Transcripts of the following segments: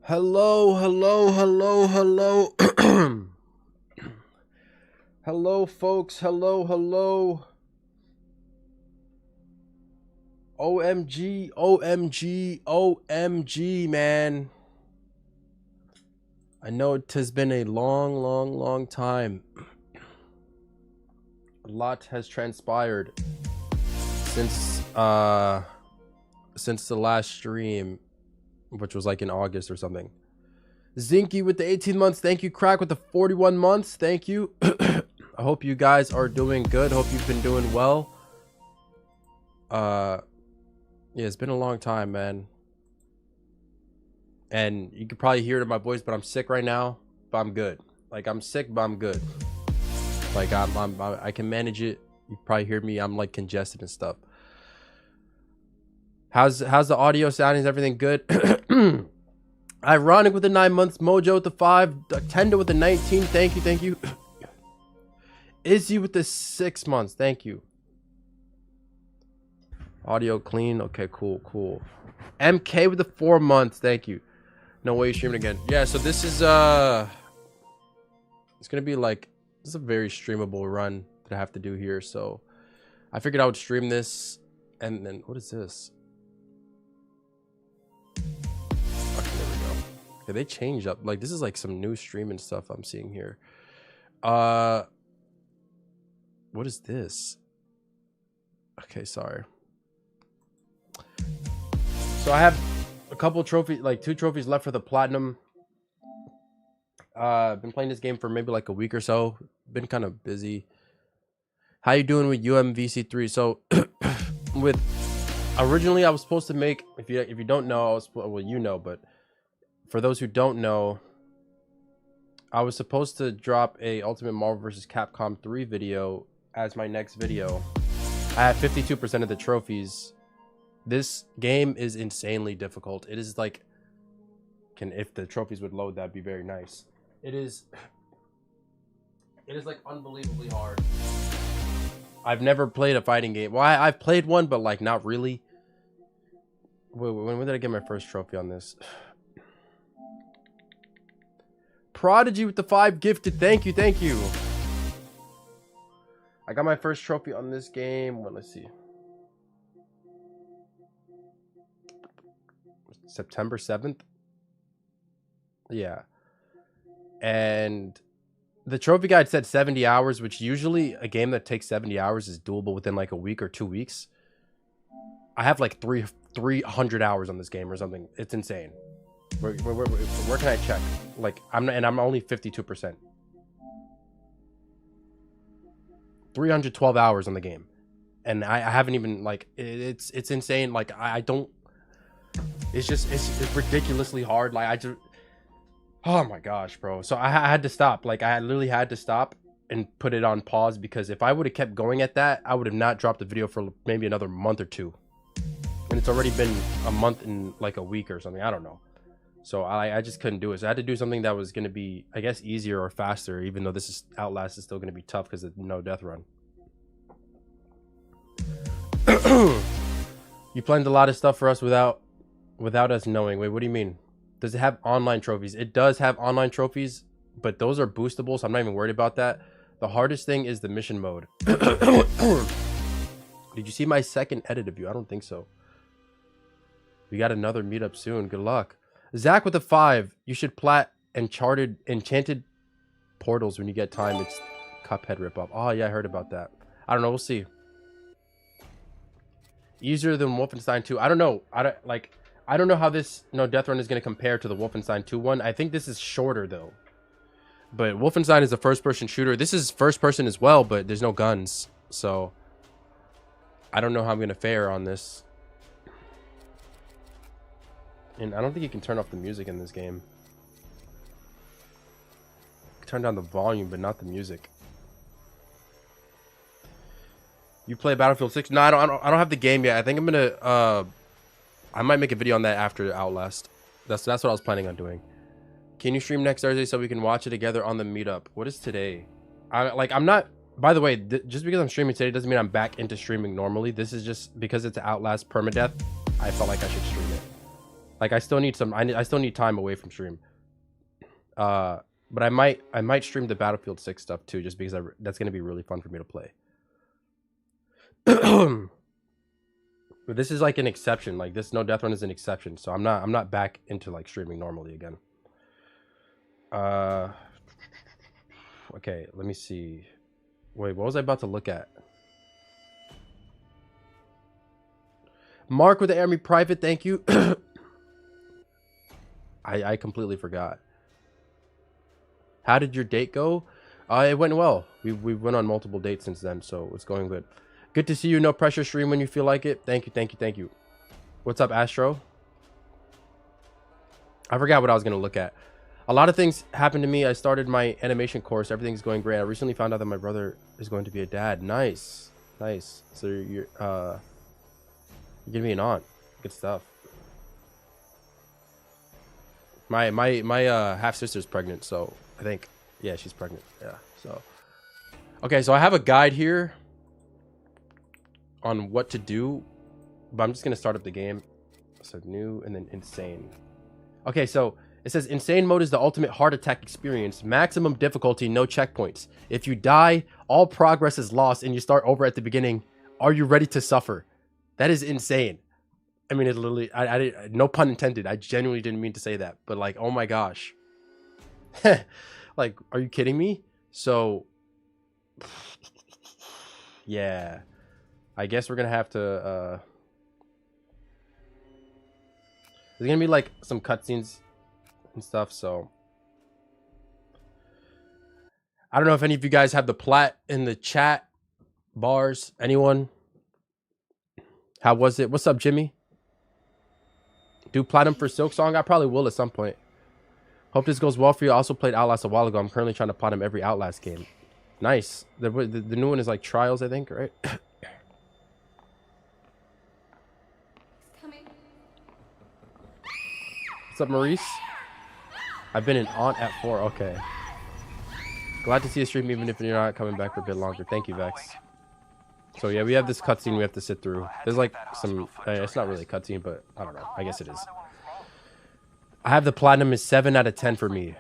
Hello, hello, hello, hello. Hello, folks. Hello, hello. OMG, OMG, OMG, man. I know it has been a long time. A lot has transpired since the last stream, which was like in August or something. Zinky with the 18 months. Thank you. Crack with the 41 months. Thank you. I hope you guys are doing good. Hope you've been doing well. Yeah, it's been a long time, man. And you can probably hear it in my voice, but I'm sick right now. But I'm good. Like, I'm sick, but I'm good. Like, I can manage it. You probably hear me. I'm like congested and stuff. How's the audio sounding? Is everything good? Ironic with the 9 months. Mojo with the 5. Tendo with the 19. Thank you. Thank you. Izzy with the 6 months. Thank you. Audio clean. Okay, cool. MK with the 4 months. Thank you. No way you're streaming again. Yeah, so this is it's gonna be like, this is a very streamable run that I have to do here. So I figured I would stream this, and then what is this? Okay, there we go. Okay, they changed up. Like, this is like some new streaming stuff I'm seeing here. What is this? Okay, sorry. So I have a couple trophies, like 2 trophies left for the platinum. Been playing this game for maybe like a week or so. Been kind of busy. How you doing with UMVC3? So with originally I was supposed to make, if you don't know, I was, well, you know, but for those who don't know, I was supposed to drop a Ultimate Marvel vs. Capcom 3 video as my next video. I have 52% of the trophies. This game is insanely difficult. It is like, if the trophies would load, that'd be very nice. It is like unbelievably hard. I've never played a fighting game. Well, I've played one, but like not really. Wait, when did I get my first trophy on this? Prodigy with the 5 gifted. Thank you. I got my first trophy on this game. Well, let's see. September 7th. Yeah. And the trophy guide said 70 hours, which usually a game that takes 70 hours is doable within like a week or 2 weeks. I have like 300 hours on this game or something. It's insane. Where can I check? Like, I'm only 52%. 312 hours on the game, and I haven't even, like, it's insane. Like, I don't. It's ridiculously hard. Like, I just, oh my gosh, bro. So I had to stop. Like, I literally had to stop and put it on pause, because if I would have kept going at that, I would have not dropped the video for maybe another month or 2. And it's already been a month and like a week or something. I don't know. So I just couldn't do it. So I had to do something that was going to be, I guess, easier or faster, even though this is Outlast is still going to be tough because it's no death run. You planned a lot of stuff for us without us knowing. Wait, what do you mean? Does it have online trophies? It does have online trophies, but those are boostable, so I'm not even worried about that. The hardest thing is the mission mode. Did you see my second edit of you? I don't think so. We got another meetup soon. Good luck. Zach with a 5. You should plat enchanted portals when you get time. It's Cuphead ripoff. Oh yeah, I heard about that. I don't know. We'll see. Easier than Wolfenstein 2. I don't know. I don't know how this no death run is going to compare to the Wolfenstein 2 one. I think this is shorter though. But Wolfenstein is a first-person shooter. This is first-person as well, but there's no guns. So I don't know how I'm going to fare on this. And I don't think you can turn off the music in this game. Turn down the volume, but not the music. You play Battlefield 6? No, I don't have the game yet. I think I'm gonna I might make a video on that after Outlast. That's what I was planning on doing. Can you stream next Thursday so we can watch it together on the meetup? What is today? I'm not, by the way, just because I'm streaming today doesn't mean I'm back into streaming normally. This is just because it's Outlast Permadeath. I felt like I should stream it. Like I still need some. I still need time away from stream. But I might stream the Battlefield 6 stuff too, just because that's gonna be really fun for me to play. But this is like an exception. Like this no death run is an exception, so I'm not back into like streaming normally again. Okay, let me see. Wait, what was I about to look at? Mark with the Army Private, thank you. I completely forgot. How did your date go? It went well. We went on multiple dates since then, so it's going good. Good to see you. No pressure stream when you feel like it. Thank you. What's up, Astro? I forgot what I was gonna look at. A lot of things happened to me. I started my animation course. Everything's going great. I recently found out that my brother is going to be a dad. Nice. So you're gonna be an aunt. Good stuff. My half sister's pregnant, so I think, yeah, she's pregnant. Yeah. So okay, so I have a guide here on what to do, but I'm just gonna start up the game. So new and then insane. Okay, so it says insane mode is the ultimate heart attack experience. Maximum difficulty, no checkpoints. If you die, all progress is lost and you start over at the beginning. Are you ready to suffer? That is insane. I mean, it literally, I no pun intended. I genuinely didn't mean to say that, but like, oh my gosh. Like, are you kidding me? So, yeah. I guess we're gonna have to, there's gonna be like some cutscenes and stuff, so I don't know if any of you guys have the plat in the chat bars. Anyone? How was it? What's up, Jimmy? Do platinum for Silk Song? I probably will at some point. Hope this goes well for you. I also played Outlast a while ago. I'm currently trying to platinum every Outlast game. Nice. The new one is like Trials, I think, right? What's up, Maurice? I've been an aunt at 4. Okay. Glad to see a stream even if you're not coming back for a bit longer. Thank you, Vex. So yeah, we have this cutscene we have to sit through. There's like some, it's not really a cutscene, but I don't know. I guess it is. I have the platinum is 7 out of 10 for me.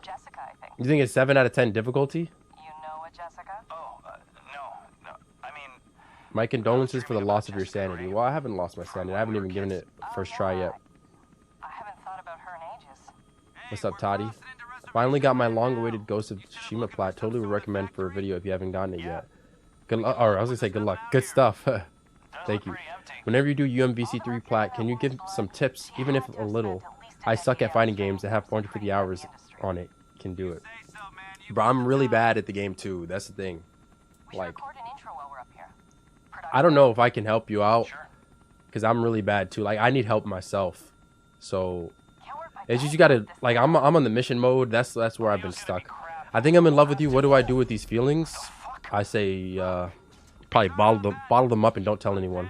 Jessica, I think. You think it's 7 out of 10 difficulty? You know a Jessica? Oh, no. I mean, My condolences for the loss of your sanity. Well, I haven't lost my sanity. I haven't even given it a first try yet. I haven't thought about her in ages. What's up, Toddy? Finally got my long-awaited Ghost of Tsushima plat. Totally would recommend for a video if you haven't gotten it yet. Good luck. Or I was gonna say good luck. Good stuff. Thank you. Whenever you do UMVC3 plat, can you give some tips, even if a little? I suck at fighting games that have 450 hours on it. Can do it. Bro, I'm really bad at the game too. That's the thing. Like, I don't know if I can help you out because I'm really bad too. Like, I need help myself. So it's just you gotta, like, I'm on the mission mode. That's where I've been stuck. I think I'm in love with you. What do I do with these feelings? I say probably bottle them up and don't tell anyone.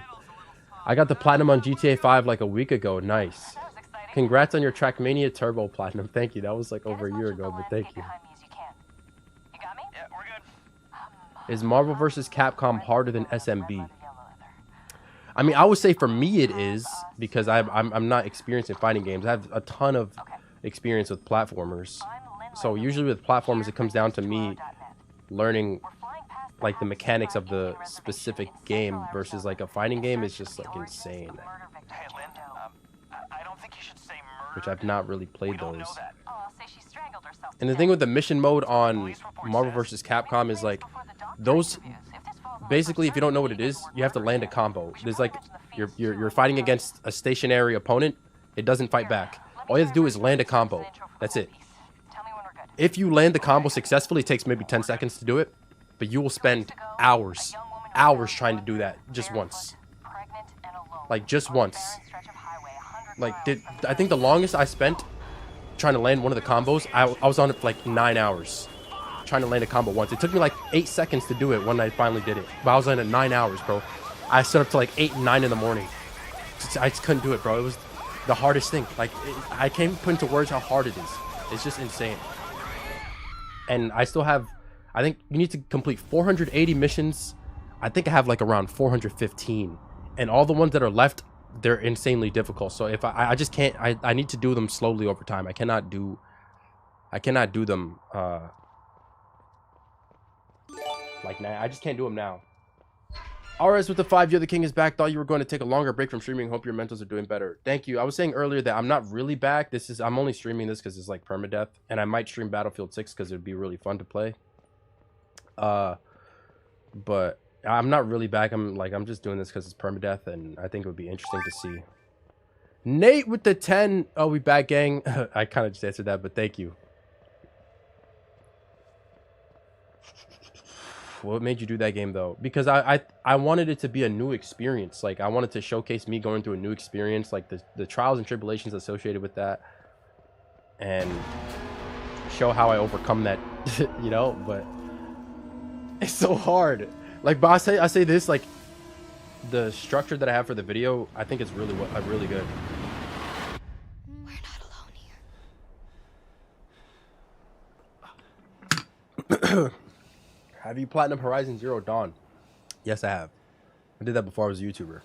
I got the platinum on GTA 5 like a week ago. Nice. Congrats on your Trackmania Turbo platinum. Thank you. That was like over a year ago, but thank you. Is Marvel vs. Capcom harder than SMB? I mean, I would say for me it is, because I'm not experienced in fighting games. I have a ton of experience with platformers. So usually with platformers, it comes down to me learning like the mechanics of the specific game versus like a fighting game is just like insane. Which I've not really played those. And the thing with the mission mode on Marvel vs. Capcom is like those basically, if you don't know what it is, you have to land a combo. There's like you're fighting against a stationary opponent. It doesn't fight back. All you have to do is land a combo. That's it. If you land the combo successfully, it takes maybe 10 seconds to do it, but you will spend hours trying to do that just once. Like just once. Like I think the longest I spent trying to land one of the combos, I was on it for like 9 hours trying to land a combo once. It took me like 8 seconds to do it when I finally did it, but I was on it 9 hours, bro. I set up to like 8 and 9 in the morning. I just couldn't do it, bro. It was the hardest thing. Like I can't put into words how hard it is. It's just insane. And I still have, I think you need to complete 480 missions. I think I have like around 415, and all the ones that are left they're insanely difficult. So if I just can't, I need to do them slowly over time. I cannot do them like now. I just can't do them now. RS with the 5, you're the king is back. Thought you were going to take a longer break from streaming. Hope your mentals are doing better. Thank you. I was saying earlier that I'm not really back. I'm only streaming this because it's like permadeath, and I might stream Battlefield 6 because it'd be really fun to play. But I'm not really back. I'm just doing this because it's permadeath, and I think it would be interesting to see. Nate with the 10. Oh, we back, gang. I kind of just answered that, but thank you. What made you do that game though? Because I wanted it to be a new experience. Like I wanted to showcase me going through a new experience, like the trials and tribulations associated with that, and show how I overcome that. You know, but it's so hard. Like, but I say this, like the structure that I have for the video, I think it's really good. We're not alone here. Have you platinum Horizon Zero Dawn? Yes, I have. I did that before I was a YouTuber.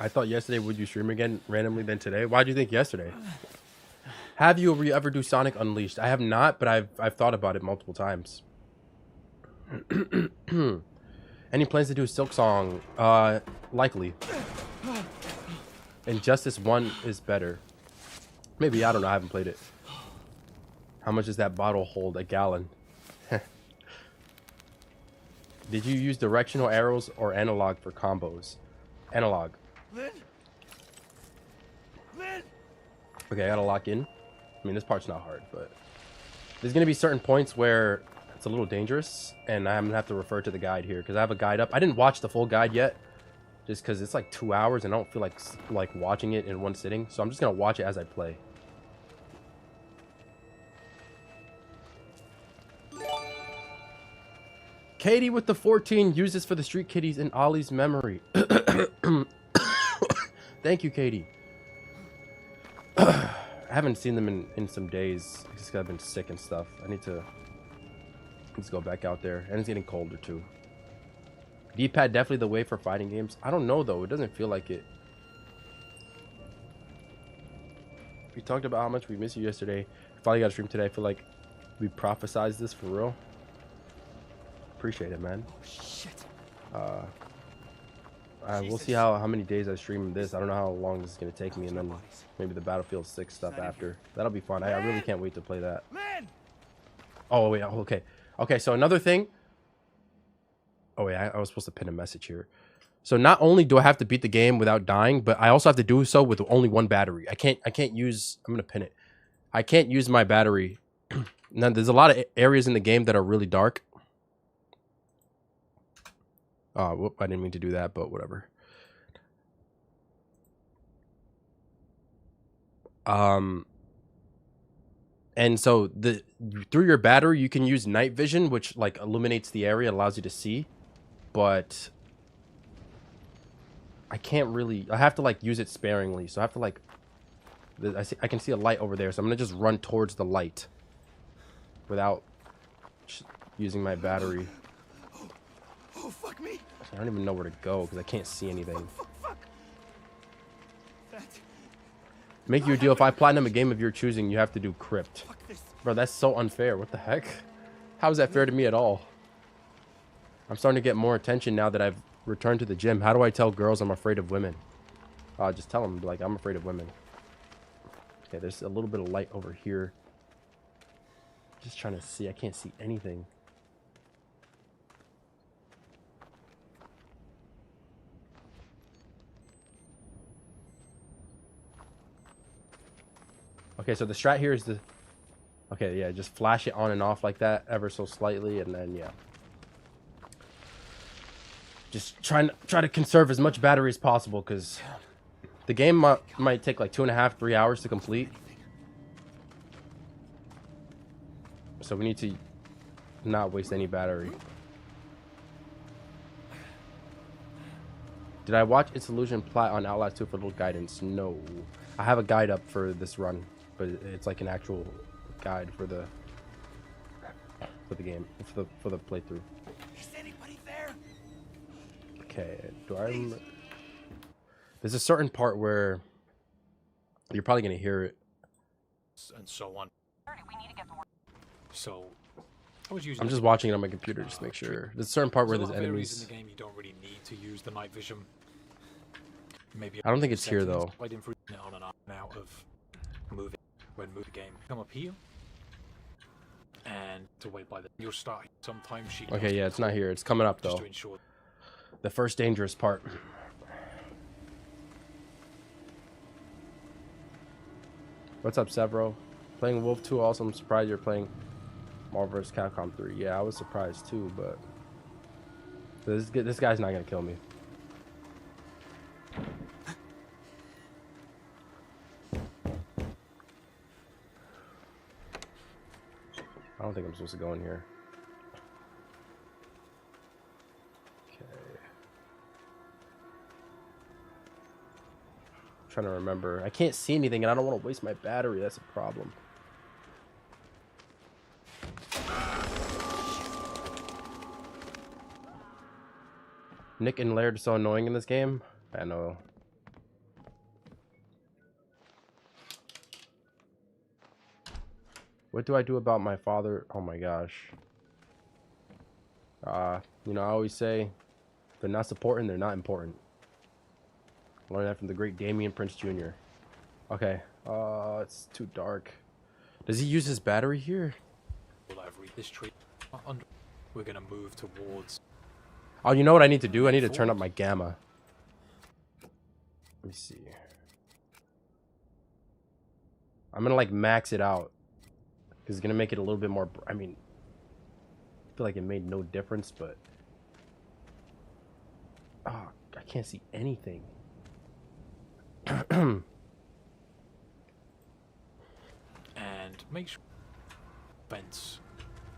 I thought yesterday would you stream again randomly than today. Why do you think yesterday? Have you ever do Sonic Unleashed? I have not, but I've thought about it multiple times. Any plans to do a Silk Song? Likely. Injustice 1 is better. Maybe, I don't know. I haven't played it. How much does that bottle hold? A gallon. Did you use directional arrows or analog for combos? Analog. Lynn? Lynn? Okay, I gotta lock in. I mean, this part's not hard, but there's gonna be certain points where it's a little dangerous, and I'm gonna have to refer to the guide here because I have a guide up. I didn't watch the full guide yet, just because it's like 2 hours, and I don't feel like watching it in one sitting. So I'm just gonna watch it as I play. Katie with the 14, use this for the street kitties in Ollie's memory. Thank you, Katie. I haven't seen them in some days because I've been sick and stuff. I need to go back out there, and it's getting colder too. D-pad definitely the way for fighting games. I don't know though, it doesn't feel like it. We talked about how much we missed you yesterday. Finally got a stream today. I feel like we prophesized this for real. Appreciate it, man. Oh, shit. We'll see how many days I stream this. I don't know how long this is gonna take me, and then maybe the Battlefield 6 stuff after. That'll be fun. I really can't wait to play that. Oh wait, okay. So another thing. Oh wait, I was supposed to pin a message here. So not only do I have to beat the game without dying, but I also have to do so with only one battery. I can't use. I'm gonna pin it. I can't use my battery. Now there's a lot of areas in the game that are really dark. Whoop, I didn't mean to do that, but whatever. And so through your battery, you can use night vision, which like illuminates the area, allows you to see. But I can't really. I have to like use it sparingly, so I have to like. I can see a light over there, so I'm gonna just run towards the light without using my battery. Oh, fuck me. I don't even know where to go because I can't see anything. Fuck. Make you a deal. If I platinum a game of your choosing, you have to do crypt. Fuck this. Bro, that's so unfair. What the heck? How is that fair to me at all? I'm starting to get more attention now that I've returned to the gym. How do I tell girls I'm afraid of women? Just tell them, like, I'm afraid of women. Okay, there's a little bit of light over here. Just trying to see. I can't see anything. Okay, so the strat here is the... Okay, yeah, just flash it on and off like that ever so slightly, and then, yeah. Just try to conserve as much battery as possible, because the game might take like 2.5, 3 hours to complete. So we need to not waste any battery. Did I watch Its Illusion Plat on Outlast 2 for a little guidance? No. I have a guide up for this run, but it's like an actual guide for the game, for the playthrough. Is anybody there? Okay, do I remember? There's a certain part where you're probably gonna hear it. And so on. We need to get to work. So, I was using. I'm just watching it on my computer just to make sure. There's a certain part where There's there's a lot of areas enemies. in the game you don't really need to use the night vision. Maybe I don't think it's here settings, though. I'd improve it on and on and out of moving when moving the game. Come up here and to wait by the. You'll start sometimes. She Okay, yeah, it's not here. It's coming up just though. to ensure. The first dangerous part. What's up, Severo? Playing Wolf 2 also. I'm surprised you're playing Marvel vs. Capcom 3. Yeah, I was surprised too, but this guy's not gonna kill me. I don't think I'm supposed to go in here. Okay. I'm trying to remember. I can't see anything and I don't want to waste my battery. That's a problem. Nick and Laird are so annoying in this game. I know. What do I do about my father? Oh my gosh. You know, I always say, if they're not supporting, they're not important. Learned that from the great Damian Prince Jr. Okay. It's too dark. Does he use his battery here? Will I read this tree? We're gonna move towards. Oh, you know what I need to do? I need to turn up my gamma. Let me see. I'm gonna like max it out. Because it's gonna make it a little bit more. I mean, I feel like it made no difference, but. Oh, I can't see anything. And make sure fence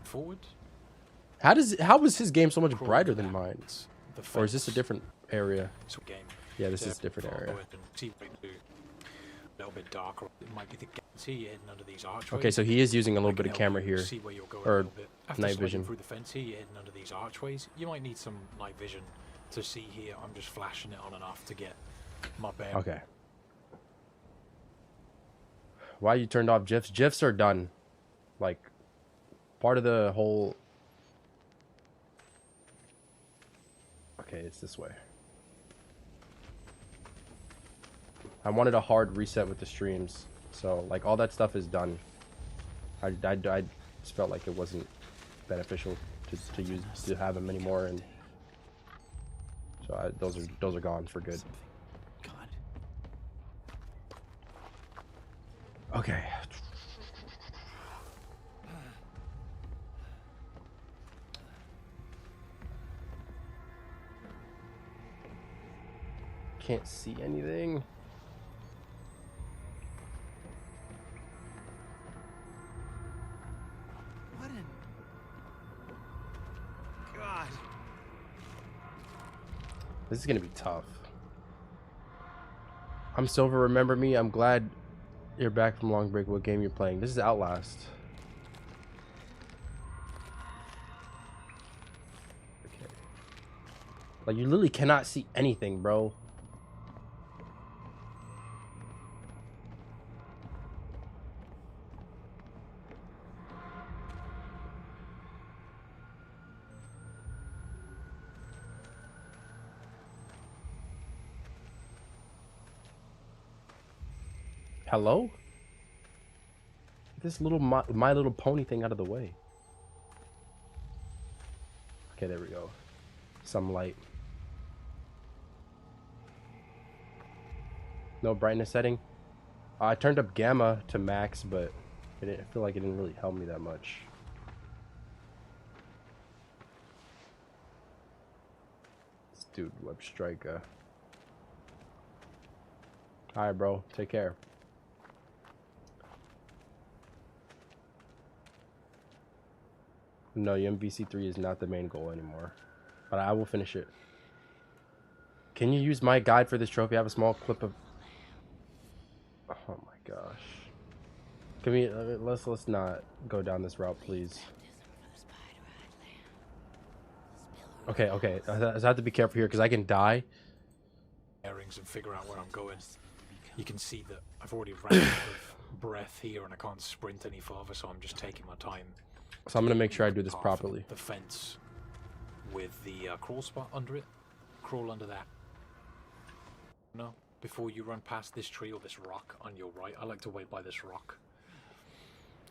forward. How was his game so much brighter than mine? The Or is this a different area? game. Yeah, this is a different area. See what we can do. A little bit darker. It might be the see hidden under these archways. Okay, so he is using a little I bit can of help camera you here, see where you're going or a little bit. After night sliding vision. through the fence here, hidden under these archways, you might need some night vision to see here. I'm just flashing it on and off to get my bear. Okay. Why you turned off GIFs? GIFs are done. Like, part of the whole... Okay, it's this way. I wanted a hard reset with the streams. So, like, all that stuff is done. I just felt like it wasn't beneficial to have them anymore, and so those are gone for good. God. Okay. Can't see anything. What in... God. This is gonna be tough. I'm Silver, remember me? I'm glad you're back from long break. What game you're playing? This is Outlast. Okay. Like, you literally cannot see anything, bro. Hello? Get this little My Little Pony thing out of the way. Okay, there we go. Some light. No brightness setting. I turned up gamma to max, but I feel like it didn't really help me that much. This dude, Web Striker. Alright, bro. Take care. No, UMVC3 is not the main goal anymore. But I will finish it. Can you use my guide for this trophy? I have a small clip of... Oh my gosh. Can we... let's not go down this route, please. Okay, okay. I have to be careful here because I can die. Bearings and figure out where I'm going. You can see that I've already ran out of breath here and I can't sprint any farther, so I'm just taking my time. So I'm gonna make sure I do this Half properly. the fence with the crawl spot under it. Crawl under that. No, before you run past this tree or this rock on your right. I like to wait by this rock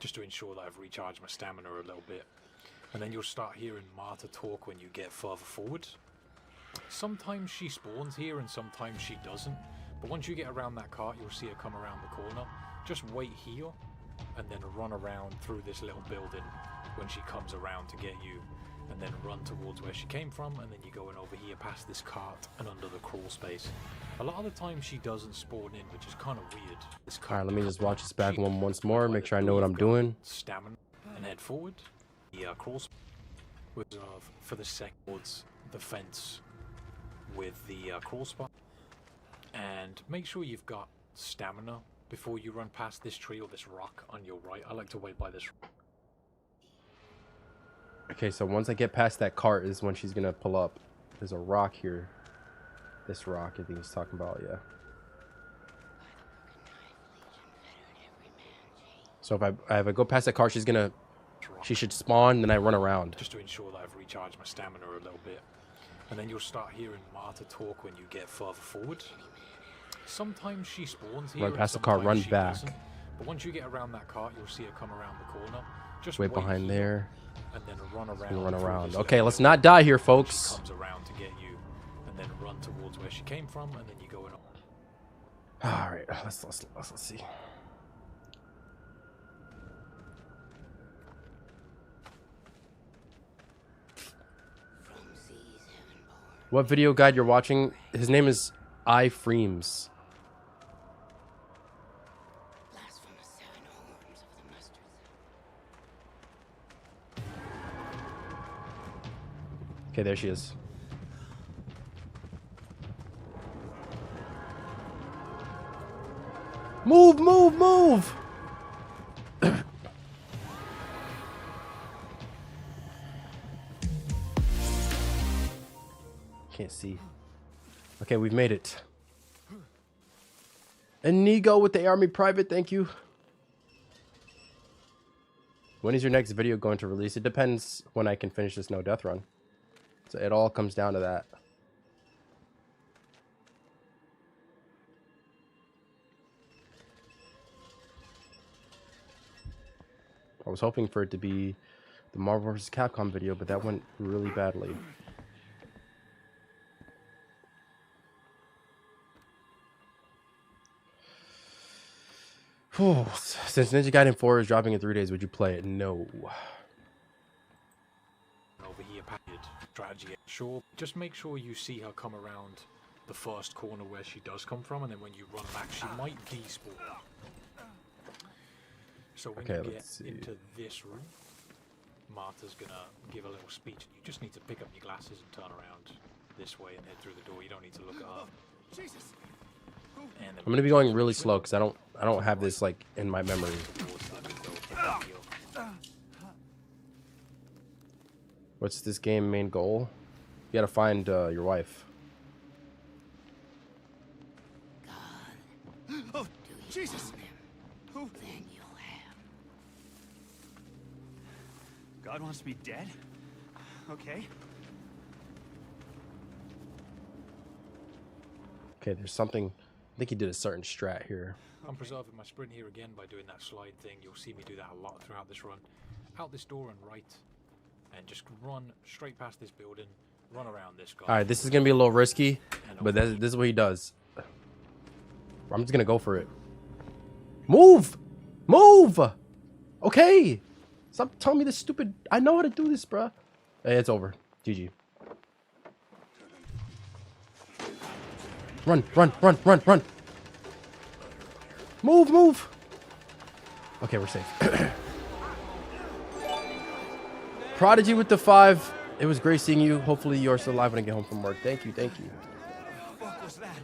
just to ensure that I've recharged my stamina a little bit. And then you'll start hearing Marta talk when you get further forward. Sometimes she spawns here and sometimes she doesn't. But once you get around that cart, you'll see her come around the corner. Just wait here and then run around through this little building when she comes around to get you. And then run towards where she came from, and then you're going over here past this cart and under the crawl space. A lot of the time she doesn't spawn in, which is kind of weird. This All right, let me just watch this back she- once more, make sure I know what I'm doing. Stamina and head forward. The crawl space reserve for the towards the fence with the crawl spot. And make sure you've got stamina before you run past this tree or this rock on your right. I like to wait by this. Okay, so once I get past that cart is when she's gonna pull up. There's a rock here. This rock, I think he's talking about, yeah. So if I go past that cart, she should spawn, then I run around. Just to ensure that I've recharged my stamina a little bit. And then you'll start hearing Marta talk when you get further forward. Sometimes she spawns here. Run past the and car, sometimes run she back. doesn't. But once you get around that cart, you'll see her come around the corner. Just Wait behind here there. and then run around. And run through around. this Okay, little let's building. not die here, She folks. comes around to get you, and then run towards where she came from, and then you go in. All right, let's see. What video guide you're watching? His name is iFreems. Okay, there she is. Move, move, move! Can't see. Okay, we've made it. Inigo with the Army Private, thank you. When is your next video going to release? It depends when I can finish this no death run. So it all comes down to that. I was hoping for it to be the Marvel vs. Capcom video, but that went really badly. Whew. Since Ninja Gaiden 4 is dropping in 3 days, would you play it? No. Over here, package strategy. Sure, just make sure you see her come around the first corner where she does come from, and then when you run back, she might despawn. So when Okay, you let's get see. into this room, Marta's gonna give a little speech. You just need to pick up your glasses and turn around this way and head through the door. You don't need to look at her. Jesus. And then I'm gonna be going really slow because I don't have this like in my memory. towards the window, pick up your- What's this game main goal? You gotta find your wife. Oh, Jesus. Who? God wants me dead? Okay. Okay, there's something. I think he did a certain strat here. I'm preserving my sprint here again by doing that slide thing. You'll see me do that a lot throughout this run. Out this door and right, and just run straight past this building, run around this guy. All right, this is gonna be a little risky, and but over this is what he does. I'm just gonna go for it. Move, move. Okay, stop telling me this stupid. I know how to do this, bruh. Hey, it's over. GG. Run, run, run, run, run. Move, move. Okay, we're safe. Prodigy with the 5. It was great seeing you. Hopefully you're still alive when I get home from work. Thank you, thank you. What was that?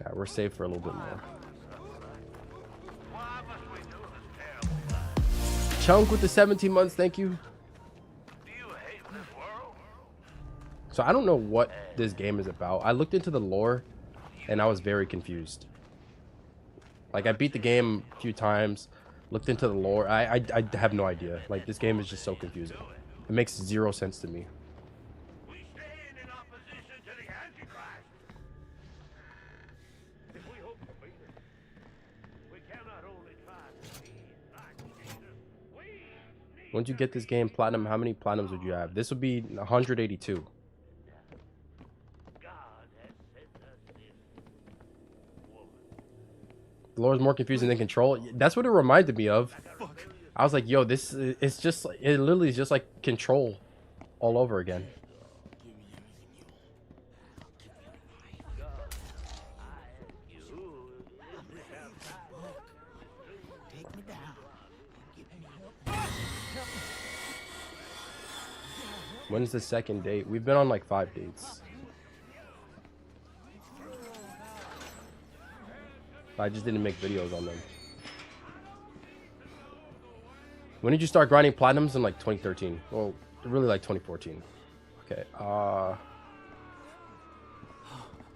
God, we're safe for a little bit more. Chunk with the 17 months, thank you. So I don't know what this game is about. I looked into the lore and I was very confused. Like I beat the game a few times, looked into the lore. I have no idea. Like this game is just so confusing. It makes zero sense to me. We stand in opposition to the Antichrist. If we hope to beat it, we cannot only try to be like Jesus. We need Once you get this game platinum, how many platinums would you have? This would be 182. God has sent us this woman. The lore is more confusing than Control. That's what it reminded me of. Fuck. I was like, yo, this is, it's just, it literally is just like Control all over again. Take me down. Give me help. When's the second date? We've been on like 5 dates. I just didn't make videos on them. When did you start grinding platinums? In like 2013. Well, really like 2014. Okay.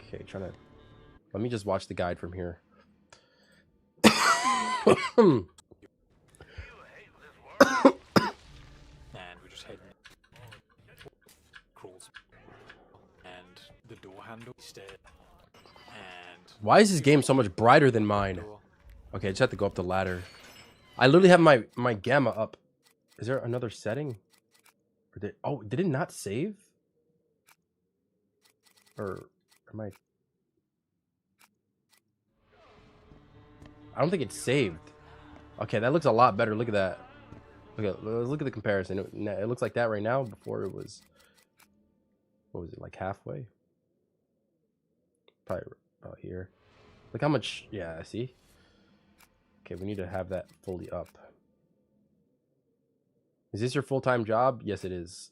Okay, trying to. Let me just watch the guide from here. And we're just heading crawls and the door handle stairs and Why is this game so much brighter than mine? door. Okay, I just have to go up the ladder. I literally have my gamma up. Is there another setting? Or did it not save? Or am I? I don't think it's saved. Okay, that looks a lot better. Look at that. Look at the comparison. It looks like that right now. Before it was, what was it, like halfway? Probably about here. Look how much. Yeah, I see. Okay, we need to have that fully up. Is this your full-time job? Yes, it is.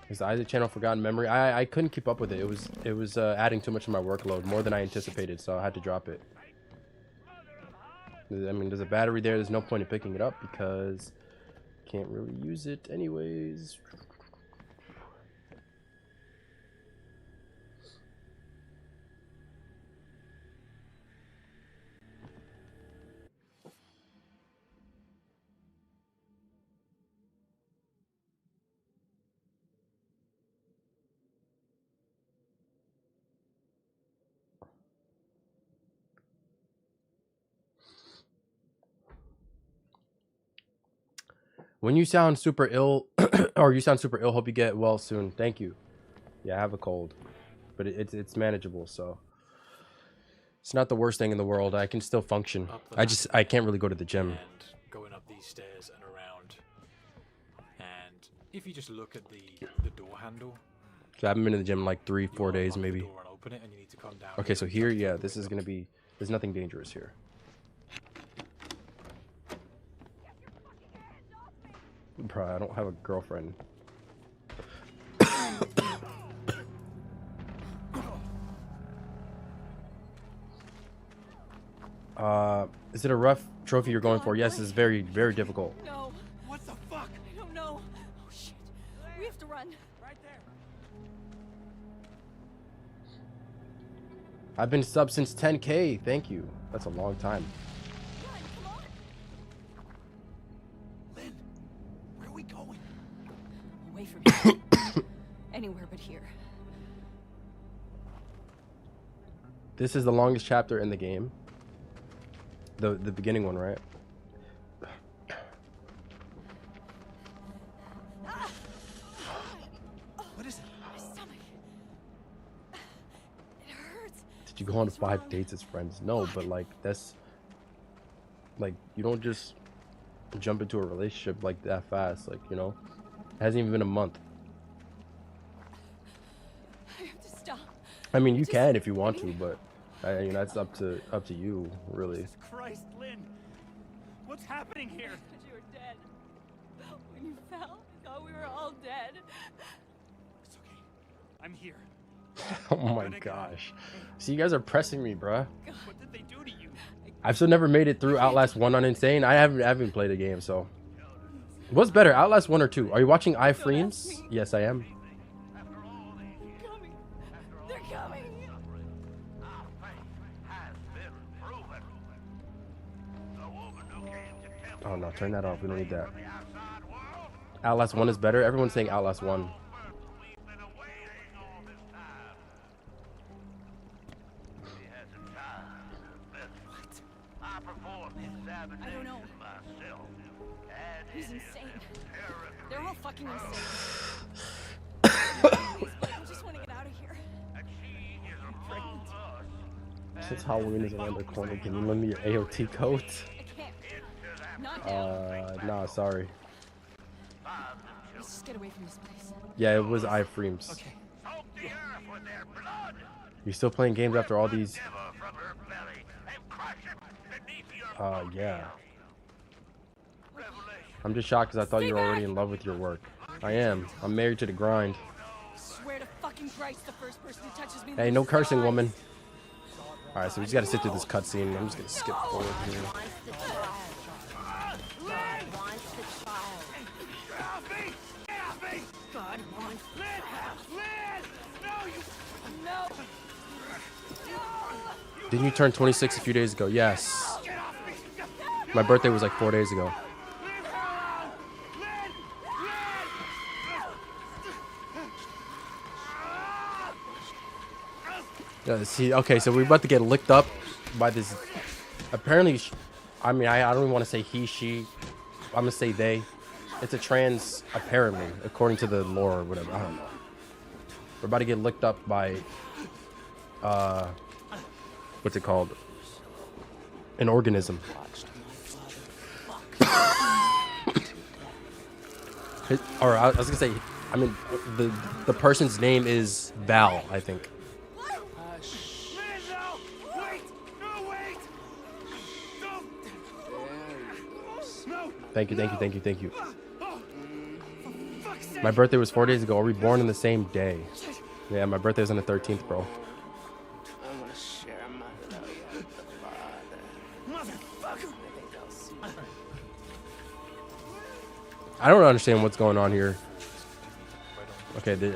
Is the Isaac channel forgotten memory? I couldn't keep up with it. It was adding too much to my workload, more than I anticipated, so I had to drop it. I mean, there's a battery there. There's no point in picking it up because can't really use it anyways. When you sound super ill, or you sound super ill, hope you get well soon. Thank you. Yeah, I have a cold, but it's manageable, so it's not the worst thing in the world. I can still function. I can't really go to the gym. And going up these stairs and around. And if you just look at the door handle, So I haven't been to the gym in like 3-4 days, unlock the maybe. door and open it, and you need to come down Okay, so here, yeah, this is gonna be. There's nothing dangerous here. Bro, I don't have a girlfriend. Is it a rough trophy you're going for? Yes, it's very, very difficult. No, What the fuck? I don't know. Oh shit. We have to run. Right there. I've been sub since 10K. Thank you. That's a long time. Run, come on. Lynn, where are we going? Away from here. Anywhere but here. This is the longest chapter in the game. The beginning one, right? What is it? My stomach. It hurts. Did you go on 5 dates as friends? No, but like that's like you don't just jump into a relationship like that fast. Like, you know, it hasn't even been a month. I have to stop. I mean, you can if you want to, but you know, that's up to you, really. Jesus Christ, Lynn. What's happening here? Because you were dead. When you fell, I thought we were all dead. It's okay. I'm here. Oh my gosh. See, you guys are pressing me, bruh. What did they do to you? I've still never made it through Outlast 1 on Insane. I haven't played a game, so What's better, Outlast 1 or 2? Are you watching iframes? Yes, I am. Coming. They're coming. Our faith has been proven. The woman who came to tempt Oh no, turn that off. We don't need that. the outside world, Outlast 1 is better. Everyone's saying Outlast 1. we've been awaiting all this time. She has a child. What? I performed the examination I don't know. myself. And He's it is insane. empirical. They're all fucking insane. I just want to get out of here. And she is among us. Since Halloween is around the corner, can you lend me your AOT code? I can't. Not now. Nah, sorry. Let's just get away from this place. Yeah, it was iframes. Soak the earth with their blood. You still playing games after all these? Devil from her belly and crush it beneath your Yeah. revelation. I'm just shocked because I thought you were already in love with your work. I am. I'm married to the grind. I swear to fucking Christ, the first person who touches me. Hey, no loses cursing, their woman. eyes. Alright, so we just gotta sit through this cutscene. I'm just gonna skip forward here. Wants the child. God wants the child. Get off me! Get off me! God wants the child. Lynn! No, you... No. Didn't you turn 26 a few days ago? Yes. My birthday was like 4 days ago. Leave her alone! Lynn! Yeah, see, okay, so we're about to get licked up by this. Apparently, I mean, I don't even want to say he, she. I'm gonna say they. It's a trans, apparently, according to the lore or whatever. I don't know. We're about to get licked up by, what's it called? An organism. Or I was gonna say, I mean, the person's name is Val, I think. Lynn, no! Wait! No, wait! No! No! Thank you. My birthday was 4 days ago. Are we born on the same day? Yeah, my birthday was on the 13th, bro. I'm gonna share my love with the Father. Motherfucker! I think I'll see. I don't understand what's going on here. Okay,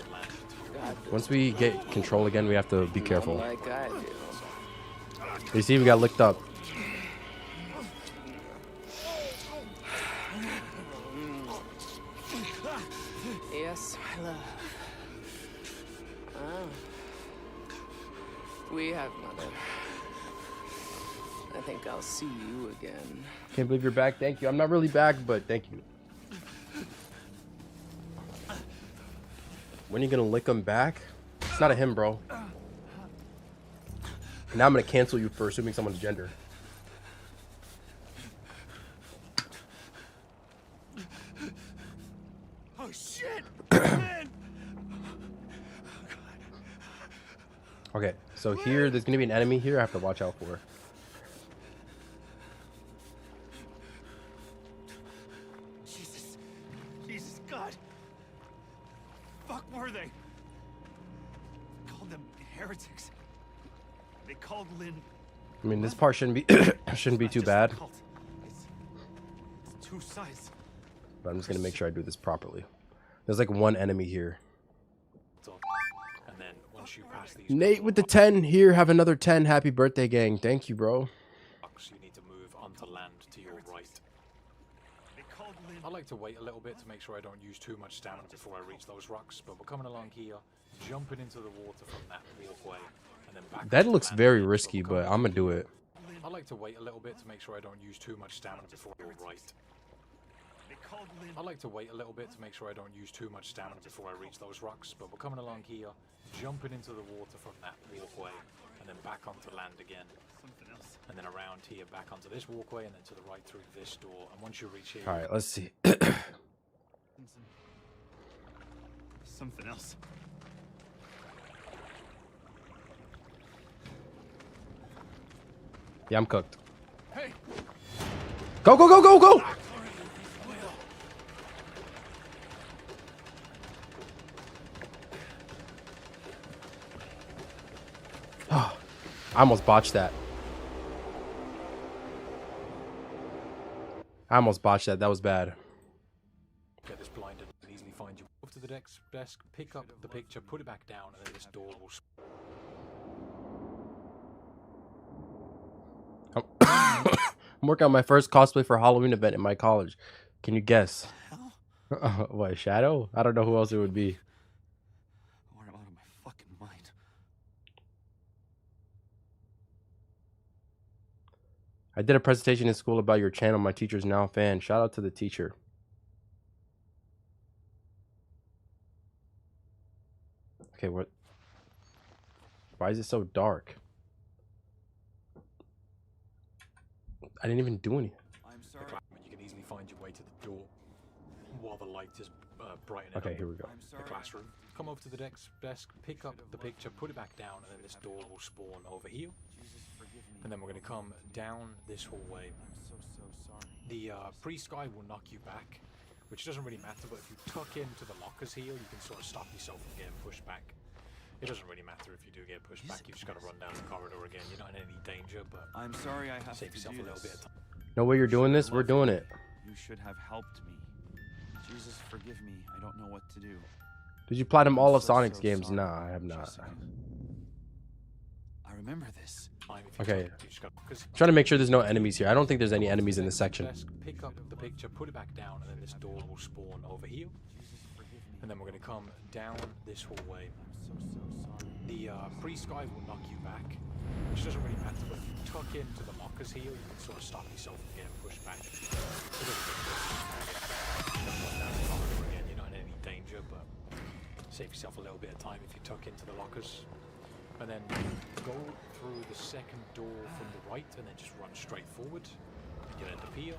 once we get control again, we have to be careful. Like I do. You see, we got licked up. Yes, my love. Oh. We have mother. I think I'll see you again. Can't believe you're back. Thank you. I'm not really back, but thank you. When are you gonna lick him back? It's not a him, bro. Now I'm gonna cancel you for assuming someone's gender. Oh, shit! Lynn! Okay, so here, there's gonna be an enemy here I have to watch out for. Jesus, God! Fuck were they? Called them heretics. They called Lynn. I mean, this part shouldn't be shouldn't be Not too just bad, a cult. It's two sides. but I'm just gonna make sure I do this properly. There's like one enemy here. And then once you pass these Nate with the 10 here. Have another 10. Happy birthday, gang. Thank you, bro. rocks, you need to move onto land to your right. They called Lynn. I like to wait a little bit to make sure I don't use too much stamina before I reach those rocks, but we're coming along here, jumping into the water from that walkway, and then back That onto looks land very again, risky, we're but coming I'm gonna do it. I like to wait a little bit to make sure I don't use too much stamina before I right. They called Lynn. I like to wait a little bit to make sure I don't use too much stamina before I reach those rocks, but we're coming along here, jumping into the water from that walkway, and then back onto land again. Something else. And then around here, back onto this walkway, and then to the right through this door. And once you reach here, All right, let's see. Something else. Yeah, I'm cooked. Hey! Go, go, go, go, go! I almost botched that. That was bad. the desk, pick up the picture, put it back down, and then this door will. I'm working on my first cosplay for a Halloween event in my college. Can you guess? What, Shadow? I don't know who else it would be. Or I'm out of my fucking mind. I did a presentation in school about your channel. My teacher's now a fan. Shout out to the teacher. Okay, what? Why is it so dark? I didn't even do anything. I'm sorry. You can easily find your way to the door while the light is brightening Okay, up here we go. I'm the sorry. classroom. Come over to the desk, pick up the picture, put it back down, and then this door will spawn over here. Jesus, forgive me. And then we're going to come down this hallway. I'm so sorry. The pre-sky will knock you back, which doesn't really matter, but if you tuck into the lockers here, you can sort of stop yourself from getting pushed back. It doesn't really matter if you do get pushed back, you just got to run down the corridor again. You're not in any danger, but I'm sorry I have save to yourself do a little this. bit of time. No way you're doing this? We're doing it. You should have helped me. Jesus, forgive me. I don't know what to do. Did you platinum all of So Sonic's games? sorry, Nah, I have not. Jessica. I remember this. Okay. You just got, 'cause Trying to make sure there's no enemies here. I don't think there's any enemies in this section. desk, pick up the picture, put it back down, and then this door will spawn over here. Jesus, forgive me. And then we're going to come down this hallway. I'm so sorry. The pre-sky will knock you back, which doesn't really matter, but if you tuck into the lockers here, you can sort of stop yourself from getting pushed back. Again, you're not in any danger, but save yourself a little bit of time if you tuck into the lockers. And then go through the second door from the right, and then just run straight forward. You'll end up here.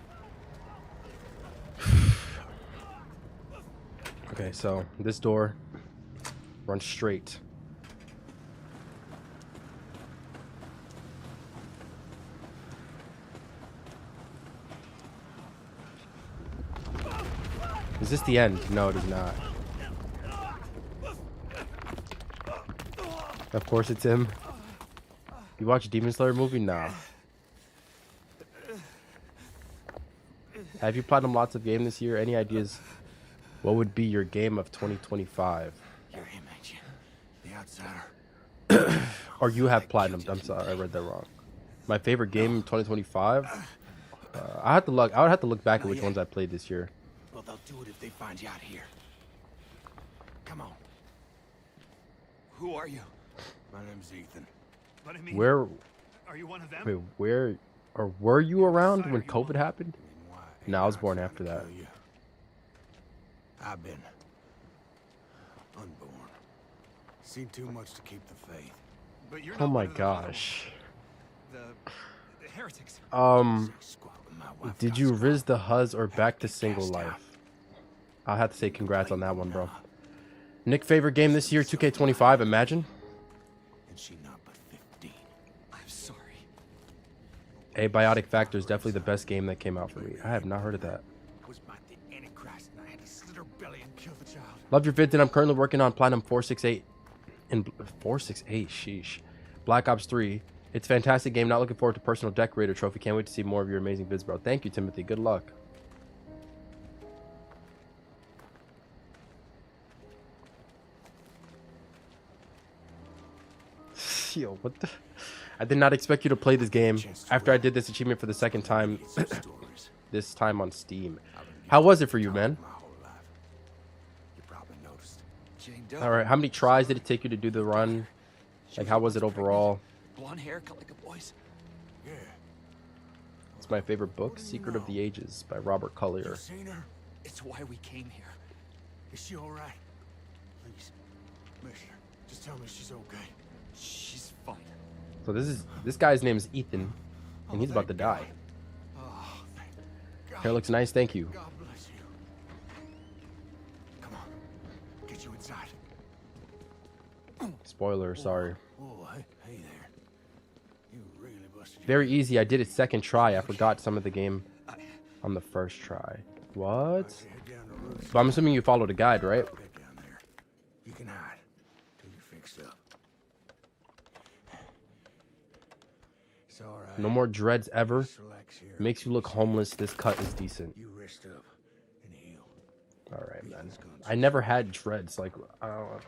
Okay, so this door runs straight. Is this the end? No, it is not. Of course it's him. You watch Demon Slayer movie? Nah. Have you platinum lots of game this year? Any ideas? What would be your game of 2025? You're him, ain't you? The outsider. Or you have platinumed. I'm sorry, I read that wrong. My favorite game in 2025? I have to look. I would have to look back at which ones I played this year. Well, they'll do it if they find you out here. Come on. Who are you? My name's Ethan. But I mean, Where? are you one of them? Wait, where? Or were you around when COVID happened? And why No, I was ain't born trying after to that. kill you? I've been unborn. Seen too much to keep the faith. But you're Oh not my one of the other gosh. ones. The heretics. Squat with my wife Did got you squat. riz the Huz or back to Get single cast out. life? I'll have to say congrats on that one, bro. Nick, favorite game this year? 2K25. Imagine. And she not but 15. I'm sorry. Abiotic Factor is definitely the best game that came out for me. I have not heard of that. Was about the Antichrist, and I had to slit her belly and kill the child. Love your vids, and I'm currently working on Platinum 468. In 468, sheesh. Black Ops 3. It's a fantastic game. Not looking forward to personal decorator trophy. Can't wait to see more of your amazing vids, bro. Thank you, Timothy. Good luck. Yo, what the? I did not expect you to play this game after I did this achievement for the second time. Stories. This time on Steam. How was it for you, man? My whole life. You probably noticed. Jane Doe. All right. How many tries did it take you to do the run? Like, how was it overall? Blonde hair, cut like a boy's. Yeah. It's my favorite book, Secret of the Ages by Robert You Collier. seen her? It's why we came here. Is she all right? Please, Mister, just tell me she's okay. She's fine. So this guy's name is Ethan, and he's about to die. Oh, thank God. Hair looks nice, thank you. God bless you. Come on, get you inside. Spoiler, sorry. Oh, hey there. You really busted your Very easy. I did it second try. I forgot some of the game on the first try. What? head down the roof. But I'm assuming you followed a guide, right? Bed down there. You can hide till you're fixed up. It's all right. No more dreads ever. Just relax here. Makes you look homeless. This cut is decent. You rest up and heal. All right, man. I never had dreads. Like, I don't know.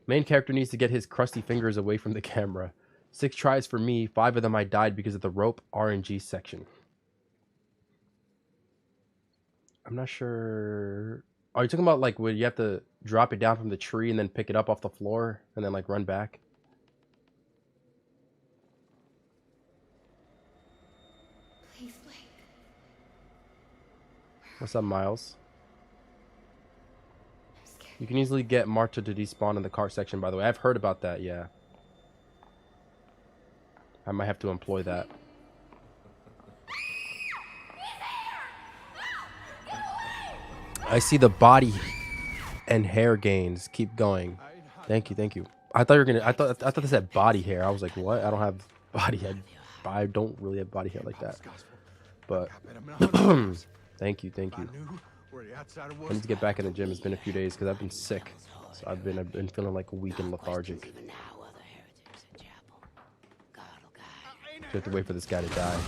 Main character needs to get his crusty fingers away from the camera. 6 tries for me. 5 of them I died because of the rope RNG section. I'm not sure. Are you talking about like where you have to drop it down from the tree and then pick it up off the floor and then like run back? Please, Blake. What's up, Miles? I'm scared. You can easily get Marta to despawn in the cart section, by the way. I've heard about that, yeah. I might have to employ that. I see the body and hair gains. Keep going. Thank you, thank you. I thought you were gonna. I thought they said body hair. I was like, what? I don't have body hair. I don't really have body hair like that. But thank you, thank you. I need to get back in the gym. It's been a few days because I've been sick. So I've been feeling like weak and lethargic. Just have to wait for this guy to die.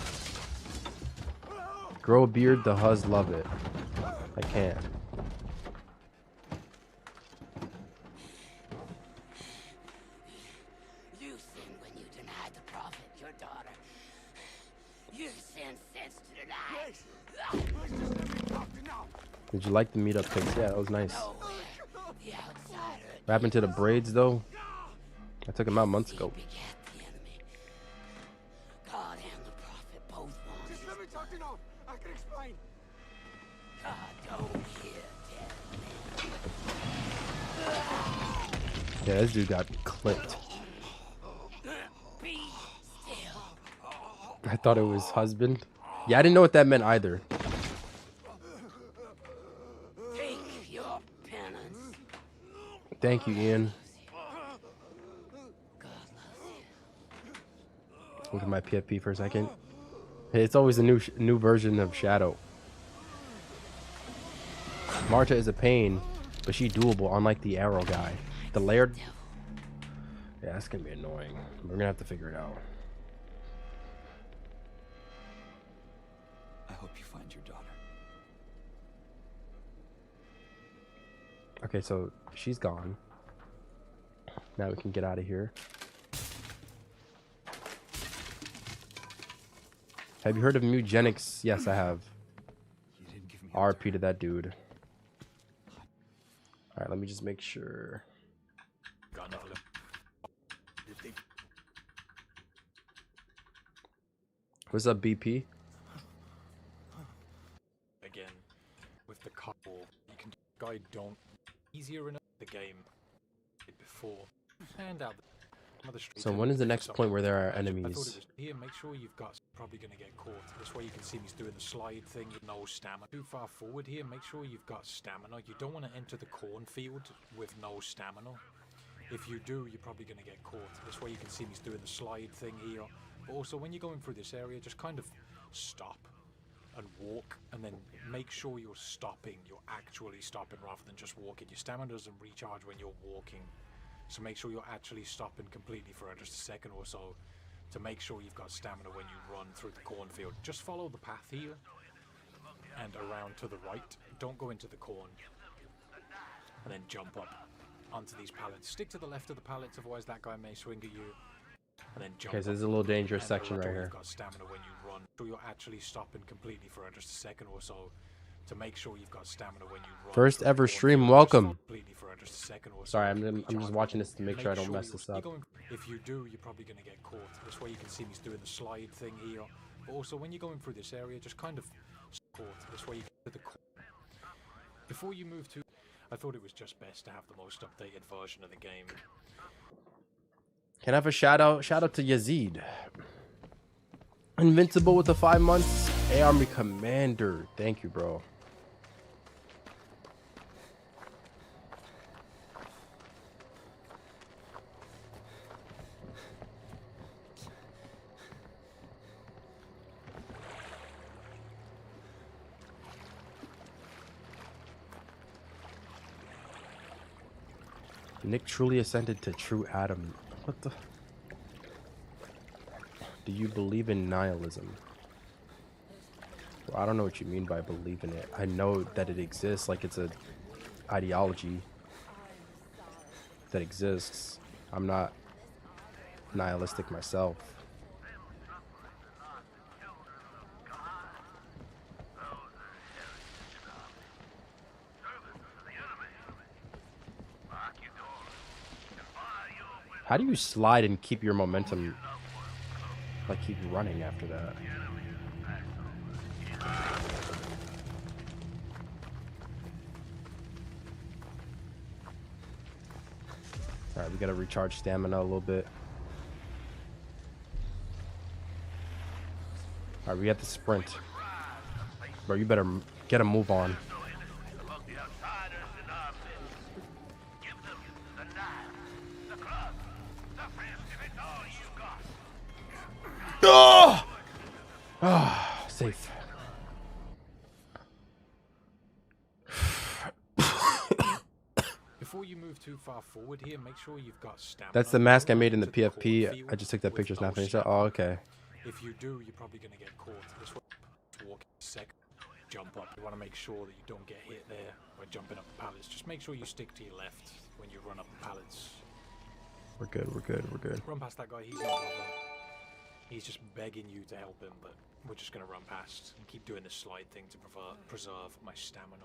Grow a beard, the huzz love it. I can't. You sinned when you denied the prophet, your daughter. You sinned since tonight. Did you like the meetup pics? Yeah, that was nice. Nowhere. The outsider. What happened to the braids though? I took them out months ago. Begat the enemy. God and the prophet both wanted. Just let me talk to know. I can explain. God don't hear dead men. Yeah, this dude got clipped. Be still. I thought it was husband. Yeah, I didn't know what that meant either. Take your penance. Thank you, Ian. God loves you. Look at my PFP for a second. Hey, it's always a new version of Shadow. Marta is a pain, but she doable, unlike the arrow guy. The layered... Yeah, that's gonna be annoying. We're gonna have to figure it out. I hope you find your daughter. Okay, so she's gone. Now we can get out of here. Have you heard of Mugenics? Yes, I have. You didn't give me RP to that dude. Alright, let me just make sure. Got another look. What's up, BP? Again, with the couple, you can guide don't easier in the game before and out the street. So when is the next point where there are I thought it enemies? was here. Make sure you've got probably gonna get caught. This way you can see me doing the slide thing with no stamina. Too far forward here. Make sure you've got stamina. You don't want to enter the cornfield with no stamina. If you do, you're probably gonna get caught. This way you can see me doing the slide thing here. But also when you're going through this area, just kind of stop and walk, and then make sure you're stopping. You're actually stopping rather than just walking. Your stamina doesn't recharge when you're walking. So make sure you're actually stopping completely for just a second or so to make sure you've got stamina when you run through the cornfield. Just follow the path here and around to the right. Don't go into the corn. And then jump up onto these pallets. Stick to the left of the pallets, otherwise that guy may swing at you. And then jump Okay, so up this is a little dangerous and section around right till here. You've got stamina when you run. So you're actually stopping completely for just a second or so to make sure you've got stamina when you run. First through the ever cornfield. stream, Just welcome. completely for just a second or so Sorry, to I'm recharge just watching this to make sure I don't mess you're- this up. you're going- if you do, you're probably going to get caught. This way you can see me doing the slide thing here. But also when you're going through this area, just kind of caught. This way you get to the before you move to. I thought it was just best to have the most updated version of the game. Can I have a shout out? Shout out to Yazid. Invincible with the 5 months. Army Commander. Thank you, bro. Nick truly ascended to true Adam. What the? Do you believe in nihilism? I don't know what you mean by believe in it. I know that it exists, like it's a ideology that exists. I'm not nihilistic myself. How do you slide and keep your momentum, like keep running after that? Alright, we gotta recharge stamina a little bit. Alright, we got the sprint. Bro, you better get a move on. Oh! Ah, safe. Before you move too far forward here, make sure you've got stamina. That's the mask I made in the to PFP. cornfield I just took that with picture, it's no not finished. stamina. Oh, okay. If you do, you're probably going to get caught. This way, walk a second, jump up. You want to make sure that you don't get hit there by jumping up the pallets. Just make sure you stick to your left when you run up the pallets. We're good, we're good, we're good. Run past that guy, he's not a problem. He's just begging you to help him, but we're just going to run past and keep doing this slide thing to preserve my stamina.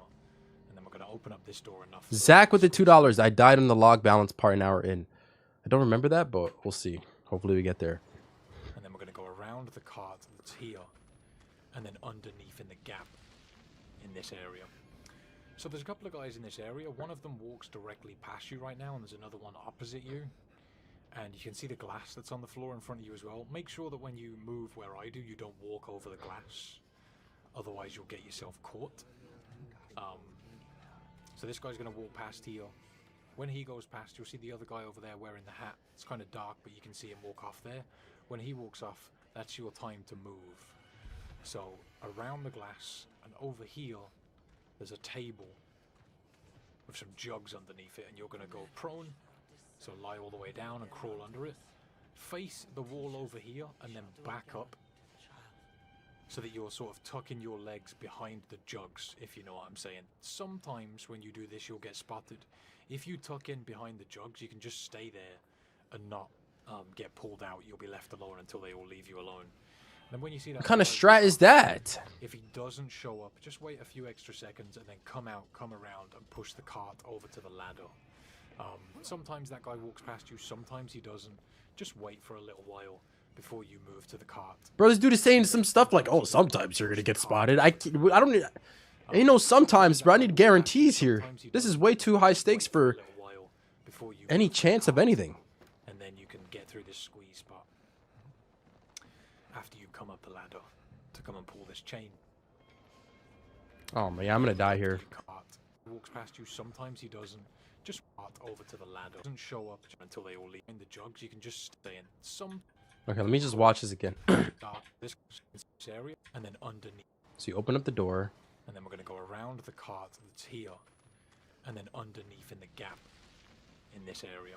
And then we're going to open up this door enough. Zach with the $2. I died on the log balance part an hour in. I don't remember that, but we'll see. Hopefully we get there. And then we're going to go around the cart that's here and then underneath in the gap in this area. So there's a couple of guys in this area. One of them walks directly past you right now, and there's another one opposite you. And you can see the glass that's on the floor in front of you as well. Make sure that when you move where I do, you don't walk over the glass. Otherwise, you'll get yourself caught. So this guy's going to walk past here. When he goes past, you'll see the other guy over there wearing the hat. It's kind of dark, but you can see him walk off there. When he walks off, that's your time to move. So around the glass and over here, there's a table with some jugs underneath it, and you're going to go prone. So lie all the way down and crawl under it. Face the wall over here and then back up so that you're sort of tucking your legs behind the jugs, if you know what I'm saying. Sometimes when you do this, you'll get spotted. If you tuck in behind the jugs, you can just stay there and not get pulled out. You'll be left alone until they all leave you alone. And when you see that, What kind of strat is that? if he doesn't show up, just wait a few extra seconds and then come around and push the cart over to the ladder. Sometimes that guy walks past you, sometimes he doesn't. Just wait for a little while before you move to the cart. Bro, this dude is saying some stuff like, oh, sometimes you're gonna get spotted. I don't need, ain't no sometimes, bro. I need guarantees here. This is way too high stakes for any chance of anything. And then you can get through this squeeze spot after you come up the ladder to come and pull this chain. Oh man, I'm gonna die here. Cart walks past you, sometimes he doesn't. Just cart over to the ladder. Doesn't show up until they all leave. In the jugs, you can just stay in some. Okay, let me just watch this again. This area and then underneath. So you open up the door. And then we're going to go around the cart that's here and then underneath in the gap in this area.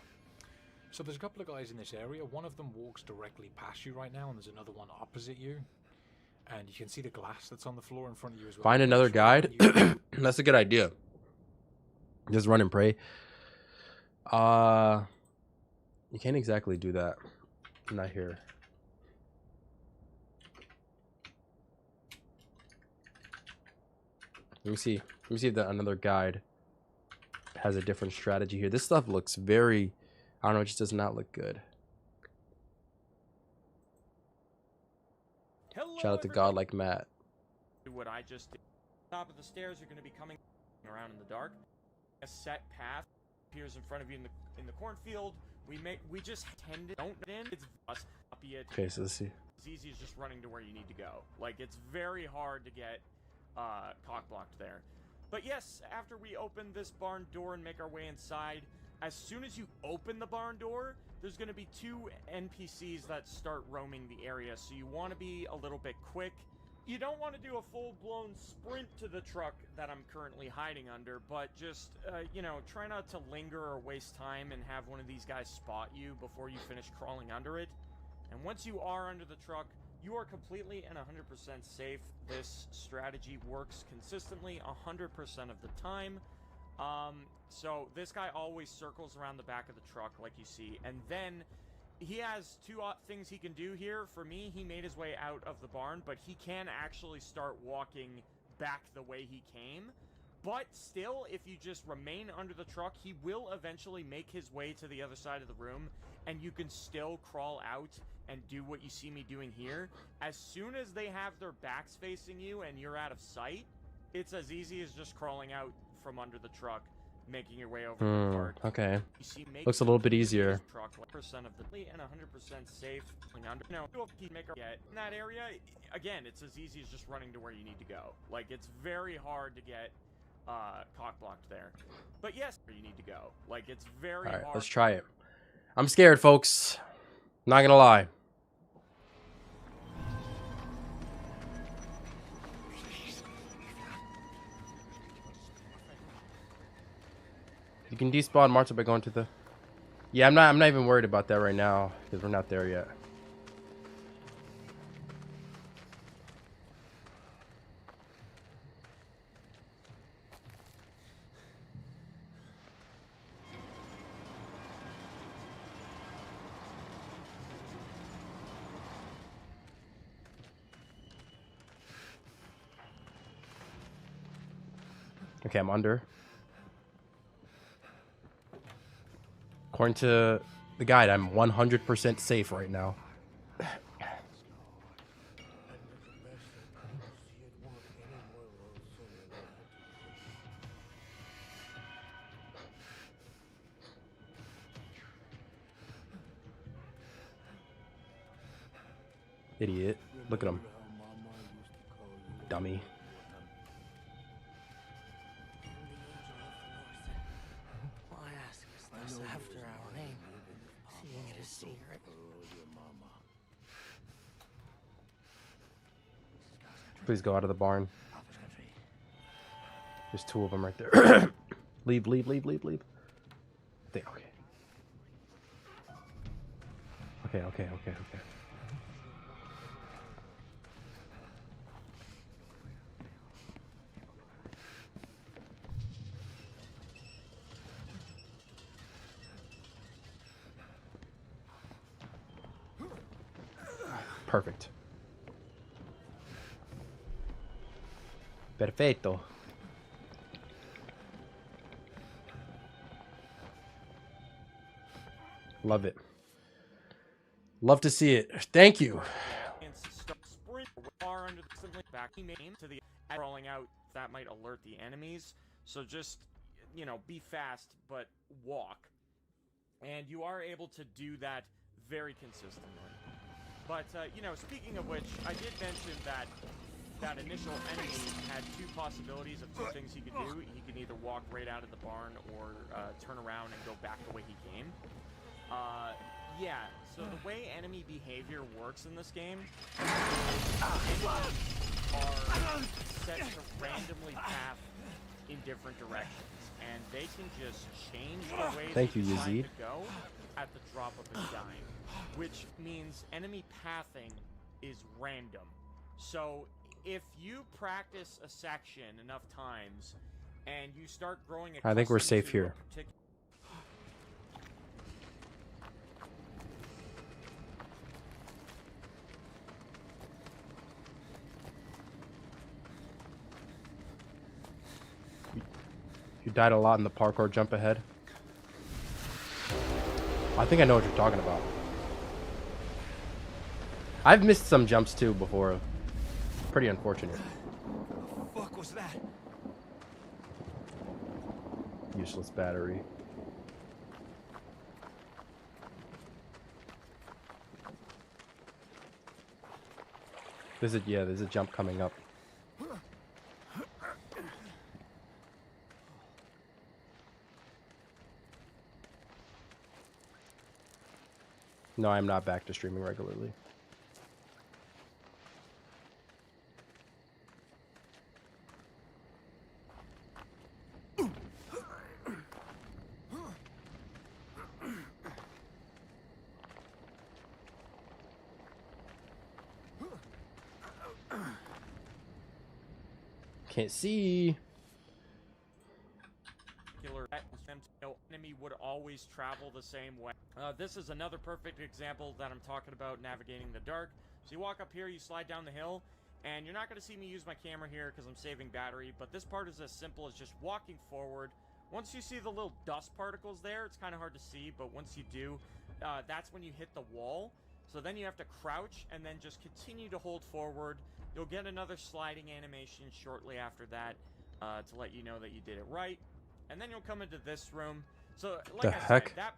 So there's a couple of guys in this area. One of them walks directly past you right now, and there's another one opposite you. And you can see the glass that's on the floor in front of you as well. Find another guide. That's a good idea. Just run and pray. You can't exactly do that. Not here. Let me see. Let me see if another guide has a different strategy here. This stuff looks very, I don't know, it just does not look good. Hello, Shout out to God like Matt. What I just did. Top of the stairs are going to be coming around in the dark. A set path appears in front of you in the cornfield. We just tend to don't in. It's us copy it. Okay, so let's see. As easy as just running to where you need to go. Like, it's very hard to get cock blocked there. But yes, after we open this barn door and make our way inside, as soon as you open the barn door, there's going to be 2 NPCs that start roaming the area. So you want to be a little bit quick. You don't want to do a full-blown sprint to the truck that I'm currently hiding under, but just, you know, try not to linger or waste time and have one of these guys spot you before you finish crawling under it. And once you are under the truck, you are completely and 100% safe. This strategy works consistently 100% of the time. So this guy always circles around the back of the truck like you see, and then he has two things he can do here. For me, he made his way out of the barn, but he can actually start walking back the way he came. But still, if you just remain under the truck, he will eventually make his way to the other side of the room, and you can still crawl out and do what you see me doing here. As soon as they have their backs facing you and you're out of sight, it's as easy as just crawling out from under the truck, making your way over the cart. Okay. You see, Looks a little bit easier. Truck, percent of the and 100% safe. No, make get in that area. Again, it's as easy as just running to where you need to go. Like, it's very hard to get cock blocked there. But yes, where you need to go. Like, it's very hard. Let's try it. I'm scared, folks. Not gonna lie. You can despawn Marta by going to the... Yeah, I'm not even worried about that right now because we're not there yet. Okay, I'm under. According to the guide, I'm 100% safe right now. Idiot. Look at him. Dummy. After our name, seeing it is secret. Please go out of the barn. There's two of them right there. Leave. Okay. Okay. Perfect. Perfecto. Love it. Love to see it. Thank you. To the crawling out, that might alert the enemies. So just, you know, be fast, but walk. And you are able to do that very consistently. But, you know, speaking of which, I did mention that that initial enemy had two possibilities of two things he could do. He could either walk right out of the barn or turn around and go back the way he came. Yeah, so the way enemy behavior works in this game enemies are set to randomly path in different directions. And they can just change the way they decide to go at the drop of a dime. Which means enemy pathing is random. So if you practice a section enough times and you start growing I think we're safe here. You died a lot in the parkour jump ahead. I think I know what you're talking about. I've missed some jumps too before. Pretty unfortunate. What the fuck was that? Useless battery. There's a jump coming up. No, I'm not back to streaming regularly. Can't see. No enemy would always travel the same way. This is another perfect example that I'm talking about navigating the dark. So you walk up here, you slide down the hill, and you're not going to see me use my camera here because I'm saving battery, but this part is as simple as just walking forward. Once you see the little dust particles there, it's kind of hard to see, but once you do, that's when you hit the wall. So then you have to crouch and then just continue to hold forward. You'll get another sliding animation shortly after that to let you know that you did it right. And then you'll come into this room. So, like The I heck? said, that...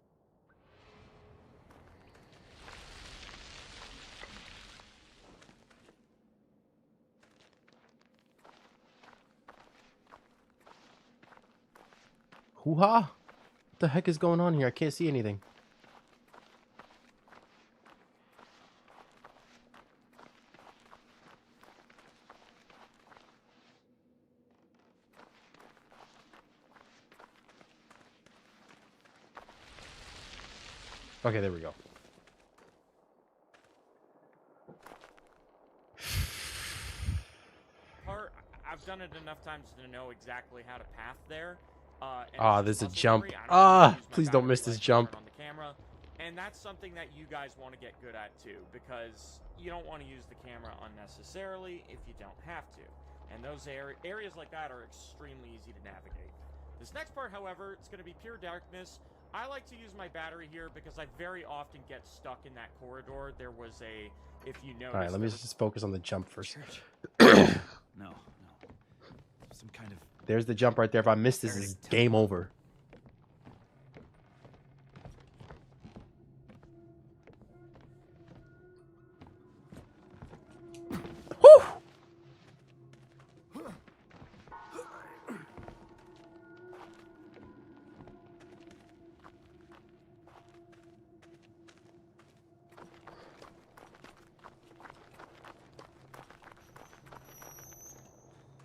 Hoo-ha! What the heck is going on here? I can't see anything. Okay, there we go. I've done it enough times to know exactly how to path there. There's a jump. Please don't miss this jump. On the camera. And that's something that you guys want to get good at too, because you don't want to use the camera unnecessarily if you don't have to. And those areas like that are extremely easy to navigate. This next part, however, it's going to be pure darkness. I like to use my battery here because I very often get stuck in that corridor. There was a, if you notice... Alright, let me just focus on the jump first. No. Some kind of... There's the jump right there. If I miss this, is game over. Whew!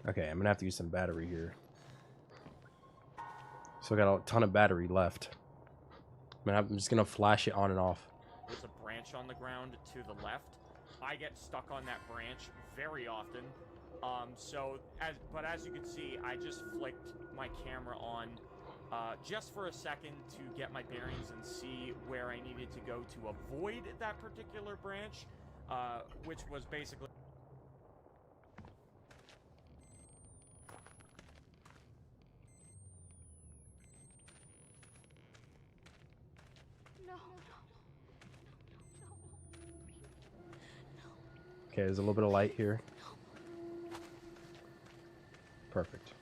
Okay, I'm gonna have to use some battery here. So I got a ton of battery left. I'm just gonna flash it on and off. There's a branch on the ground to the left. I get stuck on that branch very often. But as you can see, I just flicked my camera on just for a second to get my bearings and see where I needed to go to avoid that particular branch, which was basically... Okay, there's a little bit of light here. Perfect.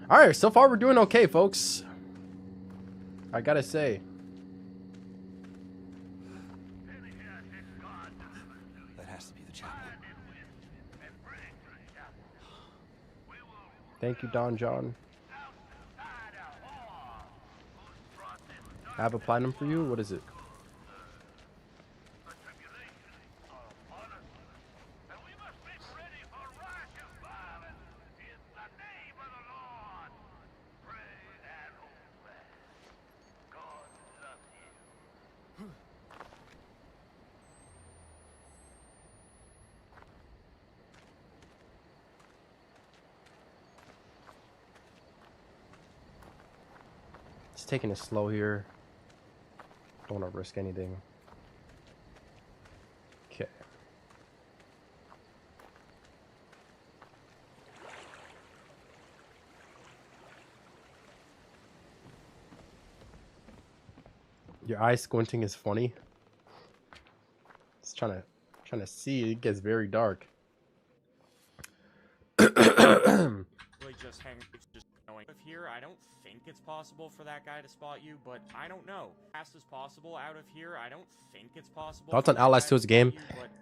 Alright, so far we're doing okay, folks. I gotta say. That has to be the chaplain. Thank you, Don John. I have a platinum for you. What is it? Just taking it slow here. Don't want to risk anything. Okay. Your eye squinting is funny. Just trying to see. It gets very dark. Really just going of here. I don't think it's possible for that guy to spot you, but I don't know. Fast as possible out of here. I don't think it's possible. Thoughts on Outlast 2's game?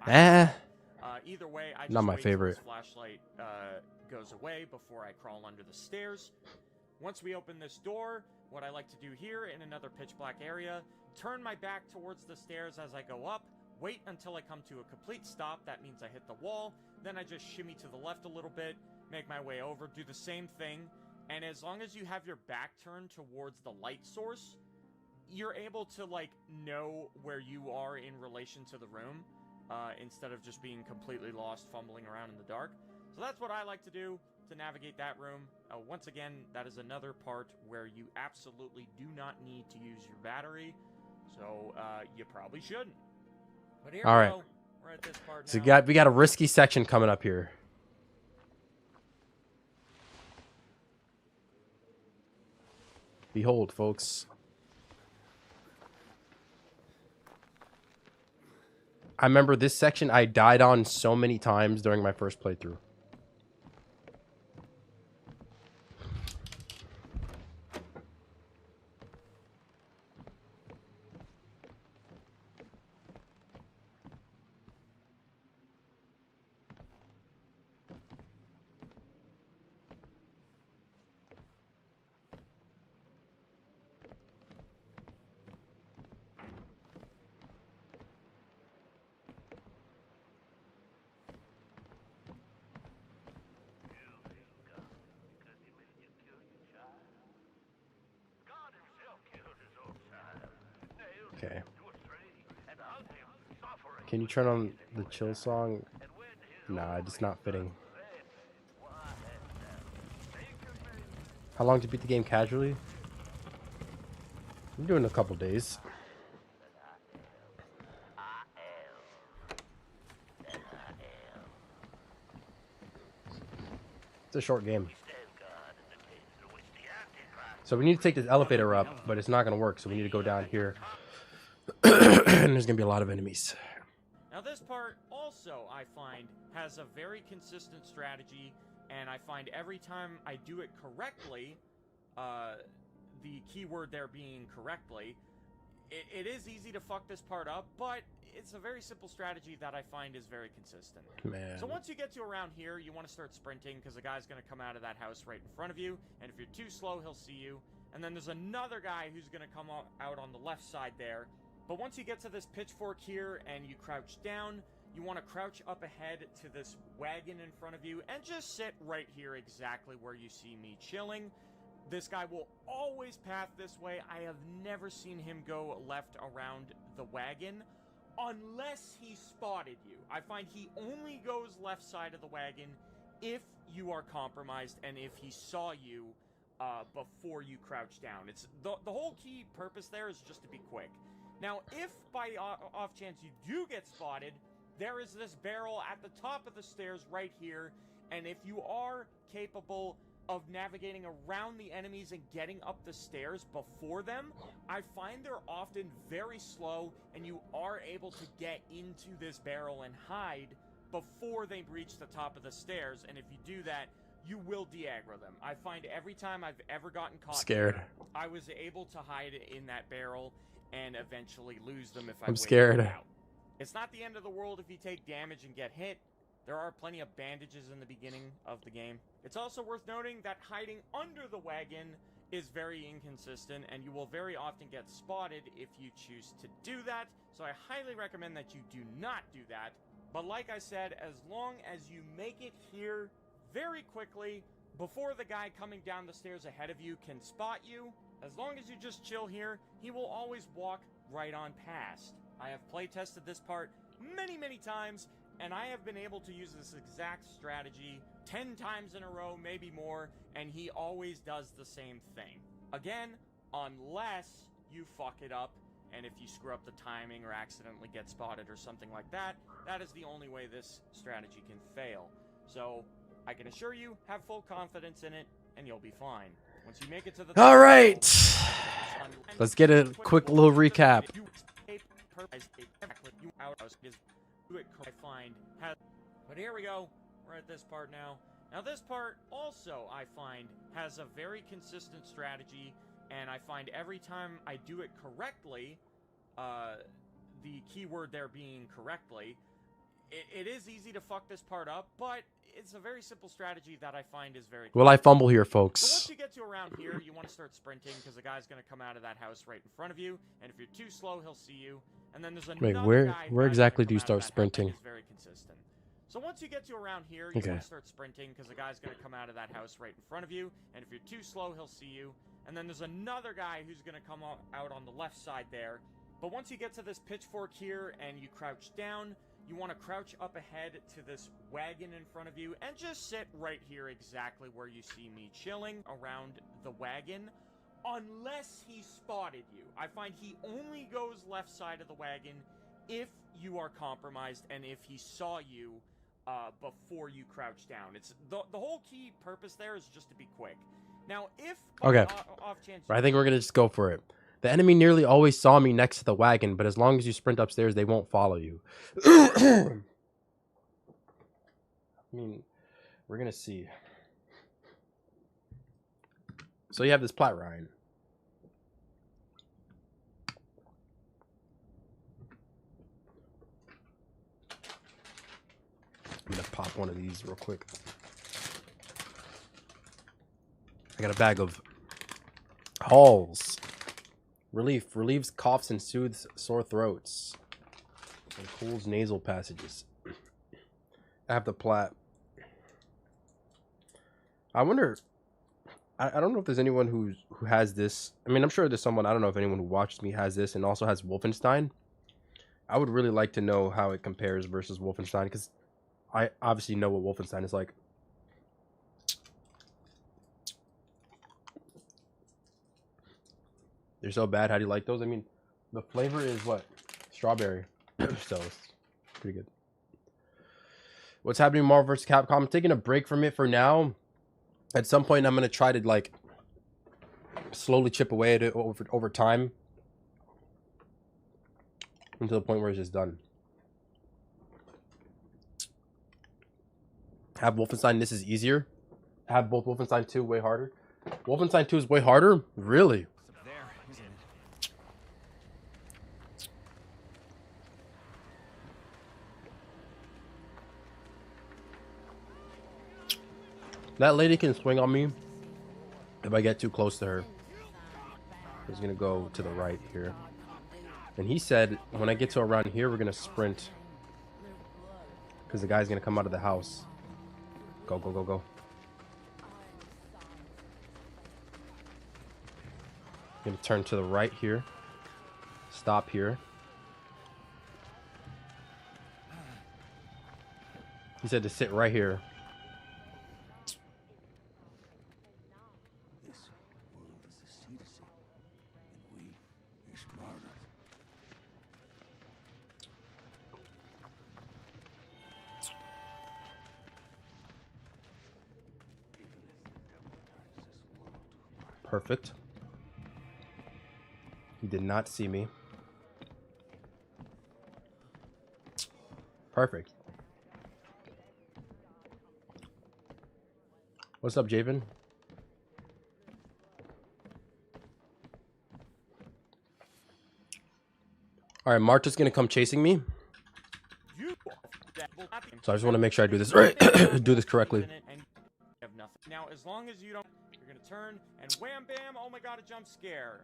Either way, I just not my wait till favorite. this flashlight goes away before I crawl under the stairs. Once we open this door, what I like to do here in another pitch black area, turn my back towards the stairs as I go up, wait until I come to a complete stop. That means I hit the wall. Then I just shimmy to the left a little bit, make my way over, do the same thing. And as long as you have your back turned towards the light source, you're able to like know where you are in relation to the room, instead of just being completely lost, fumbling around in the dark. So that's what I like to do to navigate that room. Once again, that is another part where you absolutely do not need to use your battery, so you probably shouldn't. But here All we right. go. We're at this part So now. we got a risky section coming up here. Behold, folks. I remember this section I died on so many times during my first playthrough. Okay. Can you turn on the chill song? Nah, it's not fitting. How long to beat the game casually? I'm doing a couple days. It's a short game. So we need to take this elevator up, but it's not going to work, so we need to go down here. And there's going to be a lot of enemies. Now this part also, I find, has a very consistent strategy, and I find every time I do it correctly, the keyword there being correctly, it is easy to fuck this part up, but it's a very simple strategy that I find is very consistent. Man. So once you get to around here, you want to start sprinting, because a guy's going to come out of that house right in front of you, and if you're too slow, he'll see you. And then there's another guy who's going to come out on the left side there. But once you get to this pitchfork here and you crouch down, you want to crouch up ahead to this wagon in front of you and just sit right here exactly where you see me chilling. This guy will always path this way. I have never seen him go left around the wagon unless he spotted you. I find he only goes left side of the wagon if you are compromised and if he saw you before you crouch down. It's the whole key purpose there is just to be quick. Now, if by off chance you do get spotted, there is this barrel at the top of the stairs right here, and if you are capable of navigating around the enemies and getting up the stairs before them, I find they're often very slow, and you are able to get into this barrel and hide before they reach the top of the stairs, and if you do that, you will de-aggro them. I find every time I've ever gotten caught Scared. I was able to hide in that barrel and eventually lose them if I I'm waited scared. out. It's not the end of the world if you take damage and get hit. There are plenty of bandages in the beginning of the game. It's also worth noting that hiding under the wagon is very inconsistent, and you will very often get spotted if you choose to do that, so I highly recommend that you do not do that. But like I said, as long as you make it here very quickly, before the guy coming down the stairs ahead of you can spot you, as long as you just chill here, he will always walk right on past. I have play tested this part many times, and I have been able to use this exact strategy 10 times in a row, maybe more, and he always does the same thing. Again, unless you fuck it up, and if you screw up the timing or accidentally get spotted or something like that, that is the only way this strategy can fail. So, I can assure you, have full confidence in it, and you'll be fine. Once you make it to the All right. Let's get a quick little recap. But here we go. We're at this part now. Now this part also, I find, has a very consistent strategy, and I find every time I do it correctly, the keyword there being correctly, it is easy to fuck this part up, but it's a very simple strategy that I find is very Will I fumble here, So folks? once you get to around here, you want to start sprinting, because the guy's going to come out of that house right in front of you, and if you're too slow, he'll see you. And then there's another guy where who's exactly gonna do you come out start of that house sprinting? that is very consistent. So once you get to around here, you Okay. want to start sprinting, because the guy's going to come out of that house right in front of you, and if you're too slow, he'll see you. and then there's another guy who's gonna come out on the left side there. But once you get to this pitchfork here and you crouch down, you want to crouch up ahead to this wagon in front of you and just sit right here exactly where you see me chilling around the wagon, unless he spotted you. I find he only goes left side of the wagon if you are compromised and if he saw you before you crouch down. It's the whole key purpose there is just to be quick. Now, if Okay, off chance, I think we're gonna just go for it. The enemy nearly always saw me next to the wagon, but as long as you sprint upstairs, they won't follow you. I mean, we're gonna see. So you have this plot, Ryan. I'm gonna pop one of these real quick. I got a bag of Halls. Relieves coughs and soothes sore throats. And cools nasal passages. I have the plat. I wonder. I don't know if there's anyone who has this. I mean, I'm sure there's someone. I don't know if anyone who watches me has this and also has Wolfenstein. I would really like to know how it compares versus Wolfenstein, because I obviously know what Wolfenstein is like. They're so bad. How do you like those? I mean, the flavor is what? Strawberry. So it's pretty good. What's happening, Marvel vs. Capcom? I'm taking a break from it for now. At some point, I'm going to try to, like, slowly chip away at it over time. Until the point where it's just done. Have Wolfenstein, this is easier. Have both Wolfenstein 2 way harder. Wolfenstein 2 is way harder? Really? That lady can swing on me if I get too close to her. He's gonna go to the right here. And he said, when I get to around here, we're gonna sprint. Because the guy's gonna come out of the house. Go, go, go, go. Gonna turn to the right here. Stop here. He said to sit right here. Perfect. He did not see me. Perfect. What's up, Javen? All right, Marta's gonna come chasing me. So I just want to make sure I do this right, do this correctly. Now, as long as you don't, you're gonna turn and wham bam. Oh my god, a jump scare.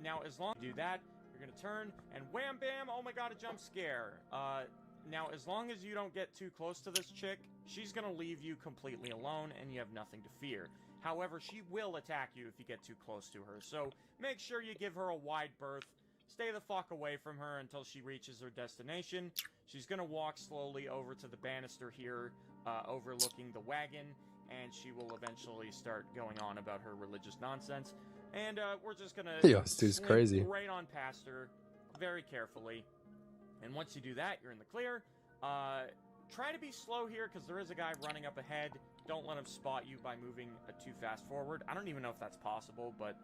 Now as long as you do that, you're gonna turn and wham bam. Oh my god, a jump scare. Now as long as you don't get too close to this chick, she's gonna leave you completely alone and you have nothing to fear. However, she will attack you if you get too close to her. So make sure you give her a wide berth. Stay the fuck away from her until she reaches her destination. She's gonna walk slowly over to the banister here, overlooking the wagon, and she will eventually start going on about her religious nonsense. And we're just gonna this dude's crazy. Right on past her, very carefully. And once you do that, you're in the clear. Try to be slow here, because there is a guy running up ahead. Don't let him spot you by moving too fast forward. I don't even know if that's possible, but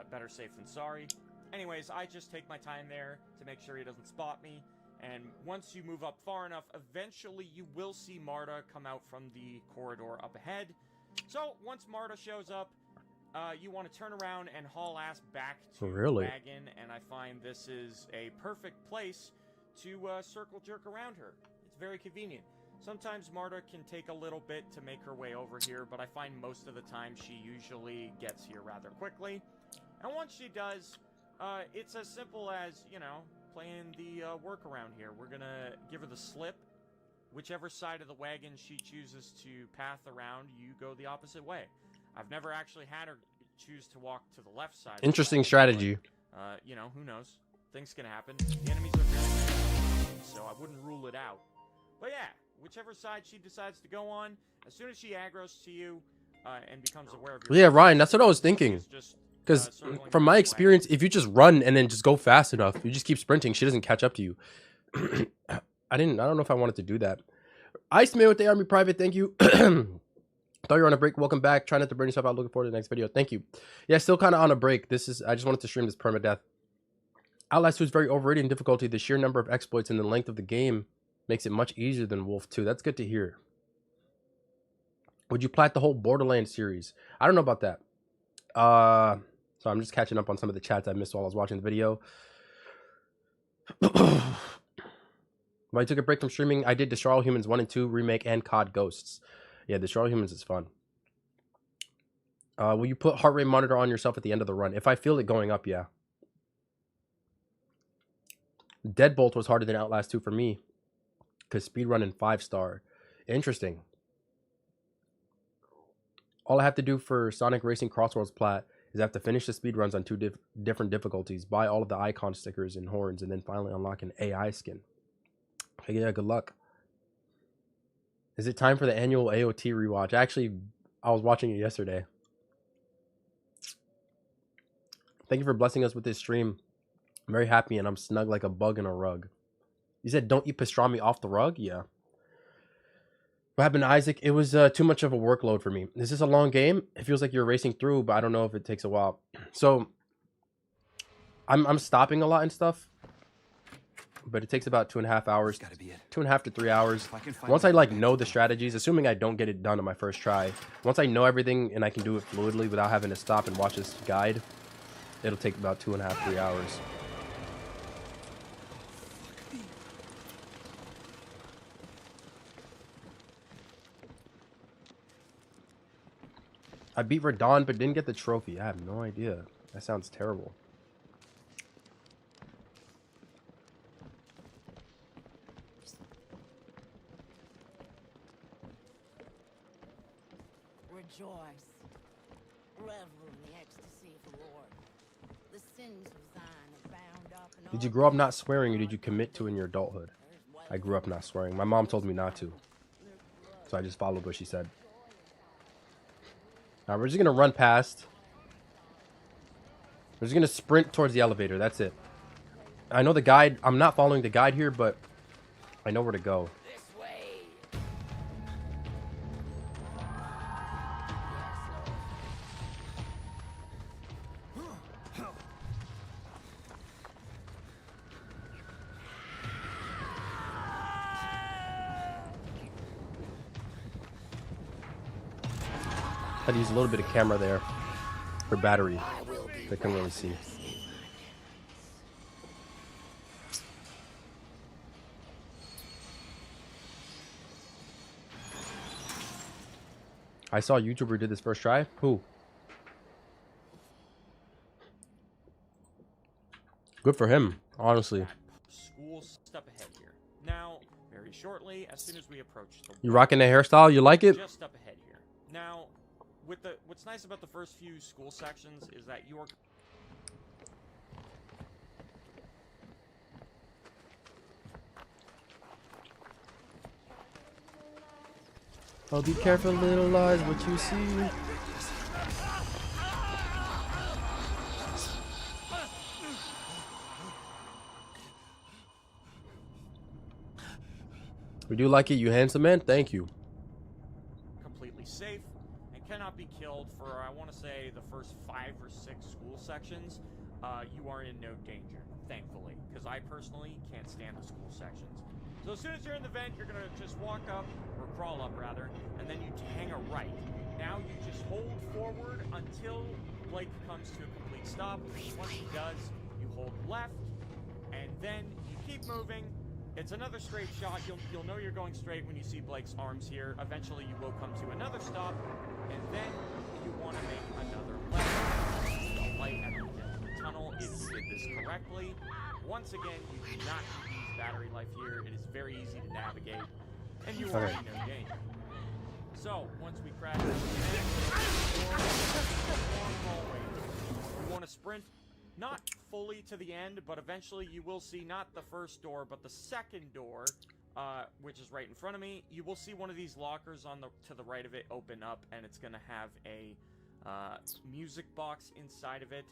better safe than sorry. Anyways, I just take my time there to make sure he doesn't spot me. And once you move up far enough, eventually you will see Marta come out from the corridor up ahead. So once Marta shows up, you want to turn around and haul ass back to the wagon. And I find this is a perfect place to circle jerk around her. It's very convenient. Sometimes Marta can take a little bit to make her way over here, but I find most of the time she usually gets here rather quickly. And once she does, it's as simple as, you know, playing the workaround here. We're gonna give her the slip. Whichever side of the wagon she chooses to path around, you go the opposite way. I've never actually had her choose to walk to the left side. Interesting strategy. You know, who knows? Things can happen. The enemies are very many, so I wouldn't rule it out. But yeah, whichever side she decides to go on, as soon as she aggroes to you and becomes aware of your... Yeah, Ryan, that's what I was thinking. Just, Because from my experience, if you just run and then just go fast enough, you just keep sprinting, she doesn't catch up to you. I don't know if I wanted to do that. Iceman with the Army Private, thank you. Thought you were on a break. Welcome back. Trying not to burn yourself out. Looking forward to the next video. Thank you. Yeah, still kind of on a break. I just wanted to stream this permadeath. Outlast 2 is very overrated in difficulty. The sheer number of exploits and the length of the game makes it much easier than Wolf 2. That's good to hear. Would you plat the whole Borderlands series? I don't know about that. So I'm just catching up on some of the chats I missed while I was watching the video. When I took a break from streaming, I did Destroy All Humans 1 and 2 remake and COD Ghosts. Yeah, Destroy All Humans is fun. Will you put heart rate monitor on yourself at the end of the run? If I feel it going up, yeah. Deadbolt was harder than Outlast 2 for me. Because speedrun in 5-star. Interesting. All I have to do for Sonic Racing Crossworlds plat is I have to finish the speedruns on 2 different difficulties, buy all of the icon stickers and horns, and then finally unlock an AI skin. Hey, yeah, good luck. Is it time for the annual AOT rewatch? Actually, I was watching it yesterday. Thank you for blessing us with this stream. I'm very happy and I'm snug like a bug in a rug. You said don't eat pastrami off the rug? Yeah. What happened to Isaac? It was too much of a workload for me. Is this a long game? It feels like you're racing through, but I don't know if it takes a while. So I'm stopping a lot and stuff. But it takes about 2.5 hours, 2.5 to 3 hours. Once I like know the strategies, assuming I don't get it done on my first try, once I know everything and I can do it fluidly without having to stop and watch this guide, it'll take about 2.5, 3 hours. I beat Radon but didn't get the trophy. I have no idea. That sounds terrible. Rejoice. Revel in the ecstasy of the Lord. The sins of Zion are bound up in Did you grow up not swearing or did you commit to in your adulthood? I grew up not swearing. My mom told me not to. So I just followed what she said. Now we're just going to run past. We're just going to sprint towards the elevator. That's it. I know the guide. I'm not following the guide here, but I know where to go. Had to use a little bit of camera there for battery. I couldn't really see. I saw a YouTuber did this first try. Who? Good for him, honestly. School step ahead here. Now, very shortly, as soon as we approach the You rocking the hairstyle? You like it? just up ahead here. Now, what's nice about the first few school sections is that you are Oh, be careful, little eyes, what you see. We do like it, you handsome man. Thank you. completely safe and cannot be killed for, I want to say, the first 5 or 6 school sections. You are in no danger, thankfully, because I personally can't stand the school sections. So as soon as you're in the vent, you're going to just walk up, or crawl up rather, and then you hang a right. Now you just hold forward until Blake comes to a complete stop. Once he does, you hold left, and then you keep moving. It's another straight shot. You'll know you're going straight when you see Blake's arms here. Eventually you will come to another stop, and then you want to make another left. The light at the end of the tunnel, if you did this correctly. Once again, you do not use battery life here. It is very easy to navigate, and you are in no danger. So, once we crash out, you want to sprint not fully to the end, but eventually you will see not the first door, but the second door, which is right in front of me. You will see one of these lockers on the to the right of it open up, and it's gonna have a music box inside of it.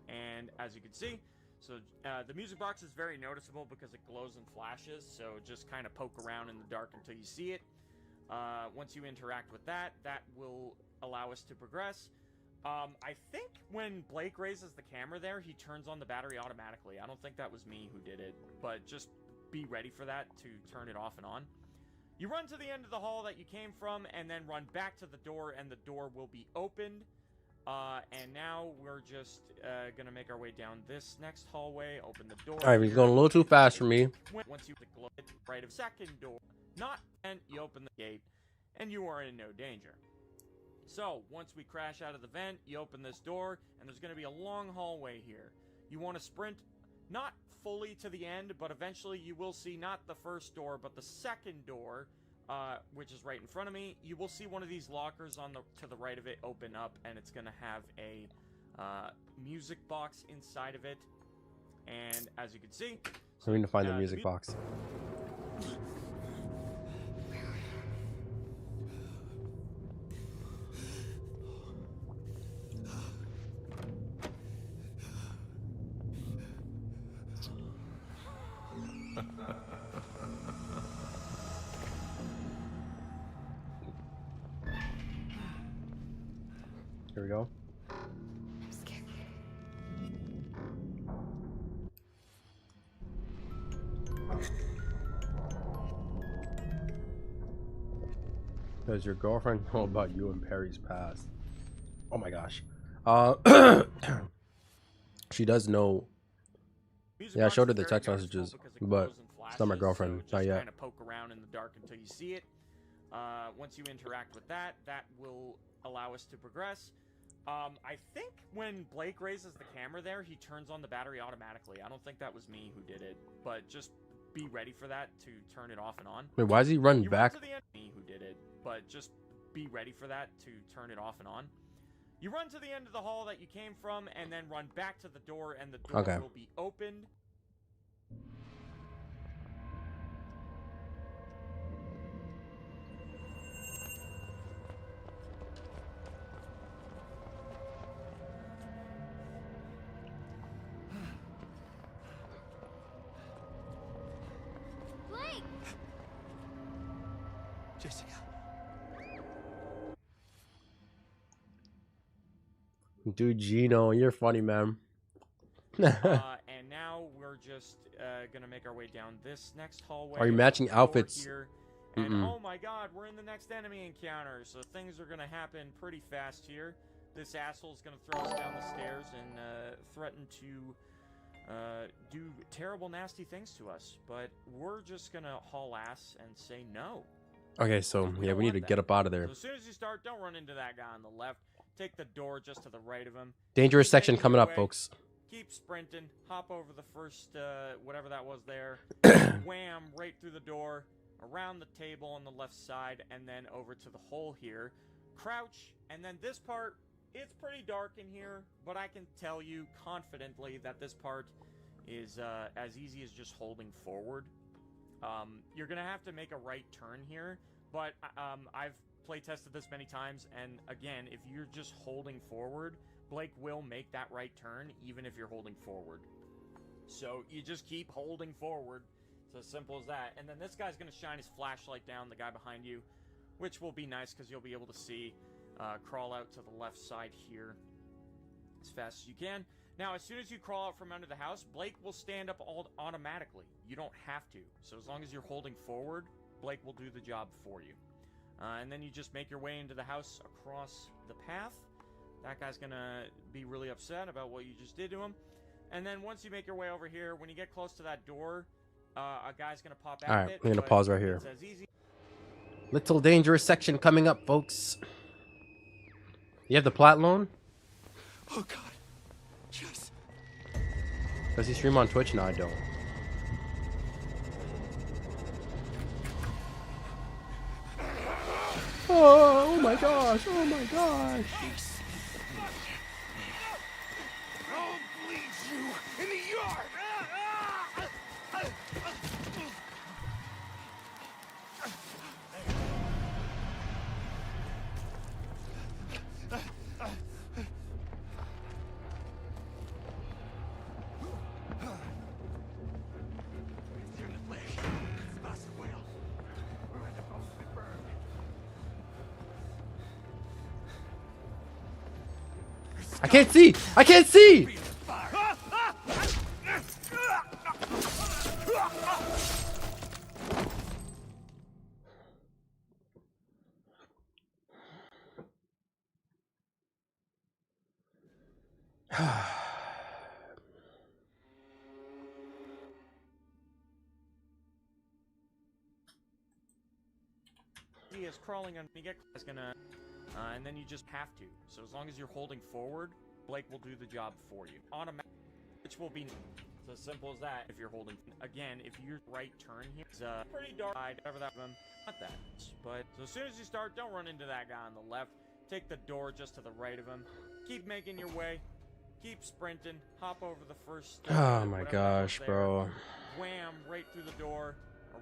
And as you can see, so the music box is very noticeable because it glows and flashes. So just kind of poke around in the dark until you see it. Once you interact with that, that will allow us to progress. I think when Blake raises the camera there, he turns on the battery automatically. I don't think that was me who did it, but just be ready for that to turn it off and on. You run to the end of the hall that you came from, and then run back to the door, and the door will be opened. And now we're just gonna make our way down this next hallway, open the door. Alright, he's going a little too fast for me. Once you glow it right of second door, not and you open the gate, and you are in no danger. So, once we crash out of the vent, you open this door, and there's going to be a long hallway here. You want to sprint, not fully to the end, but eventually you will see not the first door, but the second door, which is right in front of me. You will see one of these lockers on the to the right of it open up, and it's going to have a music box inside of it. And as you can see... So we need to find the music box. Here we go. I'm scared. Does your girlfriend know about you and Perry's past? Oh my gosh. She does know. Yeah, I showed her the text messages, but it's not my girlfriend. So not yet. Kind of poke around in the dark until you see it. Once you interact with that, that will allow us to progress. I think when Blake raises the camera there, he turns on the battery automatically. I don't think that was me who did it, but just be ready for that to turn it off and on. Wait, why is he running back? Run to the end, me who did it, but just be ready for that to turn it off and on. You run to the end of the hall that you came from, and then run back to the door, and the door will be opened. Blake! Jessica. Dude, Gino, you're funny, man. And now we're just gonna make our way down this next hallway. Are you matching outfits? Here. And oh my god, we're in the next enemy encounter, so things are gonna happen pretty fast here. This asshole's gonna throw us down the stairs and threaten to do terrible, nasty things to us. But we're just gonna haul ass and say no. Okay, so yeah, we need to get up out of there. So as soon as you start, don't run into that guy on the left. Take the door just to the right of him. Dangerous section coming up, folks. Keep sprinting. Hop over the first, whatever that was there. Wham, right through the door. Around the table on the left side. And then over to the hole here. Crouch. And then this part, it's pretty dark in here. But I can tell you confidently that this part is as easy as just holding forward. You're going to have to make a right turn here. But I've play tested this many times, and again, if you're just holding forward, Blake will make that right turn even if you're holding forward. So you just keep holding forward. It's as simple as that. And then this guy's going to shine his flashlight down the guy behind you, which will be nice because you'll be able to see crawl out to the left side here as fast as you can. Now, as soon as you crawl out from under the house, Blake will stand up automatically. You don't have to. So as long as you're holding forward, Blake will do the job for you. And then you just make your way into the house across the path. That guy's gonna be really upset about what you just did to him. And then once you make your way over here, when you get close to that door, a guy's gonna pop out. Alright, we're gonna pause right here. Easy. Little dangerous section coming up, folks. You have the plat loan? Oh god. Yes. Does he stream on Twitch? No, I don't. Oh my gosh! Oh my gosh! I'll bleed you in the yard! I can't see! I can't see! He is crawling on. You get is gonna, and then you just have to. So as long as you're holding forward, Blake will do the job for you. Automatic, which will be it's as simple as that. If you're holding again, if your right turn here is pretty dark, whatever that one, not that. But so as soon as you start, don't run into that guy on the left. Take the door just to the right of him. Keep making your way. Keep sprinting. Hop over the first. Oh my gosh, bro! Wham! Right through the door.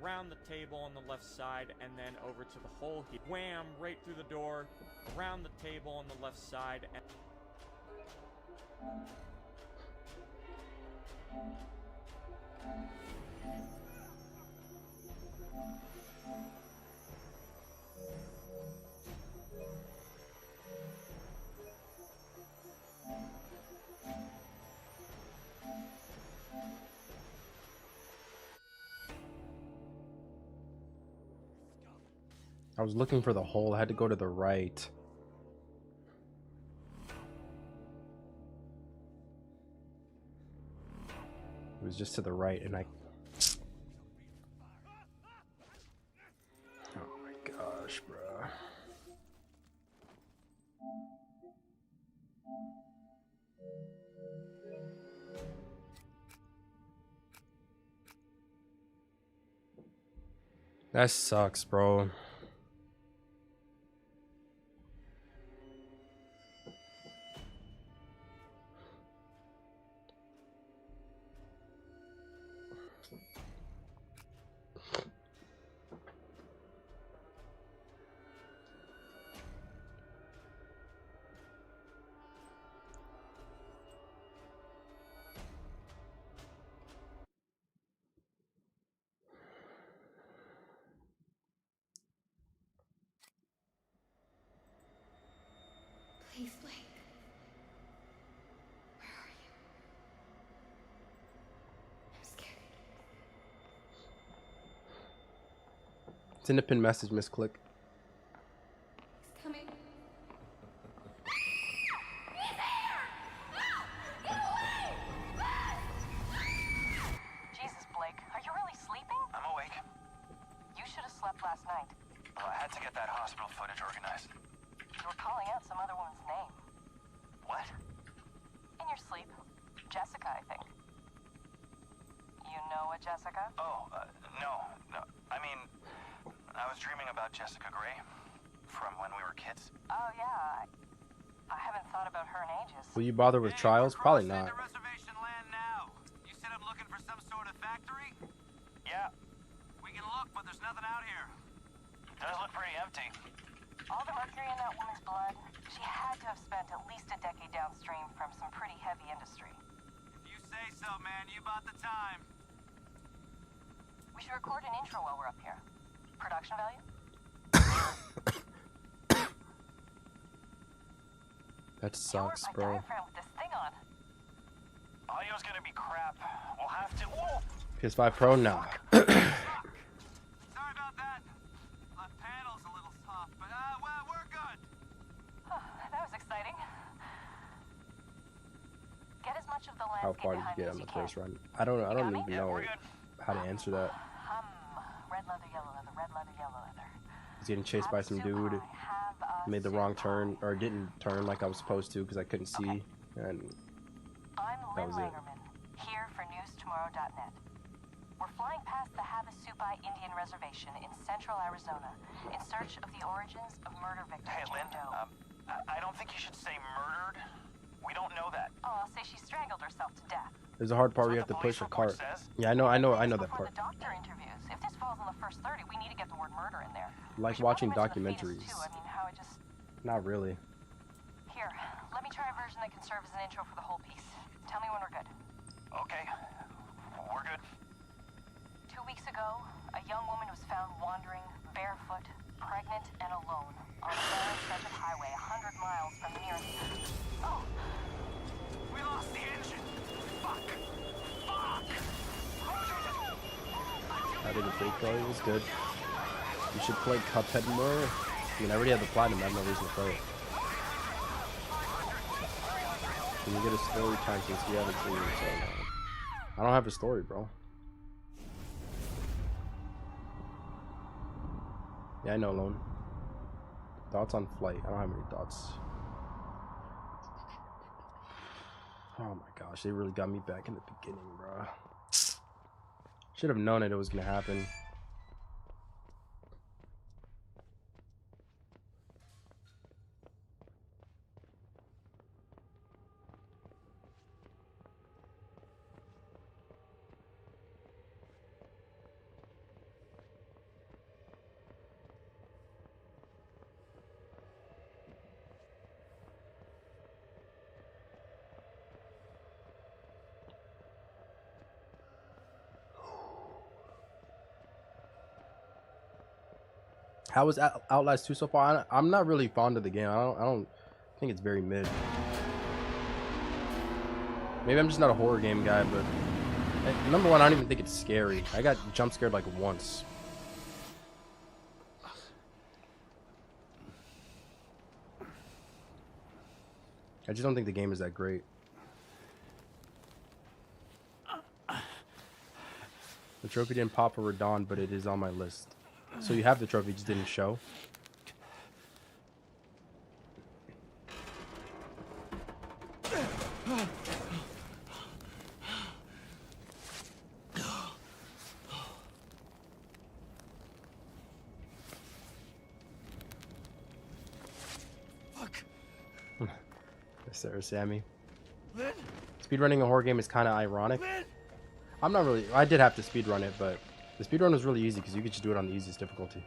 Around the table on the left side, and then over to the hole here. Wham! Right through the door, around the table on the left side, and... I was looking for the hole. I had to go to the right. It was just to the right, and I... Oh my gosh, bro. That sucks, bro. Please, Blake. Where are you? I'm scared. It's in the pin message, Miss Click. He's coming. Jesus, Blake, are you really sleeping? I'm awake. You should have slept last night. Well, I had to get that hospital footage organized. You were calling out some other woman's name. What? In your sleep. Jessica, I think. You know a Jessica? Oh, no. I mean, I was dreaming about Jessica Gray from when we were kids. Oh, yeah. I haven't thought about her in ages. Will you bother with trials? Probably not. Reservation land now. You said I'm looking for some sort of factory? Yeah. We can look, but there's nothing out here. It does look pretty empty. All the mercury in that woman's blood, she had to have spent at least a decade downstream from some pretty heavy industry. If you say so, man, you bought the time. We should record an intro while we're up here. Production value? That sucks, my bro. diaphragm with this thing on. Audio's gonna be crap. We'll have to... Whoa! PS5 Pro? Nah. Sorry about that. Left panel's a little soft, but well, we're good. That was exciting. Get as much of the How landscape far did behind you me get as on you the can. first run? I don't even Yeah, know we're good. how to answer that. Red leather, yellow leather, red leather, yellow leather. He's getting chased by some dude. Made the wrong turn, or didn't turn like I was supposed to because I couldn't see, and I'm that Lynn was it. Langerman, here for newstomorrow.net. We're flying past the Havasupai Indian Reservation in central Arizona in search of the origins of murder victim Hey, Lynn, Jane Doe. I don't think you should say murdered. We don't know that. Oh, I'll say she strangled herself to death. There's a hard part where you have to push a cart. Yeah, I know that Before part. the doctor interviews. If this falls on the first 30, we need to get the word murder in there. Like We should watching probably mention the documentaries. fetus, too. I mean, how it just... Not really. Here, let me try a version that can serve as an intro for the whole piece. Tell me when we're good. Okay, we're good. 2 weeks ago, a young woman was found wandering, barefoot, pregnant, and alone on a narrow stretch of highway 100 miles from the nearest... Oh! We lost the engine! Fuck! Fuck! I did a fake play. It was good. You should play Cuphead more. I mean, I already have the platinum. I have no reason to play it. Can you get a story time since we haven't seen it? So, I don't have a story, bro. Yeah, I know, Lone. Thoughts on flight. I don't have any thoughts. Oh my gosh, they really got me back in the beginning, bro. Should have known it was gonna happen. How was Outlast 2 so far? I'm not really fond of the game. I don't think it's very mid. Maybe I'm just not a horror game guy, but number one, I don't even think it's scary. I got jump scared like once. I just don't think the game is that great. The trophy didn't pop for Radon, but it is on my list. So you have the trophy, just didn't show. Fuck. Yes, sir, Sammy. Lynn? Speedrunning a horror game is kind of ironic. Lynn? I'm not really... I did have to speedrun it, but the speedrun was really easy because you could just do it on the easiest difficulty.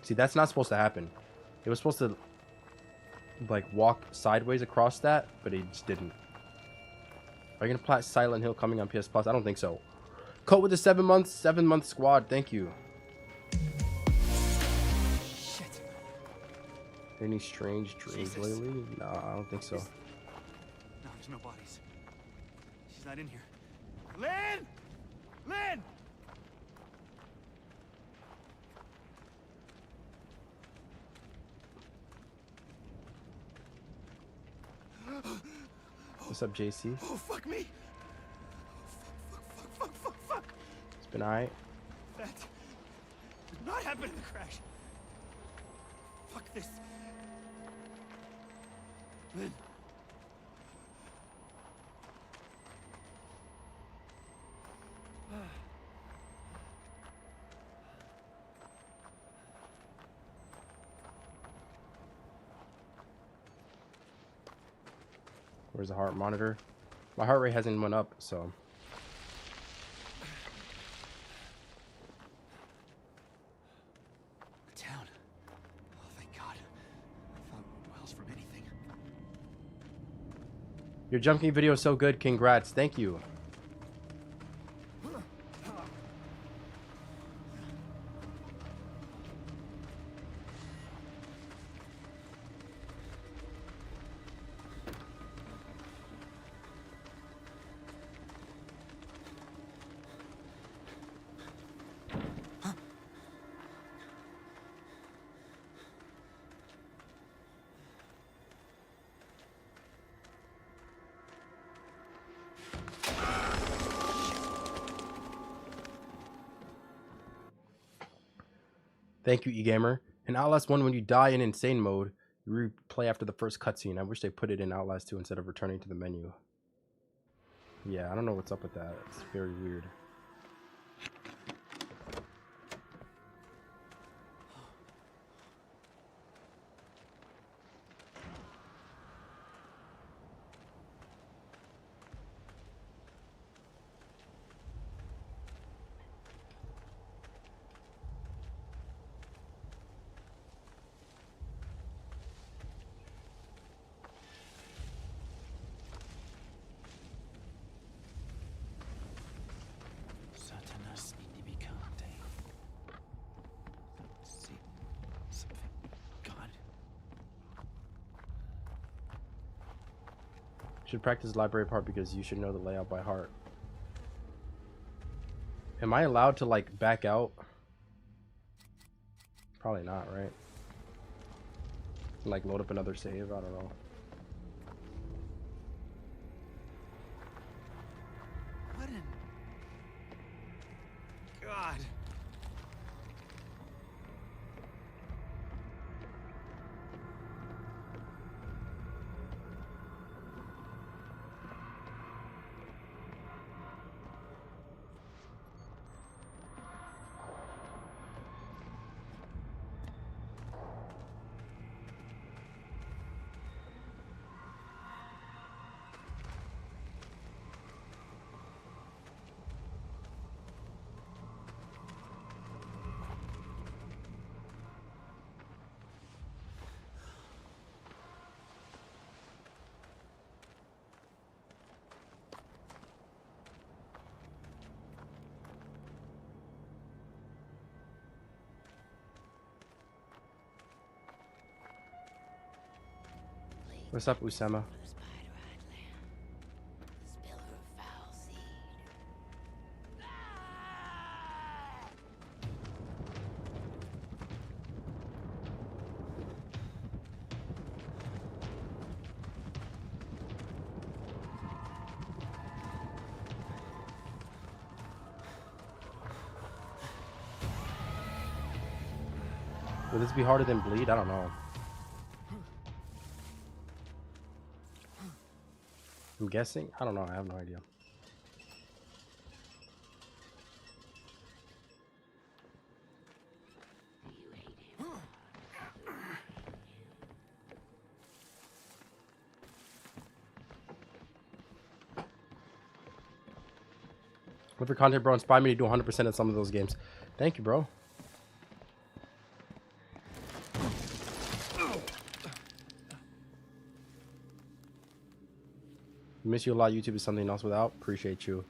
See, that's not supposed to happen. It was supposed to, like, walk sideways across that, but it just didn't. Are you gonna play Silent Hill coming on PS Plus? I don't think so. Coat with the 7-month squad. Thank you. Shit. Any strange dreams Jesus. lately? No, I don't think so. No, there's no bodies. She's not in here. Lynn! Lynn! What's up, JC? Oh, fuck me! Fuck. It's been alright. That did not happen in the crash. Fuck this. Lynn. Where's the heart monitor? My heart rate hasn't went up, so. Town. Oh, thank God. I thought Wells from anything. Your jumping video is so good. Congrats. Thank you. Thank you, eGamer. In Outlast 1, when you die in insane mode, you replay after the first cutscene. I wish they put it in Outlast 2 instead of returning to the menu. Yeah, I don't know what's up with that. It's very weird. Should practice library part because you should know the layout by heart. Am I allowed to like back out? Probably not, right? Like load up another save? I don't know. What in God? What's up, Usama? Will this be harder than Bleed? I don't know. I'm guessing? I don't know. I have no idea. With your content, bro, inspire me to do 100% of some of those games. Thank you, bro. Miss you a lot. YouTube is something else without. Appreciate you.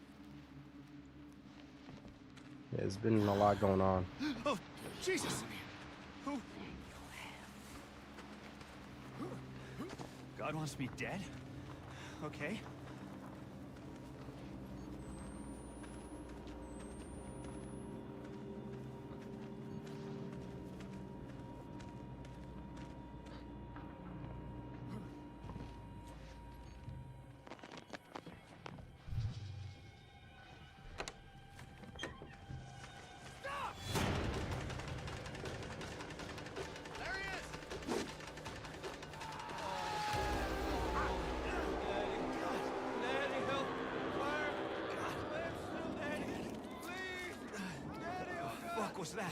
Yeah, there's been a lot going on. Oh, Jesus! Who? God wants me dead? Okay. Was that?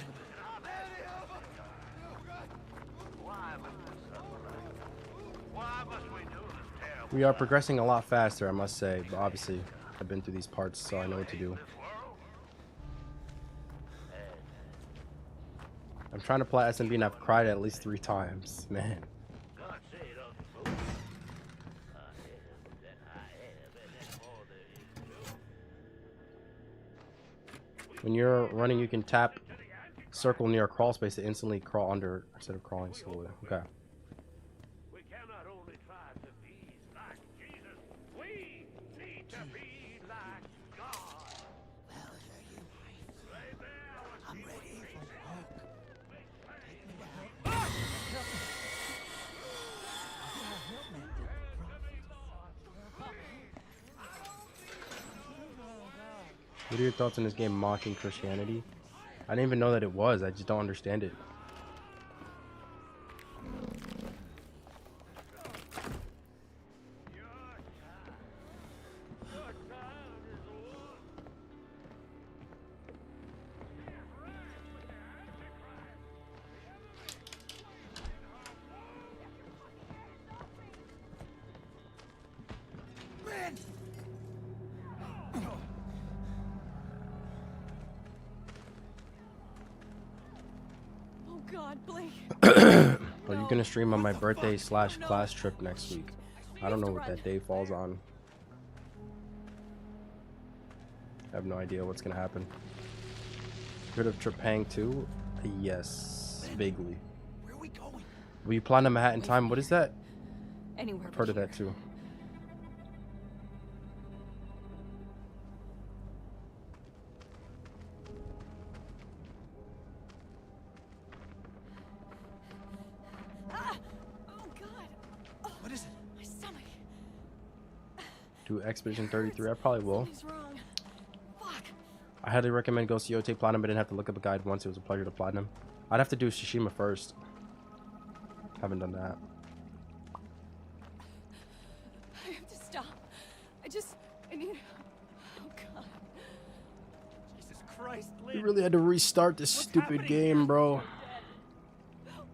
We are progressing a lot faster, I must say, but obviously I've been through these parts, so I know what to do. I'm trying to play SMB and I've cried at least 3 times, man. When you're running, you can tap circle near a crawl space to instantly crawl under instead of crawling slowly. Okay. We cannot only try to be like Jesus, we need to be like God. Well, are you? Right there, I'm ready for work. Take me What are your thoughts on this game mocking Christianity? I didn't even know that it was. I just don't understand it. God, Blake. Are you gonna stream on my birthday / class trip next week? I don't know what that day falls on. I have no idea what's gonna happen. Heard of Trepang too? Yes, vaguely. Where are we going? Will you platinum a hat in time? What is that? Anywhere. I've heard of that too. Ah! Oh God! Oh, What is it? my stomach. Do Expedition 33? I probably will. Something's wrong. Fuck. I highly recommend Go COT Platinum, but didn't have to look up a guide once. It was a pleasure to platinum. I'd have to do Tsushima first. Haven't done that. I have to stop. I need. Oh God. Jesus Christ, You Lynn. really had to restart this stupid happening? game, bro.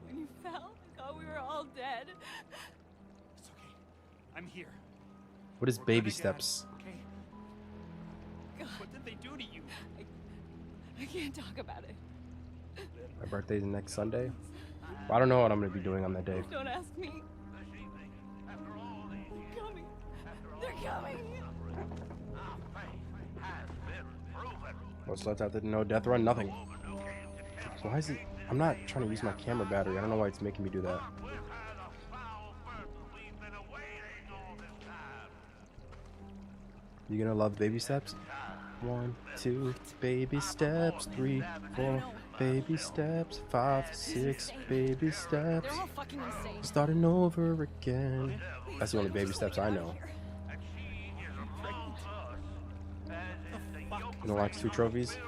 When you fell, I thought we were all dead. It's okay. I'm here. What is We're baby gonna get steps? out, okay? God, What did they do to you? I can't talk about it. My birthday's next Sunday. Well, I don't know what I'm gonna be doing on that day. Don't ask me. They're coming. They're coming. What's left after the no death run? Nothing. Why is it? I'm not trying to use my camera battery. I don't know why it's making me do that. You gonna love baby steps? 1, 2, baby steps. 3, 4, baby steps. 5, 6, baby steps. They're all fucking insane. Starting over again. That's the only baby steps I know. You don't like 2 trophies?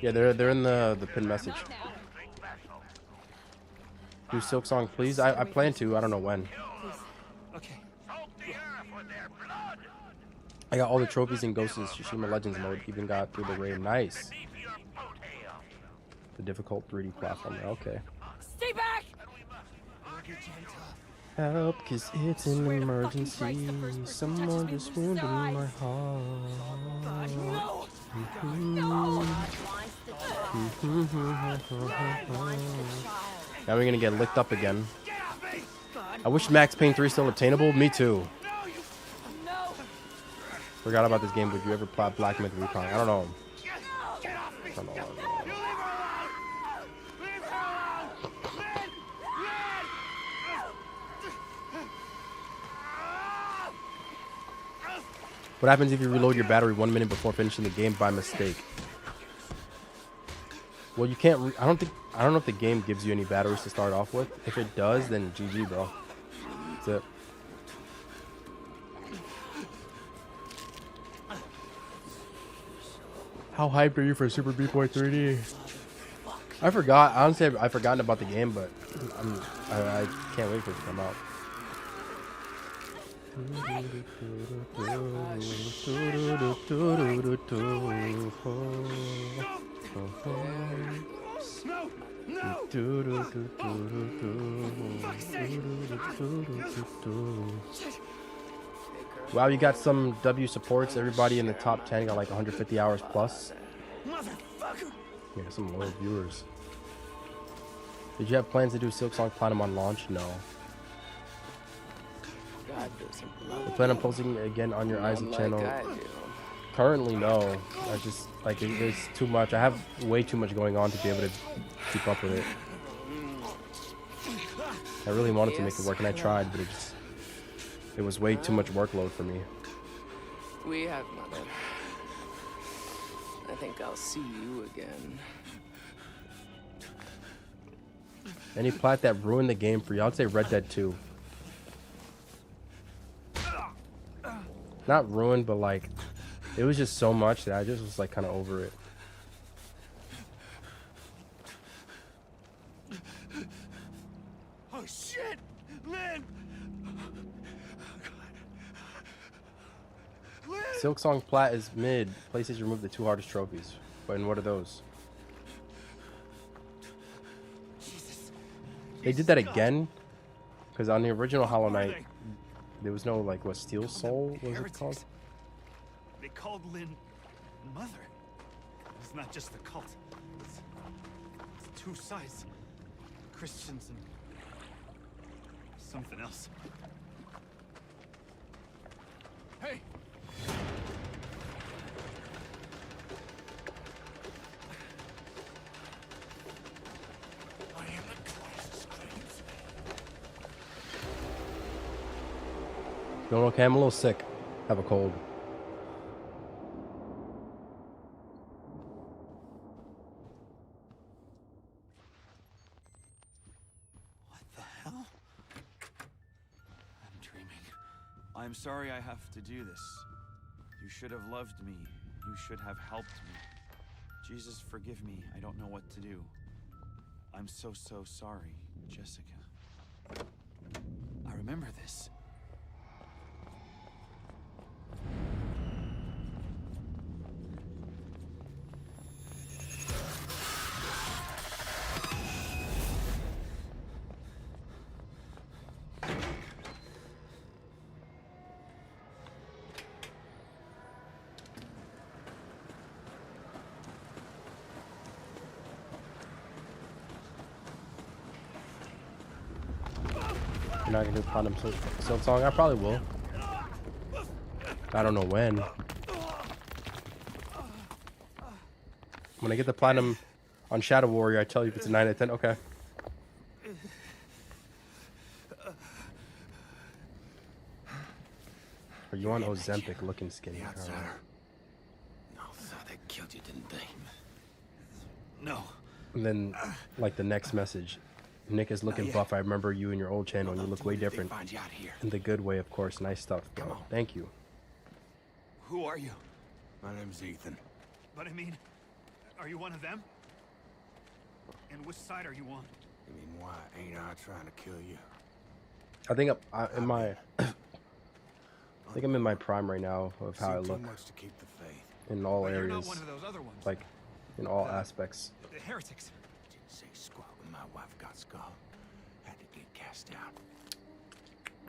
Yeah, they're in the pinned message. Not now. Do Silk Song, please. I plan to. I don't know when. Okay. I got all the trophies in Ghost of Tsushima Legends mode. Even got through the raid. Nice. The difficult 3D platform. Okay. Stay back. Help, cause it's an emergency. Someone just wounded my heart. No. Now we're gonna get licked up again. I wish Max Payne 3 still obtainable. Me too. No. Forgot about this game. Would you ever play Black Myth Recon? I don't know. I don't know. What happens if you reload your battery 1 minute before finishing the game by mistake? Well, you can't. I don't know if the game gives you any batteries to start off with. If it does, then GG, bro. That's it. How hyped are you for Super Beat Boy 3D? I forgot. Honestly, I've forgotten about the game, but I can't wait for it to come out. Wow, you got some W supports. Everybody in the top 10 got like 150 hours plus. Yeah, some loyal viewers. Did you have plans to do Silk Song Platinum on launch? No. You plan on posting again on your Isaac channel? Currently, no. I just like there's too much. I have way too much going on to be able to keep up with it. I really wanted to make it work, and I tried, but it was way too much workload for me. We have mother. I think I'll see you again. Any plat that ruined the game for you? I'd say Red Dead 2. Not ruined, but like it was just so much that I just was like kind of over it. Oh shit, Lynn! Lynn! Silk Song Plat is mid. PlayStation removed the 2 hardest trophies. But and what are those? They did that again, because on the original Hollow Knight, there was no like what Steel Soul was it called? They called Lynn Mother. It's not just the cult. It's two sides. Christians and something else. Hey! I am the Christ's claims. Doing okay? I'm a little sick. Have a cold. What the hell? I'm dreaming. I'm sorry I have to do this. You should have loved me. You should have helped me. Jesus, forgive me. I don't know what to do. I'm so sorry, Jessica. I remember this. You're not gonna do Platinum Silk Song? I probably will. I don't know when. When I get the Platinum on Shadow Warrior, I tell you if it's a 9 out of 10. Okay. Are you on Ozempic looking skinny? No, so they killed you, didn't they? No. And then, like, the next message. Nick is looking buff. I remember you in your old channel. You look way different. In the good way, of course. Nice stuff, bro. Thank you. Who are you? My name's Ethan. But I mean, are you one of them? And which side are you on? You mean, why ain't I trying to kill you? I think I'm in my... I think I'm in my prime right now of how I look. Too much to keep the faith. In all But you're areas. not one of those other ones. Like, in all aspects. The heretics. Didn't say squat when my wife got skull. Had to get cast out.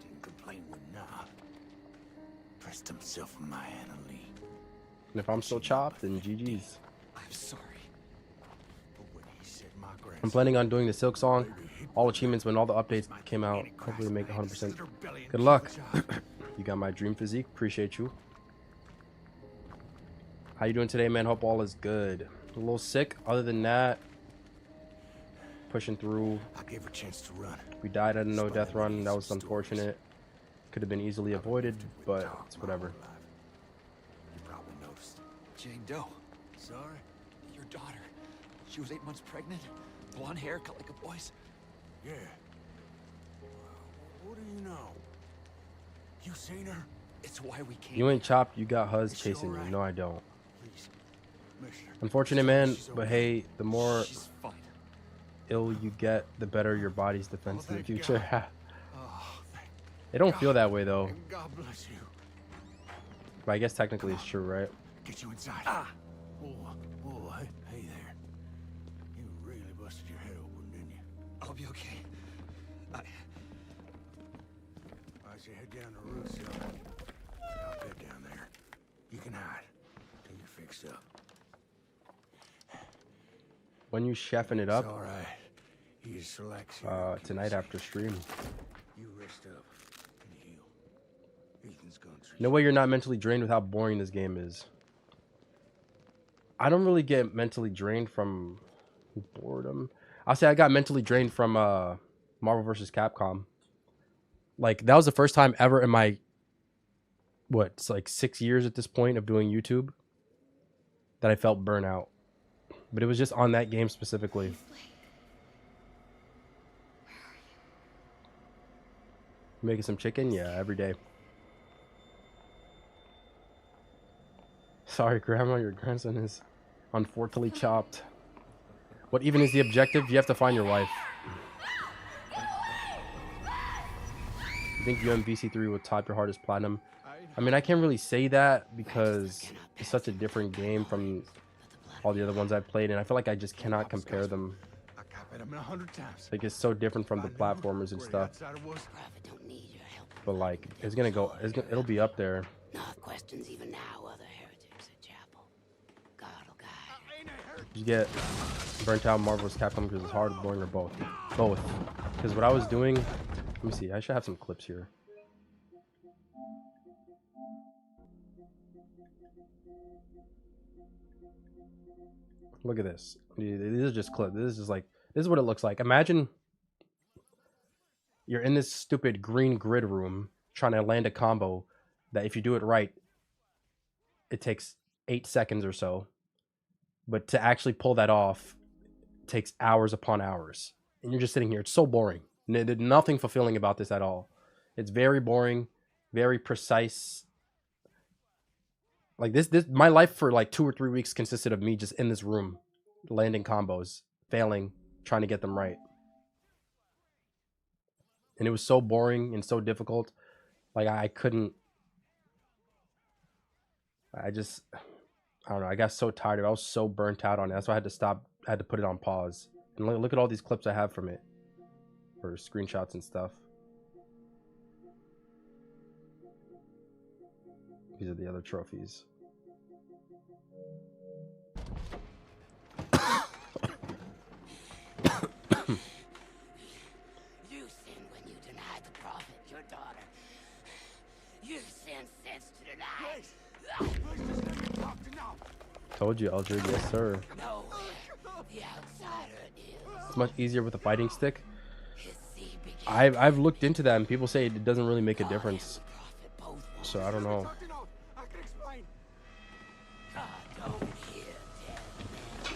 Didn't complain when nah. Pressed himself on my Anna Lee. And if I'm still chopped, then GG's. I'm sorry. But when he said my grandson, I'm planning on doing the Silk Song. All achievements when all the updates came out. Hopefully make 100%. Good luck. You got my dream physique. Appreciate you. How you doing today, man? Hope all is good. A little sick. Other than that, pushing through. I gave her a chance to run. We died at a no death run. That was unfortunate. Could have been easily avoided, but it's whatever. You probably noticed. Jane Doe. Sorry? Your daughter. She was 8 months pregnant. Blonde hair, cut like a boy's. Yeah. What do you know? You seen her? It's why we came. You ain't chopped. You got Huz chasing you. No, I don't. Please. Mister. Unfortunate, man. But hey, the more She's fine. ill you get, the better your body's defense in the future. Oh, thank It don't feel that way though. God bless you. But I guess technically it's true, right? Get you inside. Whoa, hey there. You really busted your head open, didn't you? I'll be okay. I should head down the road, so I'll bed down there. You can hide till you're fixed up. When you chefing it up, It's all right. You just relax. tonight after stream. You rest up and heal. Ethan's gonna treat No way you're not mentally drained with how boring this game is. I don't really get mentally drained from boredom. I'll say I got mentally drained from Marvel vs. Capcom. Like, that was the first time ever in my, what, it's like 6 years at this point of doing YouTube that I felt burnout. But it was just on that game specifically. Making some chicken? Yeah, every day. Sorry, Grandma, your grandson is unfortunately chopped. What even is the objective? You have to find your wife. You think UMVC3 will top your hardest platinum? I mean, I can't really say that because it's such a different game from all the other ones I've played, and I feel like I just cannot compare them. I copied him 100 times. Like, it's so different from the platformers and stuff. Prophet don't need your help. But like, it's gonna go. It'll be up there. No questions even now, other heretics at chapel. God will guide. I ain't a heretic. you get burnt out Marvel vs. Capcom because it's hard, boring, or both? Both. Because what I was doing, let me see. I should have some clips here. Look at this. These are just clips. This is just like, this is what it looks like. Imagine you're in this stupid green grid room trying to land a combo that if you do it right, it takes 8 seconds or so. But to actually pull that off takes hours upon hours. And you're just sitting here. It's so boring. Nothing fulfilling about this at all. It's very boring, very precise. Like this my life for like 2 or 3 weeks consisted of me just in this room, landing combos, failing, trying to get them right. And it was so boring and so difficult. Like I couldn't. I don't know. I got so tired of it. I was so burnt out on it. That's why I had to stop. I had to put it on pause. And look at all these clips I have from it, or screenshots and stuff. These are the other trophies. You sinned when you denied the prophet, your daughter. You sinned since to deny. Told you, Eldred. Yes, sir. No, the outsider is. It's much easier with a fighting stick. I've looked into that, and people say it doesn't really make a difference. So I don't know.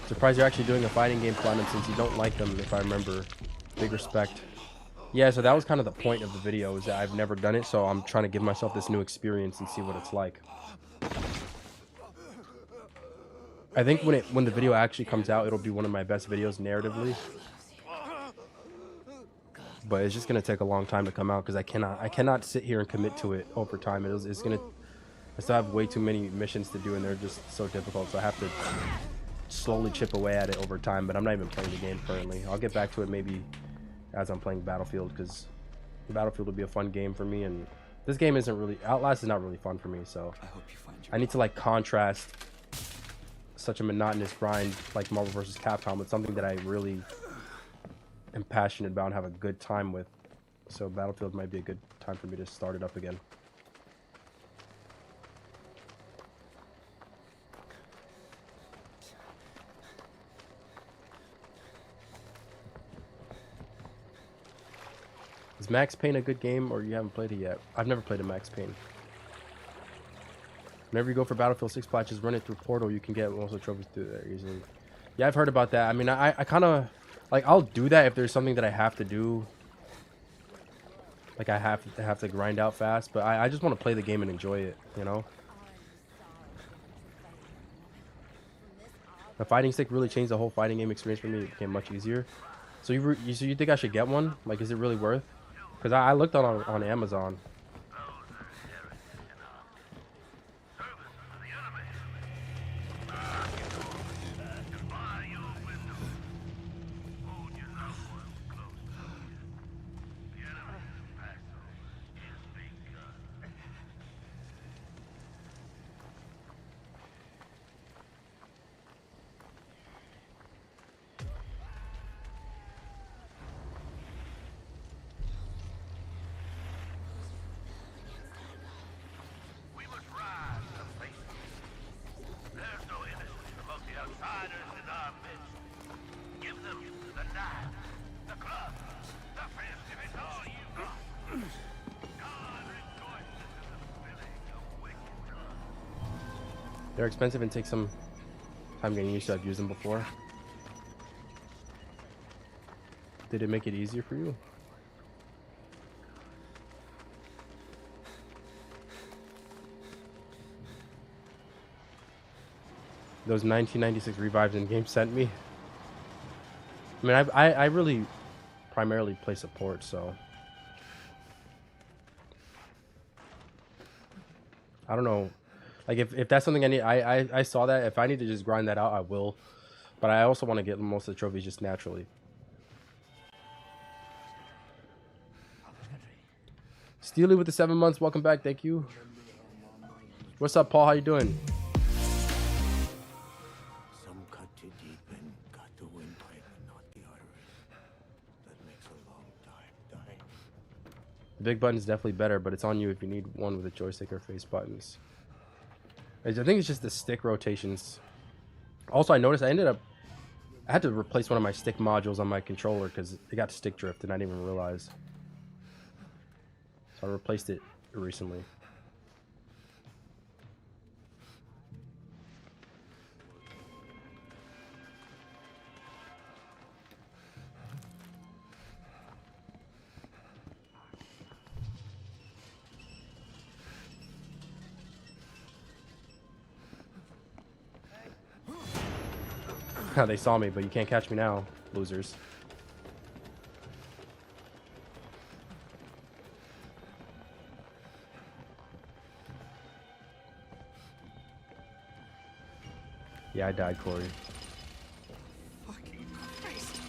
Surprised you're actually doing a fighting game, Platinum, since you don't like them, if I remember. Big respect. Yeah, so that was kind of the point of the video, is that I've never done it, so I'm trying to give myself this new experience and see what it's like. I think when the video actually comes out, it'll be one of my best videos narratively. But it's just gonna take a long time to come out because I cannot sit here and commit to it over time. It's gonna. I still have way too many missions to do, and they're just so difficult. So I have to slowly chip away at it over time. But I'm not even playing the game currently. I'll get back to it maybe as I'm playing Battlefield, because Battlefield will be a fun game for me. And this game isn't really. Outlast is not really fun for me. So I need to like contrast such a monotonous grind like Marvel vs. Capcom with something that I really am passionate about and have a good time with. So Battlefield might be a good time for me to start it up again. Is Max Payne a good game, or you haven't played it yet? I've never played a Max Payne. Whenever you go for Battlefield 6 patches, run it through Portal. You can get most of the trophies through there easily. Yeah, I've heard about that. I mean, I kind of like, I'll do that if there's something that I have to do. Like I have to grind out fast, but I just want to play the game and enjoy it, you know. The fighting stick really changed the whole fighting game experience for me. It became much easier. So you think I should get one? Like, is it really worth? Because I looked on Amazon. They're expensive and take some time getting used to. I've used them before. Did it make it easier for you? Those 1996 revives in game sent me. I mean, I really primarily play support, so I don't know. Like, if that's something I need, I saw that. If I need to just grind that out, I will. But I also want to get most of the trophies just naturally. Steely with the 7 months. Welcome back. Thank you. What's up, Paul? How you doing? Some cut too deep, The big button is definitely better, but it's on you if you need one with a joystick or face buttons. I think it's just the stick rotations. Also, I noticed I had to replace one of my stick modules on my controller because it got stick drift and I didn't even realize. So I replaced it recently. They saw me, but you can't catch me now, losers. Yeah, I died, Corey. Fucking Christ.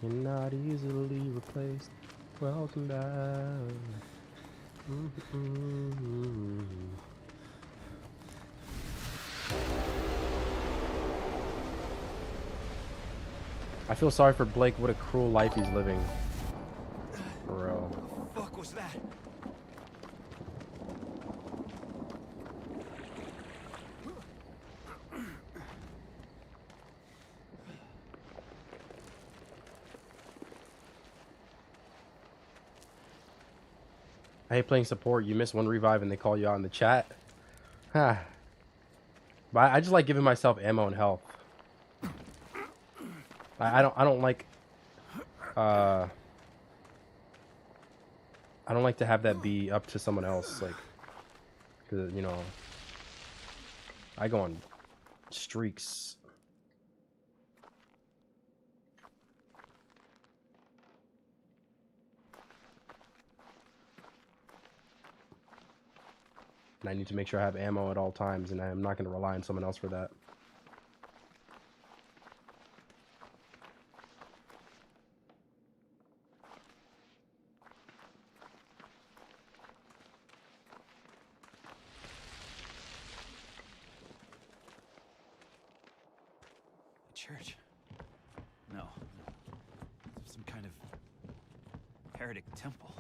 You're not easily replaced. Welcome back. I feel sorry for Blake. What a cruel life he's living. For real. What the fuck was that? I hate playing support. You miss one revive and they call you out in the chat. But I just like giving myself ammo and health. I don't like I don't like to have that be up to someone else, like, 'cause, you know, I go on streaks. And I need to make sure I have ammo at all times, and I'm not going to rely on someone else for that. Church? No. Some kind of heretic temple.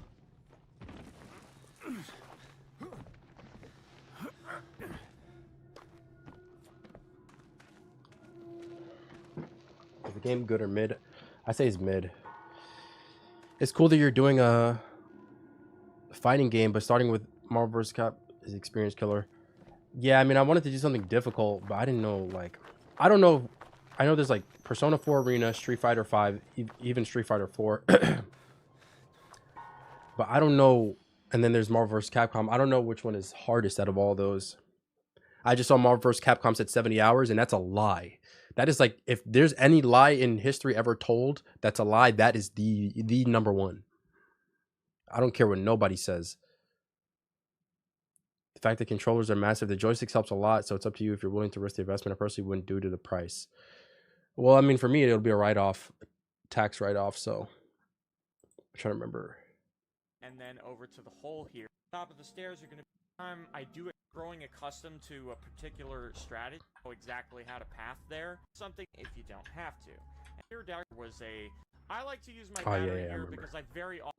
Is the game good or mid? I say it's mid. It's cool that you're doing a fighting game, but starting with Marvel vs. Cap is experience killer. Yeah, I mean, I wanted to do something difficult, but I didn't know, like, I don't know. I know there's like Persona 4 Arena, Street Fighter 5, even Street Fighter 4. But I don't know. And then there's Marvel vs. Capcom. I don't know which one is hardest out of all those. I just saw Marvel vs. Capcom said 70 hours, and that's a lie. That is like, if there's any lie in history ever told that's a lie, that is the number one. I don't care what nobody says. The fact that controllers are massive, the joysticks helps a lot, so it's up to you if you're willing to risk the investment. I personally wouldn't due to the price. Well, I mean, for me, it'll be a write-off, tax write-off, so I'm trying to remember. And then over to the hole here. Top of the stairs are going to be time I do it growing accustomed to a particular strategy, know exactly how to path there. Something if you don't have to. And here down was a I like to use my battery here because I very often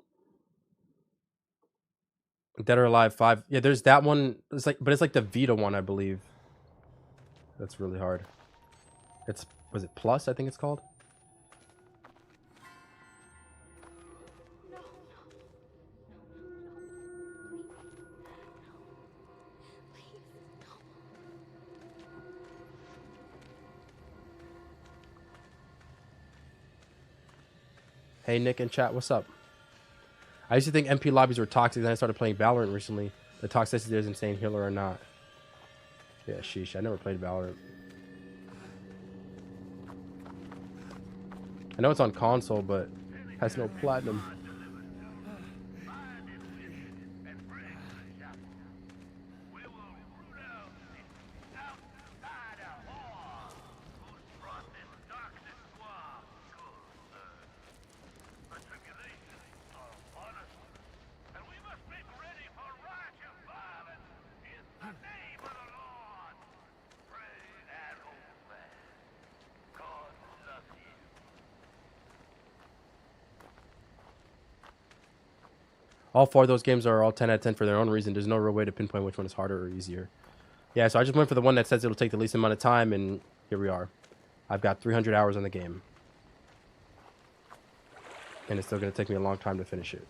Dead or Alive 5. Yeah, there's that one. It's like, but it's like the Vita one, I believe. That's really hard. It's, was it Plus? I think it's called. Hey, Nick in chat, what's up? I used to think MP lobbies were toxic, then I started playing Valorant recently. The toxicity is insane, healer or not. Yeah, sheesh, I never played Valorant. I know it's on console, but has no platinum. all 4 of those games are all 10 out of 10 for their own reason. There's no real way to pinpoint which one is harder or easier. Yeah, so I just went for the one that says it'll take the least amount of time, and here we are. I've got 300 hours on the game. And it's still going to take me a long time to finish it.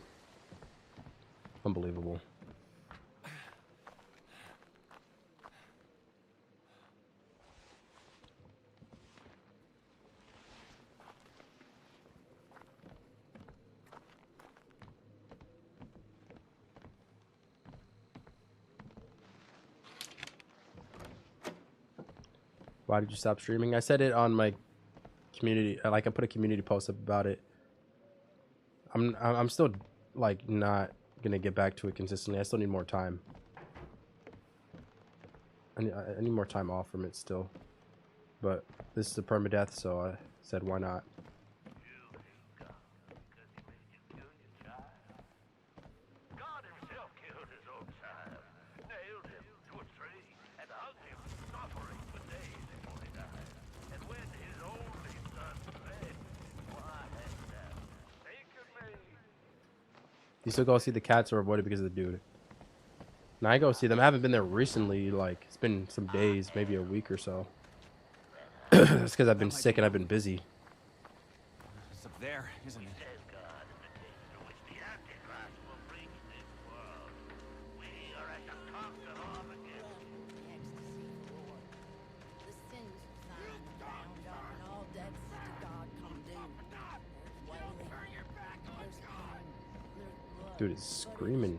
Unbelievable. Why did you stop streaming? I said it on my community. Like, I put a community post up about it. I'm still like not gonna get back to it consistently. I still need more time. I need more time off from it still. But this is a permadeath, so I said why not. God himself killed his own child, nailed him to a tree, and hung him suffering for days before he died. And when his only son fled, why had that taken me? You still go see the cats or avoid it because of the dude? Now I go see them. I haven't been there recently. Like, it's been some days, maybe a week or so. It's because I've been sick and I've been busy. It's up there, isn't it? Dude is screaming.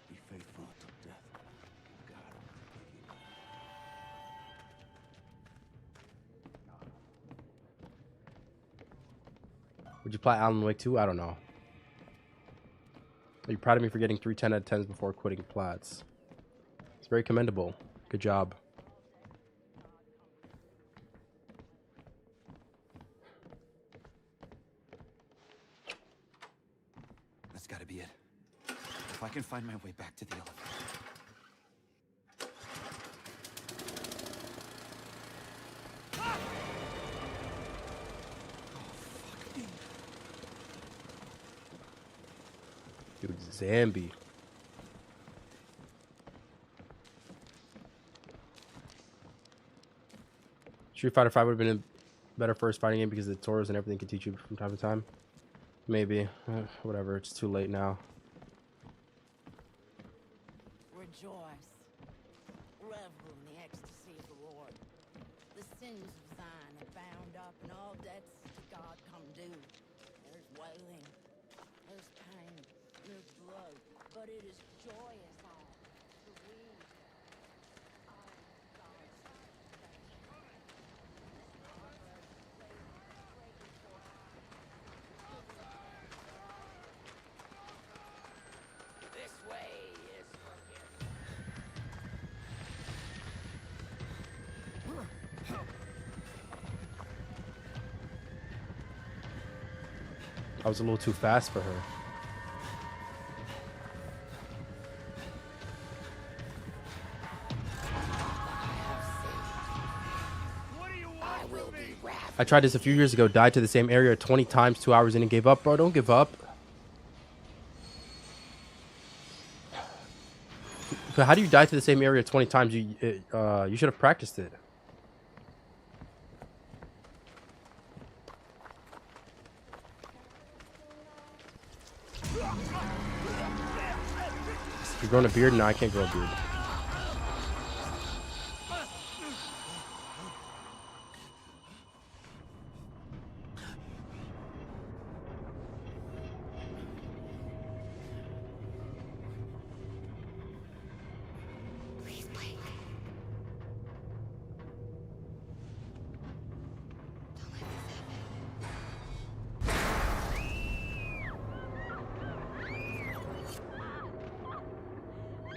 Be faithful until death. God. Would you play Alan Wake 2? I don't know. Are you proud of me for getting 3 10 out of 10s before quitting plats? It's very commendable. Good job. That's gotta be it. If I can find my way back to the elevator. Dude, Zambi. Street Fighter 5 would have been a better first fighting game because of the tutorials and everything can teach you from time to time. Maybe. Whatever, it's too late now. Rejoice. Revel in the ecstasy of the Lord. The sins of Zion are bound up, and all debts to God come due. There's wailing, there's pain, there's blood, but it is joyous all. For we are God's This way is forgiven. I was a little too fast for her. I tried this a few years ago, died to the same area 20 times, 2 hours in and gave up. Bro, don't give up. But how do you die to the same area 20 times? You should have practiced it. You're growing a beard? No, I can't grow a beard.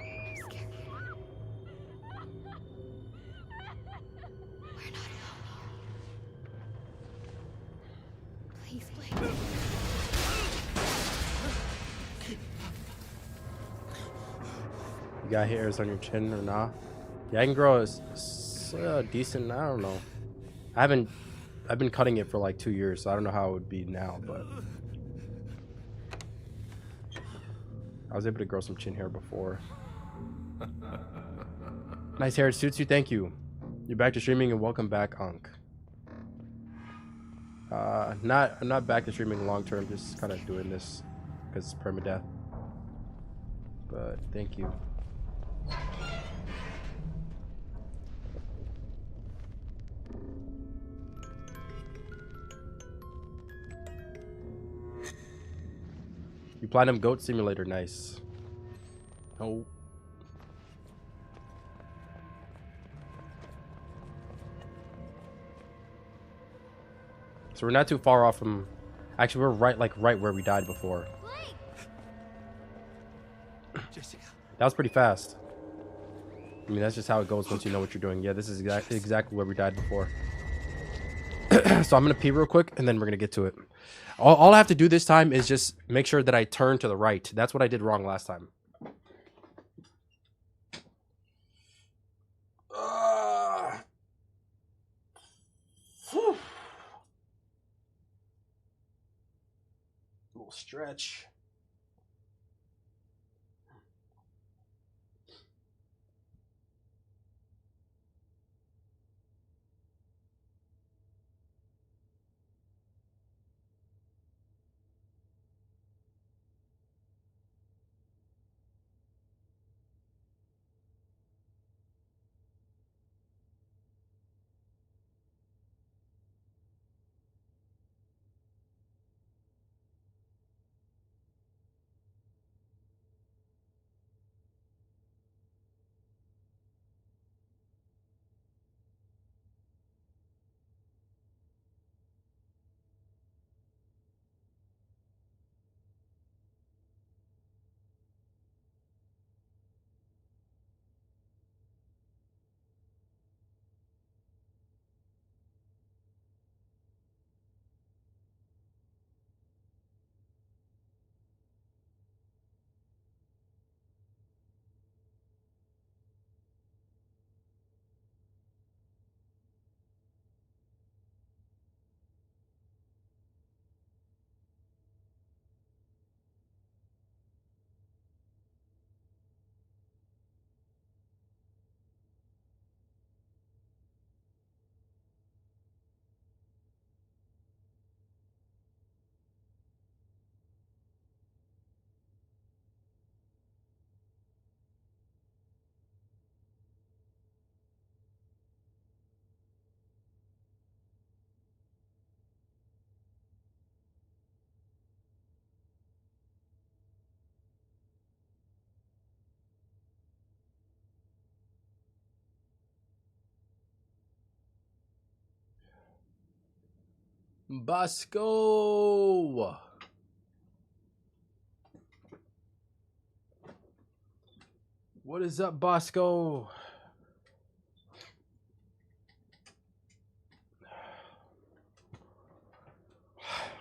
I'm scared. Please, please. You got hairs on your chin or not? Yeah, I can grow a decent. I don't know. I've been cutting it for like 2 years, so I don't know how it would be now, but I was able to grow some chin hair before. Nice hair, it suits you. Thank you. You're back to streaming and welcome back, Ankh. I'm not back to streaming long term, just kind of doing this because it's permadeath. But thank you. You Platinum Goat Simulator, nice. Oh. So we're not too far off from. Actually, we're right where we died before. Jessica. That was pretty fast. I mean, that's just how it goes once you know what you're doing. Yeah, this is exactly where we died before. So I'm gonna pee real quick, and then we're gonna get to it. All I have to do this time is just make sure that I turn to the right. That's what I did wrong last time. Little stretch. Bosco. What is up, Bosco?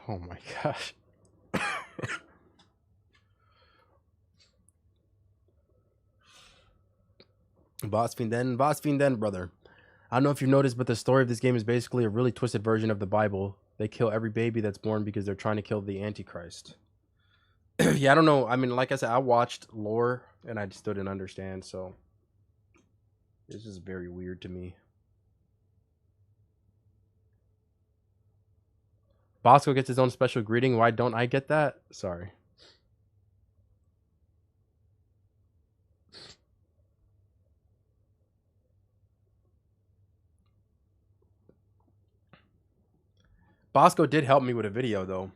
Oh my gosh. Boss Fiend then, brother. I don't know if you've noticed, but the story of this game is basically a really twisted version of the Bible. They kill every baby that's born because they're trying to kill the Antichrist. Yeah, I don't know. I mean, like I said, I watched lore and I just didn't understand, so it's just very weird to me. Bosco gets his own special greeting. Why don't I get that? Sorry. Bosco did help me with a video, though.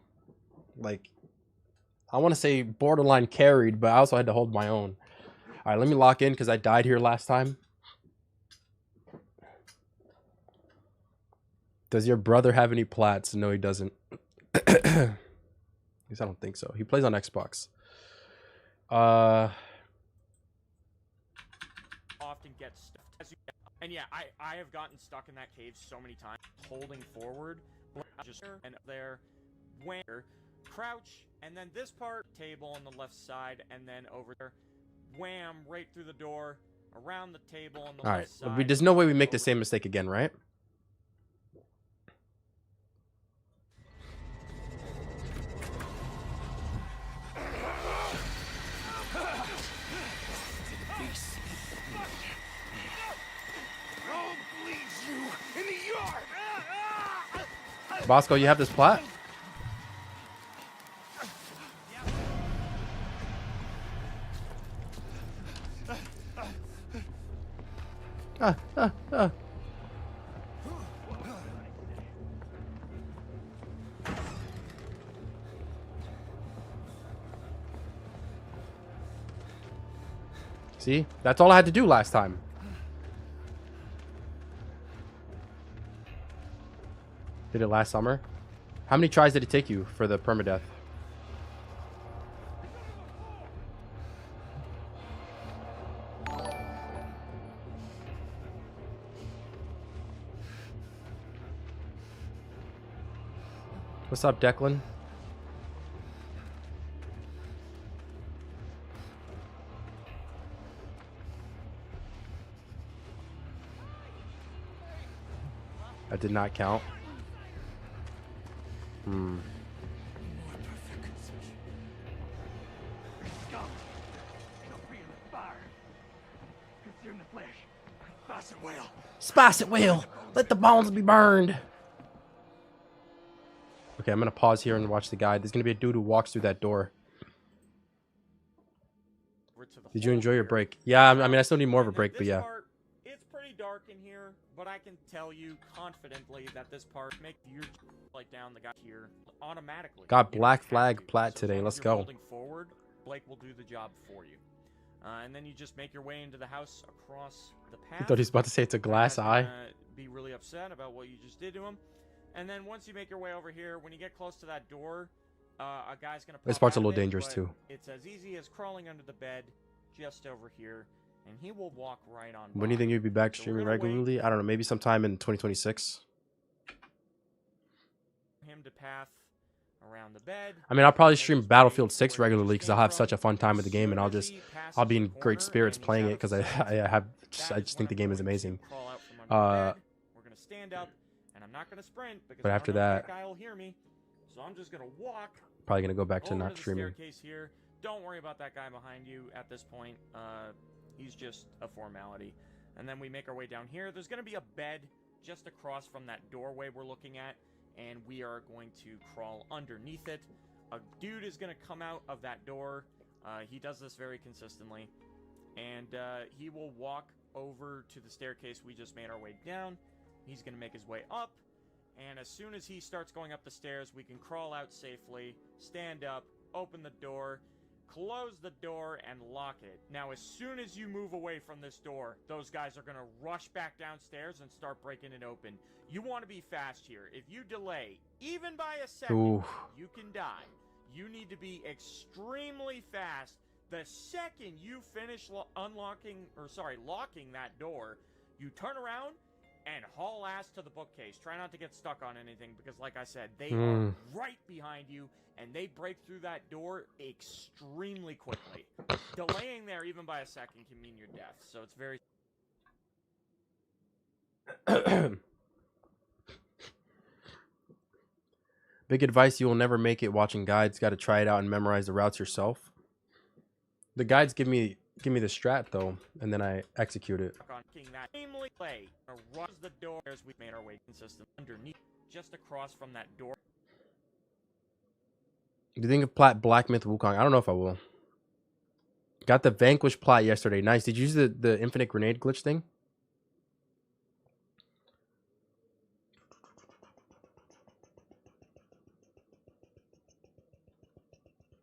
Like, I want to say borderline carried, but I also had to hold my own. All right, let me lock in because I died here last time. Does your brother have any plats? No, he doesn't. At least I don't think so. He plays on Xbox. Often gets stuck. And yeah, I have gotten stuck in that cave so many times, holding forward, just and there, where crouch, and then this part table on the left side, and then over there, wham, right through the door, around the table on the All right. left side. There's no way we make the same mistake again, right? Bosco, you have this plot? Ah. See? That's all I had to do last time. Did it last summer? How many tries did it take you for the permadeath? What's up, Declan? That did not count. Spice it well. Let the bones be burned. Okay, I'm gonna pause here and watch the guide. There's gonna be a dude who walks through that door. Did you enjoy your break? Yeah, I mean, I still need more of a break, but yeah. It's pretty dark in here, but I can tell you confidently that this part makes your light down the guy here automatically. Got black flag plat today. Let's go. Holding forward, Blake will do the job for you. And then you just make your way into the house across the path. I thought he was about to say it's a glass eye. Be really upset about what you just did to him. And then once you make your way over here, when you get close to that door, a guy's gonna. This part's a little dangerous too. It's as easy as crawling under the bed, just over here, and he will walk right on. When do you think you'd be back streaming regularly? I don't know, maybe sometime in 2026. Him to path around the bed. I mean, I'll probably stream Battlefield 6 regularly because I'll have such a fun time with the game, and I'll be in great spirits playing it because I just think the game is amazing. We're gonna stand up, and I'm not gonna sprint because but after that guy will hear me, so I'm just gonna walk. Probably gonna go back to not streaming. Staircase here. Don't worry about that guy behind you at this point. He's just a formality. And then we make our way down here. There's gonna be a bed just across from that doorway we're looking at, and we are going to crawl underneath it. A dude is gonna come out of that door. He does this very consistently, and he will walk over to the staircase we just made our way down. He's gonna make his way up, and as soon as he starts going up the stairs, we can crawl out safely, stand up, open the door, close the door, and lock it. Now, as soon as you move away from this door, those guys are gonna rush back downstairs and start breaking it open. You want to be fast here. If you delay, even by a second, you can die. You need to be extremely fast. The second you finish locking that door, you turn around and haul ass to the bookcase. Try not to get stuck on anything because, like I said, they are right behind you, and they break through that door extremely quickly. Delaying there even by a second can mean your death, so it's very... Big advice, you will never make it watching guides. Got to try it out and memorize the routes yourself. The guides give me the strat though, and then I execute it. The door as we made our way consistent underneath, just across from that door. Do you think of plat Black Myth Wukong? I don't know if I will. Got the Vanquish plat yesterday. Nice. Did you use the infinite grenade glitch thing?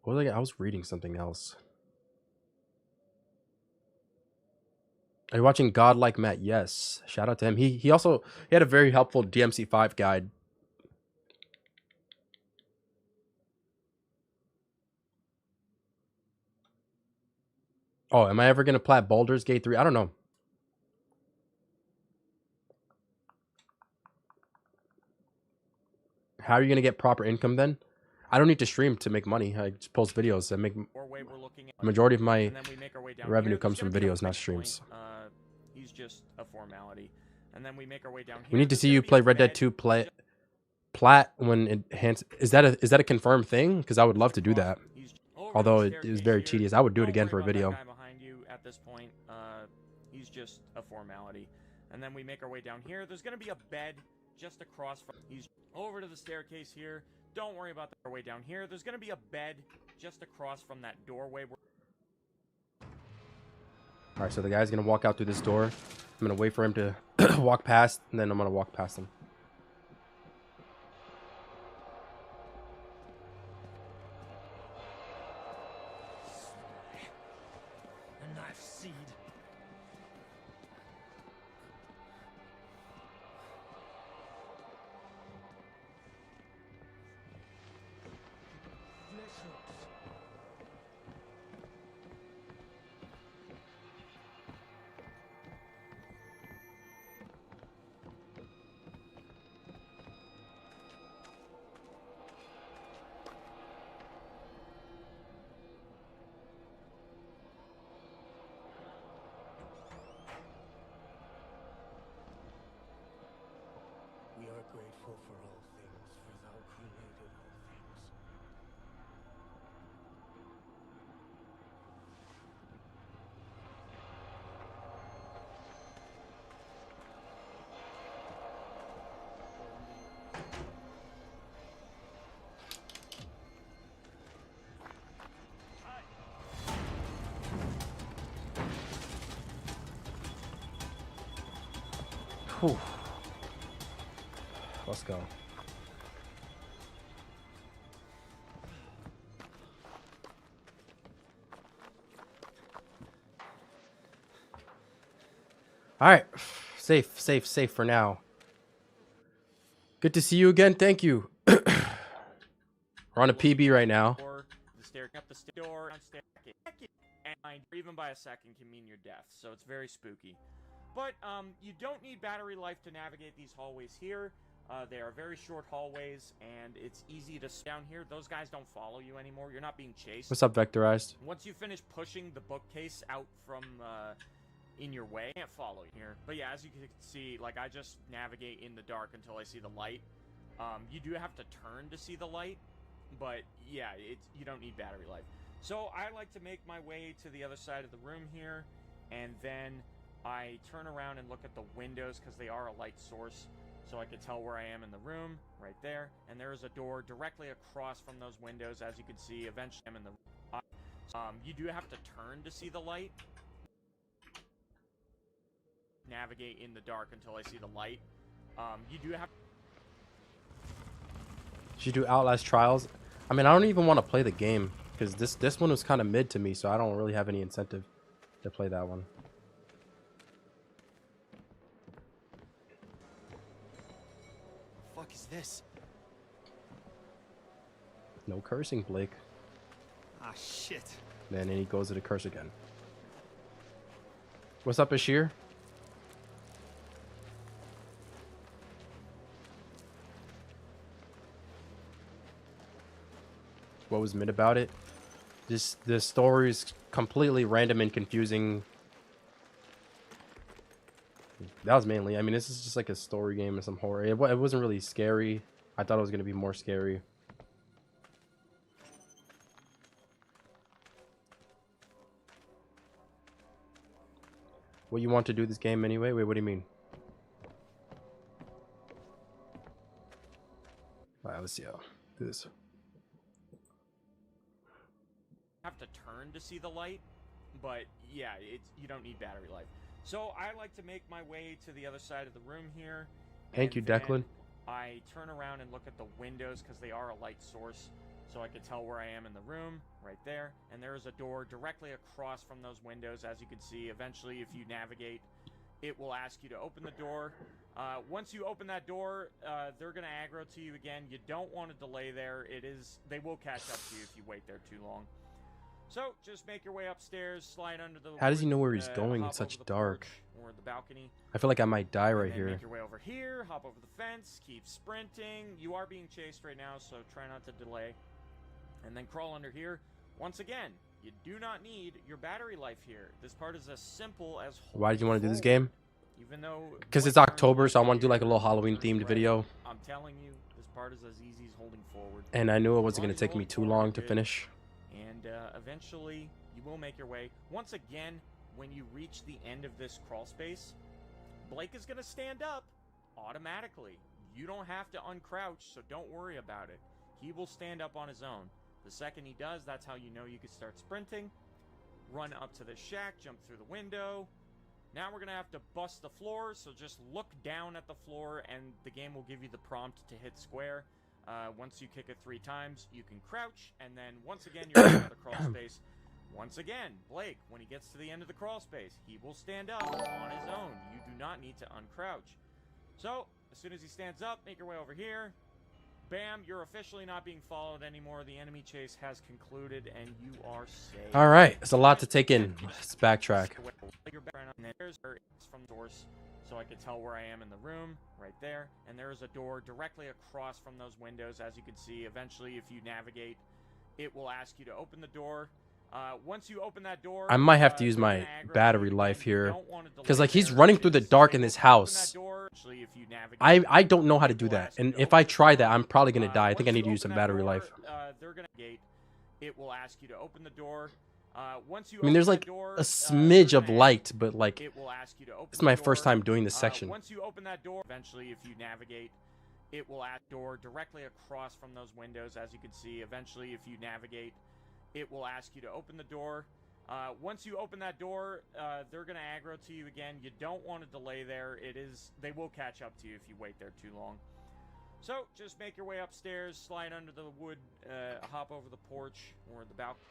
What was I was reading something else. Are you watching Godlike Matt? Yes. Shout out to him. He had a very helpful DMC5 guide. Oh, am I ever going to plat Baldur's Gate 3? I don't know. How are you going to get proper income then? I don't need to stream to make money. I just post videos and make doorway we're looking at. the majority of my And then we make our way down revenue here. comes There's from gonna be a videos, not fixed point. streams. He's just a formality. And then we make our way down here. We need to There's see gonna you be play a Red Dead bed 2 plat when it enhance. Is that a confirmed thing? Because I would love to do that. over Although the it is staircase very here. tedious. I would do it Don't again worry for a about that video. guy behind you at this point. He's just a formality. And then we make our way down here. There's going to be a bed just across from. He's over to the staircase here. Don't worry about the way down here. There's going to be a bed just across from that doorway. All right, so the guy's gonna walk out through this door. I'm gonna wait for him to walk past, and then I'm gonna walk past him. A knife seed. Flesh hooks. We are grateful for all things, for thou created all things. Whew. Let's go. All right, safe for now. Good to see you again. Thank you. We're on a PB right now. The stair up the door, and even by a second can mean your death. So it's very spooky. But you don't need battery life to navigate these hallways here. They are very short hallways, and it's easy to down here. Those guys don't follow you anymore. You're not being chased. What's up, Vectorized? Once you finish pushing the bookcase out from in your way, I can't follow you here. But yeah, as you can see, like I just navigate in the dark until I see the light. You do have to turn to see the light, but yeah, you don't need battery life. So I like to make my way to the other side of the room here, and then I turn around and look at the windows because they are a light source. So I can tell where I am in the room, right there. And there is a door directly across from those windows, as you can see. Eventually, I'm in the... you do have to turn to see the light. Navigate in the dark until I see the light. You do have... Should you do Outlast Trials? I mean, I don't even want to play the game, because this one was kind of mid to me, so I don't really have any incentive to play that one. Fuck is this? No cursing, Blake. Ah, shit. And then he goes to the curse again. What's up, Ashir? What was mid about it? The story is completely random and confusing. That was mainly. I mean, this is just like a story game and some horror. It wasn't really scary. I thought it was gonna be more scary. What you want to do this game anyway? Wait, what do you mean? Alright, let's see how do this. Have to turn to see the light, but yeah, you don't need battery life. So I like to make my way to the other side of the room here. Thank you, Declan. I turn around and look at the windows because they are a light source, so I can tell where I am in the room, right there. And there is a door directly across from those windows, as you can see. Eventually, if you navigate, it will ask you to open the door. Once you open that door, they're going to aggro to you again. You don't want to delay there. They will catch up to you if you wait there too long. So, just make your way upstairs, slide under the... How does he know where he's going? It's such dark. Or the balcony. I feel like I might die right Then here. make your way over here, hop over the fence, keep sprinting. You are being chased right now, so try not to delay. and then crawl under here. Once again, you do not need your battery life here. This part is as simple as Why did you want to do this forward. game? Even though Because it's Blake turns October, so I left want to do like a here, little Halloween turns themed right. video. I'm telling you, this part is as easy as holding forward. And I knew it As wasn't long going as to you're take me holding too forward, long you're to good. finish. And eventually, you will make your way. Once again, when you reach the end of this crawl space, Blake is going to stand up automatically. You don't have to uncrouch, so don't worry about it. He will stand up on his own. The second he does, that's how you know you can start sprinting. Run up to the shack, jump through the window. Now we're going to have to bust the floor, so just look down at the floor, and the game will give you the prompt to hit square. Once you kick it 3 times, you can crouch, and then once again, you're in the crawl space. Once again, Blake, when he gets to the end of the crawl space, he will stand up on his own. You do not need to uncrouch. So, as soon as he stands up, make your way over here. Bam, you're officially not being followed anymore. The enemy chase has concluded, and you are safe. All right, it's a lot to take in. Let's backtrack. And then there's from the source, so I can tell where I am in the room, right there. And there is a door directly across from those windows, as you can see. Eventually, if you navigate, it will ask you to open the door. Once you open that door, I might have to use my battery life here. Because, like, he's running through the dark in this house. I don't know how to do that. And if I try that, I'm probably going to die. I think I need to use some battery life. They're gonna gate. It will ask you to open the door. Once you I mean, there's like a smidge of light, but like, it's my first time doing this section. Once you open that door, eventually, if you navigate, it will ask door directly across from those windows, as you can see. Eventually, if you navigate, it will ask you to open the door. Once you open that door, they're going to aggro to you again. You don't want to delay there. They will catch up to you if you wait there too long. So, just make your way upstairs, slide under the wood, hop over the porch or the balcony.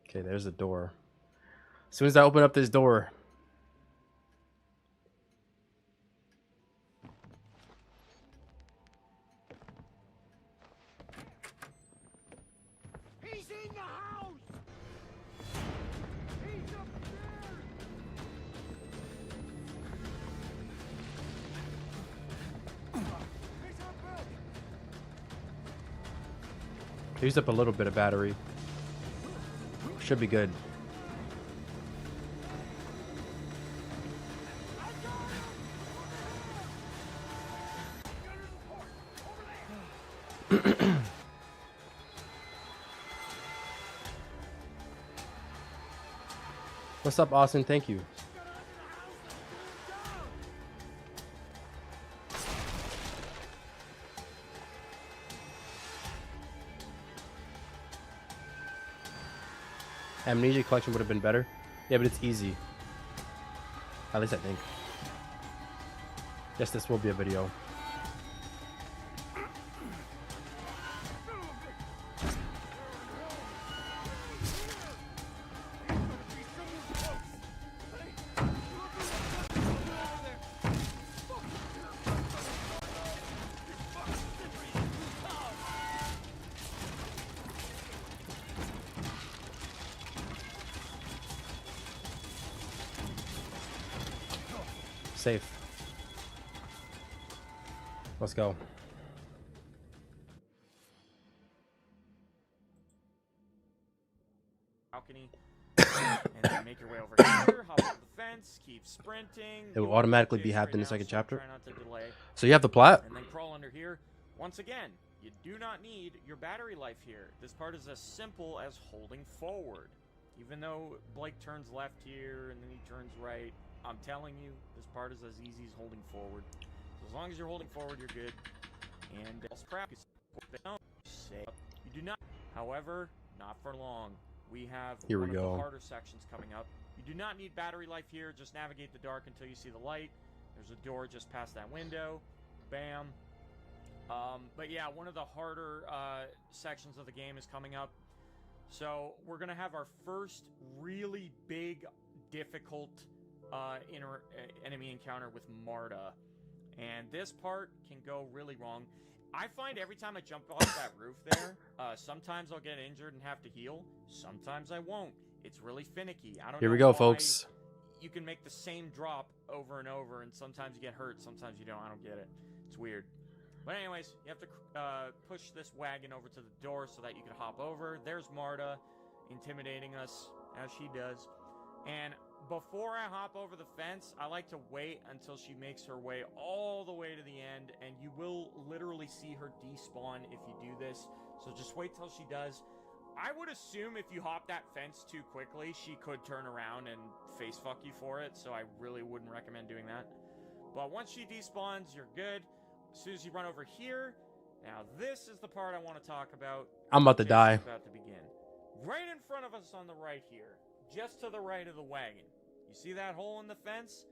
Okay, there's the door. As soon as I open up this door, He's in the house! He's upstairs! He's up there! used up a little bit of battery. Should be good. What's up, Austin? Thank you. Amnesia collection would have been better. Yeah, but it's easy. At least I think. Yes, this will be a video. Safe. Let's go. Balcony. And then make your way over here, hop over the fence, keep sprinting. It will You are automatically be chased happening in the now, second so chapter. try not to delay. So you have the plot? And then crawl under here. Once again, you do not need your battery life here. This part is as simple as holding forward. Even though Blake turns left here and then he turns right, I'm telling you, this part is as easy as holding forward. So as long as you're holding forward, you're good. And you do not. However, not for long. We have Here we one of go. the harder sections coming up. You do not need battery life here. Just navigate the dark until you see the light. There's a door just past that window. Bam. But yeah, one of the harder sections of the game is coming up. So we're going to have our first really big, difficult enemy encounter with Marta. And this part can go really wrong. I find every time I jump off that roof there, sometimes I'll get injured and have to heal. Sometimes I won't. It's really finicky. I don't know. Here we go, why folks. You can make the same drop over and over, and sometimes you get hurt, sometimes you don't. I don't get it. It's weird. But anyways, you have to push this wagon over to the door so that you can hop over. There's Marta intimidating us, as she does. And before I hop over the fence, I like to wait until she makes her way all the way to the end, and you will literally see her despawn if you do this. So just wait till she does. I would assume if you hop that fence too quickly, she could turn around and face fuck you for it, so I really wouldn't recommend doing that. But once she despawns, you're good. As soon as you run over here, now this is the part I want to talk about. I'm about to die. About to begin. Right in front of us on the right here, just to the right of the wagon. You see that hole in the fence?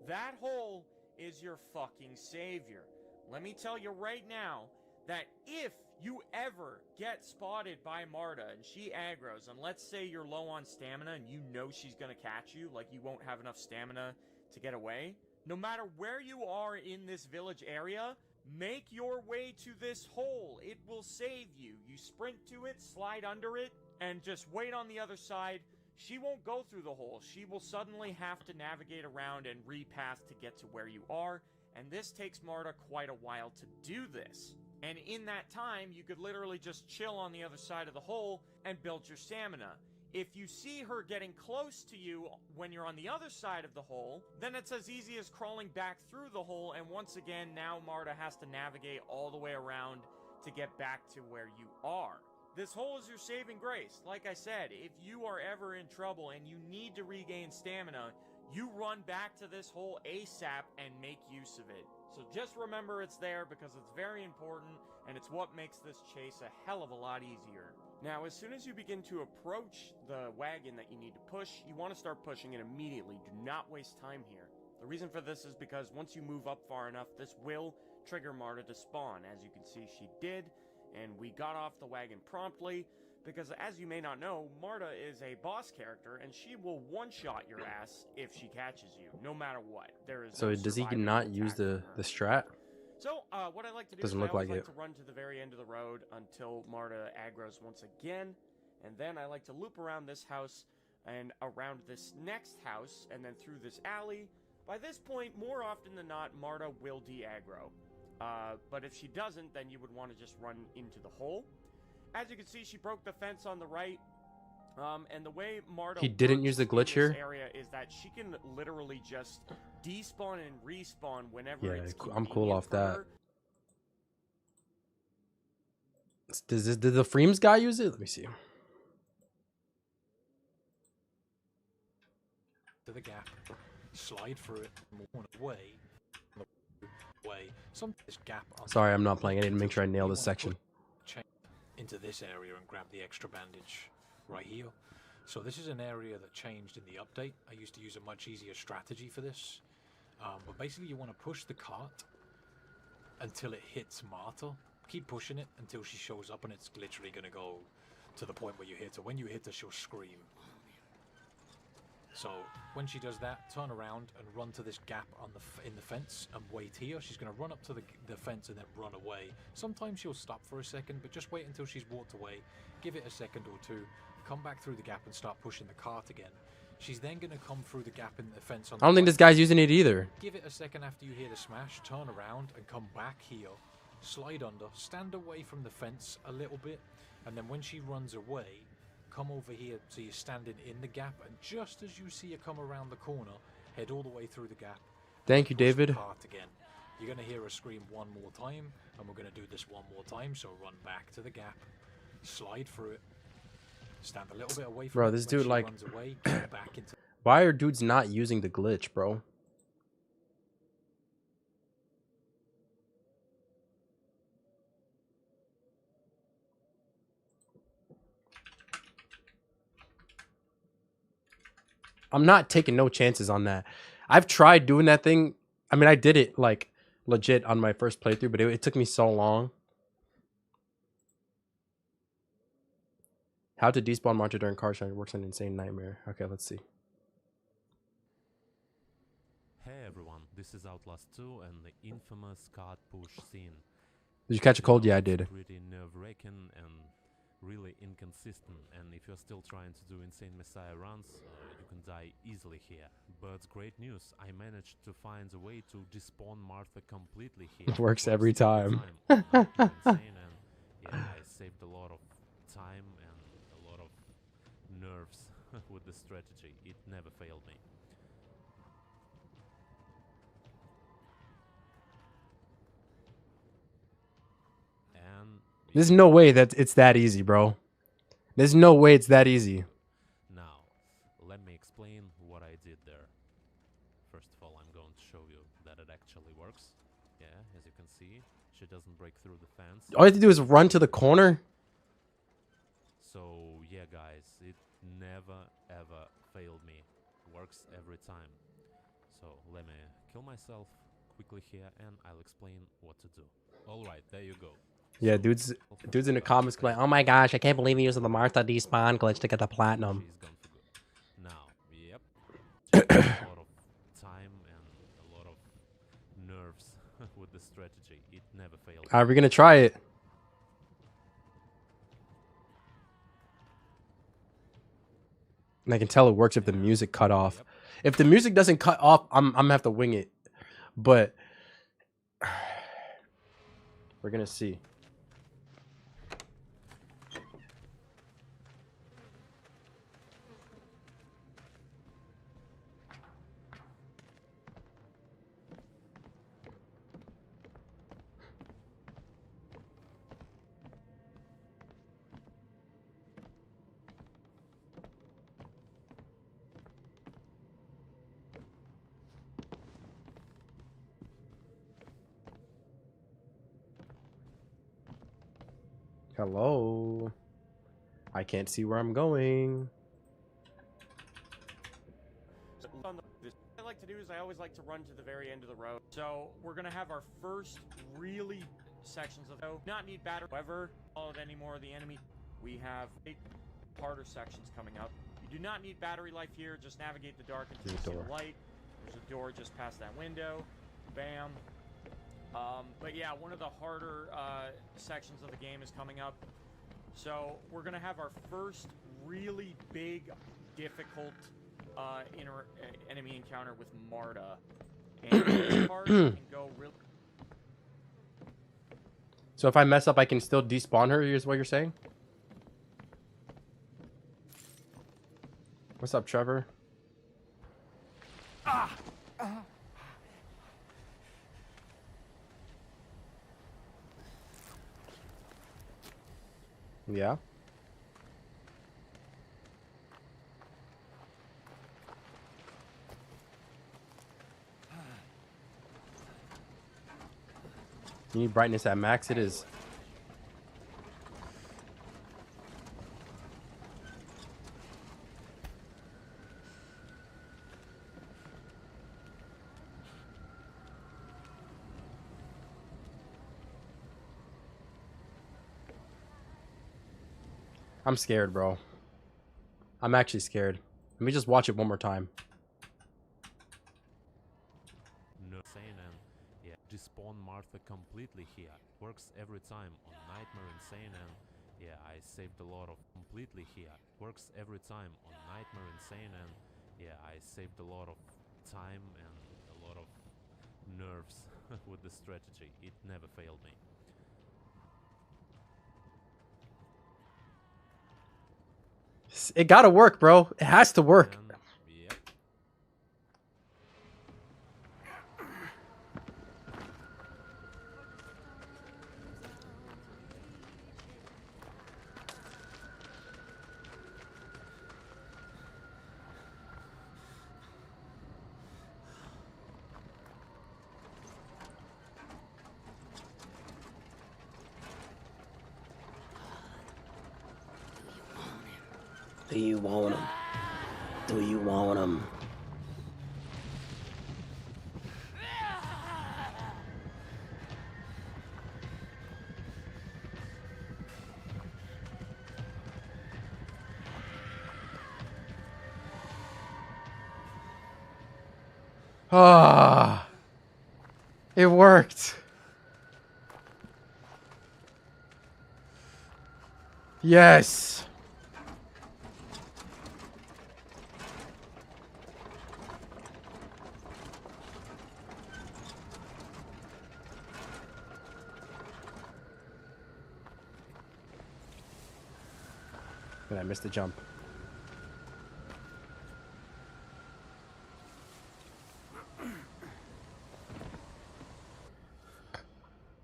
That hole is your fucking savior. Let me tell you right now that if you ever get spotted by Marta and she aggroes, and let's say you're low on stamina and you know she's gonna catch you, like you won't have enough stamina to get away, no matter where you are in this village area, make your way to this hole. It will save you. You sprint to it, slide under it, and just wait on the other side. She won't go through the hole. She will suddenly have to navigate around and repass to get to where you are, and this takes Marta quite a while to do this. And in that time, you could literally just chill on the other side of the hole and build your stamina. If you see her getting close to you when you're on the other side of the hole, then it's as easy as crawling back through the hole, and once again, now Marta has to navigate all the way around to get back to where you are. This hole is your saving grace. Like I said, if you are ever in trouble and you need to regain stamina, you run back to this hole ASAP and make use of it. So just remember it's there because it's very important, and it's what makes this chase a hell of a lot easier. Now, as soon as you begin to approach the wagon that you need to push, you want to start pushing it immediately. Do not waste time here. The reason for this is because once you move up far enough, this will trigger Marta to spawn. As you can see, she did, and we got off the wagon promptly, because as you may not know, Marta is a boss character, and she will one-shot your ass if she catches you, no matter what. There is So no does he surviving not attack use the from her. strat? So, what I like to do Doesn't is look I always like like it. to run to the very end of the road until Marta aggroes once again, and then I like to loop around this house and around this next house, and then through this alley. By this point, more often than not, Marta will de-aggro. But if she doesn't, then you would want to just run into the hole. As you can see, she broke the fence on the right. And the way Marta He didn't works use the in glitch this here? area is that she can literally just despawn and respawn whenever Yeah, it's I'm cool convenient off for that. her. Did the Freems guy use it? Let me see. To the gap, slide through it, move away, some this gap. Sorry, I'm not playing. I need to make sure I nail this section. Into this area and grab the extra bandage right here. So this is an area that changed in the update. I used to use a much easier strategy for this, but basically you want to push the cart until it hits Marta. Keep pushing it until she shows up, and it's literally going to go to the point where you hit her. When you hit her, she'll scream. So when she does that, turn around and run to this gap on in the fence and wait here. She's going to run up to the fence and then run away. Sometimes she'll stop for a second, but just wait until she's walked away. Give it a second or two. Come back through the gap and start pushing the cart again. She's then going to come through the gap in the fence on the I don't think right. this guy's using it either. Give it a second after you hear the smash. Turn around and come back here. Slide under. Stand away from the fence a little bit. And then when she runs away, come over here so you're standing in the gap, and just as you see her come around the corner, head all the way through the gap. Thank you, Push the David. cart again. You're going to hear her scream one more time, and we're going to do this one more time, so run back to the gap, slide through it, stand a little bit away from Bro, it. this When dude, she like- runs away, come back into. Why are dudes not using the glitch, bro? I'm not taking no chances on that. I've tried doing that thing. I mean, I did it like legit on my first playthrough, but it took me so long. How to despawn Marta during car shine works an insane nightmare. Okay, let's see. Hey everyone, this is Outlast 2 and the infamous card push scene. Did you catch a cold? You know, Yeah, I it's did. pretty nerve-wracking and really inconsistent, and if you're still trying to do insane Messiah runs, you can die easily here. But great news, I managed to find a way to despawn Martha completely here. It works every time. On Nightmare Insane, and yeah, I saved a lot of time and a lot of nerves with the strategy. It never failed me. And There's no way that it's that easy, bro. There's no way it's that easy. now, let me explain what I did there. First of all, I'm going to show you that it actually works. Yeah, as you can see, she doesn't break through the fence. All you have to do is run to the corner. So, yeah, guys, it never ever failed me. Works every time. So, let me kill myself quickly here and I'll explain what to do. Alright, there you go. Yeah, dudes in the comments be like, oh my gosh, I can't believe you're using the Marta despawn glitch to get the platinum. She's gone for good. Now, yep. A lot of time and a lot of nerves with the strategy. It never failed. Are we gonna try it? And I can tell it works if the music cut off. If the music doesn't cut off, I'm gonna have to wing it. But we're gonna see. Hello. I can't see where I'm going. What I like to do is I always like to run to the very end of the road. So we're gonna have our first really sections of not need battery. However, followed any more of the enemy. We have 8 harder sections coming up. You do not need battery life here. Just navigate the dark until you see the light. There's a door just past that window. Bam. But yeah, one of the harder sections of the game is coming up. So we're gonna have our first really big, difficult enemy encounter with Marta. And this part can go really. So if I mess up, I can still despawn her, is what you're saying? What's up, Trevor? Yeah. You need brightness at max, it is. I'm scared, bro. I'm actually scared. Let me just watch it one more time. No, insane and yeah, despawn Martha completely here. Works every time on Nightmare Insane and yeah, I saved a lot of completely here. Works every time on Nightmare Insane and yeah, I saved a lot of time and a lot of nerves with the strategy. It never failed me. It gotta work, bro. It has to work. And, yep. Do you want him? Do you want him? Ah, it worked. Yes. But I missed the jump.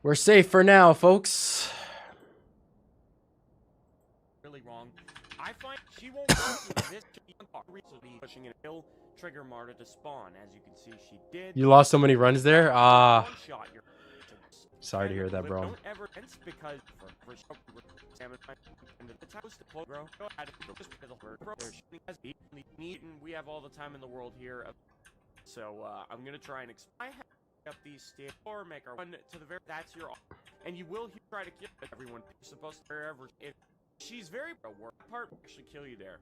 We're safe for now, folks. Really wrong. I find she won't this pushing an hill trigger Marta to spawn. As you can see, she did. You lost so many runs there? Ah. Sorry to hear that, bro. Don't ever because we have all the time in the world here. So I'm gonna try and explain up these stairs or make our run to the very. That's your. And you will try to kill everyone. You're supposed to wherever. If she's very work part actually kill you there.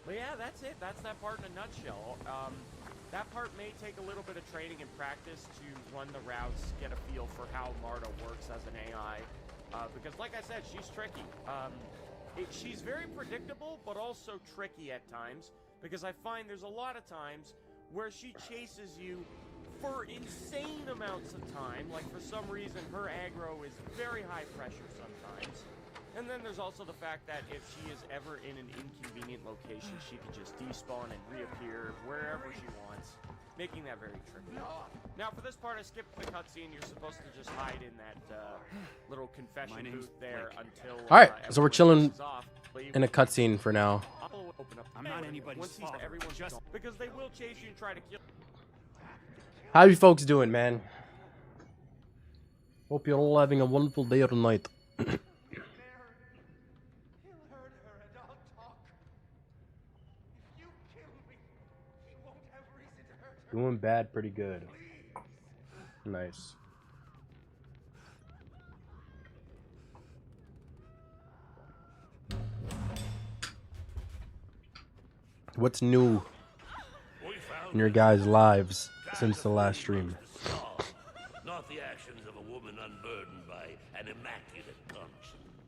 But yeah, that's it. That's that part in a nutshell. That part may take a little bit of training and practice to run the routes, get a feel for how Marta works as an AI. Because like I said, she's tricky. She's very predictable, but also tricky at times. Because I find there's a lot of times where she chases you for insane amounts of time. Like for some reason, her aggro is very high pressure sometimes. And then there's also the fact that if she is ever in an inconvenient location, she can just despawn and reappear wherever she wants, making that very tricky. Now, for this part, I skipped the cutscene. You're supposed to just hide in that little confession booth there until. All right, so we're chilling in a cutscene for now. I'm not anybody's father. Just because they will chase you and try to kill. How you folks doing, man? Hope you're all having a wonderful day or night. Doing bad, pretty good. Nice. What's new in your guys' lives since the last stream? Not the actions of a woman unburdened by an immaculate conscience.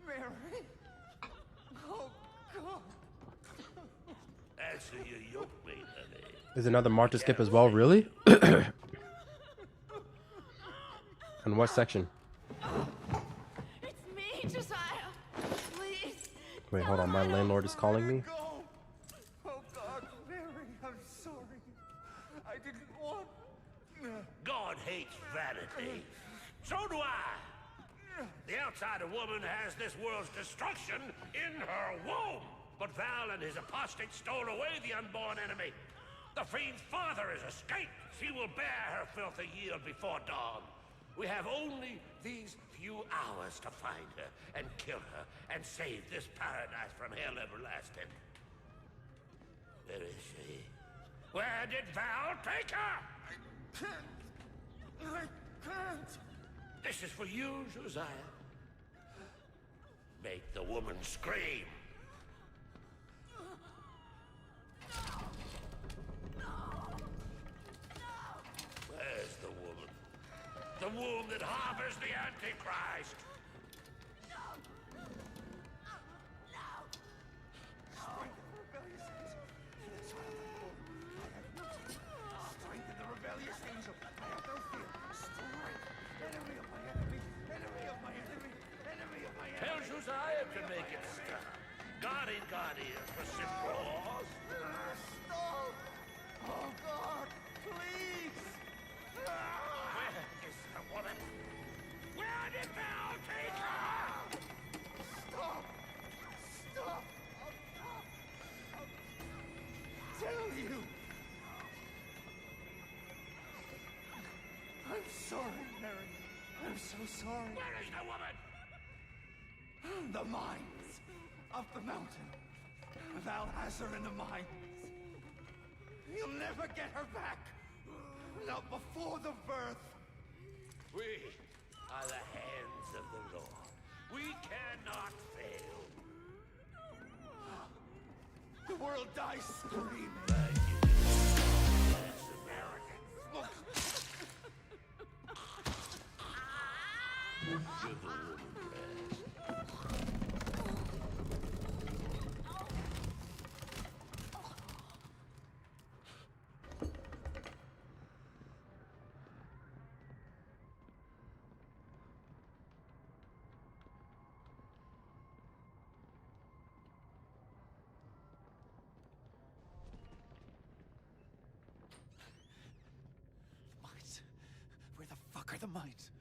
Mary! Oh, God! Answer your yoke mate, honey. There's another Marta skip as well, really? In what section? It's me, Josiah. Please. Wait, hold on. My landlord is calling me. Oh, God, Mary, I'm sorry. I didn't want... God hates vanity. So do I. The outsider woman has this world's destruction in her womb. But Val and his apostates stole away the unborn enemy. The fiend's father has escaped. She will bear her filthy yield before dawn. We have only these few hours to find her and kill her and save this paradise from hell everlasting. Where is she? Where did Val take her? I can't. This is for you, Josiah. Make the woman scream. Where's the woman? The womb that harbors the Antichrist. Strengthen the rebellious angel. I have no fear. Strength. Enemy of my enemy. Enemy of my enemy. Enemy of my enemy. Tell Josiah to make it stop. God ain't got ears for simple laws. Stop! Oh, God, please! Where is the woman? Where did Val take her? Stop! Stop! Tell you! I'm sorry, Mary. I'm so sorry. Where is the woman? The mines of the mountain. Val has her in the mines. You'll never get her back. Not before the birth. We are the hands of the Lord. We cannot fail. The world dies screaming. Thank you. are the mines?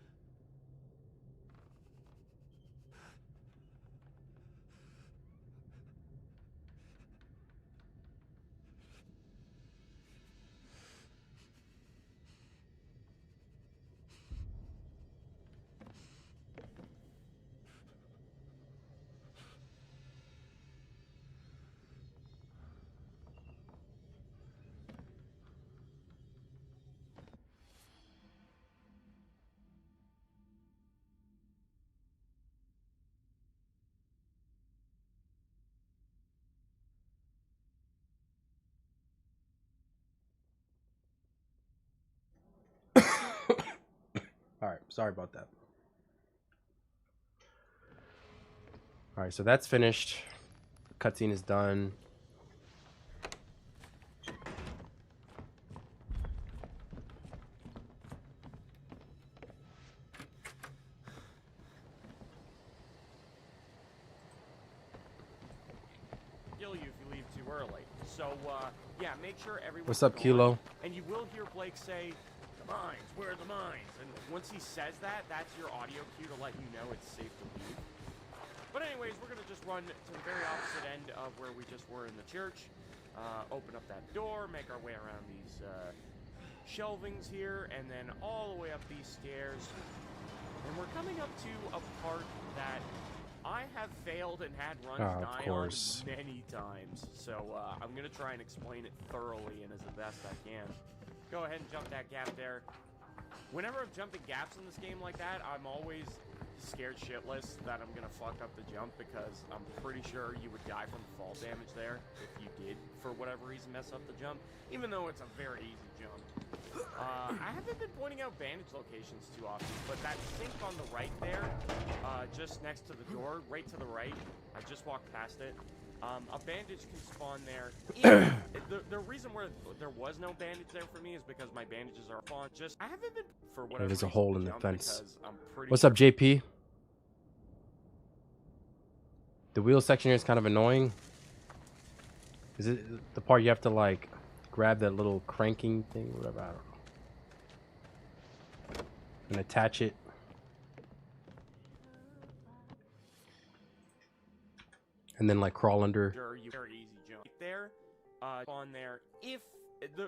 All right, sorry about that. All right, so that's finished. Cutscene is done. Kill you if you leave too early. So, yeah, make sure everyone's What's up, gone. Kilo? And you will hear Blake say, "The mines, where are the mines?" And once he says that, that's your audio cue to let you know it's safe to leave. But anyways, we're gonna just run to the very opposite end of where we just were in the church. Open up that door, make our way around these shelvings here, and then all the way up these stairs. And we're coming up to a part that I have failed and had runs die on many times. So I'm gonna try and explain it thoroughly and as the best I can. Go ahead and jump that gap there. Whenever I'm jumping gaps in this game like that, I'm always scared shitless that I'm gonna fuck up the jump, because I'm pretty sure you would die from fall damage there if you did, for whatever reason, mess up the jump, even though it's a very easy jump. I haven't been pointing out bandage locations too often, but that sink on the right there, just next to the door, right to the right, I just walked past it. A bandage can spawn there. The reason where there was no bandage there for me is because my bandages are on. Just I haven't been for whatever. There's a hole in the fence. Pretty What's up, JP? The wheel section here is kind of annoying. Is it the part you have to like grab that little cranking thing, whatever? I don't know. And attach it. And then like crawl under. Very easy jump there. On there. If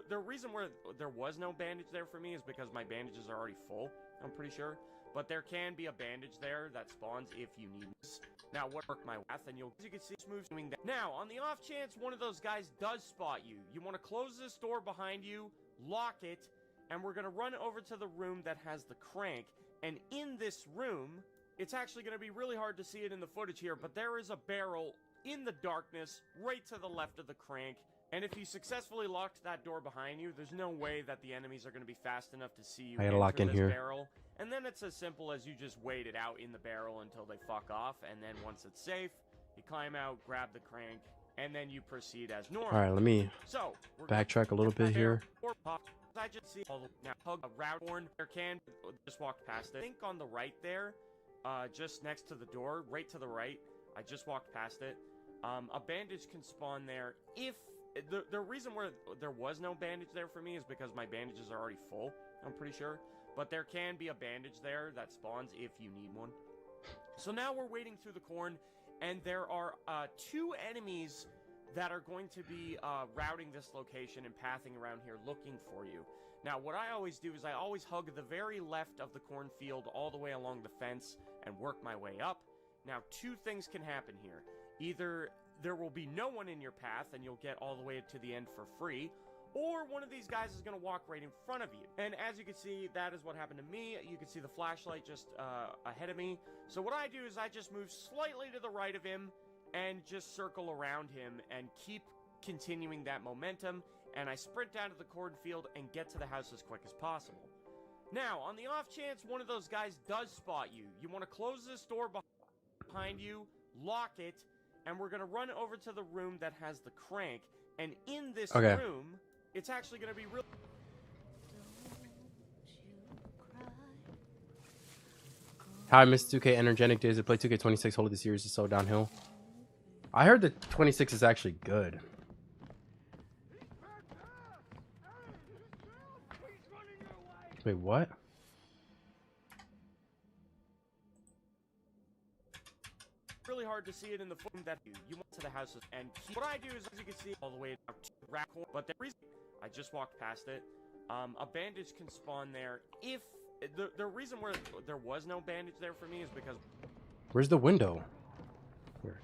the reason where there was no bandage there for me is because my bandages are already full. I'm pretty sure. But there can be a bandage there that spawns if you need this. Now, work my path, and as you can see, smooth doing that. Now, on the off chance one of those guys does spot you, you want to close this door behind you, lock it, and we're going to run over to the room that has the crank. And in this room, it's actually going to be really hard to see it in the footage here, but there is a barrel in the darkness right to the left of the crank. And if you successfully locked that door behind you, there's no way that the enemies are going to be fast enough to see you I gotta lock in this here. barrel. And then it's as simple as you just wait it out in the barrel until they fuck off, and then once it's safe, you climb out, grab the crank, and then you proceed as normal. All right, let me So backtrack a little bit here. I just see now hug a route horn. There can just walk past it. I think on the right there, just next to the door, right to the right. I just walked past it. A bandage can spawn there. If the reason where there was no bandage there for me is because my bandages are already full. I'm pretty sure. But there can be a bandage there that spawns if you need one. So now we're wading through the corn, and there are 2 enemies that are going to be routing this location and pathing around here looking for you. Now, what I always do is I always hug the very left of the cornfield all the way along the fence and work my way up. Now, 2 things can happen here. Either there will be no one in your path and you'll get all the way to the end for free, or one of these guys is going to walk right in front of you. And as you can see, that is what happened to me. You can see the flashlight just ahead of me. So what I do is I just move slightly to the right of him and just circle around him and keep continuing that momentum. And I sprint down to the cornfield and get to the house as quick as possible. Now, on the off chance one of those guys does spot you, you want to close this door behind you, lock it, and we're going to run over to the room that has the crank. And in this room, it's actually going to be real. Hi, Miss 2K Energenic days to play 2K26. Holy, the series is so downhill. I heard the 26 is actually good. Wait, what? hard to see it in the foot that you went to the houses and what I do is, as you can see, all the way down to Raccoon. But the reason I just walked past it, a bandage can spawn there. If the reason where there was no bandage there for me is because Where's the window? Here.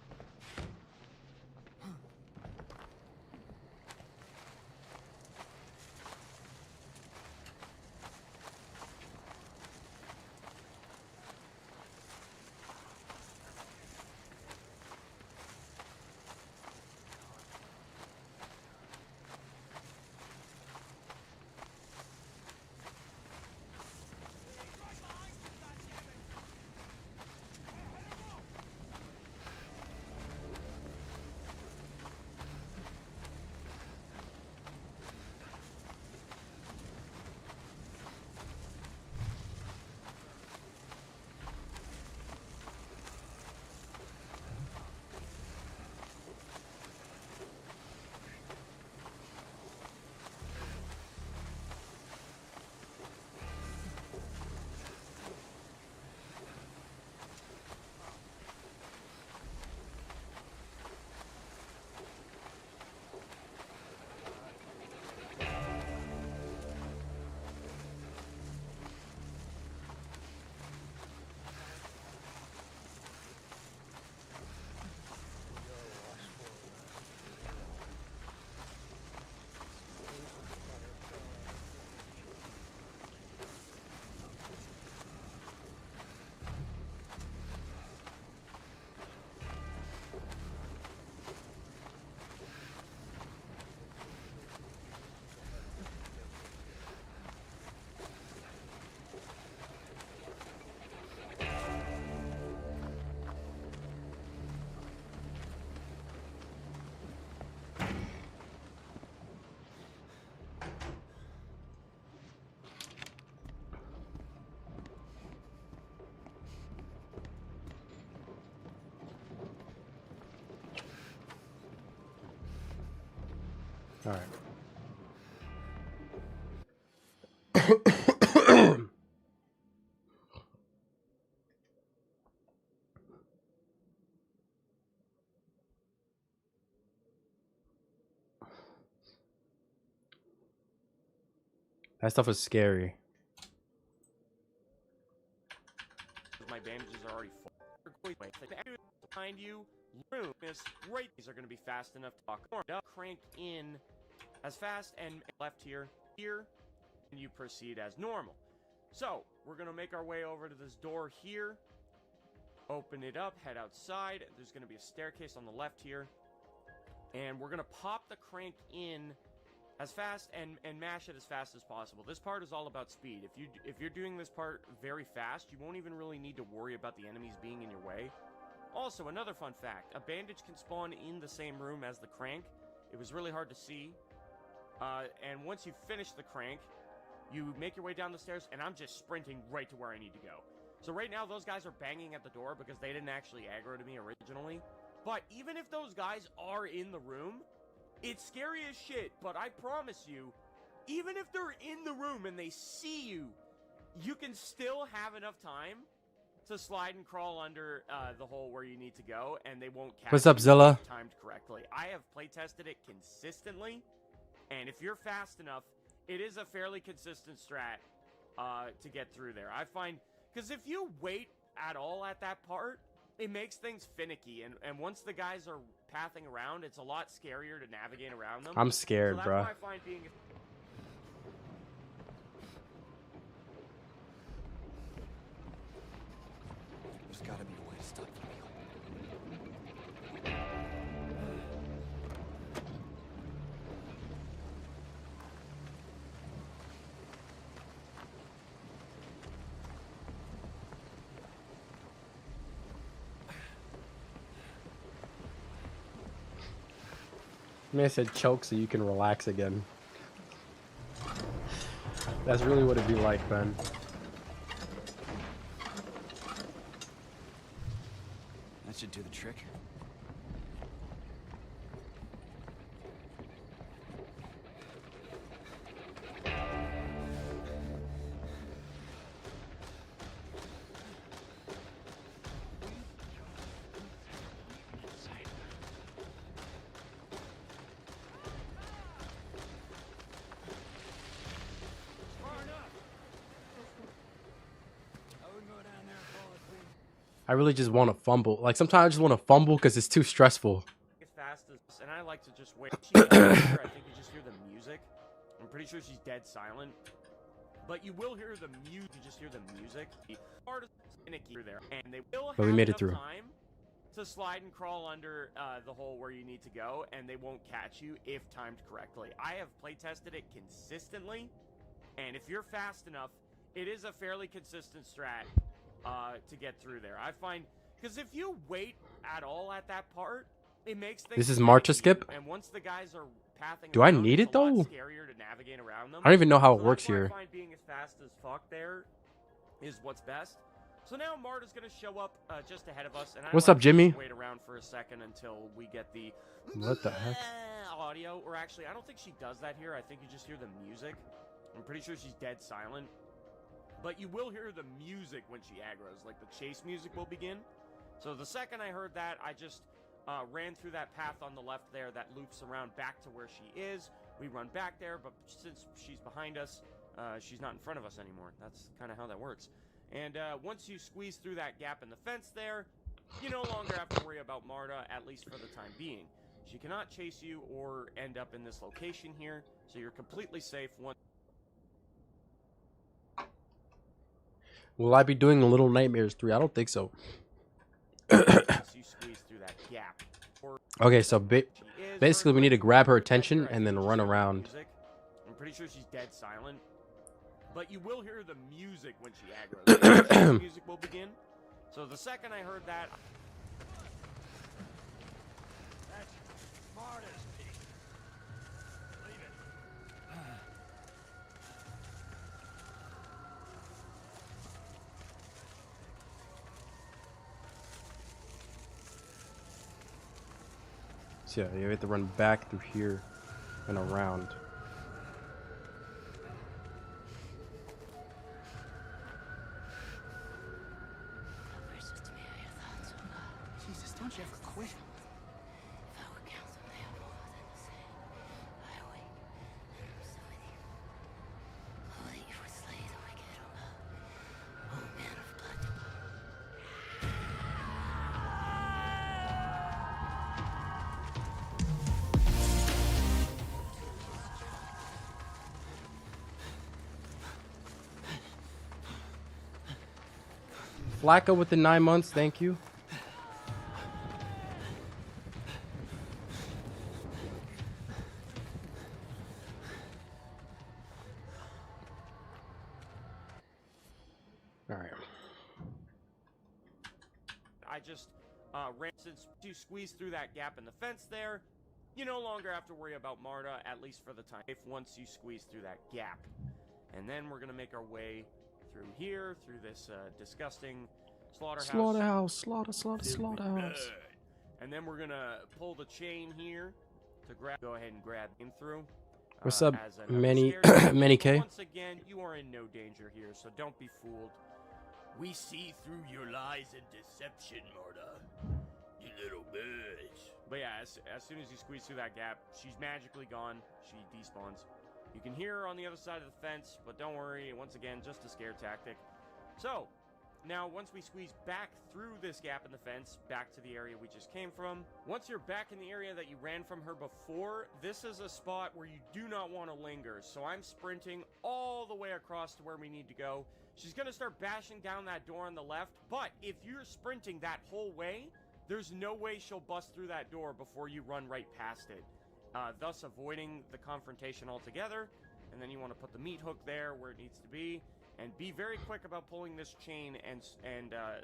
All right. That stuff is scary. my bandages are already full. Behind you, room is right. These are going to be fast enough to talk. Crank in as fast and left here, and you proceed as normal. So we're going to make our way over to this door here. Open it up, head outside. There's going to be a staircase on the left here. And we're going to pop the crank in as fast and mash it as fast as possible. This part is all about speed. If you're doing this part very fast, you won't even really need to worry about the enemies being in your way. Also, another fun fact, a bandage can spawn in the same room as the crank. It was really hard to see. And once you finish the crank, you make your way down the stairs, and I'm just sprinting right to where I need to go. So right now, those guys are banging at the door because they didn't actually aggro to me originally. But even if those guys are in the room, it's scary as shit, but I promise you, even if they're in the room and they see you, you can still have enough time to slide and crawl under the hole where you need to go, and they won't catch What's up, you Zilla? timed correctly. I have play tested it consistently, and if you're fast enough, it is a fairly consistent strat to get through there. I find, because if you wait at all at that part, it makes things finicky, and once the guys are pathing around, it's a lot scarier to navigate around them. I'm scared, so that's bruh. why I find being... There's gotta be a way to stop them. I mean, I said choke so you can relax again. That's really what it'd be like, man. That should do the trick. I really just want to fumble. Like sometimes I just want to fumble because it's too stressful. As fast as, and I like to just wait. She's not here. I think you just hear the music. I'm pretty sure she's dead silent. But you will hear the music. You just hear the music. Part of finicky there, and they will But we have made it enough through. time to slide and crawl under the hole where you need to go, and they won't catch you if timed correctly. I have play tested it consistently, and if you're fast enough, it is a fairly consistent strat to get through there. I find, because if you wait at all at that part, it makes things. This is Marta skip? And once the guys are pathing Do I around, need it's it a lot though? scarier to navigate around them. I don't even know how it So works that's why here. I find being as fast as fuck there is what's best. So now Marta's gonna show up just ahead of us, and What's I up, Jimmy? Wait around for a second until we get the What the heck? audio. Or actually, I don't think she does that here. I think you just hear the music. I'm pretty sure she's dead silent, but you will hear the music when she aggroes. Like the chase music will begin. So the second I heard that, I just ran through that path on the left there that loops around back to where she is. We run back there, but since she's behind us, she's not in front of us anymore. That's kind of how that works. And once you squeeze through that gap in the fence there, you no longer have to worry about Marta, at least for the time being. She cannot chase you or end up in this location here, so you're completely safe. Will I be doing Little Nightmares 3? I don't think so. Once you squeeze through that gap. Okay, so basically we need to grab her attention and then run around. I'm pretty sure she's dead silent, but you will hear the music when she aggroes. The music will begin. So the second I heard that, That's Marta's pig. Leave it. So yeah, you have to run back through here and around. Jesus, don't you ever quit? Flacco with the 9 months, thank you. Alright. I just ran. Since you squeeze through that gap in the fence there, you no longer have to worry about Marta, at least for the time. If once you squeeze through that gap, and then we're gonna make our way through here, through this disgusting slaughterhouse. Slaughterhouse. And then we're gonna pull the chain here to grab. Go ahead and grab him through. What's up, as another Manny scare. Manny But K? once again, you are in no danger here, so don't be fooled. We see through your lies and deception, Marta. You little bitch. But yeah, as soon as you squeeze through that gap, she's magically gone. She despawns. You can hear her on the other side of the fence, but don't worry. Once again, just a scare tactic. So, now once we squeeze back through this gap in the fence, back to the area we just came from. Once you're back in the area that you ran from her before, this is a spot where you do not want to linger. So I'm sprinting all the way across to where we need to go. She's going to start bashing down that door on the left, but if you're sprinting that whole way, there's no way she'll bust through that door before you run right past it, thus avoiding the confrontation altogether. And then you want to put the meat hook there where it needs to be, and be very quick about pulling this chain and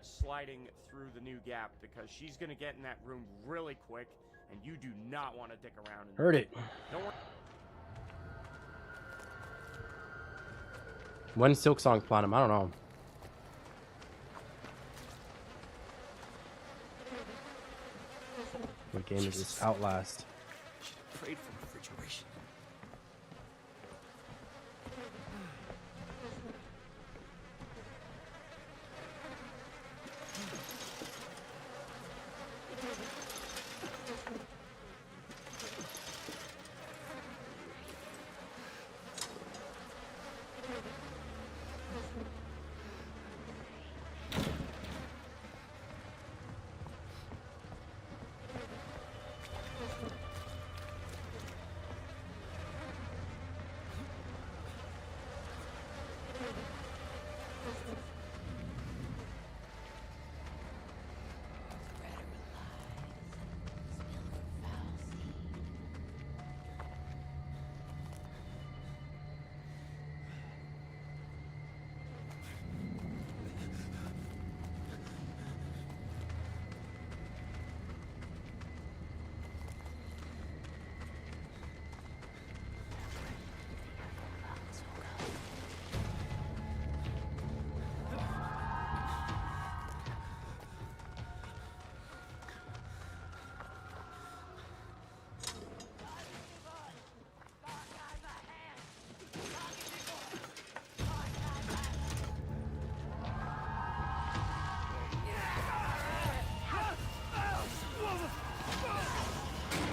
sliding through the new gap, because she's going to get in that room really quick, and you do not want to dick around. Heard it. Don't worry. When Silk Song Platinum? I don't know. What game is this? Outlast. Prayed for refrigeration.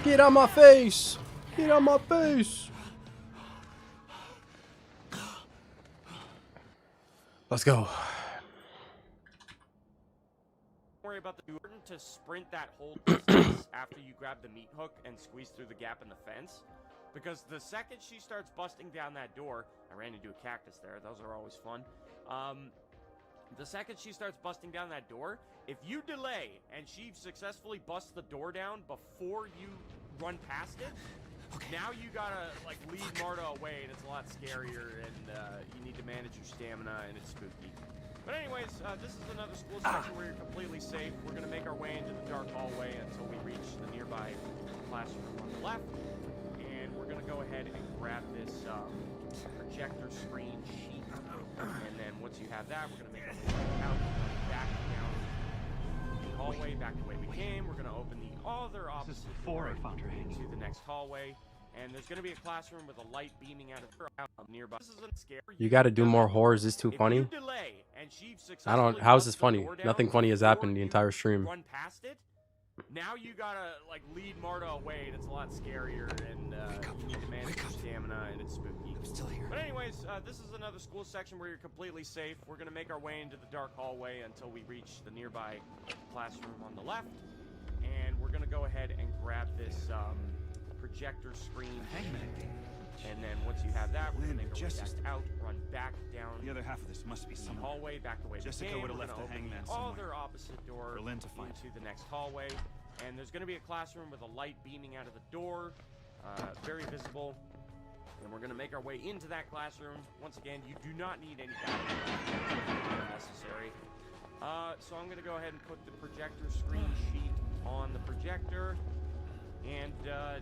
Get out my face! Get out my face! Let's go. Don't worry about the important to sprint that whole distance after you grab the meat hook and squeeze through the gap in the fence. Because the second she starts busting down that door, I ran into a cactus there, those are always fun. The second she starts busting down that door, if you delay and she successfully busts the door down before you run past it, now you gotta like lead Marta away and it's a lot scarier and you need to manage your stamina and it's spooky. But anyways, this is another school section where you're completely safe. We're gonna make our way into the dark hallway until we reach the nearby classroom on the left. And we're gonna go ahead and grab this projector screen sheet. And then once you have that, we're gonna make our way out, back down the hallway, back the way we came. We're gonna open the other opposite door to the next hallway. And there's gonna be a classroom with a light beaming out of nearby. This isn't scary. You gotta do more horror. Is this too funny? I don't. How is this funny? Nothing funny has happened the entire stream. Run past it. Now you gotta like lead Marta away, and it's a lot scarier, and you need to manage your stamina, and it's spooky. I'm still here. But anyways, this is another school section where you're completely safe. We're gonna make our way into the dark hallway until we reach the nearby classroom on the left, and we're gonna go ahead and grab this projector screen. And then once you have that, we're gonna make our way back out, run back down The other half of this must be the someone. hallway, back the way Jessica we came. would have We're left gonna the open hangman the somewhere. other opposite door Berlin to find. into the next hallway. And there's going to be a classroom with a light beaming out of the door, very visible. And we're going to make our way into that classroom. Once again, you do not need any backup necessary. So I'm going to go ahead and put the projector screen sheet on the projector. And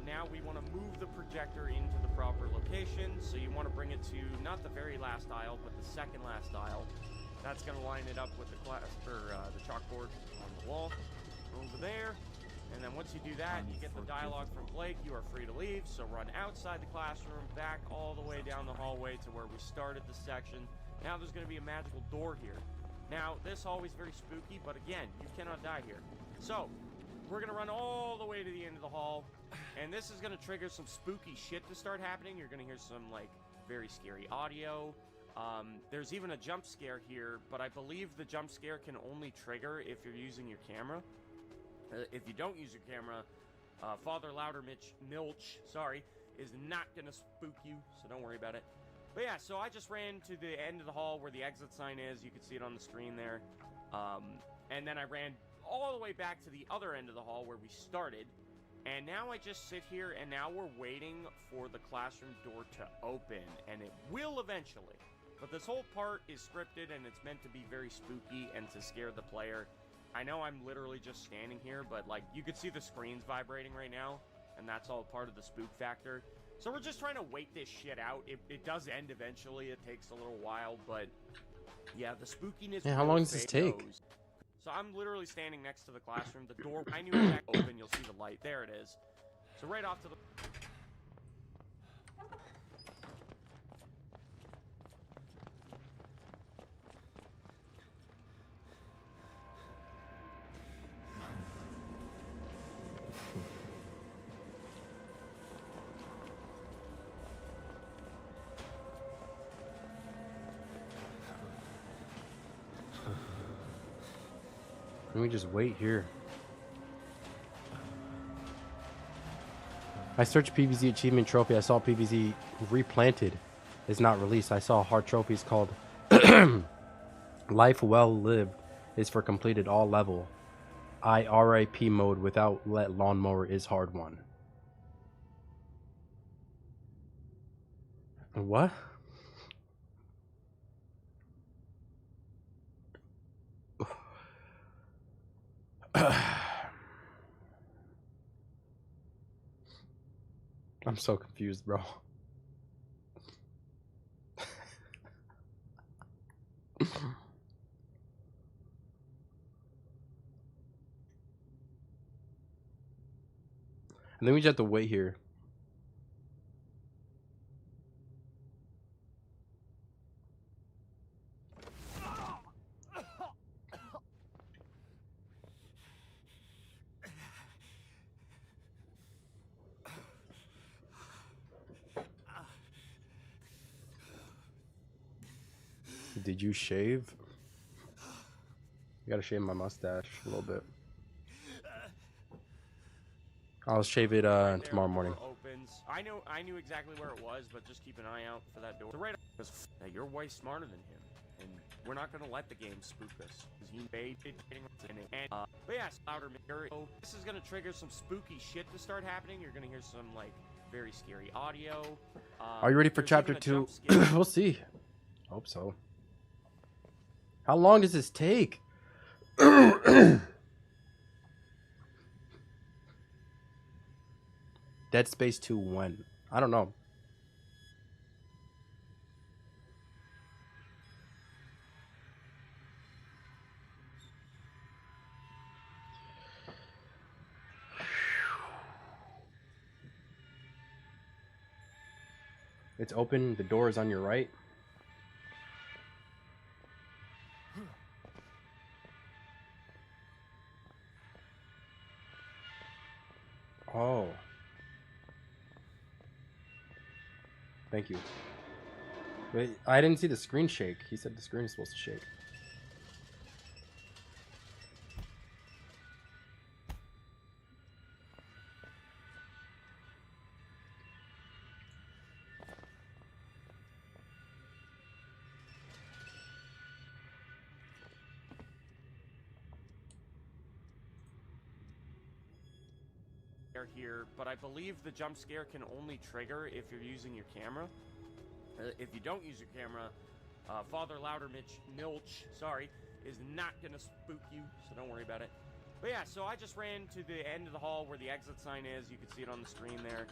now we want to move the projector into the proper location. So you want to bring it to not the very last aisle, but the second last aisle. That's going to line it up with the the chalkboard on the wall over there. And then once you do that, you get the dialogue from Blake. You are free to leave. So run outside the classroom, back all the way down the hallway to where we started the section. Now there's going to be a magical door here. Now this hallway is very spooky, but again, you cannot die here. So we're going to run all the way to the end of the hall, and this is going to trigger some spooky shit to start happening. You're going to hear some, like, very scary audio. There's even a jump scare here, but I believe the jump scare can only trigger if you're using your camera. If you don't use your camera, Father Milch, is not going to spook you, so don't worry about it. But yeah, so I just ran to the end of the hall where the exit sign is. You can see it on the screen there. And then I ran all the way back to the other end of the hall where we started. And now I just sit here, and now we're waiting for the classroom door to open. And it will eventually. But this whole part is scripted, and it's meant to be very spooky and to scare the player. I know I'm literally just standing here, but like you could see the screens vibrating right now, and that's all part of the spook factor. So we're just trying to wait this shit out. It does end eventually. It takes a little while, but yeah, the spookiness. Yeah, how long does this take? So I'm literally standing next to the classroom. The door, I knew it was open. You'll see the light. There it is. So right off to the. Let me just wait here. I searched PvZ achievement trophy. I saw PvZ replanted is not released. I saw hard trophies called Life well lived is for completed all level. RAP mode without let lawnmower is hard one. What? I'm so confused, bro. And then we just have to wait here. Did you shave? I gotta shave my mustache a little bit. I'll shave it tomorrow morning. Opens. I knew exactly where it was, but just keep an eye out for that door. The right because your wife's smarter than him, and we're not gonna let the game spook us. He baited but yeah, louder material. This is gonna trigger some spooky shit to start happening. You're gonna hear some like very scary audio. Are you ready for chapter 2? We'll see. Hope so. How long does this take? Dead Space 2 when? I don't know. It's open. The door is on your right. Oh. Thank you. Wait, I didn't see the screen shake. He said the screen is supposed to shake. Here, but I believe the jump scare can only trigger if you're using your camera. If you don't use your camera, Father Milch, is not gonna spook you, so don't worry about it. But yeah, so I just ran to the end of the hall where the exit sign is. You can see it on the screen there.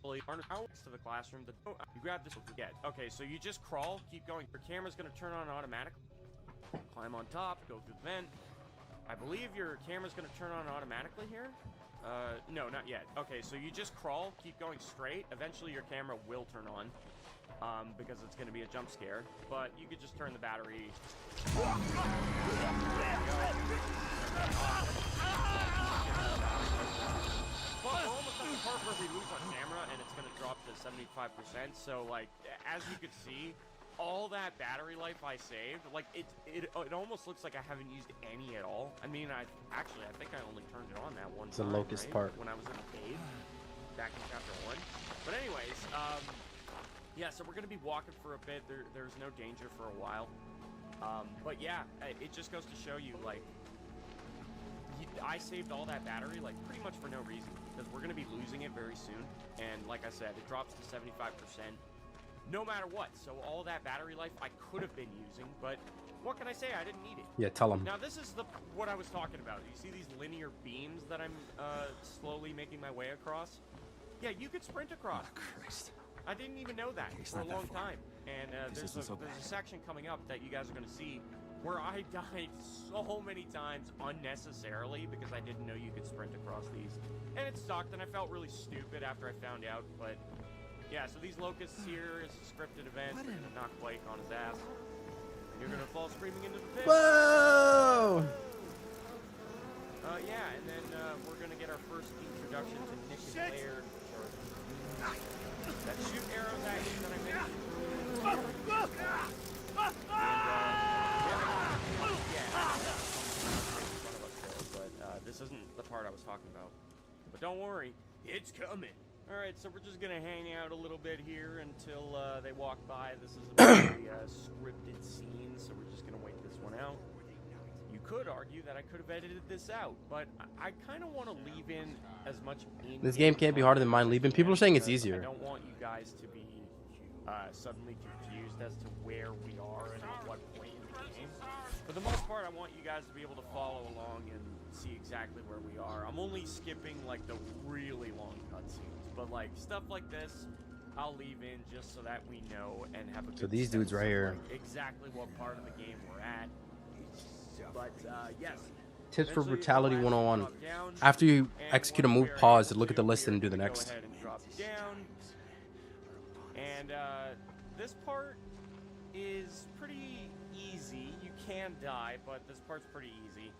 Slowly to the classroom. You grab this. Forget. Okay, so you just crawl, keep going. Your camera's gonna turn on automatically. Climb on top, go through the vent. I believe your camera's going to turn on automatically here. No, not yet. Okay, so you just crawl, keep going straight. Eventually your camera will turn on, because it's going to be a jump scare. But you could just turn the battery. We're almost at the part where we lose our camera, and it's going to drop to 75%. So, like, as you could see, all that battery life I saved, like it almost looks like I haven't used any at all. I mean, I think I only turned it on that one time. It's the locust part. When I was in the cave back in chapter 1. But anyways, yeah, so we're gonna be walking for a bit. There's no danger for a while. But yeah, it just goes to show you, like, I saved all that battery, like, pretty much for no reason, because we're gonna be losing it very soon. And like I said, it drops to 75%. No matter what, so all that battery life I could have been using, but what can I say? I didn't need it. Yeah, tell him. Now this is what I was talking about. You see these linear beams that I'm slowly making my way across? Yeah, you could sprint across. Oh, Christ. I didn't even know that for a long time. And there's a section coming up that you guys are going to see where I died so many times unnecessarily because I didn't know you could sprint across these. And it sucked, and I felt really stupid after I found out, but yeah, so these locusts here is a scripted event. They're gonna knock Blake on his ass. And you're gonna fall screaming into the pit. Whoa! Yeah, and then we're gonna get our first introduction to Nick and Laird. That shoot arrows at you that I mentioned. But this isn't the part I was talking about. But don't worry, it's coming. Alright, so we're just gonna hang out a little bit here until they walk by. This is a very scripted scene, so we're just gonna wait this one out. You could argue that I could have edited this out, but I kind of want to leave in as much. This game can't be harder than mine leaving. People are saying it's easier. I don't want you guys to be suddenly confused as to where we are and at what point in the game. For the most part, I want you guys to be able to follow along and see exactly where we are. I'm only skipping like the really long cutscenes, but like stuff like this, I'll leave in just so that we know and have a good So these dudes right here. like, exactly what part of the game we're at. But yes. Tips for Brutality 101. After you execute a move, pause to look at the list and do the next. Go ahead and drop down. And this part is pretty easy. You can die, but this part's pretty easy.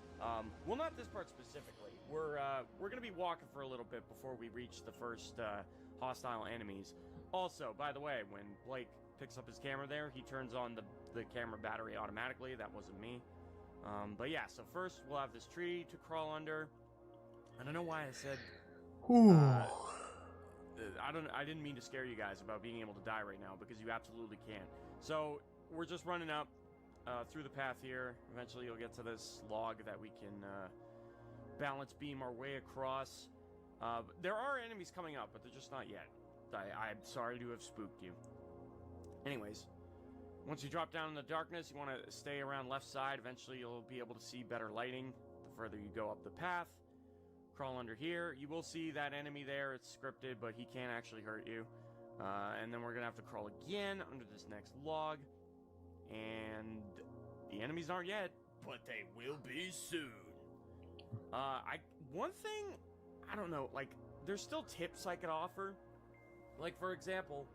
Well, not this part specifically. We're gonna be walking for a little bit before we reach the first hostile enemies. Also, by the way, when Blake picks up his camera there, he turns on the camera battery automatically. That wasn't me. But yeah, so first we'll have this tree to crawl under. I don't know why I said. I didn't mean to scare you guys about being able to die right now, because you absolutely can. So we're just running up through the path here. Eventually you'll get to this log that we can balance beam our way across. There are enemies coming up, but they're just not yet. I'm sorry to have spooked you. Anyways, once you drop down in the darkness, you want to stay around left side. Eventually you'll be able to see better lighting the further you go up the path. Crawl under here. You will see that enemy there. It's scripted, but he can't actually hurt you. And then we're going to have to crawl again under this next log. And the enemies aren't yet, but they will be soon. One thing, I don't know, like, there's still tips I could offer. Like, for example,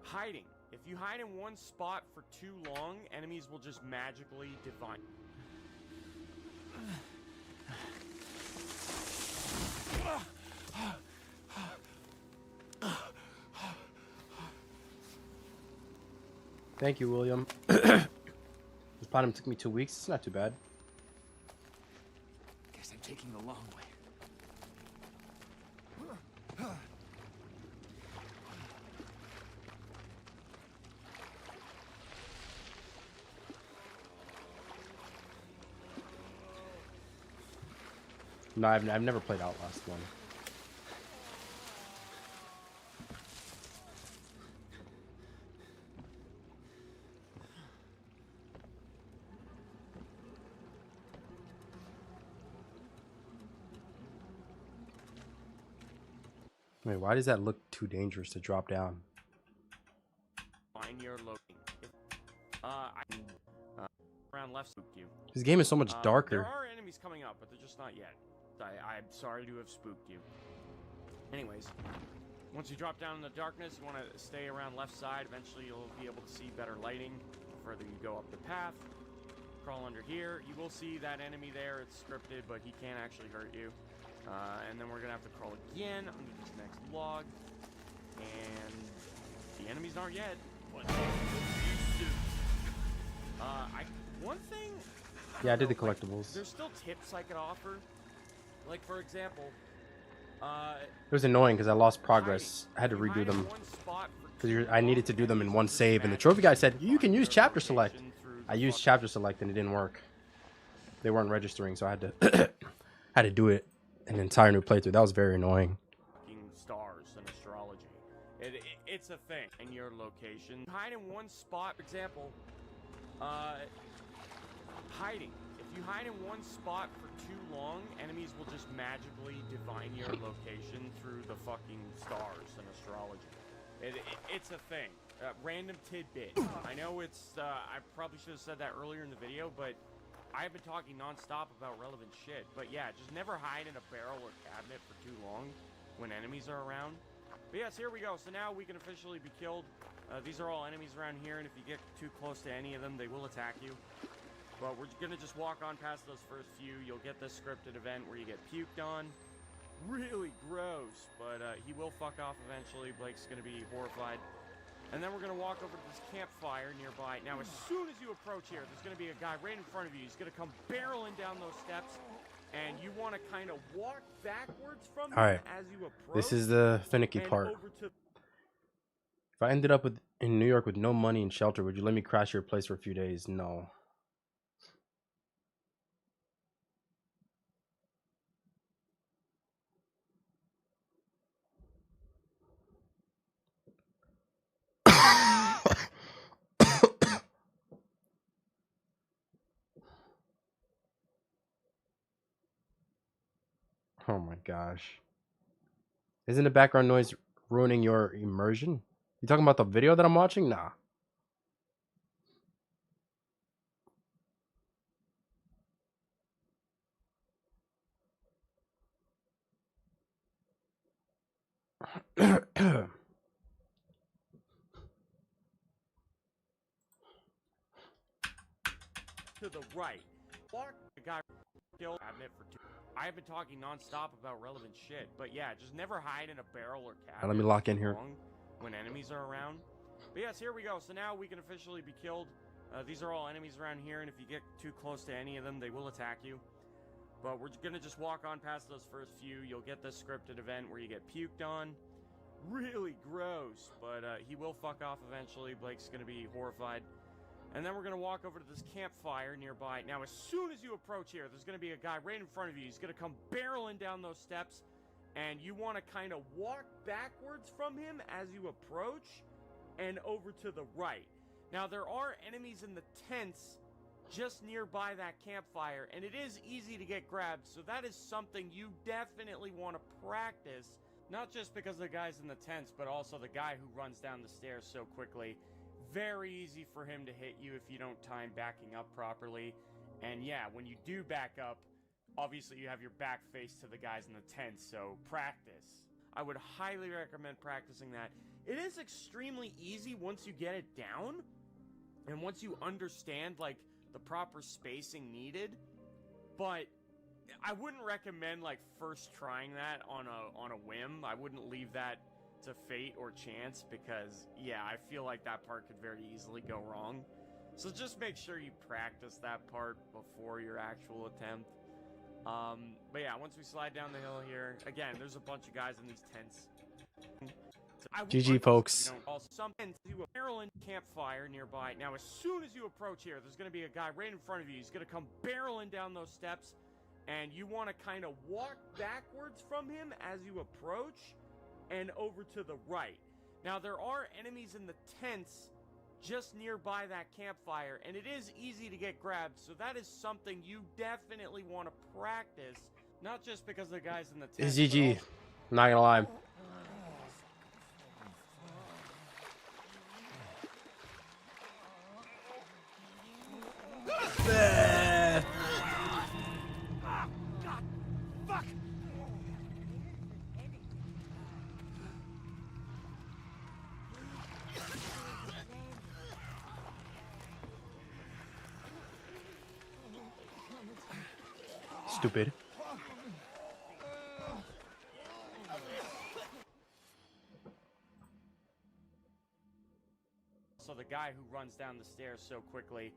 hiding. If you hide in one spot for too long, enemies will just magically divine. Thank you, William. This platinum took me 2 weeks. It's not too bad. Guess I'm taking the long way. No, I've never played Outlast 1. Wait, why does that look too dangerous to drop down? Find your loading. Around left spooked you. This game is so much darker. There are enemies coming up, but they're just not yet. I'm sorry to have spooked you. Anyways, once you drop down in the darkness, you want to stay around left side. Eventually you'll be able to see better lighting the further you go up the path. Crawl under here. You will see that enemy there. It's scripted, but he can't actually hurt you. And then we're going to have to crawl again under this next log. And the enemies aren't yet, but they will be soon. One thing... Yeah, I did the collectibles. There's still tips I could offer. Like, for example... It was annoying because I lost progress. I had to redo them. Because I needed to do them in one save. And the trophy guy said, you can use chapter select. I used chapter select and it didn't work. They weren't registering, so I had to had to do it an entire new playthrough. That was very annoying. Stars and astrology. It's a thing. In your location. Hide in one spot, for example... hiding. If you hide in one spot for too long, enemies will just magically divine your location through the fucking stars and astrology. It's a thing. Random tidbit. I know it's, I probably should have said that earlier in the video, but I've been talking non-stop about relevant shit. But yeah, just never hide in a barrel or cabinet for too long when enemies are around. But yes, here we go. So now we can officially be killed. These are all enemies around here, and if you get too close to any of them, they will attack you. But we're gonna just walk on past those first few. You'll get this scripted event where you get puked on. Really gross, but he will fuck off eventually. Blake's gonna be horrified. And then we're gonna walk over to this campfire nearby. Now, as soon as you approach here, there's gonna be a guy right in front of you. He's gonna come barreling down those steps. and you want to kind of walk backwards from All him right. as you approach. This is the finicky and part. over to If I ended up in New York with no money and shelter, would you let me crash your place for a few days? No. Oh my gosh. Isn't the background noise ruining your immersion? You talking about the video that I'm watching? Nah. the right. Walk the guy kill cabinet for 2. I have been talking nonstop about relevant shit, but yeah, just never hide in a barrel or cabinet. Let me lock in here. When enemies are around. But yes, here we go. So now we can officially be killed. These are all enemies around here, and if you get too close to any of them, they will attack you. But we're gonna just walk on past those first few. You'll get this scripted event where you get puked on. Really gross, but he will fuck off eventually. Blake's gonna be horrified. And then we're gonna walk over to this campfire nearby. Now, as soon as you approach here, there's gonna be a guy right in front of you. He's gonna come barreling down those steps, and you want to kind of walk backwards from him as you approach, and over to the right. Now, there are enemies in the tents just nearby that campfire, and it is easy to get grabbed, so that is something you definitely want to practice, not just because the guy's in the tents, but also the guy who runs down the stairs so quickly. Very easy for him to hit you if you don't time backing up properly. And yeah, when you do back up, obviously you have your back face to the guys in the tent, so practice. I would highly recommend practicing that. It is extremely easy once you get it down, and once you understand, like, the proper spacing needed, but I wouldn't recommend, like, first trying that on a whim. I wouldn't leave that to fate or chance, because, yeah, I feel like that part could very easily go wrong. So just make sure you practice that part before your actual attempt. But yeah, once we slide down the hill here, again, there's a bunch of guys in these tents. GG, folks. Some tents do a Maryland campfire nearby. Now, as soon as you approach here, there's going to be a guy right in front of you. He's going to come barreling down those steps, and you want to kind of walk backwards from him as you approach, and over to the right. Now, there are enemies in the tents just nearby that campfire, and it is easy to get grabbed, so that is something you definitely want to practice, not just because the guys in the tent. It's GG. I'm not gonna lie. God, fuck! Stupid. So the guy who runs down the stairs so quickly,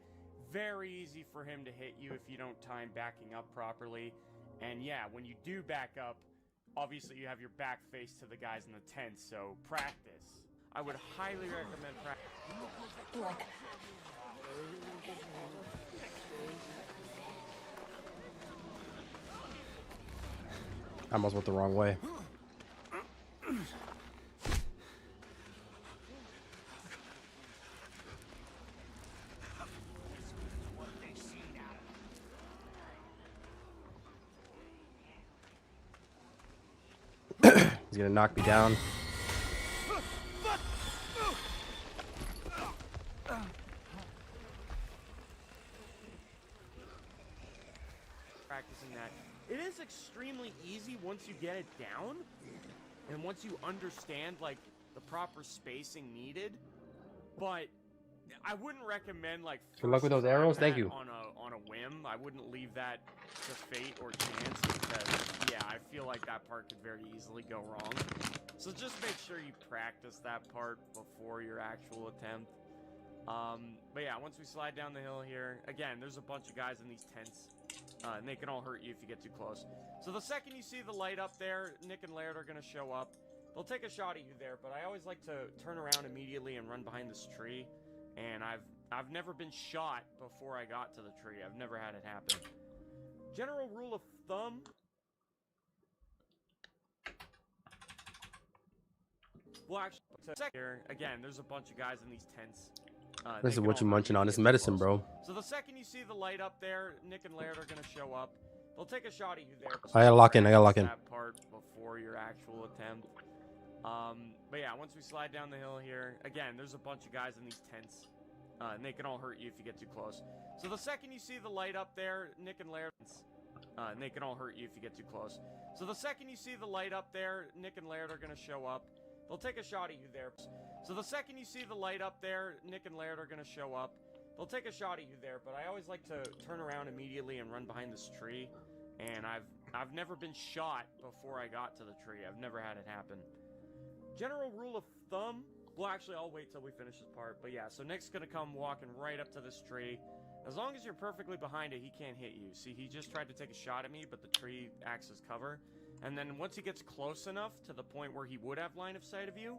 very easy for him to hit you if you don't time backing up properly. And yeah, when you do back up, obviously you have your back face to the guys in the tent, so practice. I would highly recommend practice. I almost went the wrong way. He's gonna knock me down. Practicing that. It is extremely easy once you get it down, and once you understand, like, the proper spacing needed, but I wouldn't recommend, like, Good luck with those arrows. Thank you. On a whim. I wouldn't leave that to fate or chance, because yeah, I feel like that part could very easily go wrong. So just make sure you practice that part before your actual attempt. But yeah, once we slide down the hill here, again, there's a bunch of guys in these tents, and they can all hurt you if you get too close. So the second you see the light up there, Nick and Laird are going to show up. They'll take a shot at you there, but I always like to turn around immediately and run behind this tree. And I've never been shot before I got to the tree. I've never had it happen. General rule of thumb. Well, actually, here again, there's a bunch of guys in these tents. This is what you munching on. This medicine, bro. So the second you see the light up there, Nick and Laird are going to show up. They'll take a shot at you there. I gotta lock in. I gotta lock in. That part before your actual attempt. But yeah, once we slide down the hill here, again, there's a bunch of guys in these tents, and they can all hurt you if you get too close. So the second you see the light up there, Nick and Laird, and they can all hurt you if you get too close. So the second you see the light up there, Nick and Laird are going to show up. They'll take a shot at you there. So the second you see the light up there, Nick and Laird are going to show up. They'll take a shot at you there, but I always like to turn around immediately and run behind this tree. And I've never been shot before I got to the tree. I've never had it happen. General rule of thumb. Well, actually, I'll wait till we finish this part. But yeah, so Nick's going to come walking right up to this tree. As long as you're perfectly behind it, he can't hit you. See, he just tried to take a shot at me, but the tree acts as cover. And then once he gets close enough to the point where he would have line of sight of you,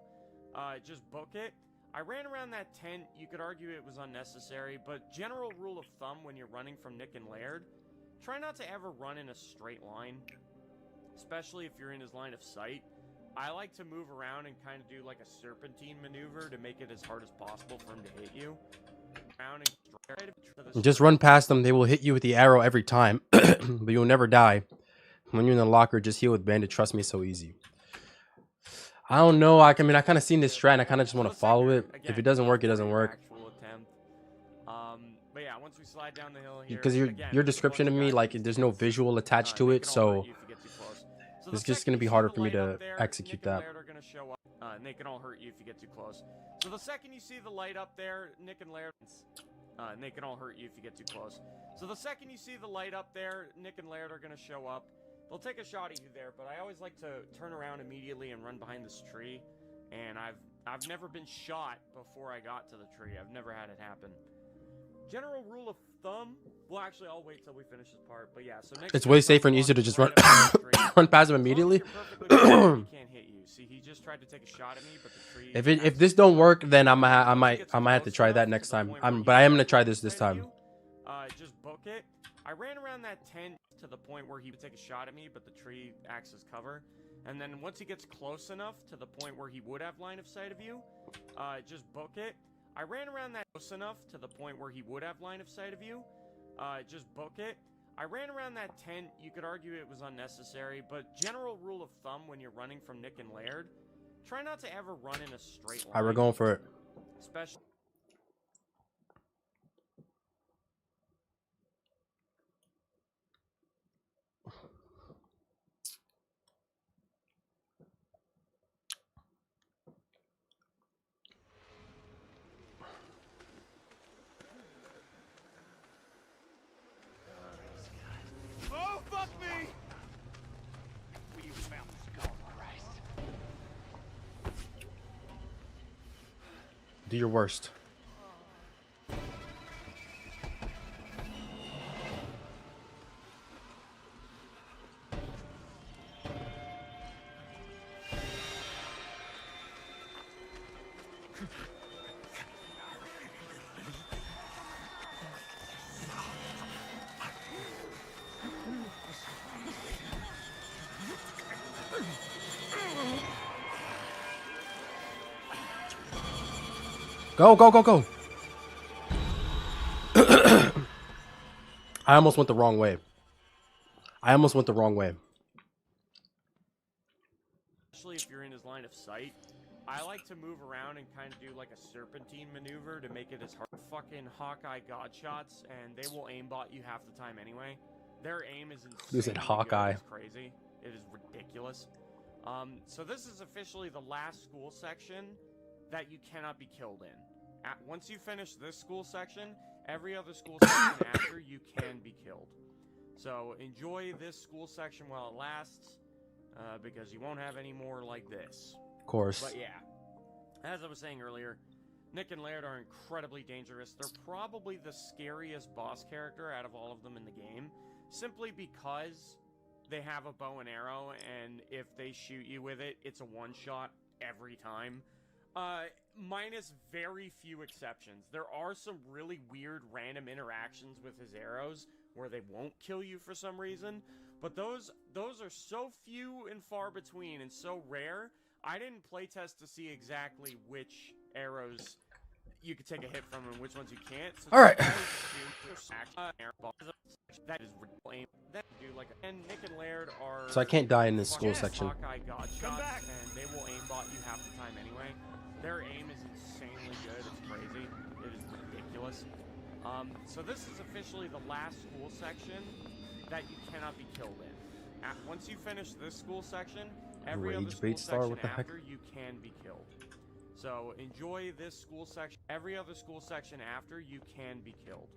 just book it. I ran around that tent. You could argue it was unnecessary, but general rule of thumb when you're running from Nick and Laird, try not to ever run in a straight line, especially if you're in his line of sight. I like to move around and kind of do like a serpentine maneuver to make it as hard as possible for him to hit you. Just run past them. They will hit you with the arrow every time, but you'll never die. When you're in the locker, just heal with bandit. Trust me, it's so easy. I don't know. I mean, I kind of seen this strat, and I kind of just want to follow it. If it doesn't work, it doesn't work. But yeah, once we slide down the hill here, Because your description of me, like, there's no visual attached to it, so it's just gonna be harder for me to execute that. And they can all hurt you if you get too close. So the second you see the light up there, Nick and Laird, and they can all hurt you if you get too close. So the second you see the light up there, Nick and Laird are going to show up. They'll take a shot at you there, but I always like to turn around immediately and run behind this tree. And I've never been shot before I got to the tree. I've never had it happen. General rule of thumb. Well, actually, I'll wait till we finish this part. But yeah, so next it's way safer and easier to just run run past him immediately. He can't hit you. See, he just tried to take a shot at me, but the tree. If this don't work, then I might have to try that next time. But I am gonna try this time. Just book it. I ran around that tent to the point where he would take a shot at me, but the tree acts as cover. And then once he gets close enough to the point where he would have line of sight of you, just book it. I ran around that close enough to the point where he would have line of sight of you, just book it. I ran around that tent. You could argue it was unnecessary, but general rule of thumb when you're running from Nick and Laird, try not to ever run in a straight line. Alright, we're going for it. Especially. Oh, fuck me! We use found this skull, Christ. Do your worst. Go, go, go, go. I almost went the wrong way. Especially if you're in his line of sight. I like to move around and kind of do like a serpentine maneuver to make it as hard. Fucking Hawkeye god shots, and they will aimbot you half the time anyway. Their aim is insane. You said Hawkeye. It's crazy. It is ridiculous. So this is officially the last school section that you cannot be killed in. Once you finish this school section, every other school section after, you can be killed. So enjoy this school section while it lasts, because you won't have any more like this. Of course. But yeah, as I was saying earlier, Nick and Laird are incredibly dangerous. They're probably the scariest boss character out of all of them in the game, simply because they have a bow and arrow, and if they shoot you with it, it's a one-shot every time. Minus very few exceptions. There are some really weird random interactions with his arrows where they won't kill you for some reason, but those are so few and far between and so rare. I didn't playtest to see exactly which arrows you could take a hit from and which ones you can't. So all right. That is aim. That do like and Nick and Laird are. So I can't die in this school section. Come back, and they will aimbot you half the time anyway. Their aim is insanely good. It's crazy. It is ridiculous. So this is officially the last school section that you cannot be killed in. Once you finish this school section, every other school section after you can be killed. So enjoy this school section. Every other school section after you can be killed.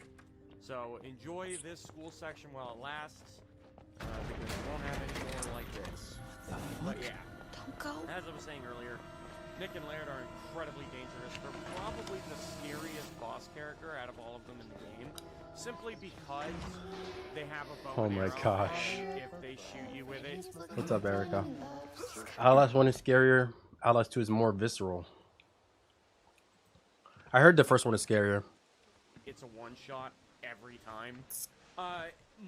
So enjoy this school section while it lasts, because you won't have any more like this. But yeah, Don't go. as I was saying earlier, Nick and Laird are incredibly dangerous. They're probably the scariest boss character out of all of them in the game, simply because they have a bow and arrow. Oh my gosh. If they shoot you with it. What's up, Erica? Outlast 1 is scarier. Outlast 2 is more visceral. I heard the first one is scarier. It's a one-shot every time.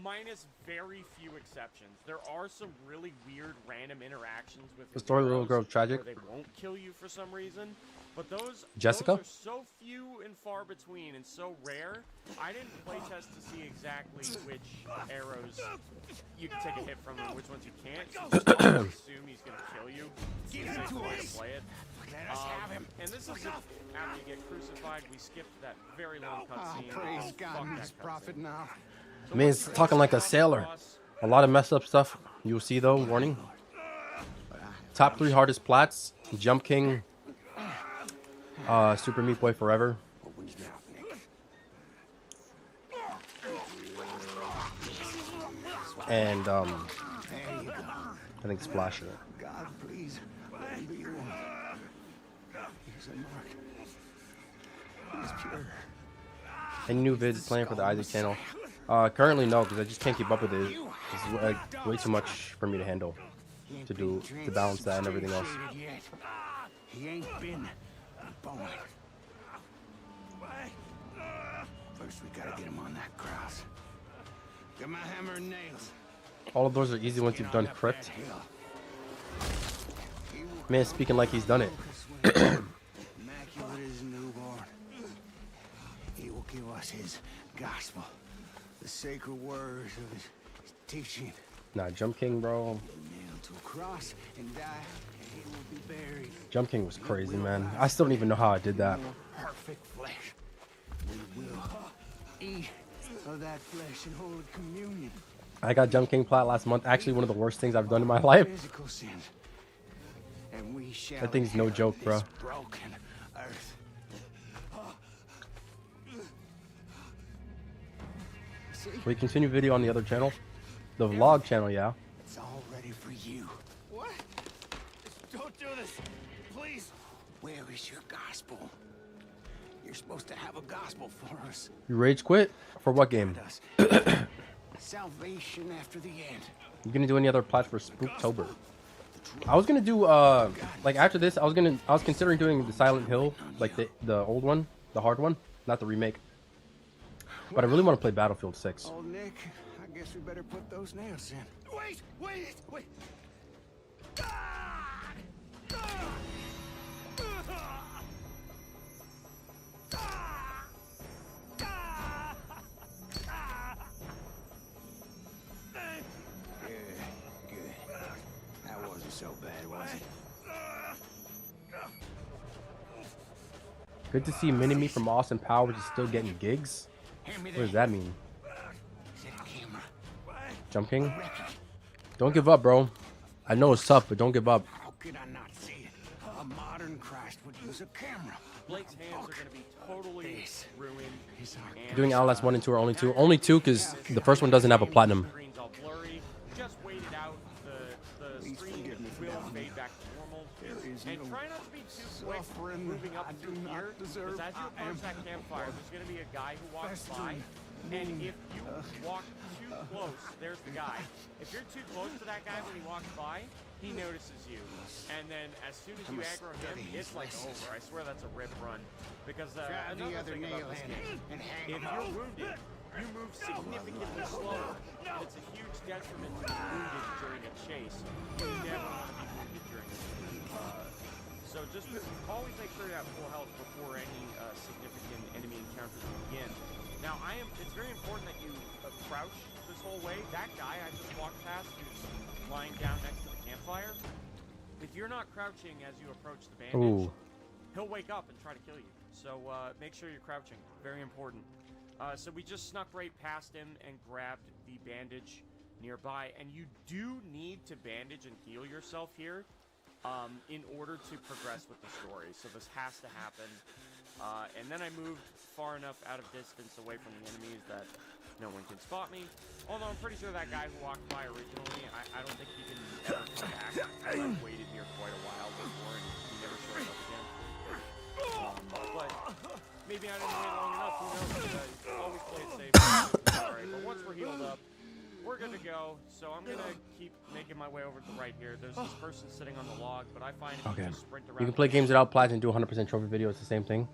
Minus very few exceptions. There are some really weird random interactions with The story of the little girl tragic. where they won't kill you for some reason, but those Jessica? are so few and far between and so rare. I didn't playtest to see exactly which arrows you can take a hit from and which ones you can't. So just always assume he's gonna kill you. It's a safe way to play it. And this is after you get crucified. We skipped that very long cutscene. Praise God, he's prophet now. Man's talking like a sailor. A lot of messed up stuff. You'll see though. Warning. Top 3 hardest plats: Jump King, Super Meat Boy Forever, and I think Splasher. God, please, let him be one. He's a mark. He's pure. Any new vids planned for the Isaac channel? Currently no, because I just can't keep up with it. It's way too much for me to handle, to balance that and everything else. He ain't been born. First we gotta get him on that cross. Get my hammer and nails. All of those are easy once you've done Crypt. Man, speaking like he's done it. Immaculate is newborn. He will give us his gospel, the sacred words of his teaching. Nah, Jump King, bro. Nailed to a cross and die, and he will be buried. Jump King was crazy, man. I still don't even know how I did that. Perfect flesh. We will eat of that flesh and hold communion. I got Jump King plat last month. Actually, one of the worst things I've done in my life. Physical sins. And we shall That thing's no joke, bro. broken earth. We continue video on the other channel, the vlog channel, yeah. It's all ready for you. What? Don't do this, please. Where is your gospel? You're supposed to have a gospel for us. You rage quit for what game? Salvation after the end. You gonna do any other plats for Spooktober? I was gonna do like after this, I was considering doing the Silent Hill, like the old one, the hard one, not the remake. But I really want to play Battlefield 6. Oh, Nick, I guess we better put those nails in. Wait! Good. That wasn't so bad, was it? Good to see Mini-Me from Austin Powers is still getting gigs. What does that mean? Jump King? Don't give up, bro. I know it's tough, but don't give up. How could I not see it? A modern Christ would use a camera. Blake's hands are going to be totally ruined. Doing Outlast 1 and 2 or only 2? Only 2 because the first one doesn't have a platinum. Screen's all blurry. Just wait it out. The the Please screen forgive me for will down fade here. back to normal. There is And no try not to be too quick suffering moving up I through do not here, deserve. because as you I am approach that campfire, there's going to be a guy who walks by, festering and wound. if you walk too close, there's the guy. If you're too close to that guy when he walks by, he notices you. And then as soon as you aggro him, it's like over. I swear that's a rip run. Because another thing about this game, if you're wounded, you move significantly slower. And it's a huge detriment to be wounded during a chase. You never want to be wounded during a chase. So just always make sure you have full health before any significant enemy encounters begin. Now, it's very important that you crouch this whole way. That guy I just walked past who's lying down next to the campfire, if you're not crouching as you approach the bandage, he'll wake up and try to kill you. So make sure you're crouching. Very important. So we just snuck right past him and grabbed the bandage nearby. And you do need to bandage and heal yourself here in order to progress with the story. So this has to happen. And then I moved far enough out of distance away from the enemies that no one can spot me. Although I'm pretty sure that guy who walked by originally, I don't think he can ever come back. I've waited here quite a while before and he never shows up again. But maybe I didn't wait long enough, who knows? Always play it safe. Sorry, but once we're healed up, we're good to go. So I'm gonna keep making my way over to the right here. There's this person sitting on the log, but I find if you just sprint around. You can play games without platinum and do 100% trophy video. It's the same thing.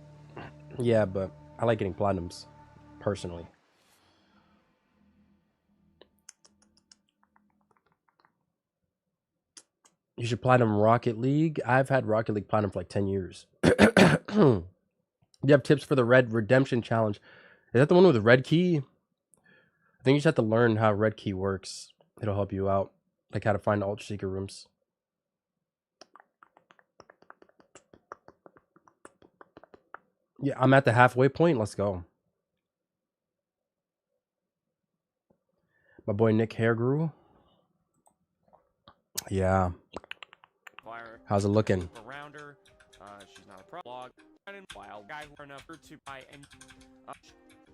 Yeah, but I like getting platinums, personally. You should platinum Rocket League. I've had Rocket League platinum for like 10 years. You have tips for the Red Redemption Challenge. Is that the one with the red key? I think you just have to learn how red key works. It'll help you out. Like how to find the ultra secret rooms. Yeah, I'm at the halfway point. Let's go. My boy Nick Hair grew. Yeah. How's it looking? Around her. She's not a problem. Wild guy who enough to buy and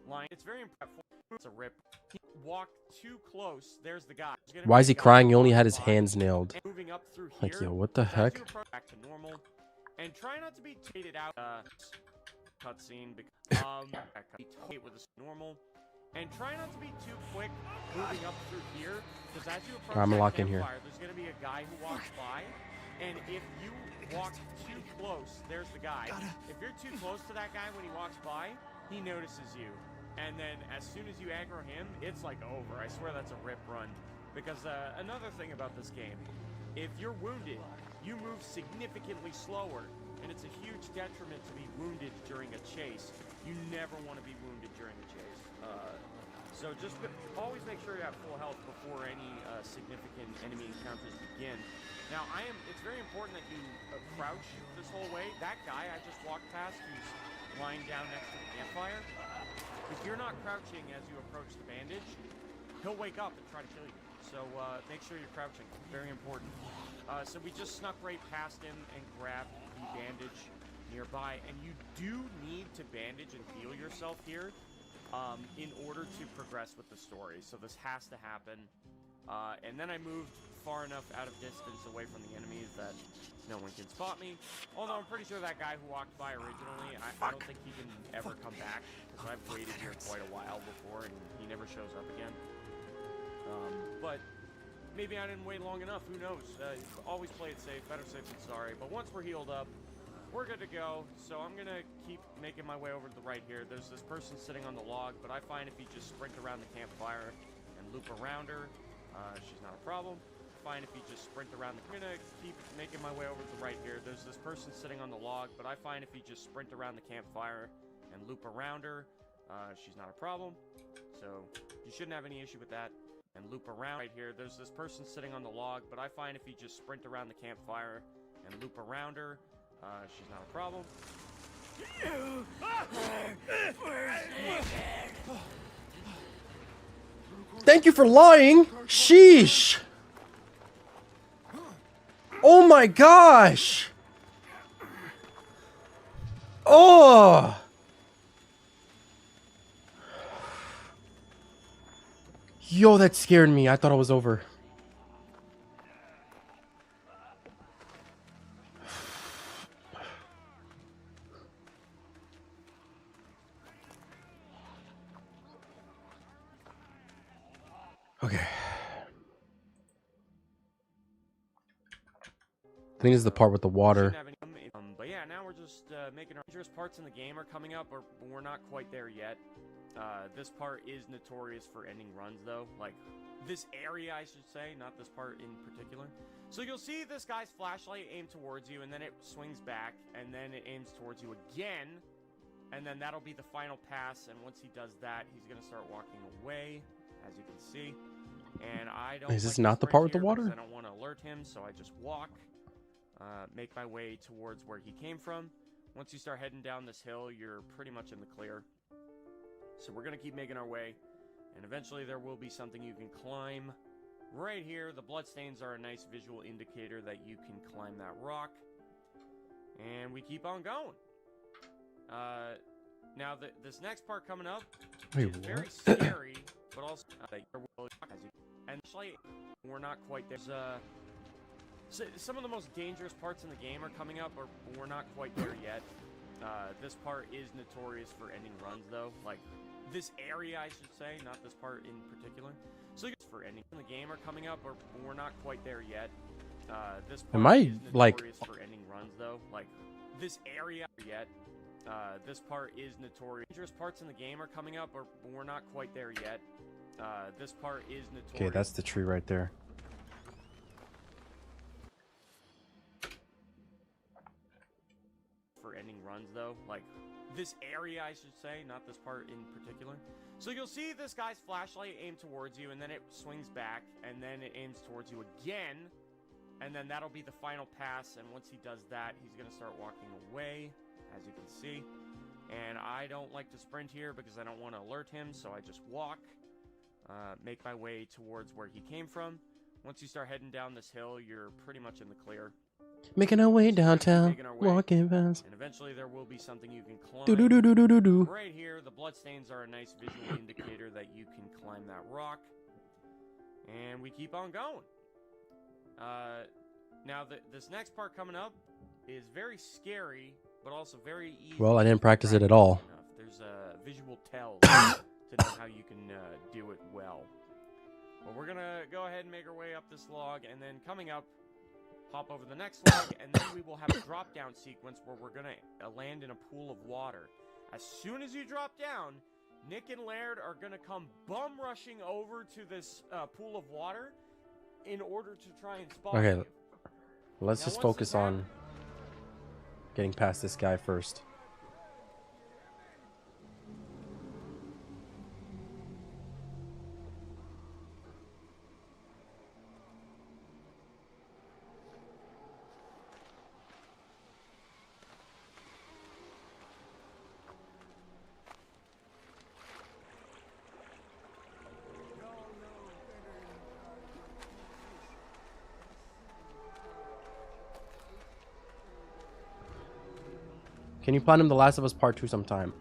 line. It's very impressive. It's a rip. He walked too close. There's the guy. Why is he crying? He only had his hands nailed. Moving up through Like, here, yo, what the heck? back to normal. And try not to be cheated out. Cutscene because with this normal. And try not to be too quick moving up through here, because as you approach I'm that locked in here. campfire, there's going to be a guy who walks by, and if you walk too close, there's the guy. If you're too close to that guy when he walks by, he notices you. And then as soon as you aggro him, it's like over. I swear that's a rip run. Because another thing about this game, if you're wounded, you move significantly slower, and it's a huge detriment to be wounded during a chase. You never want to be wounded during a chase. So just always make sure you have full health before any significant enemy encounters begin. Now, it's very important that you crouch this whole way. That guy I just walked past who's lying down next to the campfire, if you're not crouching as you approach the bandage, he'll wake up and try to kill you. So make sure you're crouching. Very important. So we just snuck right past him and grabbed the bandage nearby. And you do need to bandage and heal yourself here in order to progress with the story. So this has to happen. And then I moved far enough out of distance away from the enemies that no one can spot me. Although I'm pretty sure that guy who walked by originally, I don't think he can ever come back, because I've waited here quite a while before and he never shows up again. But maybe I didn't wait long enough, who knows? Always play it safe, better safe than sorry. But once we're healed up, we're good to go. So I'm gonna keep making my way over to the right here. There's this person sitting on the log, but I find if you just sprint around the campfire and loop around her, she's not a problem. Fine if you just sprint around I'm gonna keep making my way over to the right here. There's this person sitting on the log, but I find if you just sprint around the campfire and loop around her, she's not a problem. So you shouldn't have any issue with that. And loop around right here. There's this person sitting on the log, but I find if you just sprint around the campfire and loop around her, she's not a problem. Thank you for lying. Sheesh. Oh my gosh. Oh. Yo, that scared me. I thought it was over. Okay. I think this is the part with the water. But yeah, now we're just making our dangerous parts in the game are coming up, but we're not quite there yet. This part is notorious for ending runs, though. Like, this area, I should say, not this part in particular. So you'll see this guy's flashlight aim towards you, and then it swings back, and then it aims towards you again, and then that'll be the final pass, and once he does that, he's going to start walking away, as you can see. And I don't. Is this not the part with the water? I don't want to alert him, so I just walk. Make my way towards where he came from. Once you start heading down this hill, you're pretty much in the clear. So we're going to keep making our way, and eventually there will be something you can climb. Right here, the bloodstains are a nice visual indicator that you can climb that rock. And we keep on going. Now, this next part coming up is very scary, but also and actually, we're not quite there. So some of the most dangerous parts in the game are coming up, but we're not quite there yet. This part is notorious for ending runs, though. Like, this area, I should say, not this part in particular. So for ending in the game are coming up, but we're not quite there yet. This part Am I, is like... notorious for ending runs, though. Like, this area yet. This part is notorious. Dangerous parts in the game are coming up, but we're not quite there yet. This part is notorious. Okay, that's the tree right there. For ending runs, though. Like, this area, I should say, not this part in particular. So you'll see this guy's flashlight aim towards you, and then it swings back, and then it aims towards you again, and then that'll be the final pass, and once he does that, he's going to start walking away, as you can see. And I don't like to sprint here because I don't want to alert him, so I just walk, make my way towards where he came from. Once you start heading down this hill, you're pretty much in the clear. Making our way downtown, walking fast. And eventually there will be something you can climb. Do-do-do-do-do-do. Right here, the bloodstains are a nice visual indicator that you can climb that rock. And we keep on going. Now, this next part coming up is very scary, but also very easy. Well, I didn't practice it at all. There's a visual tell to know how you can do it well. Well, we're going to go ahead and make our way up this log, and then coming up, hop over the next log, and then we will have a drop-down sequence where we're going to land in a pool of water. As soon as you drop down, Nick and Laird are going to come bum-rushing over to this pool of water in order to try and spot you. Okay, let's just focus on getting past this guy first. Can you platinum The Last of Us Part 2 sometime?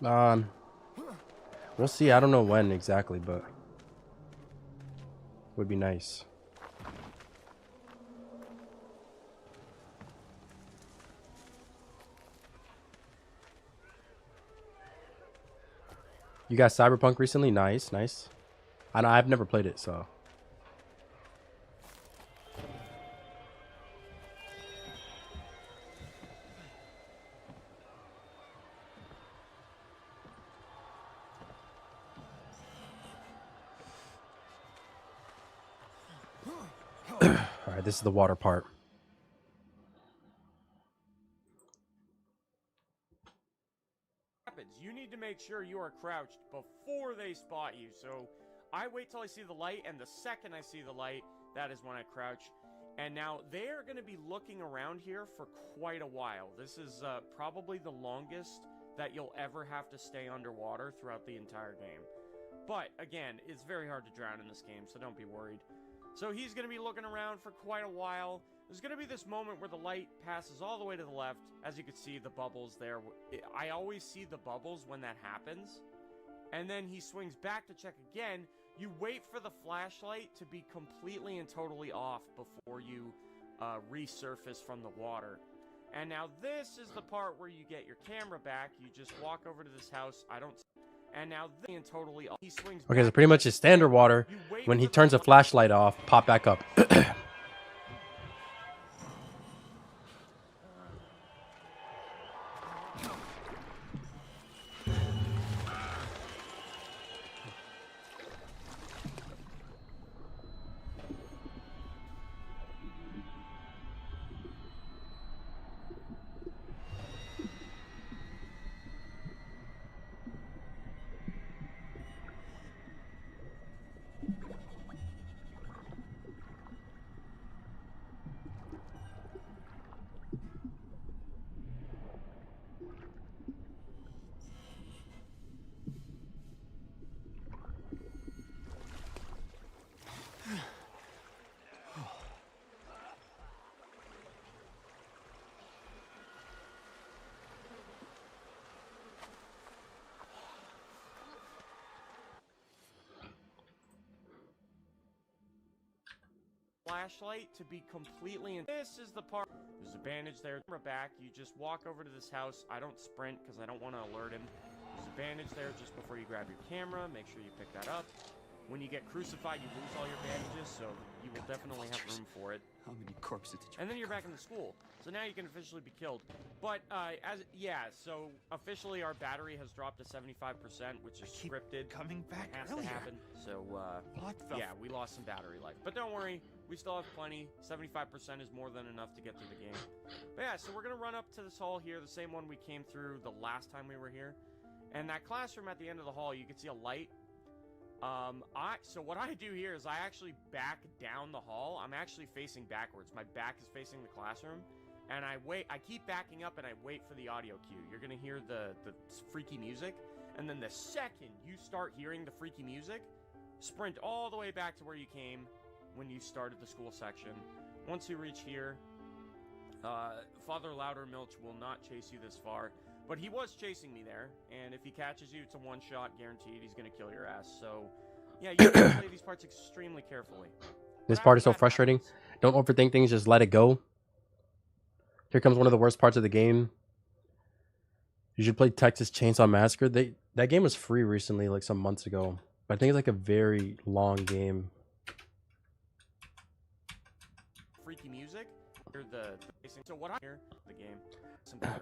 We'll see. I don't know when exactly, but would be nice. You got Cyberpunk recently? Nice, nice. I know I've never played it, so. Alright, this is the water part. You need to make sure you are crouched before they spot you. So I wait till I see the light, and the second I see the light, that is when I crouch. And now they are going to be looking around here for quite a while. This is probably the longest that you'll ever have to stay underwater throughout the entire game. But again, it's very hard to drown in this game, so don't be worried. So he's going to be looking around for quite a while. There's going to be this moment where the light passes all the way to the left. As you can see, the bubbles there. I always see the bubbles when that happens. And then he swings back to check again. You wait for the flashlight to be completely and totally off before you resurface from the water. And now this is the part where you get your camera back. You just walk over to this house. And now then totally he swings Okay, so back pretty and much his standard water, you wait when he for the turns the flashlight off, pop back up. flashlight to be completely in. This is the part. There's a bandage there. Camera back. You just walk over to this house. I don't sprint because I don't want to alert him. There's a bandage there just before you grab your camera. Make sure you pick that up. When you get crucified, you lose all your bandages, so you will definitely have room for it. How many corpses did you... And then you're back in the school. So now you can officially be killed. But, so officially our battery has dropped to 75%, which is scripted. Coming back has earlier. to happen. So, What the yeah, we lost some battery life. But don't worry, we still have plenty. 75% is more than enough to get through the game. But yeah, so we're going to run up to this hall here, the same one we came through the last time we were here. And that classroom at the end of the hall, you can see a light. So what I do here is I actually back down the hall. I'm actually facing backwards. My back is facing the classroom. And I keep backing up and I wait for the audio cue. You're going to hear the freaky music. And then the second you start hearing the freaky music, sprint all the way back to where you came when you started the school section. Once you reach here, Father Loudermilch will not chase you this far. But he was chasing me there, and if he catches you, it's a one-shot guaranteed. He's going to kill your ass. So, yeah, you have to play these parts extremely carefully. This part is so frustrating. Don't overthink things, just let it go. Here comes one of the worst parts of the game. You should play Texas Chainsaw Massacre. That game was free recently, like some months ago. But I think it's like a very long game. Freaky music. So what I hear the game, some 5%,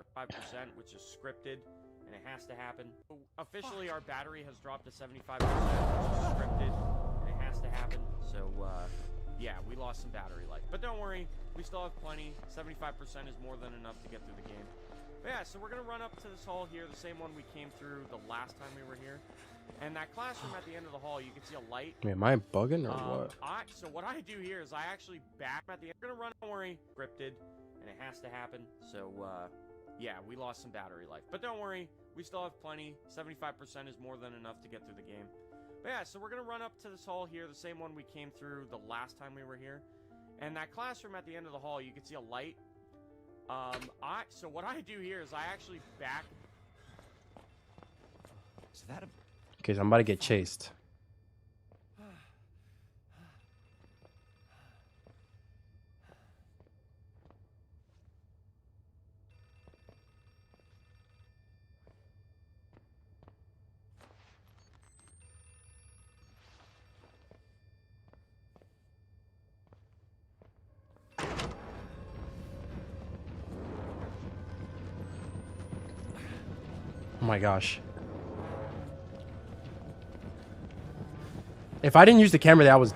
which is scripted, and it has to happen. Officially, our battery has dropped to 75%, which is scripted, and it has to happen. So, yeah, we lost some battery life. But don't worry, we still have plenty. 75% is more than enough to get through the game. But yeah, so we're going to run up to this hall here, the same one we came through the last time we were here. And that classroom at the end of the hall, you can see a light. Wait, am I bugging or what? So what I do here is I actually back at the end. We're going to run, don't worry, scripted, and it has to happen. So, yeah, we lost some battery life. But don't worry, we still have plenty. 75% is more than enough to get through the game. But yeah, so we're going to run up to this hall here, the same one we came through the last time we were here. And that classroom at the end of the hall, you can see a light. So what I do here is I actually back. Is that a... Okay, so I'm about to get chased. Oh my gosh. If I didn't use the camera there, I was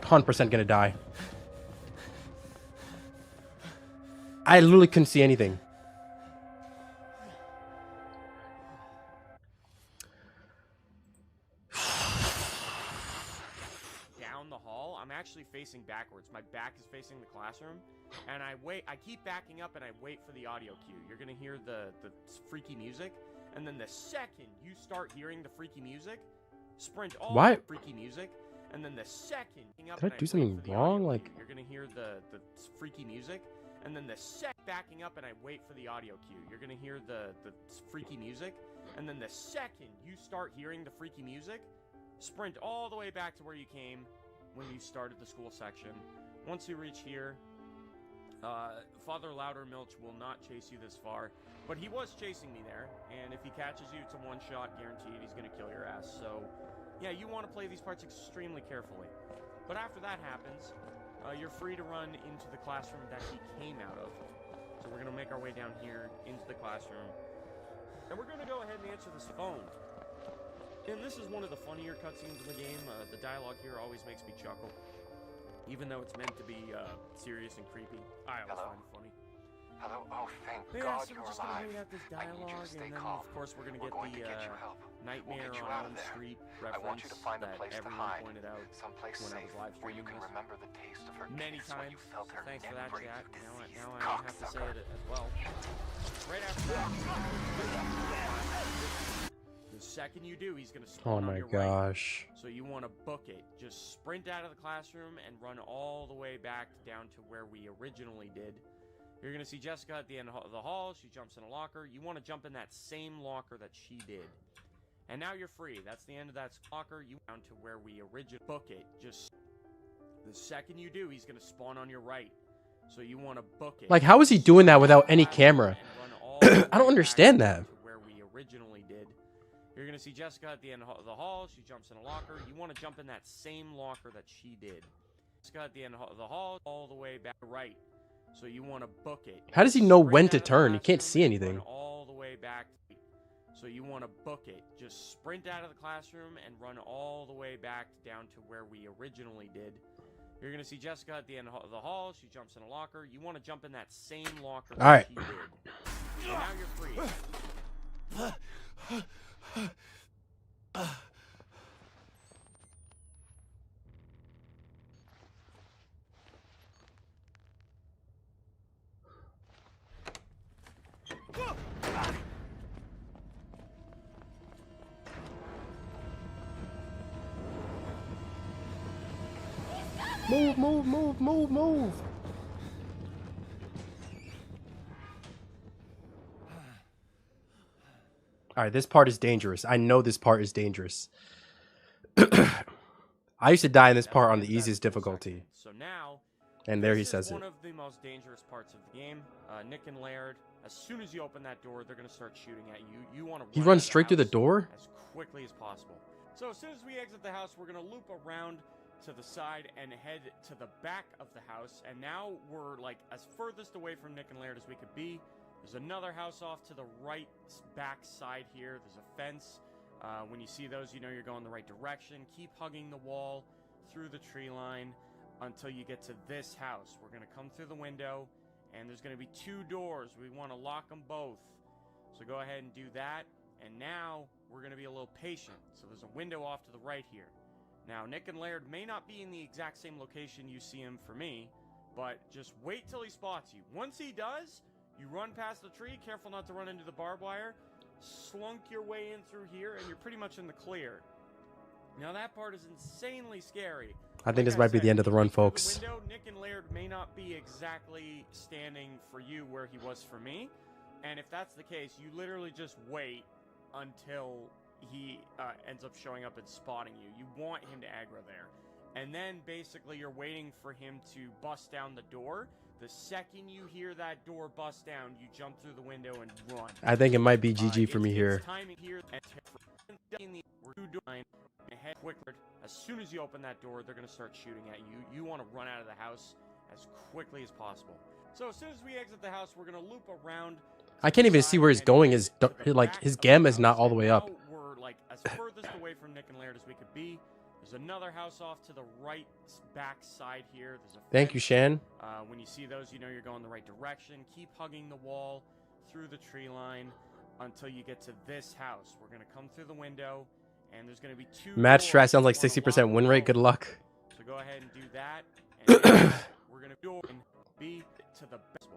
100% gonna die. I literally couldn't see anything. Down the hall, I'm actually facing backwards. My back is facing the classroom. And I keep backing up and I wait for the audio cue. You're gonna hear the freaky music. And then the second you start hearing the freaky music, sprint all the freaky music, and then the second did I do something wrong? Like, you're gonna hear the freaky music, and then the backing up and I wait for the audio cue. You're gonna hear the freaky music, and then the second you start hearing the freaky music, sprint all the way back to where you came when you started the school section. Once you reach here, Father Loudermilch will not chase you this far, but he was chasing me there, and if he catches you, it's a one-shot guaranteed. He's gonna kill your ass. So, yeah, you want to play these parts extremely carefully. But after that happens, you're free to run into the classroom that he came out of. So we're gonna make our way down here into the classroom, and we're gonna go ahead and answer this phone. And this is one of the funnier cutscenes in the game. The dialogue here always makes me chuckle. Even though it's meant to be serious and creepy, I always find it funny. Hello? Oh, thank Yeah, God so you're we're just gonna alive. read out this I need you dialogue, to stay and then calm. of course we're gonna get going the to get you help. Nightmare We'll get you on out Elm of there. Street I reference want you to find a that place to everyone hide. pointed out Someplace when I safe was live where you streaming can this. remember the taste of her Many kiss when times. you felt her Thanks for that, neck break, chat. you Now diseased I don't have to say cocksucker. it as well. Right after that, the second you do, he's gonna spawn Oh on my your right. gosh. So you want to book it. Just sprint out of the classroom and run all the way back down to where we originally did. You're going to see Jessica at the end of the hall. She jumps in a locker. You want to jump in that same locker that she did. And now you're free. That's the end of that locker. You down to where we originally book it. Just the second you do, he's going to spawn on your right. So you want to book it. Like, how is he doing that without any camera? I don't understand that. Where we originally did. You're going to see Jessica at the end of the hall. She jumps in a locker. You want to jump in that same locker that she did. Jessica at the end of the hall, all the way back right. So you want to book it. How does he know Sprint when out to of the turn? He can't classroom see and anything. run all the way back. So you want to book it. Just sprint out of the classroom and run all the way back down to where we originally did. You're going to see Jessica at the end of the hall. She jumps in a locker. You want to jump in that same locker that All right. she did. So now you're free. Move, move, move, move, move. All right, this part is dangerous. I know this part is dangerous. I used to die in this part on the easiest difficulty. So now, and there he this says is it. one of the most dangerous parts of the game. Nick and Laird, as soon as you open that door, they're going to start shooting at you. You want to He runs straight through the door? as quickly as possible. So as soon as we exit the house, we're going to loop around to the side and head to the back of the house. And now we're like as furthest away from Nick and Laird as we could be. There's another house off to the right back side here. There's a fence. When you see those, you know you're going the right direction. Keep hugging the wall through the tree line until you get to this house. We're going to come through the window, and there's going to be 2 doors. We want to lock them both. So go ahead and do that. And now we're going to be a little patient. So there's a window off to the right here. Now, Nick and Laird may not be in the exact same location you see him for me, but just wait till he spots you. Once he does, you run past the tree, careful not to run into the barbed wire, slunk your way in through here, and you're pretty much in the clear. Now, that part is insanely scary. I think this might be the end of the run, folks. The window, Nick and Laird may not be exactly standing for you where he was for me, and if that's the case, you literally just wait until he ends up showing up and spotting you. You want him to aggro there. And then basically you're waiting for him to bust down the door. The second you hear that door bust down, you jump through the window and run. I think it might be GG for me here. Timing here and we're head quicker. As soon as you open that door, they're going to start shooting at you. You want to run out of the house as quickly as possible. So as soon as we exit the house, we're going to loop around. I can't even see where he's going. His gamma is not all the way up. We're like as furthest away from Nick and Laird as we could be. There's another house off to the right back side here. There's a Thank you, Shan. When you see those, you know you're going the right direction. Keep hugging the wall through the tree line until you get to this house. We're going to come through the window, and there's going to be 2 Mad doors. strat sounds like You wanna 60% lock win them rate. both. Good luck. So go ahead and do that. And we're going to go and be to the best.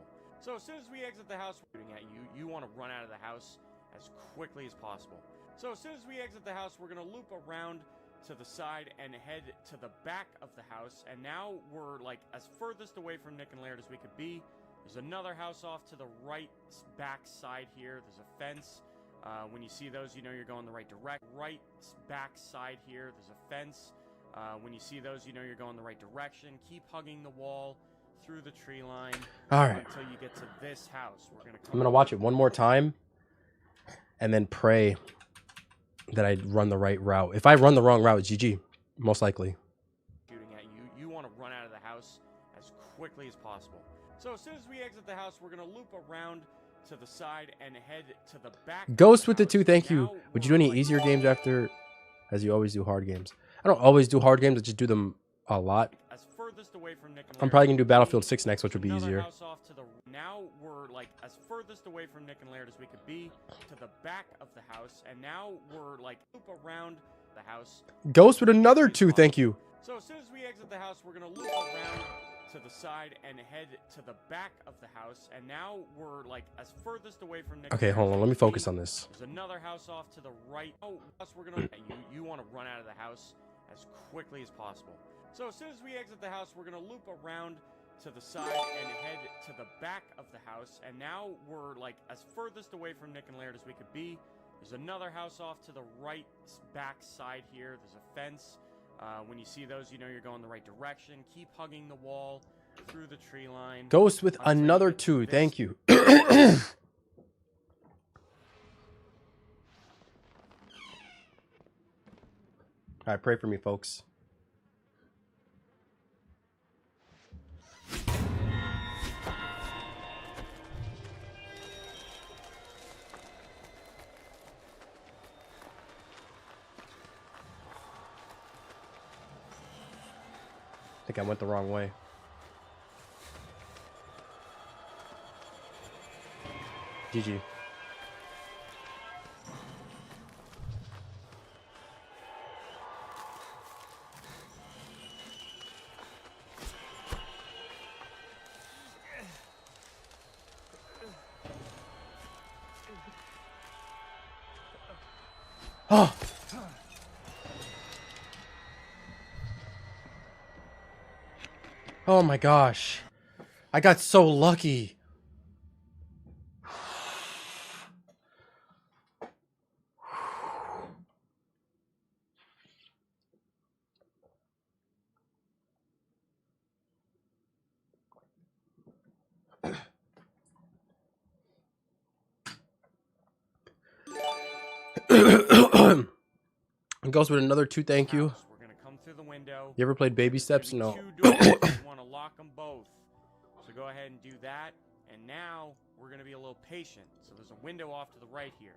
So as soon as we exit the house, we're shooting at you. You want to run out of the house as quickly as possible. So as soon as we exit the house, we're going to loop around to the side and head to the back of the house. And now we're like as furthest away from Nick and Laird as we could be. There's another house off to the right back side here. There's a fence. When you see those, you know you're going the right direction. Right back side here. There's a fence. When you see those, you know you're going the right direction. Keep hugging the wall through the tree line. All right. Until you get to this house. We're gonna I'm gonna watch it one more time, and then pray that I run the right route. If I run the wrong route, it's GG, most likely. Shooting at you. You want to run out of the house as quickly as possible. So as soon as we exit the house, we're gonna loop around to the side and head to the back. Ghost with the 2, thank you. Would you do any easier games after, as you always do hard games? I don't always do hard games. I just do them a lot. As furthest away from Nick and I'm probably gonna do Battlefield 6 next, which would be Another easier. house off to the, now we're like as furthest away from Nick and Laird as we could be to the back of the house, and now we're like loop around the house. Ghost with another 2, thank you. So as soon as we exit the house, we're gonna loop around to the side and head to the back of the house, and now we're like as furthest away from Nick. Okay, hold on. Let me focus on this. There's another house off to the right. Oh, we're gonna. You want to run out of the house as quickly as possible. So as soon as we exit the house, we're gonna loop around to the side and head to the back of the house, and now we're like as furthest away from Nick and Laird as we could be. There's another house off to the right back side here. There's a fence. When you see those, you know you're going the right direction. Keep hugging the wall through the tree line. Ghost with another 2, thank you. All right, pray for me, folks. I think I went the wrong way. GG. Oh. Oh my gosh. I got so lucky. It goes with another 2, thank you. We're gonna come through the window. You ever played Baby Steps? No. You want to lock them both. So go ahead and do that. And now we're going to be a little patient. So there's a window off to the right here.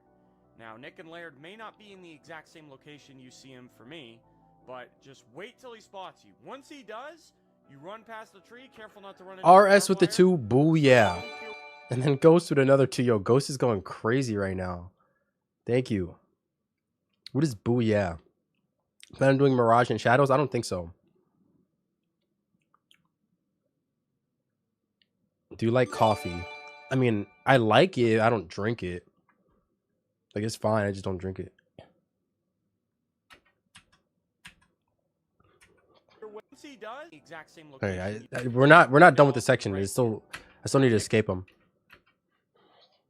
Now, Nick and Laird may not be in the exact same location you see him for me, but just wait till he spots you. Once he does, you run past the tree. Careful not to run into RS with the 2, boo yeah. And then Ghost with another 2. Yo, Ghost is going crazy right now. Thank you. What is boo yeah? Plan on doing Mirage and Shadows? I don't think so. Do you like coffee? I mean, I like it. I don't drink it. Like, it's fine. I just don't drink it. Once he does, the exact same location. Okay, we're not done with the section. It's still, I still need to escape him.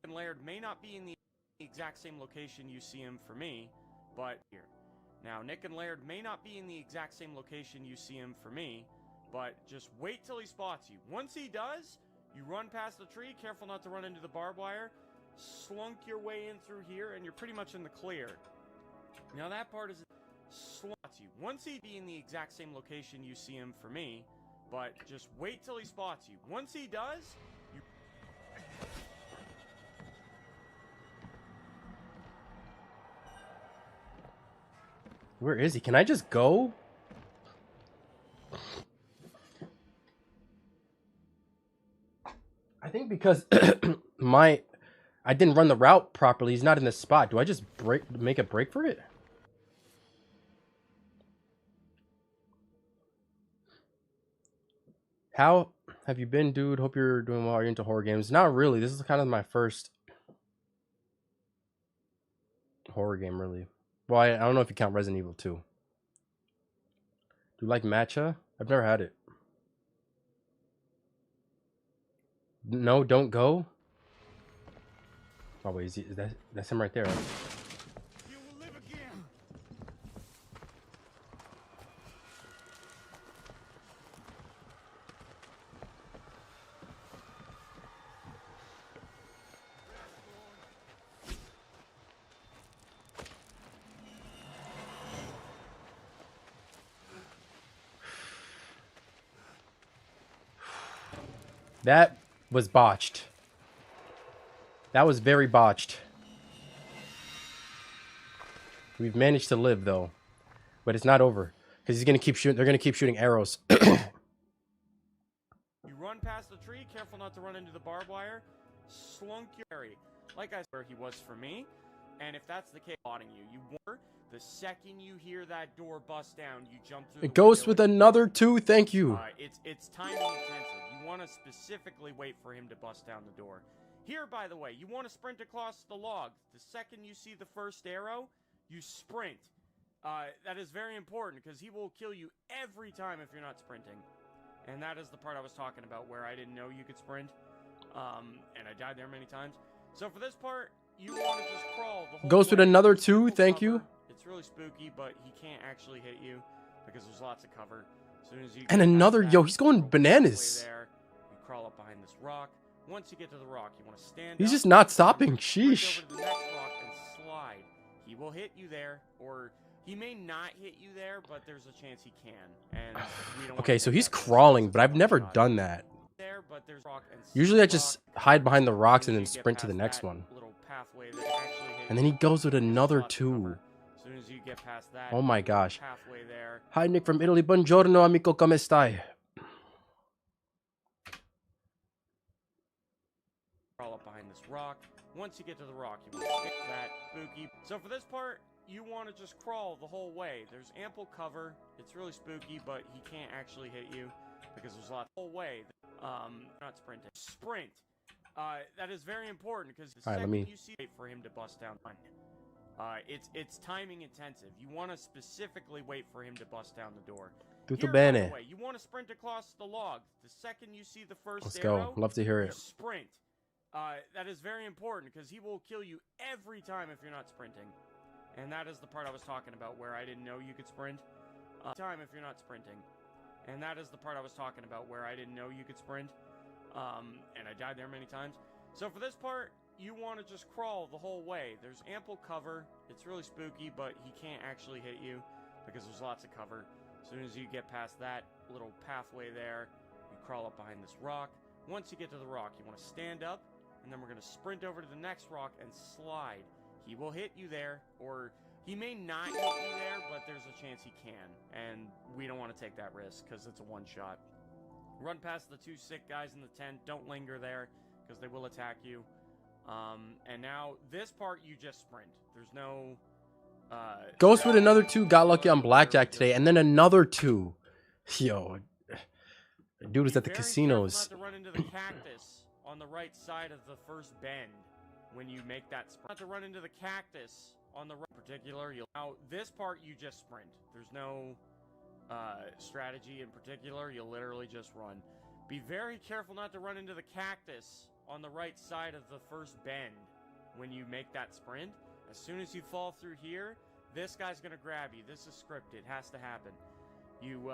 And Laird may not be in the exact same location you see him for me, but here. Now, Nick and Laird may not be in the exact same location you see him for me, but just wait till he spots you. Once he does, you run past the tree. Careful not to run into the barbed wire. Slunk your way in through here, and you're pretty much in the clear. Now, that part is slots you. Once he be in the exact same location you see him for me, but just wait till he spots you. Once he does, you... Where is he? Can I just go? I think because I didn't run the route properly. He's not in the spot. Do I just make a break for it? How have you been, dude? Hope you're doing well. Are you into horror games? Not really. This is kind of my first horror game, really. Well, I don't know if you count Resident Evil 2. Do you like matcha? I've never had it. No, don't go. Oh wait, is that's him right there? Right? You will live again. That was botched. That was very botched. We've managed to live though, but it's not over because he's gonna keep shooting. They're gonna keep shooting arrows. You run past the tree, careful not to run into the barbed wire. Slunk your area. Like I said, where he was for me. And if that's the case, spotting you. You were the second you hear that door bust down, you jump through. It goes with another 2. Thank you. It's timing intensive. You want to specifically wait for him to bust down the door. Here, by the way, you want to sprint across the log. The second you see the first arrow, you sprint. That is very important because he will kill you every time if you're not sprinting. And that is the part I was talking about where I didn't know you could sprint. And I died there many times. So for this part, you want to just crawl the whole Goes with way. another 2. Thank you. It's really spooky, but he can't actually hit you because there's lots of cover. As soon as you And get another, past yo, that he's going little bananas. pathway there, you crawl up behind this rock. Once you get to the rock, you want to stand He's up, just not stopping. and sprint Sheesh. over to the next rock and slide. He will hit you there, or he may not hit you there, but there's a chance he can. And we don't Okay, so he's crawling, but I've never done that. there, but there's rock and Usually I just hide behind the rocks and then as you get sprint to the past next that one. little pathway that actually hits And then he you, goes with there's another lots of 2. cover. As soon as you get past that Oh my little gosh. pathway there, Hi, Nick from Italy. Buongiorno, amico. Come stai? crawl up behind this rock. Once you get to the rock, you want to stick that spooky. So for this part, you want to just crawl the whole way. There's ample cover. It's really spooky, but he can't actually hit you because there's lots the whole way. Not sprinting. Sprint. That is very important because the Alright, second you see wait for him to bust down. It's timing intensive. You want to specifically wait for him to bust down the door. Tutto Here, by the bene. way, you want to sprint across the log. The second you see the first Let's arrow, go. Love to hear you it. sprint. That is very important because he will kill you every time if you're not sprinting. And that is the part I was talking about where I didn't know you could sprint. Time if you're not sprinting. And that is the part I was talking about where I didn't know you could sprint. And I died there many times. So for this part, you want to just crawl the whole way. There's ample cover. It's really spooky, but he can't actually hit you because there's lots of cover. As soon as you get past that little pathway there, you crawl up behind this rock. Once you get to the rock, you want to stand up, and then we're going to sprint over to the next rock and slide. He will hit you there, or he may not hit you there, but there's a chance he can. And we don't want to take that risk because it's a one-shot. Run past the 2 sick guys in the tent. Don't linger there because they will attack you. And now this part you just sprint. There's no Goes with another 2. Got lucky on blackjack today, and then another 2. Yo, dude is at the casinos. Not to run into the cactus on the right side of the first bend when you make that sprint. Not to run into the cactus on the right particular. Now this part you just sprint. There's no strategy in particular. You'll literally just run. Be very careful not to run into the cactus on the right side of the first bend when you make that sprint. As soon as you fall through here, this guy's gonna grab you. This is scripted. Has to happen. You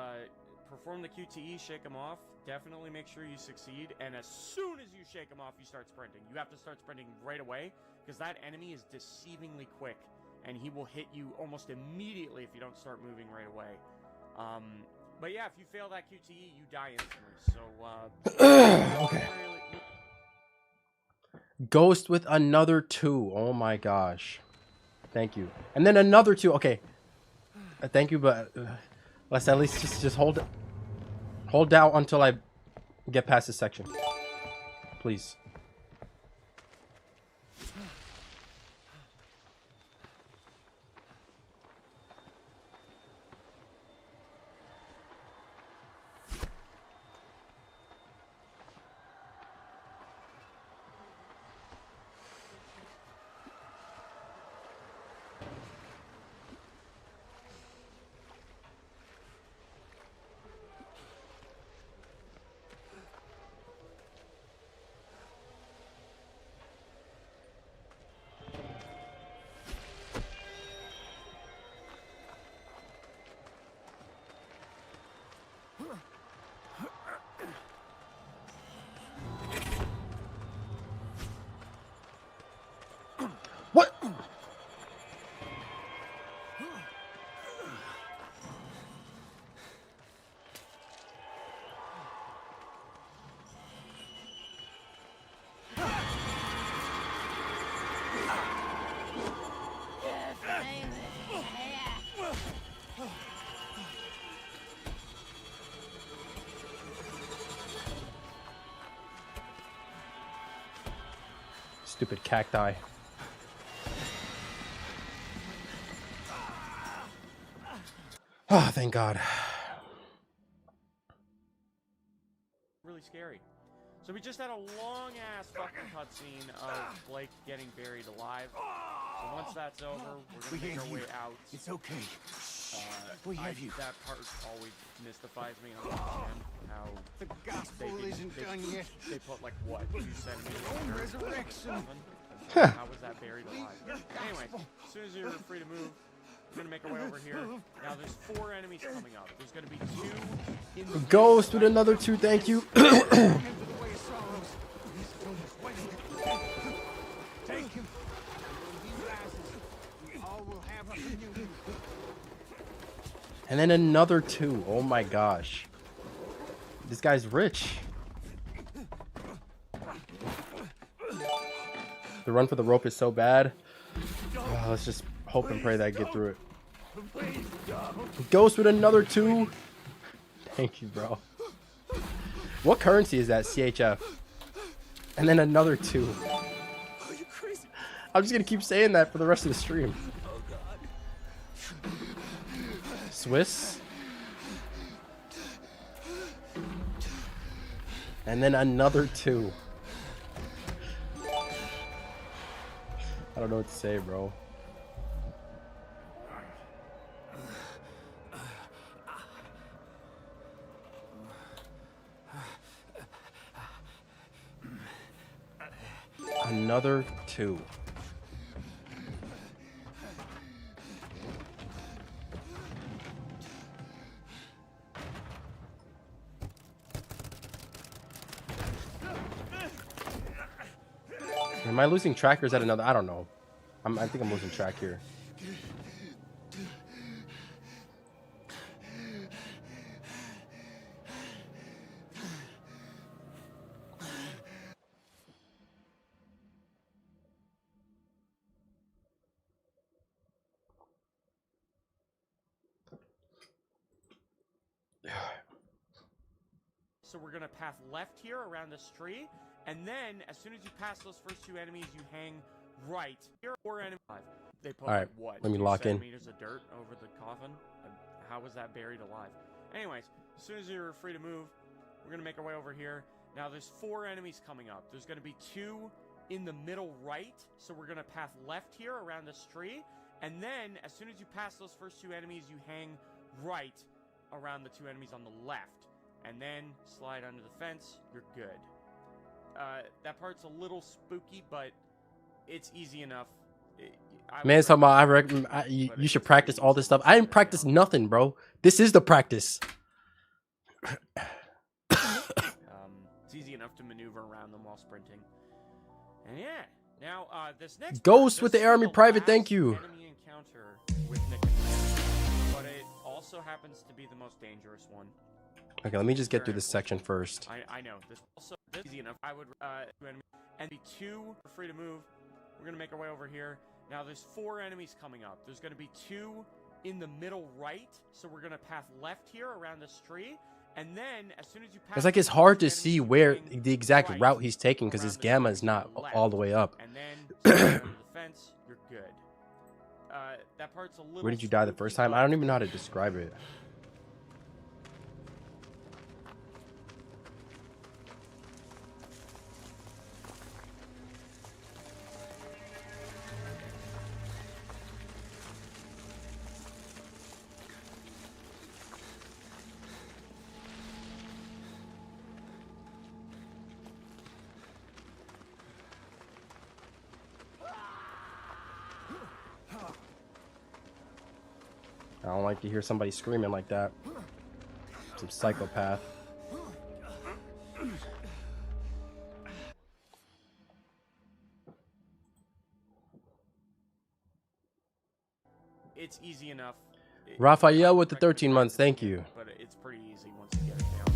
perform the QTE, shake him off. Definitely make sure you succeed. And as soon as you shake him off, you start sprinting. You have to start sprinting right away because that enemy is deceivingly quick, and he will hit you almost immediately if you don't start moving right away. But yeah, if you fail that QTE, you die instantly. So Okay. Ghost with another 2. Oh my gosh. Thank you. And then another 2. Okay. Thank you, but let's at least just hold down until I get past this section. Please. What? Stupid cacti. Oh, thank God. Really scary. So we just had a long ass fucking cutscene of Blake getting buried alive. So once that's over, we're gonna make our way out. It's okay. That part always mystifies me. I don't understand how the gospel isn't done yet. They put like what? 2 centimeters No of resurrection. How was that buried alive? Anyway, as soon as you're free to move, we're gonna make our way over here. Now there's 4 enemies coming up. There's gonna be 2 in the Ghost with another 2, thank you. Take him. When he rises, we all will have a reunion. And then another 2. Oh my gosh. This guy's rich. The run for the rope is so bad. Oh, let's just hope and pray that I get through it. Ghost with another 2. Thank you, bro. What currency is that? CHF. And then another 2. I'm just gonna keep saying that for the rest of the stream. Swiss. And then another 2. I don't know what to say, bro. Another 2. Am I losing track or is that another? I don't know. I think I'm losing track here. So we're gonna path left here around this tree, and then as soon as you pass those first 2 enemies, you hang right. Here are 4 enemies. They put Alright, what? let me 2 lock in. centimeters of dirt over the coffin. How was that buried alive? Anyways, as soon as you're free to move, we're gonna make our way over here. Now there's 4 enemies coming up. There's gonna be 2 in the middle right. So we're gonna path left here around this tree, and then as soon as you pass those first 2 enemies, you hang right around the 2 enemies on the left, and then slide under the fence. You're good. That part's a little spooky, but it's easy enough. Man's talking about I recommend you should practice all this stuff. I didn't practice nothing, bro. This is the practice. It's easy enough to maneuver around them while sprinting. And yeah, now this next Ghost part, with this the is Army Private, thank you. Enemy encounter with Nick and Larry, but it also happens to be the most dangerous one. Okay, let me just get through this section first. I know this is easy enough. I would and be 2 free to move. We're gonna make our way over here. Now there's 4 enemies coming up. There's gonna be 2 in the middle right. So we're gonna path left here around this tree, and then as soon as you pass, It's like it's hard to see where the exact route he's taking because his gamma is not all the way up. And then slide under the fence. You're good. That part's a little. Where did you die the first time? I don't even know how to describe it. I don't like to hear somebody screaming like that. Some psychopath. It's easy enough. Raphael with the 13 months, thank you. But it's pretty easy once you get it down.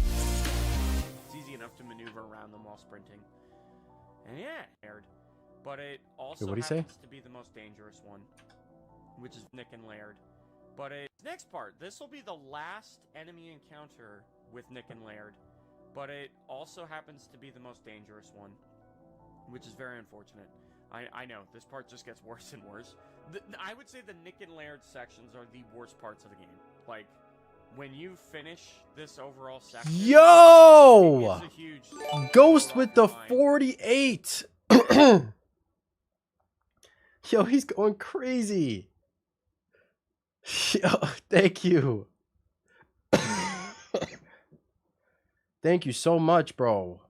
It's easy enough to maneuver around them while sprinting. And yeah, but it also what'd he happens say? to be the most dangerous one, which is Nick and Laird. But next part, this will be the last enemy encounter with Nick and Laird, but it also happens to be the most dangerous one, which is very unfortunate. I know, this part just gets worse and worse. I would say the Nick and Laird sections are the worst parts of the game. Like, when you finish this overall section... Yo! It's a huge Ghost with the 48! Yo, he's going crazy. Yo, thank you. Thank you so much, bro.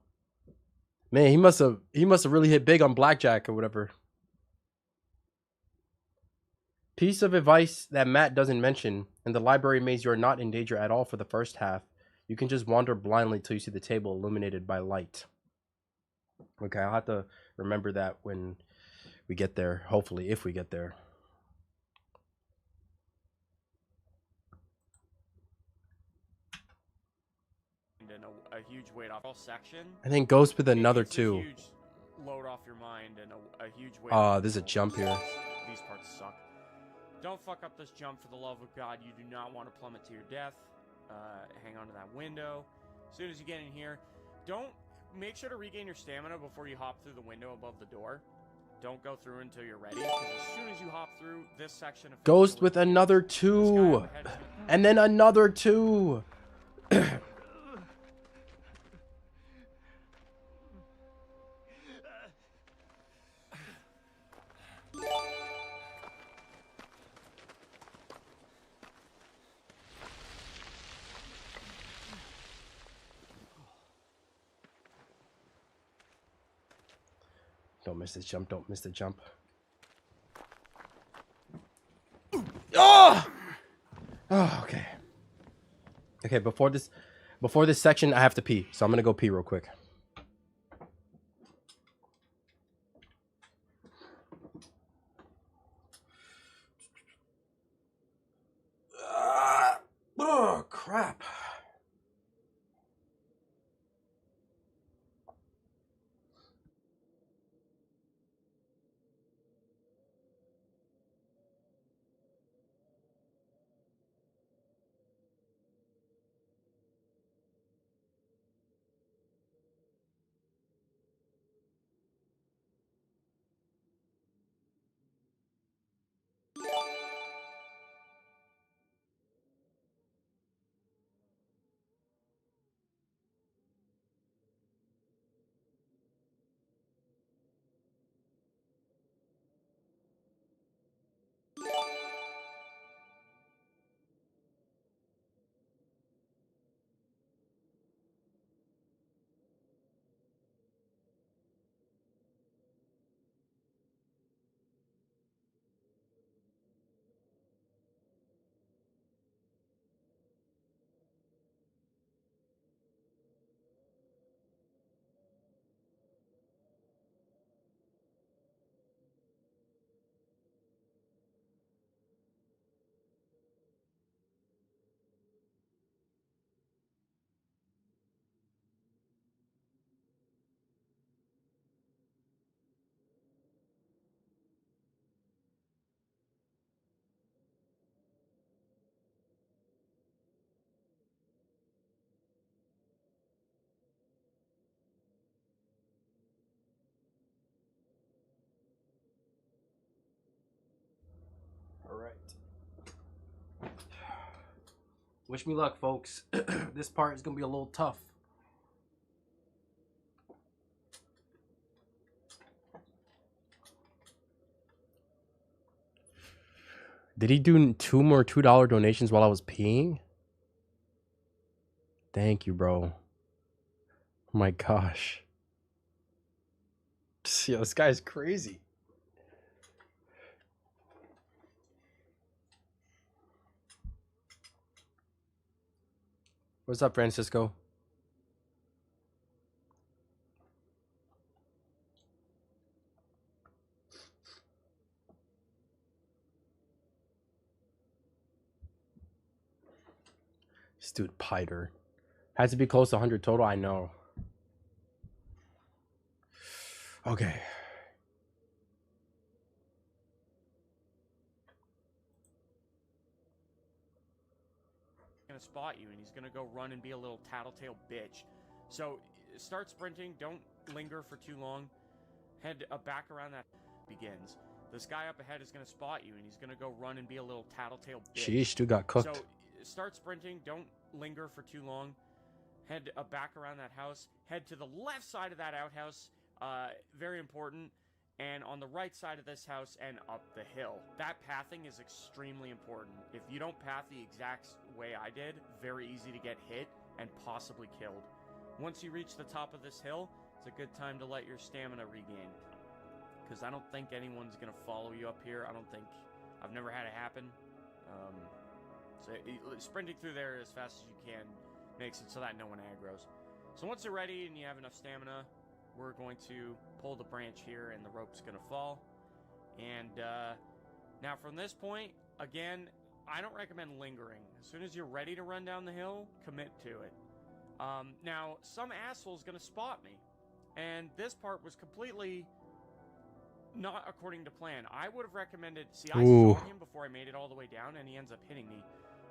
Man, he must have really hit big on blackjack or whatever. Piece of advice that Matt doesn't mention. In the library maze, you are not in danger at all for the first half. You can just wander blindly till you see the table illuminated by light. Okay, I'll have to remember that when we get there. Hopefully, if we get there. And a huge weight off all section. And then Ghost with another It's a 2. huge load off your mind and a huge weight. There's a jump here. These parts suck. Don't fuck up this jump for the love of God. You do not want to plummet to your death. Hang on to that window. As soon as you get in here, don't make sure to regain your stamina before you hop through the window above the door. Don't go through until you're ready. Because as soon as you hop through this section of Ghost with another 2. And then another 2. Don't miss this jump. Don't miss the jump. Oh! Oh, okay. Okay, before this section, I have to pee. So I'm going to go pee real quick. Oh, crap. All right. Wish me luck, folks. This part is going to be a little tough. Did he do 2 more $2 donations while I was peeing? Thank you, bro. Oh my gosh. Yo, this guy's crazy. What's up, Francisco? This dude, Piter. Has to be close to 100 total, I know. Okay. Gonna spot you and he's gonna go run and be a little tattletale bitch. So start sprinting, don't linger for too long. Head back around that. begins. This guy up ahead is going to spot you, and he's going to go run and be a little tattletale bitch. Sheesh, dude got cooked. So start sprinting. Don't linger for too long. Head back around that house. Head to the left side of that outhouse. Very important. And on the right side of this house and up the hill. That pathing is extremely important. If you don't path the exact way I did, very easy to get hit and possibly killed. Once you reach the top of this hill, it's a good time to let your stamina regain. Because I don't think anyone's going to follow you up here. I've never had it happen. So sprinting through there as fast as you can makes it so that no one aggroes. So once you're ready and you have enough stamina, we're going to pull the branch here and the rope's going to fall. And now from this point, again, I don't recommend lingering. As soon as you're ready to run down the hill, commit to it. Now, some asshole's going to spot me. And this part was completely not according to plan. I would have recommended... See, I saw him before I made it all the way down, and he ends up hitting me.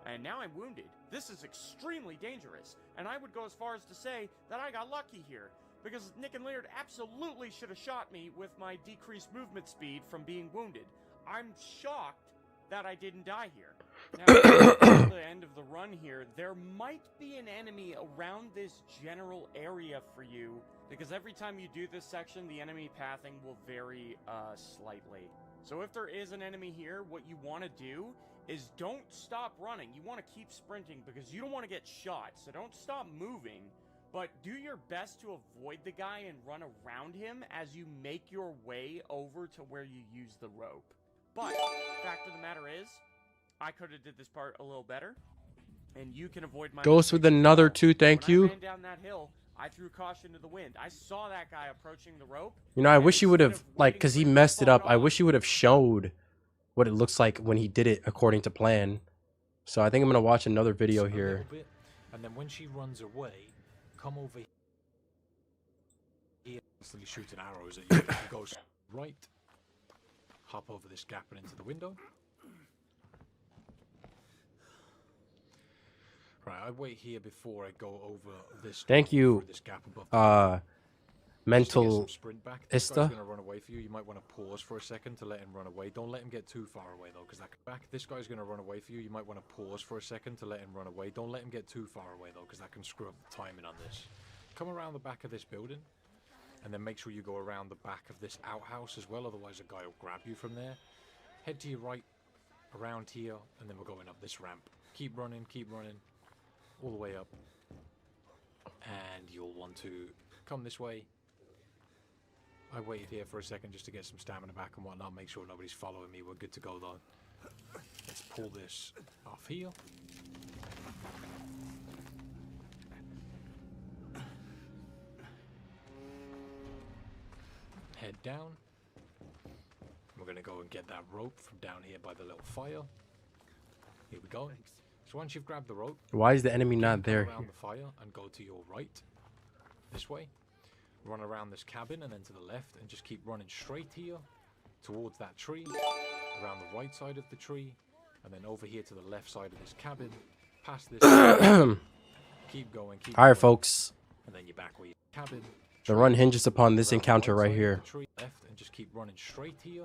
And now I'm wounded. This is extremely dangerous. And I would go as far as to say that I got lucky here. Because Nick and Leonard absolutely should have shot me with my decreased movement speed from being wounded. I'm shocked that I didn't die here. Now, at the end of the run here, there might be an enemy around this general area for you, because every time you do this section, the enemy pathing will vary slightly. So if there is an enemy here, what you want to do is don't stop running. You want to keep sprinting because you don't want to get shot. So don't stop moving, but do your best to avoid the guy and run around him as you make your way over to where you use the rope. But fact of the matter is, I could have did this part a little better, and you can avoid my Ghost with another 2, thank you. When I ran down that hill, I threw caution to the wind. I saw that guy approaching the rope. You know, I wish he would have, like, because he messed it up. I wish he would have showed what it looks like when he did it according to plan. So I think I'm going to watch another video here. And then when she runs away, come over here. Constantly shooting arrows at you. Go right. Hop over this gap and into the window. Right, I wait here before I go over this. Thank you, this gap above mental sprint back. This guy's gonna run away for you. You might want to pause for a second to let him run away. Don't let him get too far away though, because that back. This guy's gonna run away for you. You might want to pause for a second to let him run away. Don't let him get too far away though, because that can screw up the timing on this. Come around the back of this building, and then make sure you go around the back of this outhouse as well. Otherwise, a guy will grab you from there. Head to your right, around here, and then we're going up this ramp. Keep running, all the way up, and you'll want to come this way. I waited here for a second just to get some stamina back and whatnot. Make sure nobody's following me. We're good to go though. Let's pull this off here. Head down. We're gonna go and get that rope from down here by the little fire. Here we go. So once you've grabbed the rope, why is the enemy not there? Around the fire and go to your right, this way. Run around this cabin and then to the left, and just keep running straight here towards that tree, around the right side of the tree, and then over here to the left side of this cabin, past this. Keep going. All right, folks. And then you're back where your cabin. The run hinges upon this encounter right here. Left and just keep running straight here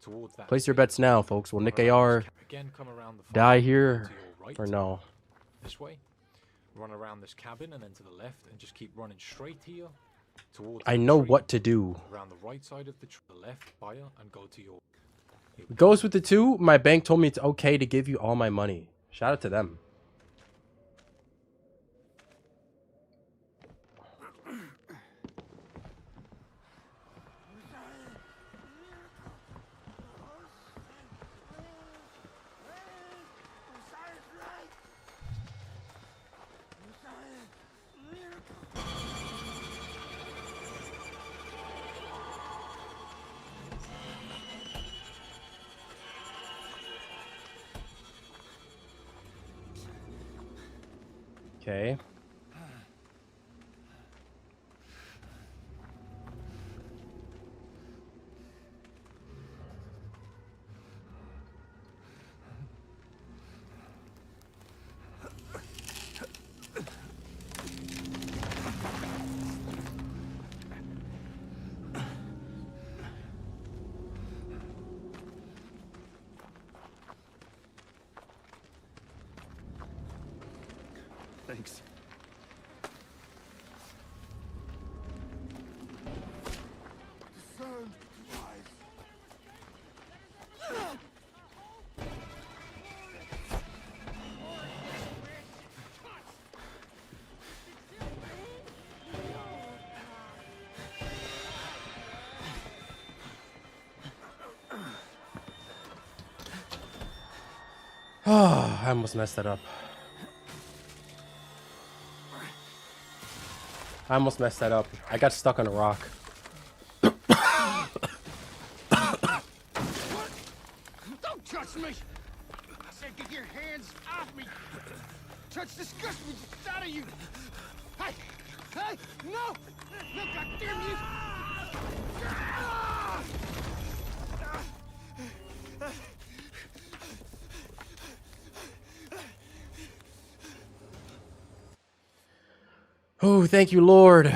towards that. Place your bets now, folks. Will Nick AR die here or no? This way. Run around this cabin and then to the left and just keep running straight here towards. I know what to do. Around the right side of the left fire and go to your. Goes with the 2. My bank told me it's okay to give you all my money. Shout out to them. Okay. Thanks. Discern wise. Oh, I almost messed that up. I almost messed that up. I got stuck on a rock. Don't touch me! I said get your hands off me! Touch disgusts me just out of you! Hey! Hey! No! No, goddamn you! Ah! Oh, thank you, Lord.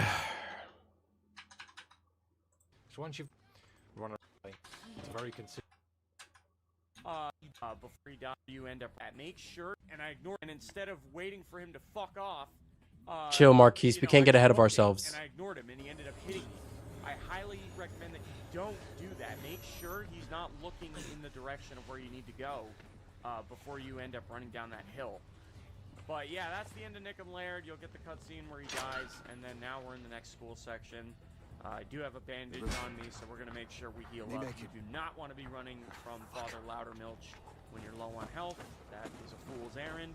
So once you've run away, it's very consistent. Before he dies, you end up at make sure, and I ignore, and instead of waiting for him to fuck off, Chill, Marquise. you We know, can't I get ahead of smoked it, ourselves. And I ignored him, and he ended up hitting me. I highly recommend that you don't do that. Make sure he's not looking in the direction of where you need to go before you end up running down that hill. But yeah, that's the end of Nick and Laird. You'll get the cutscene where he dies, and then now we're in the next school section. I do have a bandage on me, so we're going to make sure we heal up. You do not want to be running from Father Loudermilch when you're low on health. That is a fool's errand,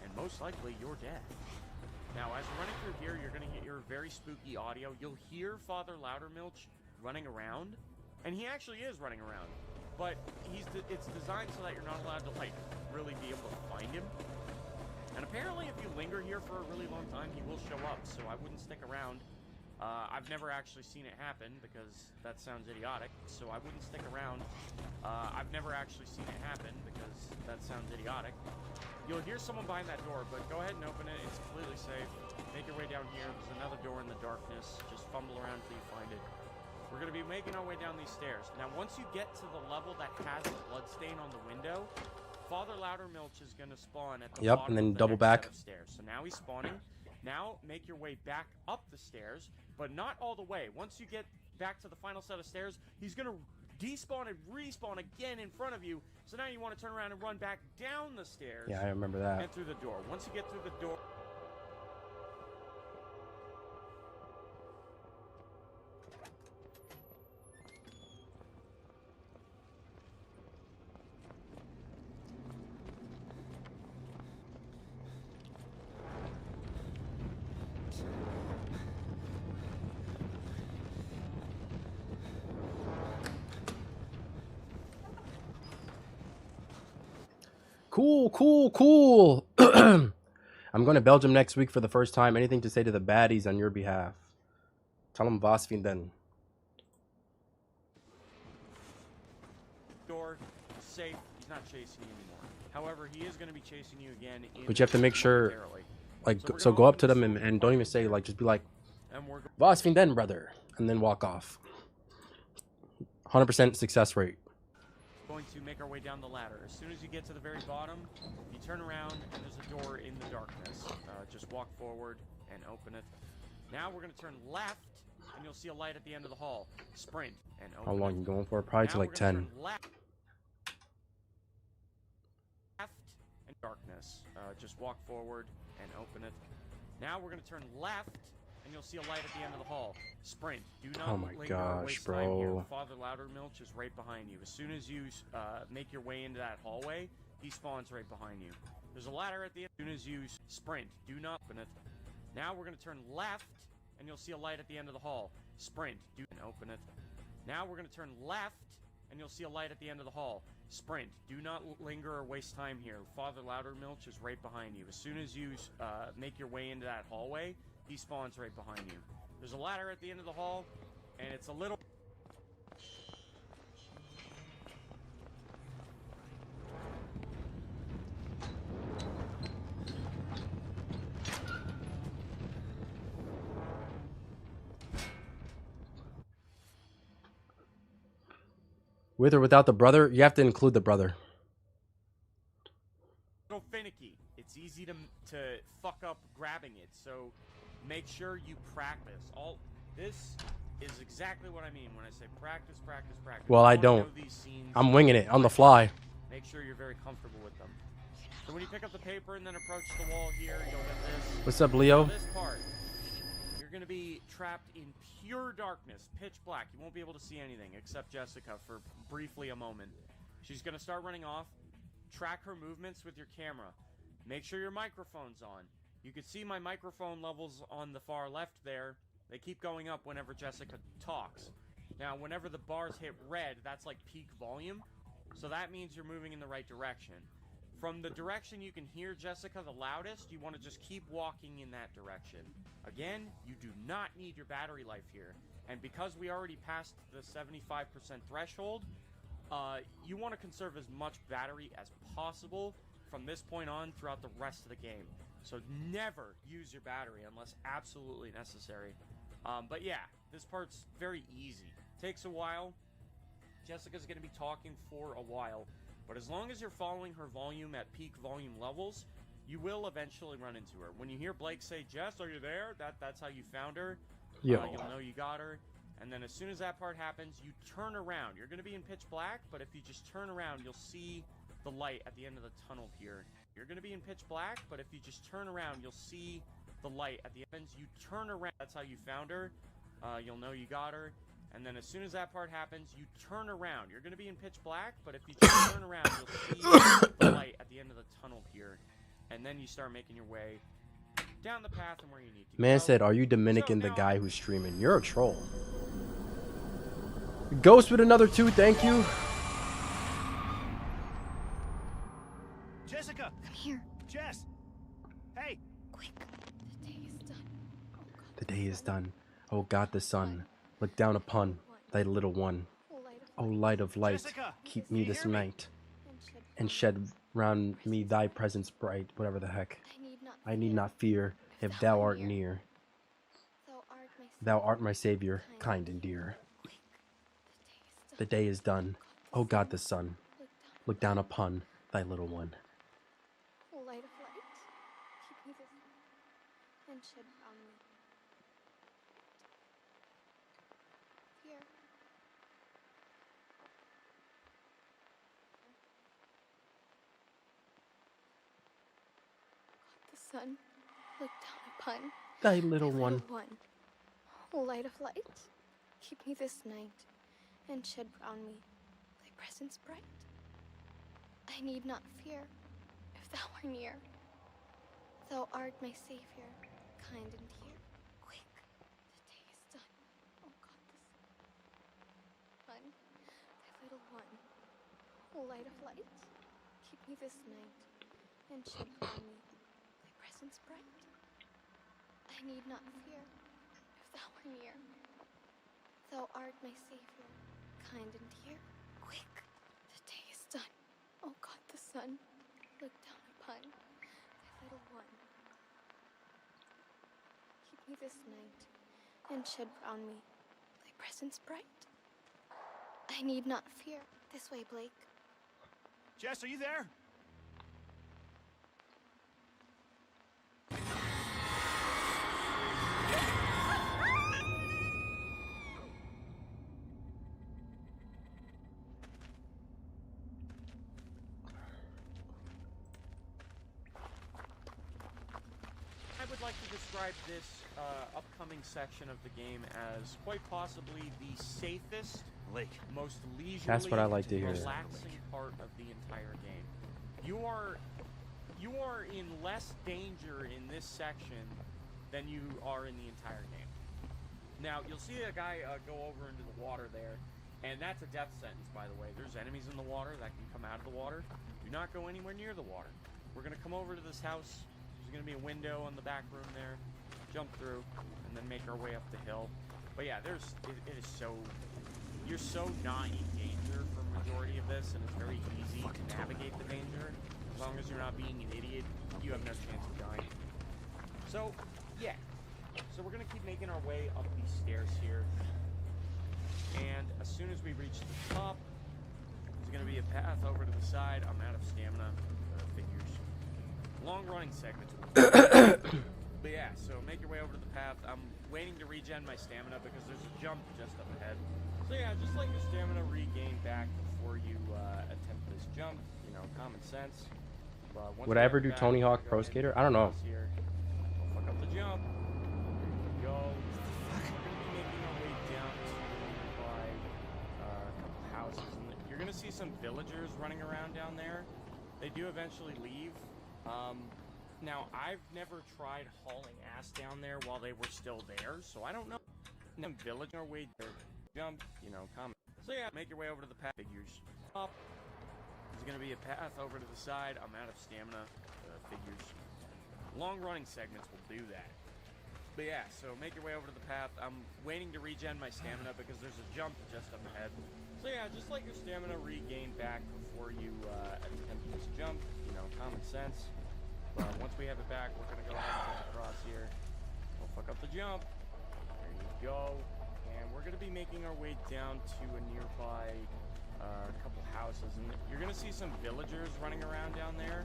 and most likely you're dead. Now, as we're running through here, you're going to hear very spooky audio. You'll hear Father Loudermilch running around, and he actually is running around. But it's designed so that you're not allowed to, like, really be able to find him. And apparently, if you linger here for a really long time, he will show up, so I wouldn't stick around. I've never actually seen it happen, because that sounds idiotic, so I wouldn't stick around. I've never actually seen it happen, because that sounds idiotic. You'll hear someone behind that door, but go ahead and open it. It's completely safe. Make your way down here. There's another door in the darkness. Just fumble around until you find it. We're going to be making our way down these stairs. Now, once you get to the level that has a bloodstain on the window, Father Loudermilch is going to spawn at the bottom and then of the double next back. set of stairs. So now he's spawning. Now make your way back up the stairs, but not all the way. Once you get back to the final set of stairs, he's going to despawn and respawn again in front of you. So now you want to turn around and run back down the stairs. Yeah, I remember that. And through the door. Once you get through the door... Cool. I'm going to Belgium next week for the first time. Anything to say to the baddies on your behalf? Tell them Vasfin then. Door, safe. He's not chasing you anymore. However, he is going to be chasing you again. But you have to make sure, like, so go up to them and don't even say, like, just be like, Vasfin then, brother. And then walk off. 100% success rate. Going to make our way down the ladder. As soon as you get to the very bottom, you turn around and there's a door in the darkness. Just walk forward and open it. Now we're going to turn left and you'll see a light at the end of the hall. Sprint and open How long it. you going for? Probably Now to like we're gonna 10. turn left and darkness. Just walk forward and open it. Now we're going to turn left and you'll see a light at the end of the hall. Sprint. Do not Oh my linger or gosh, waste time here. bro. Father Loudermilch is right behind you. As soon as you make your way into that hallway, he spawns right behind you. There's a ladder at the end. As soon as you sprint, do not open it. Now we're going to turn left and you'll see a light at the end of the hall. Sprint. Do not open it. Now we're going to turn left and you'll see a light at the end of the hall. Sprint. Do not linger or waste time here. Father Loudermilch is right behind you. As soon as you make your way into that hallway, he spawns right behind you. There's a ladder at the end of the hall, and it's a little... With or without the brother? You have to include the brother. finicky. It's it's easy to fuck up grabbing it. So make sure you practice. This is exactly what I mean when I say practice, practice, practice. Well, I don't. I'm winging it on the fly. Make sure you're very comfortable with them. So when you pick up the paper and then approach the wall here, you'll get this. What's up, Leo? Now this part, you're going to be trapped in pure darkness, pitch black. You won't be able to see anything except Jessica for briefly a moment. She's going to start running off. Track her movements with your camera. Make sure your microphone's on. You can see my microphone levels on the far left there. They keep going up whenever Jessica talks. Now, whenever the bars hit red, that's like peak volume. So that means you're moving in the right direction. From the direction you can hear Jessica the loudest, you want to just keep walking in that direction. Again, you do not need your battery life here. And because we already passed the 75% threshold, you want to conserve as much battery as possible from this point on throughout the rest of the game. So never use your battery unless absolutely necessary. But yeah, this part's very easy. Takes a while. Jessica's going to be talking for a while. But as long as you're following her volume at peak volume levels, you will eventually run into her. When you hear Blake say, "Jess, are you there?" That's how you found her. Yo. You'll know you got her. And then as soon as that part happens, you turn around. You're going to be in pitch black, but if you just turn around, you'll see the light at the end of the tunnel here. You're going to be in pitch black, but if you just turn around, you'll see the light at the end. You turn around. That's how you found her. You'll know you got her. And then as soon as that part happens, you turn around. You're going to be in pitch black, but if you just turn around, you'll see the light at the end of the tunnel here. And then you start making your way down the path and where you need to go. Man said, "Are you Dominican, the guy who's streaming? You're a troll." Ghost with another 2, thank you. Jessica! I'm here. Jess! Hey! Quick. The day is done. Oh, God. The day is done. Oh God, the sun. Look down upon thy little one. O light of light, Jessica! keep me this night, and shed round me thy presence bright. Whatever the heck. I need not fear if thou art near. Thou art my savior, kind and dear. The day is done. O God, the sun. Look down upon thy little one. Light of light, keep me this and shed round me. Here. God the sun, look down upon Thy little one. Light of light, keep me this night and shed round me thy presence bright. I need not fear if thou art near. Thou art my savior, kind and dear. Quick, the day is done. Oh God, the sun, thy little one. Light of light, keep me this night and shed round me thy presence bright. I need not fear if thou art near. Thou art my savior, kind and dear. Quick, the day is done. Oh God, the sun, look down upon thy little one. Keep me this night and shed round me thy presence bright. I need not fear. This way, Blake. Jess, are you there? I would like to describe this upcoming section of the game as quite possibly the safest, most leisurely, That's what I like to hear. relaxing part of the entire game. You are in less danger in this section than you are in the entire game. Now, you'll see a guy go over into the water there, and that's a death sentence, by the way. There's enemies in the water that can come out of the water. Do not go anywhere near the water. We're going to come over to this house. There's going to be a window on the back room there. Jump through, and then make our way up the hill. But yeah, it is so... You're so not in danger for the majority of this, and it's very easy to navigate the danger. As long as you're not being an idiot, you have no chance of dying. So, yeah. So we're going to keep making our way up these stairs here. And as soon as we reach the top, there's going to be a path over to the side. I'm out of stamina. Figures. long-running segments. But yeah, so make your way over to the path. I'm waiting to regen my stamina because there's a jump just up ahead. So yeah, just let your stamina regain back before you attempt this jump. You know, common sense. Would I ever do Tony Hawk Pro Skater? I don't know. Don't fuck up the jump. There you go. We're gonna be making our way down to nearby a couple houses, and you're gonna see some villagers running around down there. They do eventually leave. Now I've never tried hauling ass down there while they were still there, so I don't know. Them villagers our way there. Jump, you know, comment. So yeah, make your way over to the path. Figures up. There's gonna be a path over to the side. I'm out of stamina. Figures. Long-running segments will do that. But yeah, so make your way over to the path. I'm waiting to regen my stamina because there's a jump just up ahead. So yeah, just let your stamina regain back before you attempt this jump. You know, common sense. Once we have it back, we're gonna go ahead and jump across here. Don't fuck up the jump. There you go. And we're gonna be making our way down to a nearby couple houses, and you're gonna see some villagers running around down there.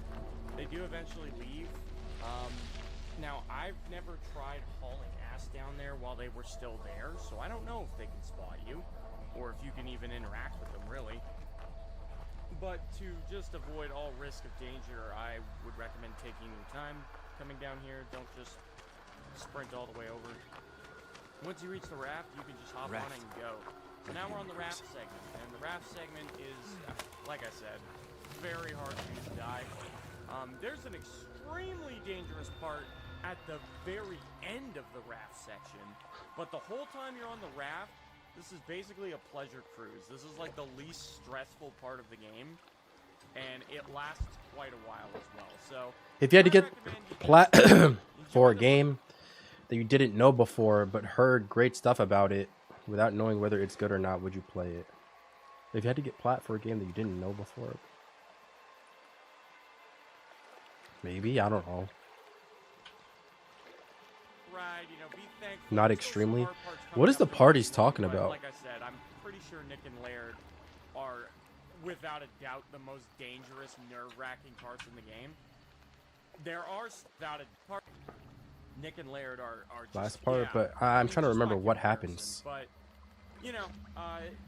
They do eventually leave. Now I've never tried hauling ass down there while they were still there, so I don't know if they can spot you, or if you can even interact with them, really. But to just avoid all risk of danger, I would recommend taking your time coming down here. Don't just sprint all the way over. Once you reach the raft, you can just hop on it and go. So now we're on the raft segment, and the raft segment is, like I said, very hard for you to die. There's an extremely dangerous part at the very end of the raft section, but the whole time you're on the raft, this is basically a pleasure cruise. This is like the least stressful part of the game, and it lasts quite a while as well. So if you had to get plat for a game that you didn't know before but heard great stuff about it without knowing whether it's good or not, would you play it? If you had to get plat for a game that you didn't know before, maybe, I don't know. You know, be thankful. Not extremely. What is the parties talking about? Like I said, I'm pretty sure Nick and Laird are, without a doubt, the most dangerous, nerve-wracking parts in the game. There are, without a part, Nick and Laird are just, last part, yeah, but I'm trying to remember what happens. But you know,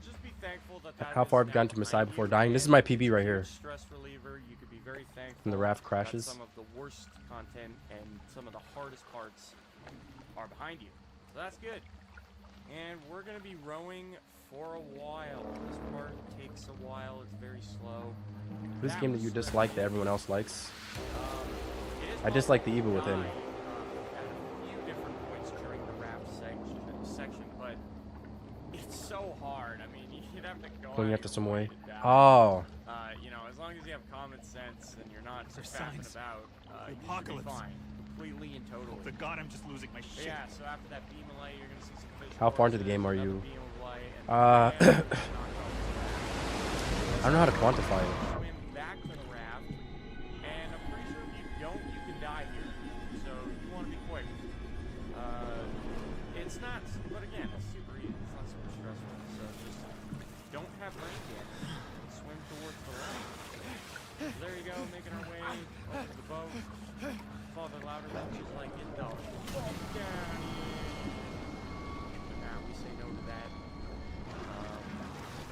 just be thankful that How far I've gotten to Messiah before dying. This is my PB right here. Stress reliever. You could be very thankful. When the raft crashes. Some of the worst content and some of the hardest parts are behind you, so that's good. And we're gonna be rowing for a while. This part takes a while. It's very slow. This game that you dislike that everyone else likes. I dislike the evil within. At a few different points during the raft section, but it's so hard. I mean, you'd have to go. Going after some way. Oh. You know, as long as you have common sense and you're not faffing about, you should be fine. Completely and totally. The god, I'm just losing my shit. Yeah, so after that beam of light, you're gonna see some fish. How far into the game are you? I don't know how to quantify it. Swim back to the raft, and I'm pretty sure if you don't, you can die here. So you want to be quick. It's not, but again, it's super easy. It's not super stressful. So just don't have range yet. Swim towards the raft. So there you go, making our way over to the boat. Father Louder, which is like, get the fuck down here. But now we say no to that.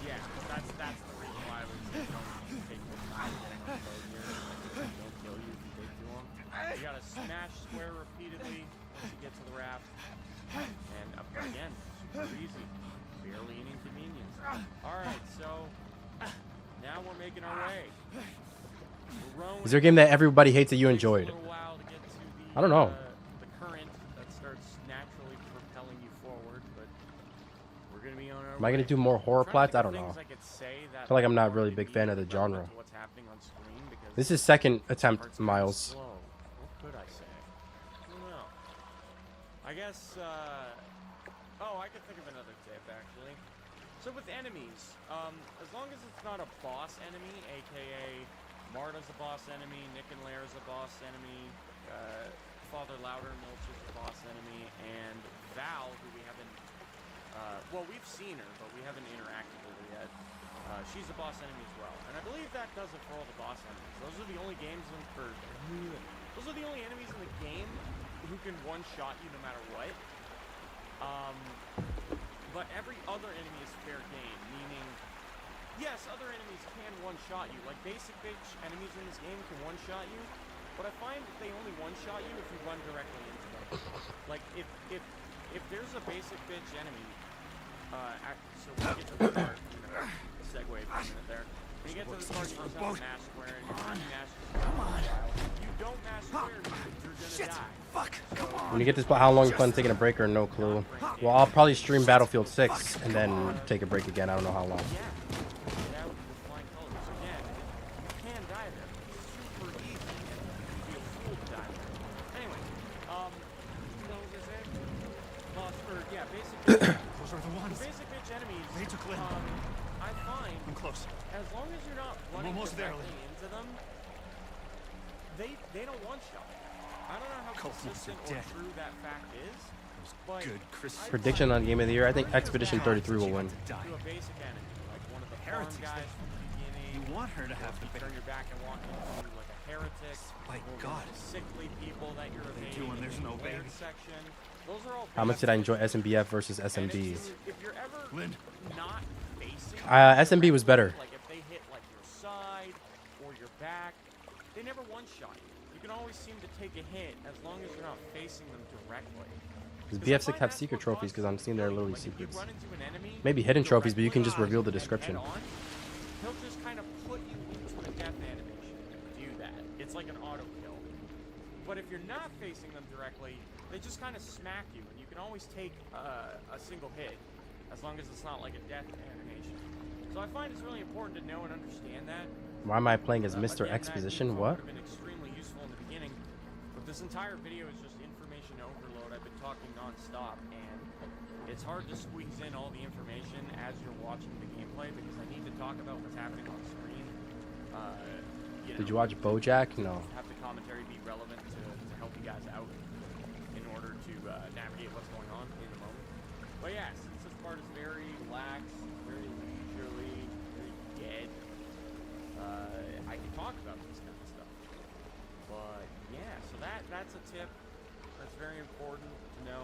Yeah, that's the reason why I would say don't take the time getting on the boat here. Like, they'll kill you if you take too long. You gotta smash square repeatedly once you get to the raft. And up again, super easy. Barely an inconvenience. Alright, so now we're making our way. Is there a game that everybody hates that you enjoyed? I don't know. The current that starts naturally propelling you forward, but we're gonna be on our Am I gonna do more horror plats? I don't know. I feel like I'm not really a big fan of the genre. This is second attempt, Miles. What could I say? I don't know. I guess, oh, I could think of another tip, actually. So with enemies, as long as it's not a boss enemy, aka Marta's a boss enemy, Nick and Lair's a boss enemy, Father Louder Milcher's a boss enemy, and Val, who we haven't, well, we've seen her, but we haven't interacted with her yet. She's a boss enemy as well. And I believe that does it for all the boss enemies. Those are the only games those Those are the only enemies in the game who can one-shot you no matter what. But every other enemy is fair game, meaning, yes, other enemies can one-shot you. Like, basic bitch enemies in this game can one-shot you, but I find that they only one-shot you if you run directly into them. Like, if there's a basic bitch enemy, so we'll get to the part, segue for a minute there. When you get to the part, you just have to mash square, and you're running mash square. Come on. If you don't mash square, you're gonna die. Fuck. When you get this, how long you plan on taking a break or no clue? Well, I'll probably stream Battlefield 6 and then take a break again. I don't know how long. Basic bitch enemies, I find, I'm close. As long as you're not running directly into them, they don't one-shot. I don't know how consistent or true that fact is, but Prediction on Game of the Year. I think Expedition 33 will win. to a basic enemy, like one of the farm guys from the beginning, you want her to have to turn your back and walk into like a heretic, my God, sickly people that you're evading in the weird section. Those are all How much did I enjoy SMBF versus SMB? if you're ever not facing SMB was better. like if they hit like your side or your back, they never one-shot you. You can always seem to take a hit as long as you're not facing them directly. Does BF6 have secret trophies? Because I'm seeing there are literally secrets. Maybe hidden trophies, but you can just reveal the description. He'll just kind of put you into a death animation to do that. It's like an auto kill. But if you're not facing them directly, they just kind of smack you, and you can always take a single hit, as long as it's not like a death animation. So I find it's really important to know and understand that. Why am I playing as Mr. Exposition? What? Been extremely useful in the beginning, but this entire video is just information overload. I've been talking non-stop, and it's hard to squeeze in all the information as you're watching the gameplay because I need to talk about what's happening on screen. Did you watch BoJack? No. Have the commentary be relevant to help you guys out in order to navigate what's going on in the moment. But yeah, since this part is very lax, very leisurely, very dead, I can talk about this kind of stuff. But yeah, so that's a tip that's very important to know.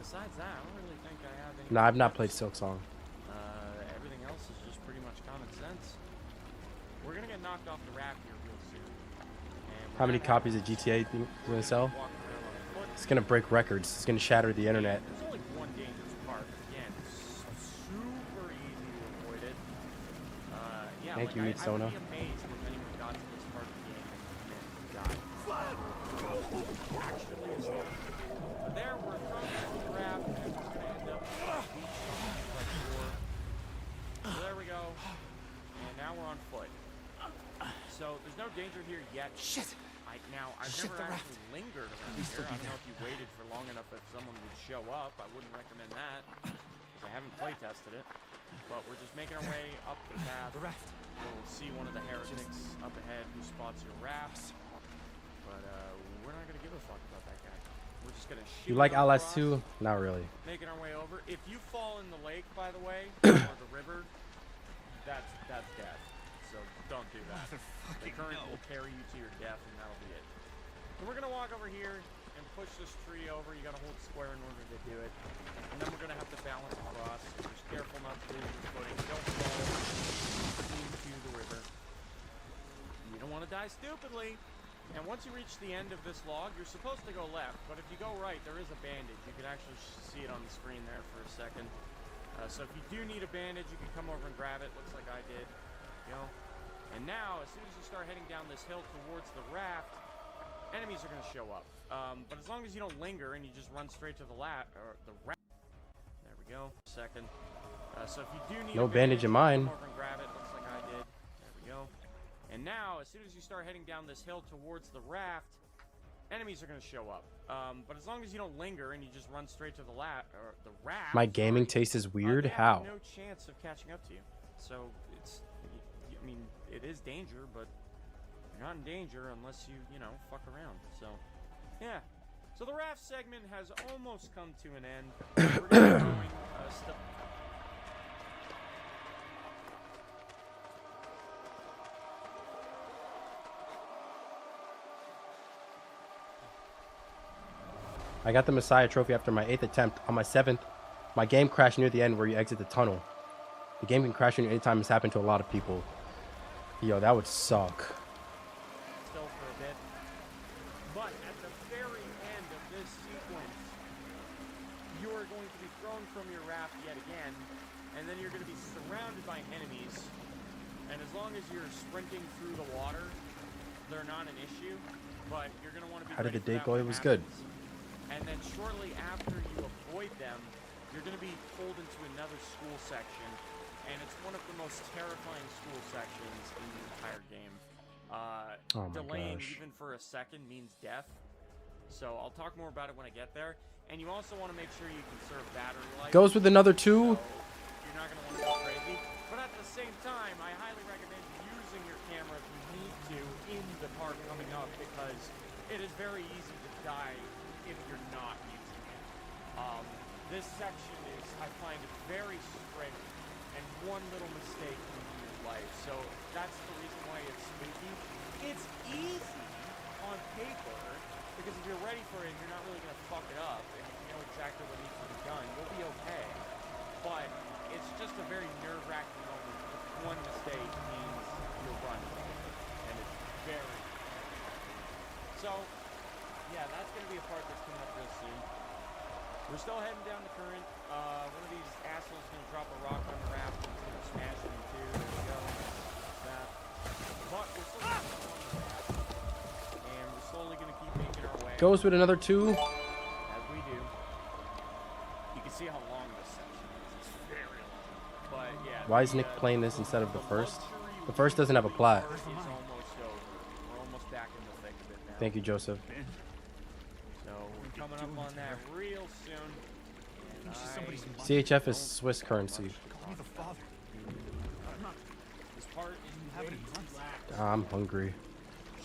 Besides that, I don't really think I have any. No, I've not played Silksong. Everything else is just pretty much common sense. We're gonna get knocked off the raft here real soon. How many copies of GTA think it's gonna sell? It's gonna break records. It's gonna shatter the internet. There's only one dangerous part. Again, super easy to avoid it. Yeah, Thank you, I would Mitsona. be amazed if anyone got to this part of the game and died. Actually, it's not. But there, we're thrown into the raft, and we're gonna end up on the beach like before. So there we go. And now we're on foot. So there's no danger here yet. Shit. I've never actually lingered around here. I don't know if you waited for long enough if someone would show up. I wouldn't recommend that. I haven't play tested it. But we're just making our way up the path. We'll see one of the heretics up ahead who spots your raft. But we're not gonna give a fuck about that guy. We're just gonna shoot. You like him Outlast across, 2? Not really. Making our way over. If you fall in the lake, by the way, or the river, that's death. So don't do that. The current will carry you to your death, and that'll be it. So we're gonna walk over here and push this tree over. You gotta hold square in order to do it. And then we're gonna have to balance across. So just careful not to lose your footing. Don't fall into the river. You don't want to die stupidly. And once you reach the end of this log, you're supposed to go left. But if you go right, there is a bandage. You can actually see it on the screen there for a second. So if you do need a bandage, you can come over and grab it. Looks like I did. You know. And now, as soon as you start heading down this hill towards the raft, enemies are going to show up. But as long as you don't linger and you just run straight to the raft. There we go. Second. So if you do need No bandage in mine. Come over and grab it. Looks like I did. There we go. And now, as soon as you start heading down this hill towards the raft, enemies are going to show up. But as long as you don't linger and you just run straight to the raft. My gaming taste is weird. They How? have no chance of catching up to you. So it's. I mean, it is danger, but you're not in danger unless you know, fuck around. So, yeah. So the raft segment has almost come to an end. We're going to be doing stuff. I got the Messiah trophy after my 8th attempt. On my 7th, my game crashed near the end where you exit the tunnel. The game can crash on you anytime. It's happened to a lot of people. Yo, that would suck. Still for a bit. But at the very end of this sequence, you are going to be thrown from your raft yet again, and then you're going to be surrounded by enemies. And as long as you're sprinting through the water, they're not an issue. But you're going to want to be How did ready the day for go? that when It was happens. good. And then shortly after you avoid them, you're going to be pulled into another school section, and it's one of the most terrifying school sections in the entire game. Oh my Delaying gosh. even for a second means death. So I'll talk more about it when I get there. And you also want to make sure you conserve battery life. Goes with another 2. So you're not going to want to go crazy. But at the same time, I highly recommend using your camera if you need to in the part coming up, because it is very easy to die if you're not using it. This section is, I find it very strict, and one little mistake can be your life. So that's the reason why it's spooky. It's easy on paper, because if you're ready for it, you're not really going to fuck it up, and you know exactly what needs to be done, you'll be okay. But it's just a very nerve-wracking moment. If one mistake means you're running, and it's very... So, yeah, that's going to be a part that's coming up real soon. We're still heading down the current. One of these assholes is going to drop a rock on the raft and it's going to smash it in two. There we go. That. But we're still going to keep on the raft. And we're slowly going to keep making our way. Goes with another 2. As we do. You can see how long this section is. It's very long. But yeah. Why is Nick playing this instead of the first? The first doesn't have a plot. It's almost over. We're almost back in the thick of it now. Thank you, Joseph. So we're coming up on that real soon. CHF is Swiss currency. This part is way too lax. I'm hungry.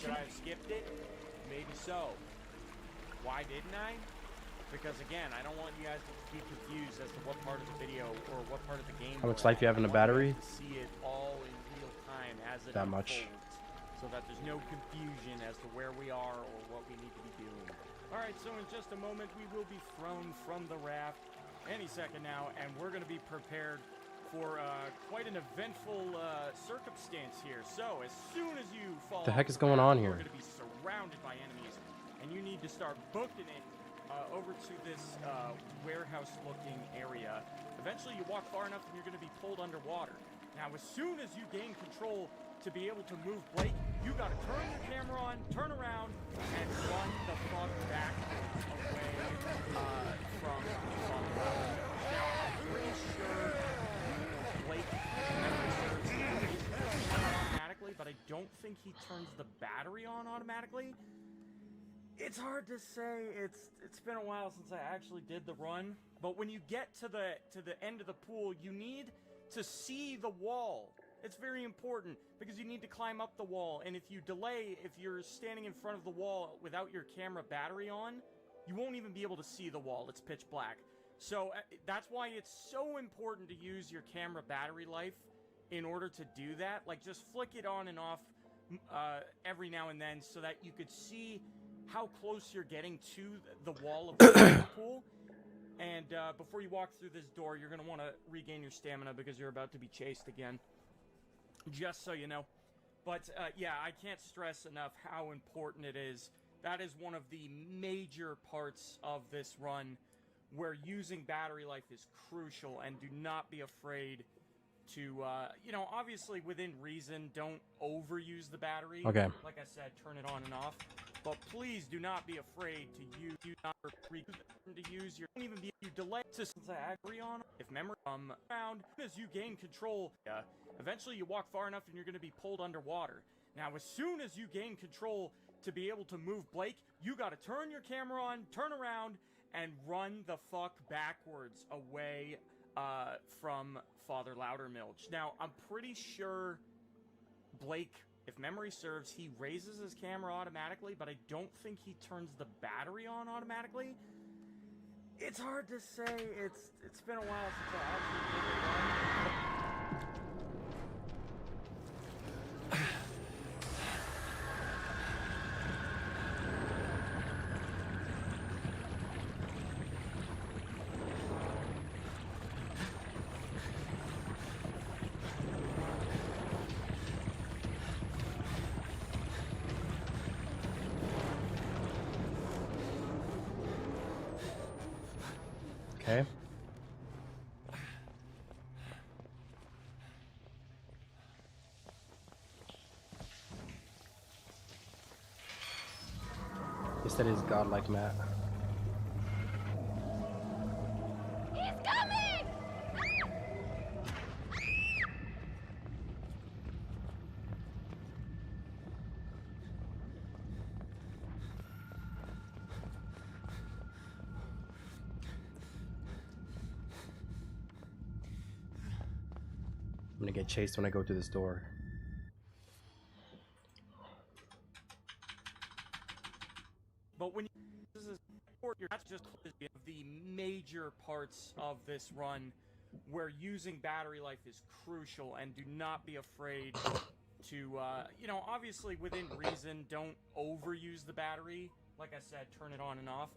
Should I have skipped it? Maybe so. Why didn't I? Because again, I don't want you guys to be confused as to what part of the video or what part of the game. How much life you have in the battery? To see it all in real time as it That much. unfolds, so that there's no confusion as to where we are or what we need to be doing. All right, so in just a moment we will be thrown from the raft any second now, and we're going to be prepared for quite an eventful circumstance here. So as soon as you fall, The heck off is going on raft, here? You're going to be surrounded by enemies, and you need to start booking it over to this warehouse-looking area. Eventually, you walk far enough, and you're going to be pulled underwater. Now, as soon as you gain control to be able to move Blake, you got to turn your camera on, turn around, and run the fuck back away from the Now, I'm pretty sure Blake automatically, but I don't think he turns the battery on automatically. It's hard to say. It's been a while since I actually did the run, but when you get to the end of the pool, you need to see the wall. It's very important because you need to climb up the wall, and if you delay, if you're standing in front of the wall without your camera battery on, you won't even be able to see the wall. It's pitch black. So that's why it's so important to use your camera battery life in order to do that. Like, just flick it on and off every now and then so that you could see how close you're getting to the wall of the pool. And before you walk through this door, you're going to want to regain your stamina because you're about to be chased again. Just so you know. But yeah, I can't stress enough how important it is. That is one of the major parts of this run where using battery life is crucial, and do not be afraid to, you know, obviously within reason, don't overuse the battery. Okay. Like I said, turn it on and off. But please do not be afraid to use your, don't even be, you delay to agree on. If memory found, as you gain control, eventually you walk far enough and you're going to be pulled underwater. Now, as soon as you gain control to be able to move Blake, you got to turn your camera on, turn around, and run the fuck backwards away from Father Loudermilch. Now, I'm pretty sure Blake, if memory serves, he raises his camera automatically, but I don't think he turns the battery on automatically. It's hard to say. It's been a while since I actually did the run. Okay. He said he's godlike Matt. He's coming! I'm gonna get chased when I go through this door. But when this is that's just the major parts of this run where using battery life is crucial, and do not be afraid to you know, obviously within reason, don't overuse the battery. Like I said, turn it on and off,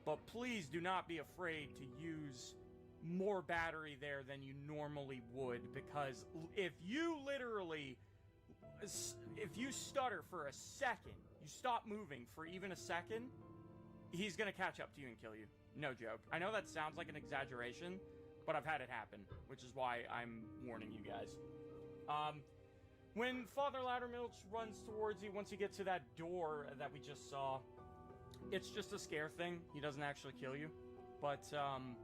but please do not be afraid to use more battery there than you normally would, because if you literally, if you stutter for a second, you stop moving for even a second, he's gonna catch up to you and kill you. No joke. I know that sounds like an exaggeration, but I've had it happen, which is why I'm warning you guys. When Father Loudermilch runs towards you, once you get to that door that we just saw, it's just a scare thing. He doesn't actually kill you. But,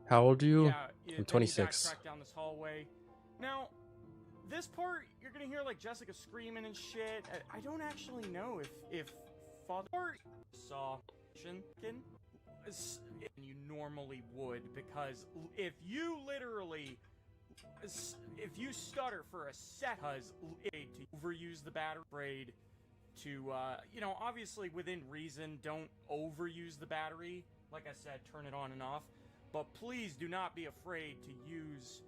How old are you? yeah, I'm 26. Backtrack down this hallway. Now, this part, you're gonna hear, like, Jessica screaming and shit. I don't actually know if Father saw you normally would, because if you literally, if you stutter for a second, to overuse the battery, to, you know, obviously within reason, don't overuse the battery. Like I said, turn it on and off, but please do not be afraid to use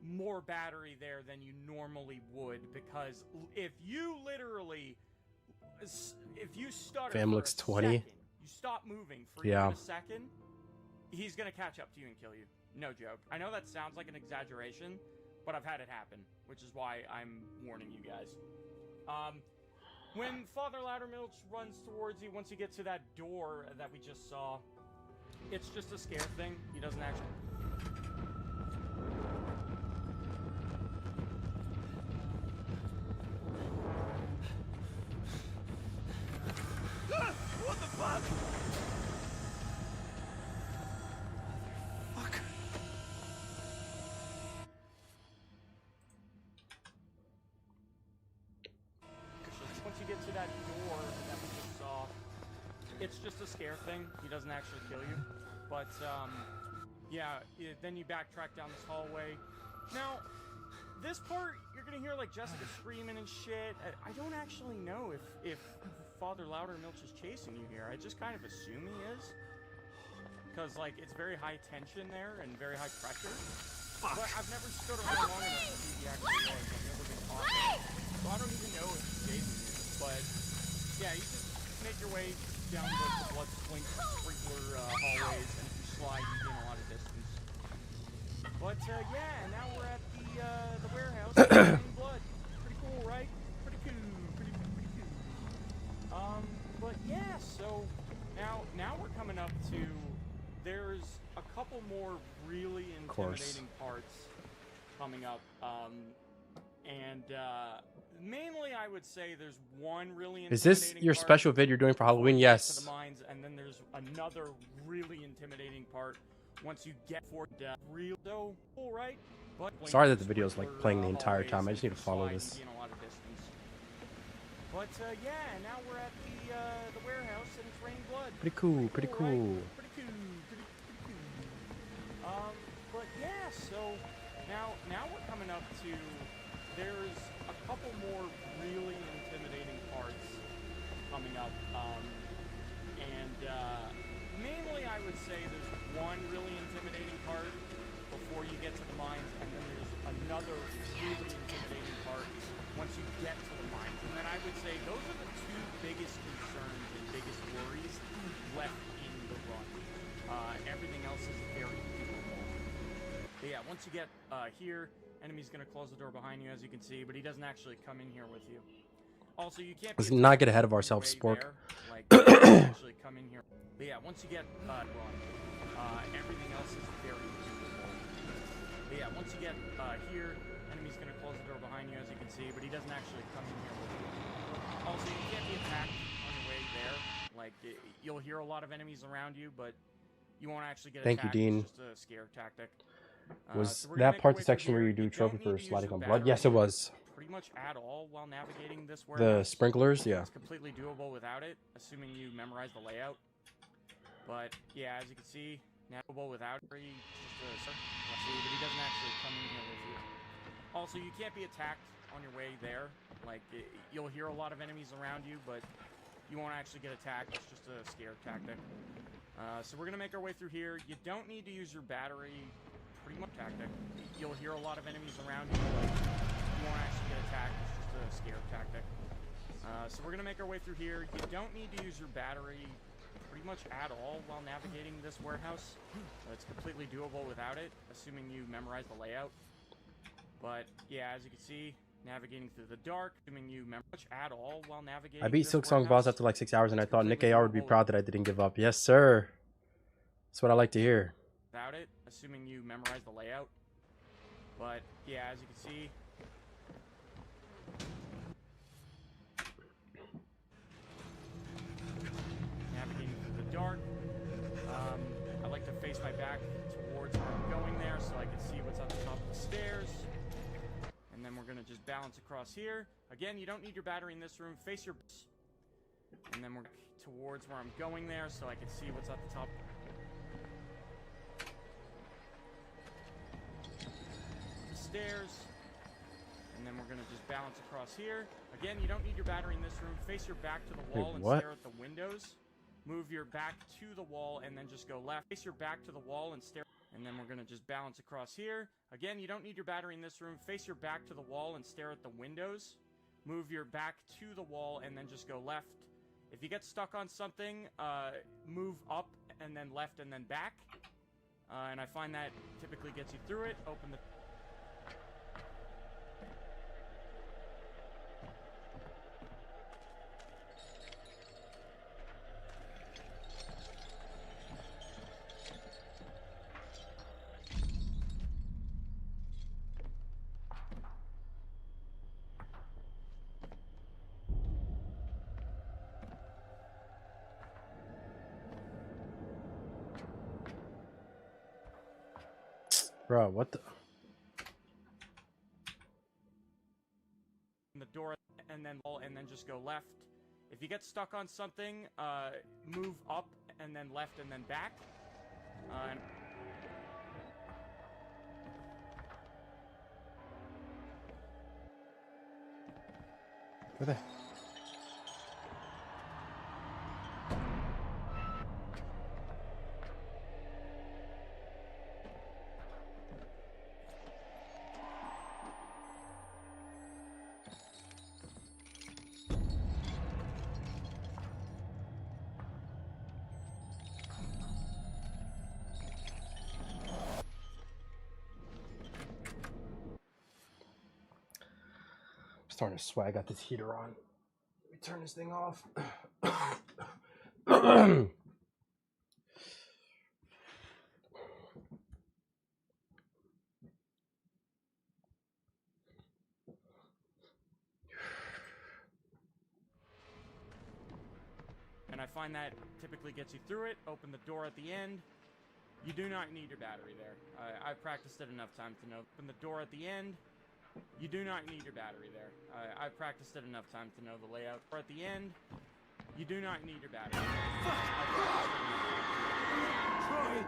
more battery there than you normally would, because if you literally, if you stutter Fam for looks a 20. second, you stop moving for even a second, he's gonna catch up to you and kill you. No joke. I know that sounds like an exaggeration, but I've had it happen, which is why I'm warning you guys. When Father Loudermilch runs towards you, once you get to that door that we just saw, it's just a scare thing. He doesn't actually... What the fuck? Fuck. Once you get to that door that we just saw, it's just a scare thing. He doesn't actually kill you. But, yeah, then you backtrack down this hallway. Now, this part, you're gonna hear, like, Jessica screaming and shit. I don't actually know if Father Loudermilch is chasing you here. I just kind of assume he is. Because, like, it's very high tension there and very high pressure. Fuck. But I've never stood around long enough to see the actual was. I've never been caught there. So I don't even know if he's chasing you. But, yeah, you just make your way down the blood sprinkler hallways, and if you slide, you gain a lot of distance. But, yeah, now we're at the warehouse. Blood. Pretty cool, right? Pretty cool. Pretty cool. But yeah, so now we're coming up to, there's a couple more really intimidating parts coming up. And mainly I would say there's one really intimidating Is this your part special vid you're doing for Halloween? to Yes. the mines, and then there's another really intimidating part once you get for real. So, all right. But Sorry that the video's like playing the entire time. I just need to follow this. gain a lot of distance. But yeah, now we're at the warehouse, and it's raining blood. Pretty cool. Pretty Right? cool. Pretty cool. Pretty cool. But yeah, so now we're coming up to, there's a couple more really intimidating parts coming up. And mainly I would say there's one really intimidating part before you get to the mines, and then there's another really intimidating part once you get to the mines. And then I would say those are the two biggest concerns and biggest worries left in the run. Everything else is very doable. But yeah, once you get here, enemy's gonna close the door behind you, as you can see, but he doesn't actually come in here with you. Also, you can't. Let's not get ahead of ourselves, Spork. Like, actually come in here. But yeah, once you get run, everything else is very doable. But yeah, once you get here, enemy's gonna close the door behind you, as you can see, but he doesn't actually come in here with you. Also, you can't be attacked on your way there. Like, you'll hear a lot of enemies around you, but you won't actually get Thank you, attacked. Dean. It's just a scare tactic. Was So we're gonna that make part our the way through section where here. you do don't trophy need for to use sliding your on blood? Yes, it battery was. pretty much at all while navigating this The warehouse. sprinklers, yeah. It's completely doable without it, assuming you memorize the layout. But yeah, as you can see, navigable without it. Let's see, but he doesn't actually come in here with you. Also, you can't be attacked on your way there. Like, you'll hear a lot of enemies around you, but you won't actually get attacked. It's just a scare tactic. So we're gonna make our way through here. You don't need to use your battery. Pretty much tactic. You'll hear a lot of enemies around you, but you won't actually get attacked. It's just a scare tactic. So we're gonna make our way through here. You don't need to use your battery pretty much at all while navigating this warehouse. It's completely doable without it, assuming you memorize the layout. But yeah, as you can see, navigating through the dark, assuming you memorize at all while navigating. I beat this Silk Song boss warehouse. after like 6 hours, and I thought Nick completely AR would be doable proud that I didn't give up. Yes, sir. That's what I like to hear. Without it, assuming you memorize the layout. But yeah, as you can see, navigating through the dark. I like to face my back towards where I'm going there so I can see what's at the top of the stairs. And then we're gonna just balance across here. Again, you don't need your battery in this room. Face your... And then we're towards where I'm going there so I can see what's at the top. Stairs, and then we're gonna just balance across here. Again, you don't need your battery in this room. Face your back to the wall and what? stare at the windows. Move your back to the wall and then just go left. Face your back to the wall and stare. And then we're gonna just balance across here. Again, you don't need your battery in this room. Face your back to the wall and stare at the windows. Move your back to the wall and then just go left. If you get stuck on something, move up and then left and then back. And I find that typically gets you through it. Open the... Bro, what the? the door and then just go left. If you get stuck on something, move up and then left and then back. And Where the? Starting to sweat. I got this heater on. Let me turn this thing off. I find that typically gets you through it. Open the door at the end. You do not need your battery there. I've practiced it enough times to know. Open the door at the end. You do not need your battery there. I've practiced it enough times to know the layout. Or at the end, you do not need your battery.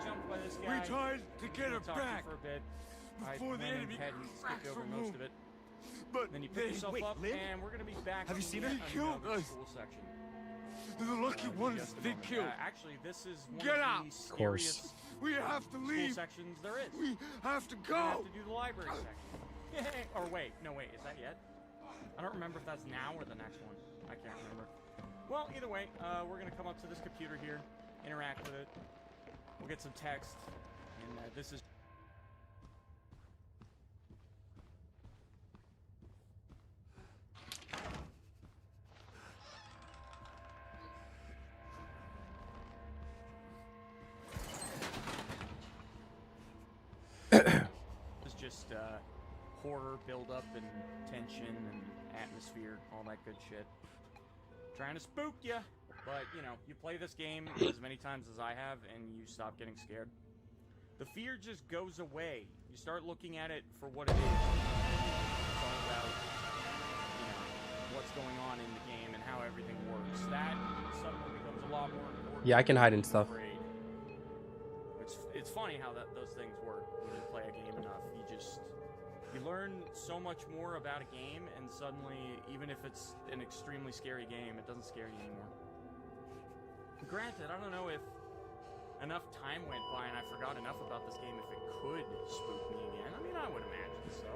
Jumped by this guy. We tried to get her Talked to back for a bit. before the enemy skipped over most of it. But Then you pick yourself up, and we're gonna be back. Have you seen her? in He killed another us. school section. They're the lucky ones Just a they moment. killed. Actually, this is one Get of out! the Of course. scariest We have to school leave. sections there is. We have to We go. have to do the library section. Or wait, no wait, is that yet? I don't remember if that's now or the next one. I can't remember. Well, either way, we're gonna come up to this computer here, interact with it. We'll get some text, and this is. horror buildup and tension and atmosphere, all that good shit. Trying to spook you, but you know, you play this game as many times as I have, and you stop getting scared. The fear just goes away. You start looking at it for what it is. It's all about, you know, what's going on in the game and how everything works. That suddenly becomes a lot more important. Yeah, I can hide and stuff. It's funny how those things work when you play a game enough. You learn so much more about a game, and suddenly, even if it's an extremely scary game, it doesn't scare you anymore. Granted, I don't know if enough time went by and I forgot enough about this game if it could spook me again. I mean, I would imagine so.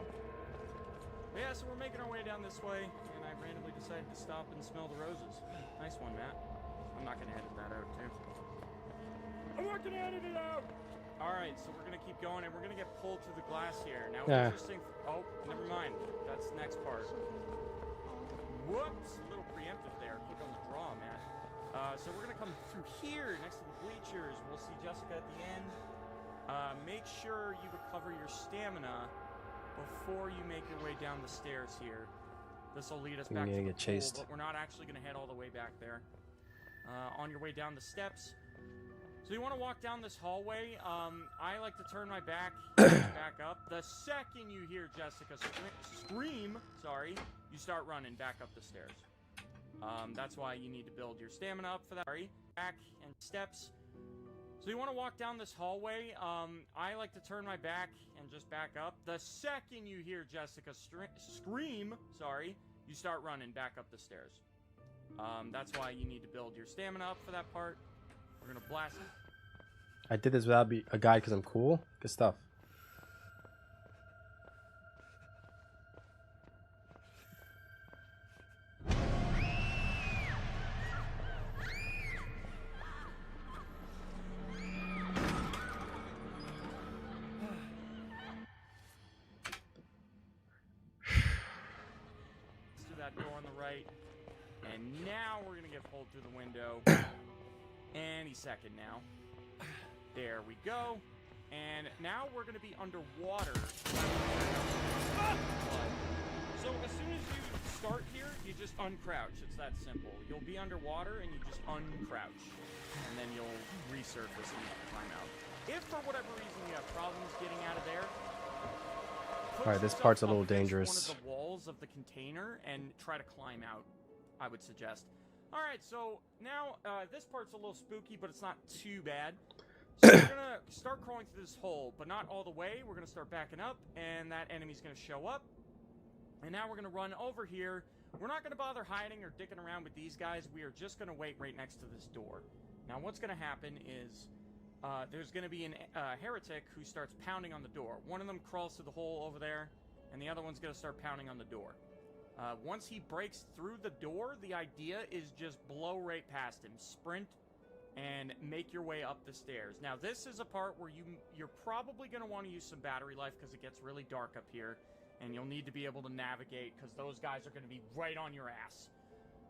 But yeah, so we're making our way down this way, and I randomly decided to stop and smell the roses. Nice one, Matt. I'm not going to edit that out, too. I'm not going to edit it out! Alright, so we're going to keep going, and we're going to get pulled through the glass here. Now, interesting... Oh, never mind. That's the next part. Whoops! A little preemptive there. Click on the draw, Matt. So we're going to come through here, next to the bleachers. We'll see Jessica at the end. Make sure you recover your stamina before you make your way down the stairs here. This will lead us back to the pool, but we're not actually going to head all the way back there. On your way down the steps... So you want to walk down this hallway. I like to turn my back up. The second you hear Jessica scream, you start running back up the stairs. That's why you need to build your stamina up for that. Back and steps. So you want to walk down this hallway. I like to turn my back and just back up. The second you hear Jessica scream, you start running back up the stairs. That's why you need to build your stamina up for that part. We're gonna blast it. I did this without a guide because I'm cool. Good stuff. To that door on the right, and now we're gonna get pulled through the window. Any second now. There we go. And now we're going to be underwater. So as soon as you start here, you just uncrouch. It's that simple. You'll be underwater and you just uncrouch. And then you'll resurface and climb out. If for whatever reason you have problems getting out of there, alright, this part's a little dangerous. One of the walls of the container and try to climb out, I would suggest. Alright, so now this part's a little spooky, but it's not too bad. So we're going to start crawling through this hole, but not all the way. We're going to start backing up, and that enemy's going to show up. And now we're going to run over here. We're not going to bother hiding or dicking around with these guys. We are just going to wait right next to this door. Now what's going to happen is there's going to be a heretic who starts pounding on the door. One of them crawls through the hole over there, and the other one's going to start pounding on the door. Once he breaks through the door, the idea is just blow right past him. Sprint and make your way up the stairs. Now, this is a part where you're probably going to want to use some battery life because it gets really dark up here, and you'll need to be able to navigate because those guys are going to be right on your ass.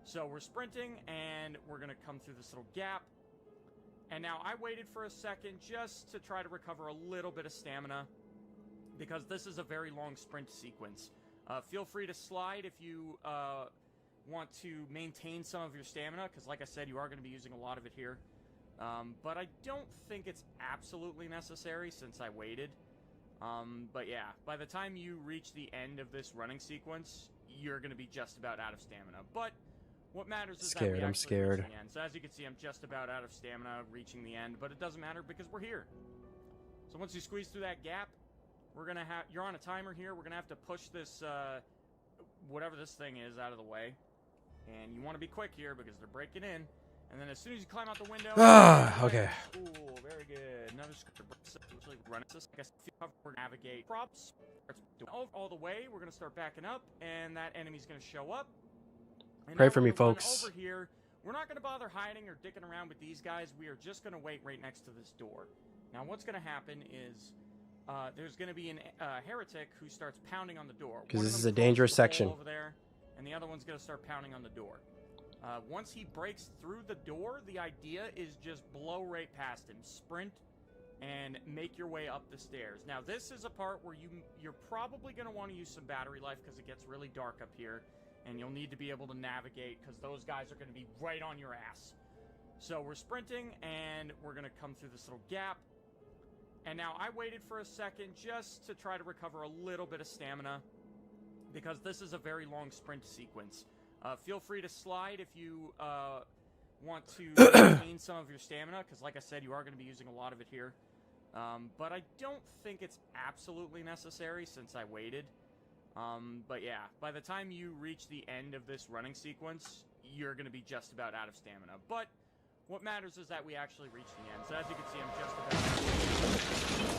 So we're sprinting, and we're going to come through this little gap. And now I waited for a second just to try to recover a little bit of stamina because this is a very long sprint sequence. Feel free to slide if you want to maintain some of your stamina, because like I said, you are going to be using a lot of it here. But I don't think it's absolutely necessary since I waited. But yeah, by the time you reach the end of this running sequence, you're going to be just about out of stamina. But what matters is that we actually reach the end. So as you can see, I'm just about out of stamina reaching the end, but it doesn't matter because we're here. So once you squeeze through that gap, we're going to have... You're on a timer here. We're going to have to push this, whatever this thing is, out of the way. And you want to be quick here because they're breaking in. And then as soon as you climb out the window... okay. Cool, very good. Another run this. I guess we're navigate props. All the way. We're going to start backing up, and that enemy's going to show up. And pray for me, folks. Over here, we're not going to bother hiding or dicking around with these guys. We are just going to wait right next to this door. Now, what's going to happen is there's going to be a heretic who starts pounding on the door. Because this is a dangerous section. Over there, and the other one's going to start pounding on the door. Once he breaks through the door, the idea is just blow right past him. Sprint and make your way up the stairs. Now, this is a part where you're probably going to want to use some battery life because it gets really dark up here, and you'll need to be able to navigate because those guys are going to be right on your ass. So we're sprinting, and we're going to come through this little gap. And now I waited for a second just to try to recover a little bit of stamina because this is a very long sprint sequence. Feel free to slide if you want to maintain some of your stamina because, like I said, you are going to be using a lot of it here. But I don't think it's absolutely necessary since I waited. But yeah, by the time you reach the end of this running sequence, you're going to be just about out of stamina. But what matters is that we actually reach the end. So as you can see, I'm just about out of stamina.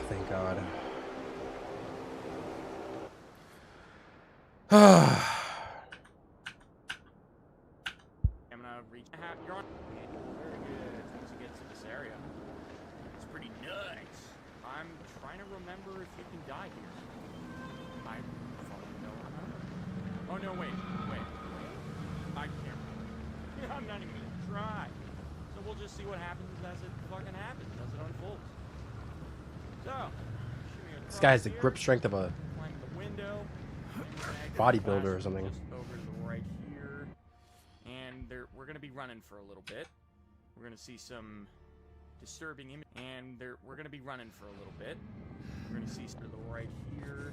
Thank God. I'm gonna reach. You're on. Very good. Once you get to this area, it's pretty nuts. I'm trying to remember if you can die here. I fucking don't remember. Oh no! Wait. I can't remember. I'm not even gonna try. So we'll just see what happens as it fucking happens, as it unfolds. So, this guy has the grip strength of a bodybuilder or something. Just over to the right here, and we're going to be running for a little bit. We're going to see some disturbing image, and we're going to be running for a little bit. We're going to see to the right here,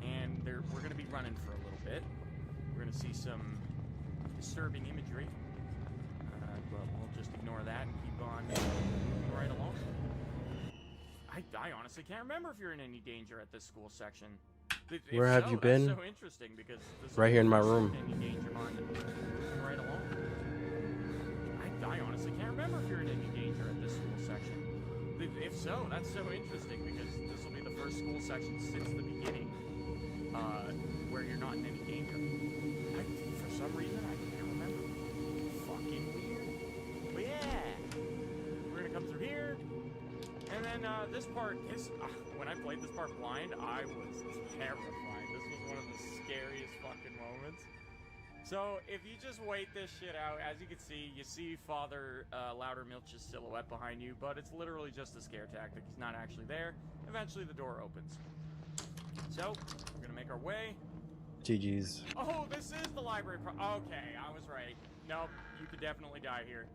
and we're going to be running for a little bit. We're going to see some disturbing imagery, but we'll just ignore that and keep on moving right along. I honestly can't remember if you're in any danger at this school section. Where have you been? That's so interesting because this right here in my room. Any danger on right along. I honestly can't remember if you're in any danger at this school section. If so, that's so interesting because this will be the first school section since the beginning where you're not in any danger. For some reason, I can't remember. Fucking weird. But yeah, we're gonna come through here. And then this part is, when I played this part blind, I was terrified. This was one of the scariest fucking moments. So if you just wait this shit out, as you can see, you see Father Loudermilch's silhouette behind you, but it's literally just a scare tactic. He's not actually there. Eventually the door opens. So we're gonna make our way. GG's. Oh, this is the library. Okay, I was right. Nope, you could definitely die here.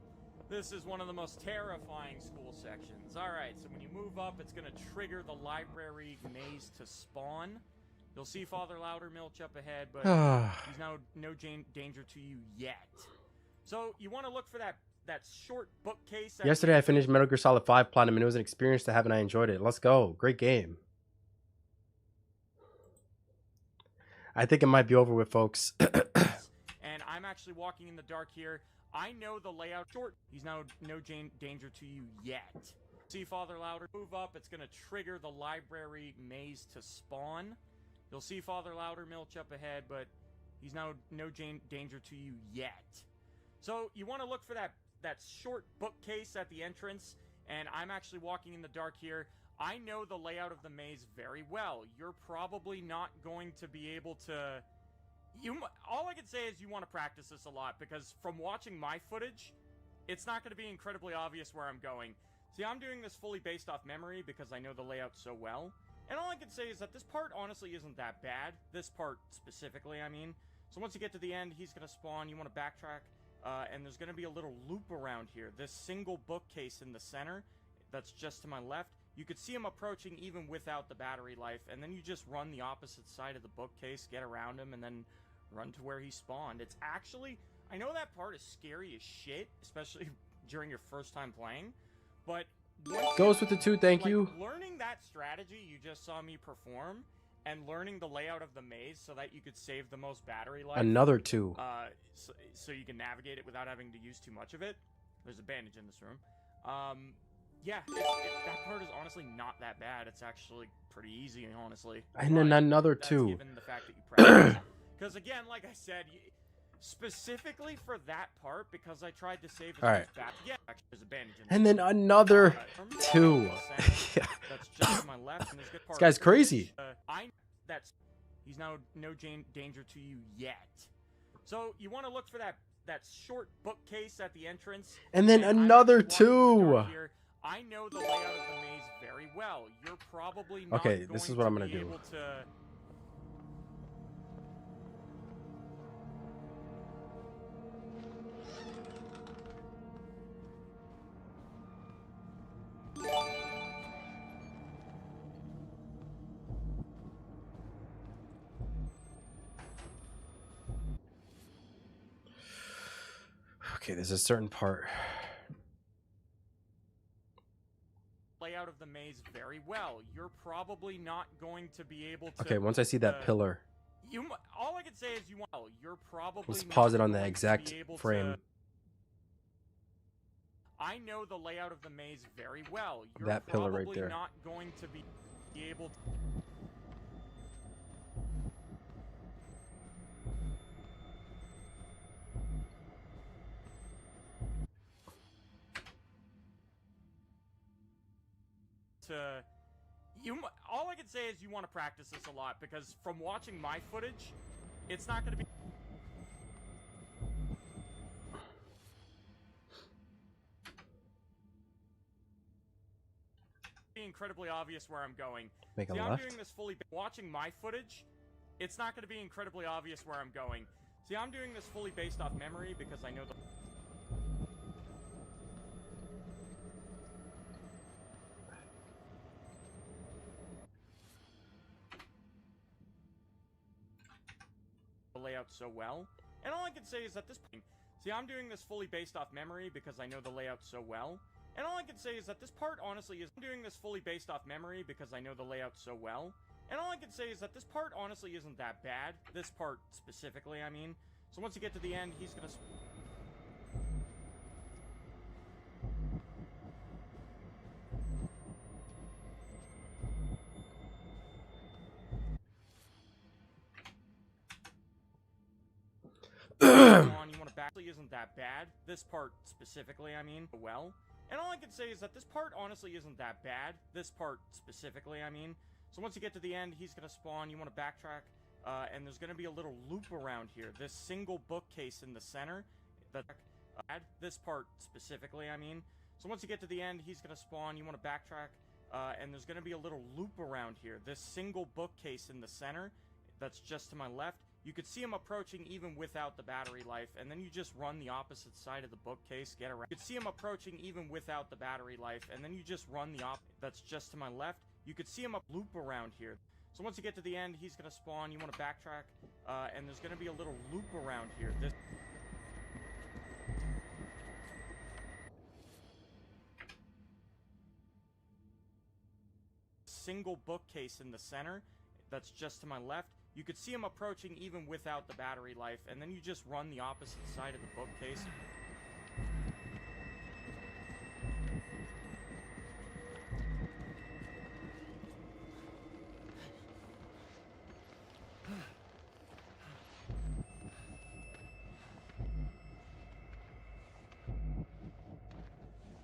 This is one of the most terrifying school sections. Alright, so when you move up, it's going to trigger the library maze to spawn. You'll see Father Loudermilch up ahead, but he's now no danger to you yet. So you want to look for that short bookcase. Yesterday I finished Metal Gear Solid 5 Platinum, and it was an experience to have, and I enjoyed it. Let's go. Great game. I think it might be over with, folks. And I'm actually walking in the dark here. I know the layout short. He's now no danger to you yet. See Father Louder move up, it's going to trigger the library maze to spawn. You'll see Father Louder milch up ahead, but he's now no danger to you yet. So you want to look for that short bookcase at the entrance, and I'm actually walking in the dark here. I know the layout of the maze very well. You're probably not going to be able to... all I can say is you want to practice this a lot, because from watching my footage, it's not going to be incredibly obvious where I'm going. See, I'm doing this fully based off memory because I know the layout so well. And all I can say is that this part honestly isn't that bad. This part specifically, I mean. So once you get to the end, he's going to spawn. You want to backtrack. And there's going to be a little loop around here. This single bookcase in the center that's just to my left. You could see him approaching even without the battery life. And then you just run the opposite side of the bookcase, get around him, and then run to where he spawned. It's actually... I know that part is scary as shit, especially during your first time playing. But goes with the 2, thank you. Learning that strategy you just saw me perform, and learning the layout of the maze so that you could save the most battery life. Another 2. So you can navigate it without having to use too much of it. There's a bandage in this room. Yeah, that part is honestly not that bad. It's actually pretty easy, honestly. And then another 2. Given the fact that you practice. Because again, like I said, specifically for that part, because I tried to save as much battery. Yeah, actually, there's a bandage in this. And then another 2. That's just to my left, and there's good part. This guy's crazy. He's now no danger to you yet. So you want to look for that short bookcase at the entrance. And then another 2. I know the layout of the maze very well. You're probably not okay, this is what I'm gonna do. Okay, there's a certain part. Layout of the maze very well. You're probably not going to be able to... Okay, once I see that pillar. All I can say is you're probably... Let's pause it on the exact frame. I know the layout of the maze very well. You're that pillar right there. Not going to be able to... all I can say is you want to practice this a lot, because from watching my footage, it's not going to be incredibly obvious where I'm going. Make a See, left. I'm doing this fully watching my footage. It's not going to be incredibly obvious where I'm going. See, I'm doing this fully based off memory because I know the... layout so well. And all I can say is that this... See, I'm doing this fully based off memory because I know the layout so well. And all I can say is that this part honestly is... I'm doing this fully based off memory because I know the layout so well. And all I can say is that this part honestly isn't that bad. This part specifically, I mean. So once you get to the end, he's gonna... you want to back... isn't that bad. This part specifically, I mean. Well. And all I can say is that this part honestly isn't that bad. This part specifically, I mean. So once you get to the end, he's going to spawn. You want to backtrack. And there's going to be a little loop around here. This single bookcase in the center. This part specifically, I mean. So once you get to the end, he's going to spawn. You want to backtrack. And there's going to be a little loop around here. This single bookcase in the center. That's just to my left. You could see him approaching even without the battery life, and then you just run the opposite side of the bookcase, get around. You could see him approaching even without the battery life, and then you just run the that's just to my left. You could see him loop around here. So once you get to the end, he's going to spawn. You want to backtrack, and there's going to be a little loop around here. This single bookcase in the center. That's just to my left. You could see him approaching even without the battery life, and then you just run the opposite side of the bookcase.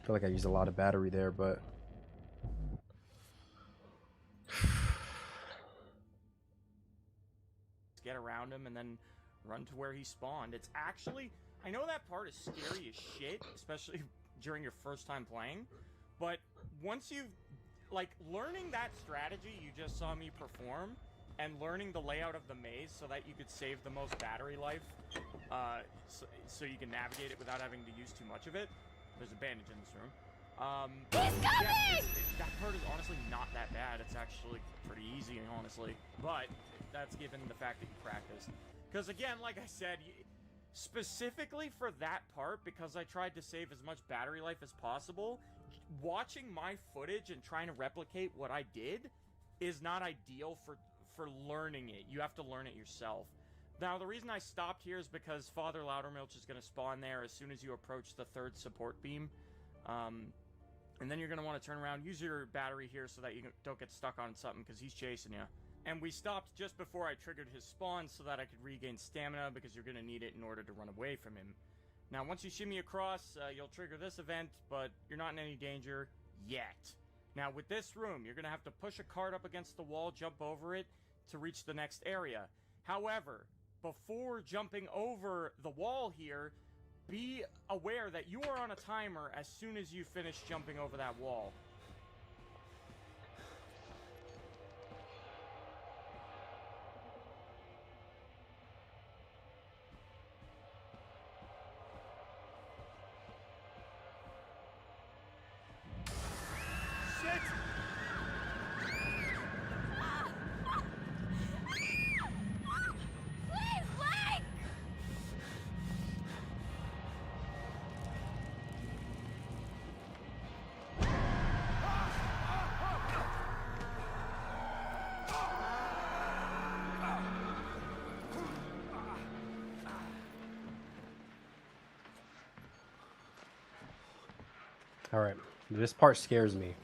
feel like I used a lot of battery there, but get around him and then run to where he spawned. It's actually, I know that part is scary as shit, especially during your first time playing, but once you've, like, learning that strategy you just saw me perform, and learning the layout of the maze so that you could save the most battery life, so you can navigate it without having to use too much of it. There's a bandage in this room. Yeah, that part is honestly not that bad. It's actually pretty easy, honestly. But that's given the fact that you practiced. Because again, like I said, specifically for that part, because I tried to save as much battery life as possible, watching my footage and trying to replicate what I did is not ideal for learning it. You have to learn it yourself. Now, the reason I stopped here is because Father Loudermilch is going to spawn there as soon as you approach the third support beam. And then you're going to want to turn around, use your battery here so that you don't get stuck on something, because he's chasing you. And we stopped just before I triggered his spawn so that I could regain stamina, because you're going to need it in order to run away from him. Now, once you shimmy across, you'll trigger this event, but you're not in any danger yet. Now, with this room, you're going to have to push a cart up against the wall, jump over it to reach the next area. However, before jumping over the wall here, be aware that you are on a timer as soon as you finish jumping over that wall. Shit! all right, this part scares me.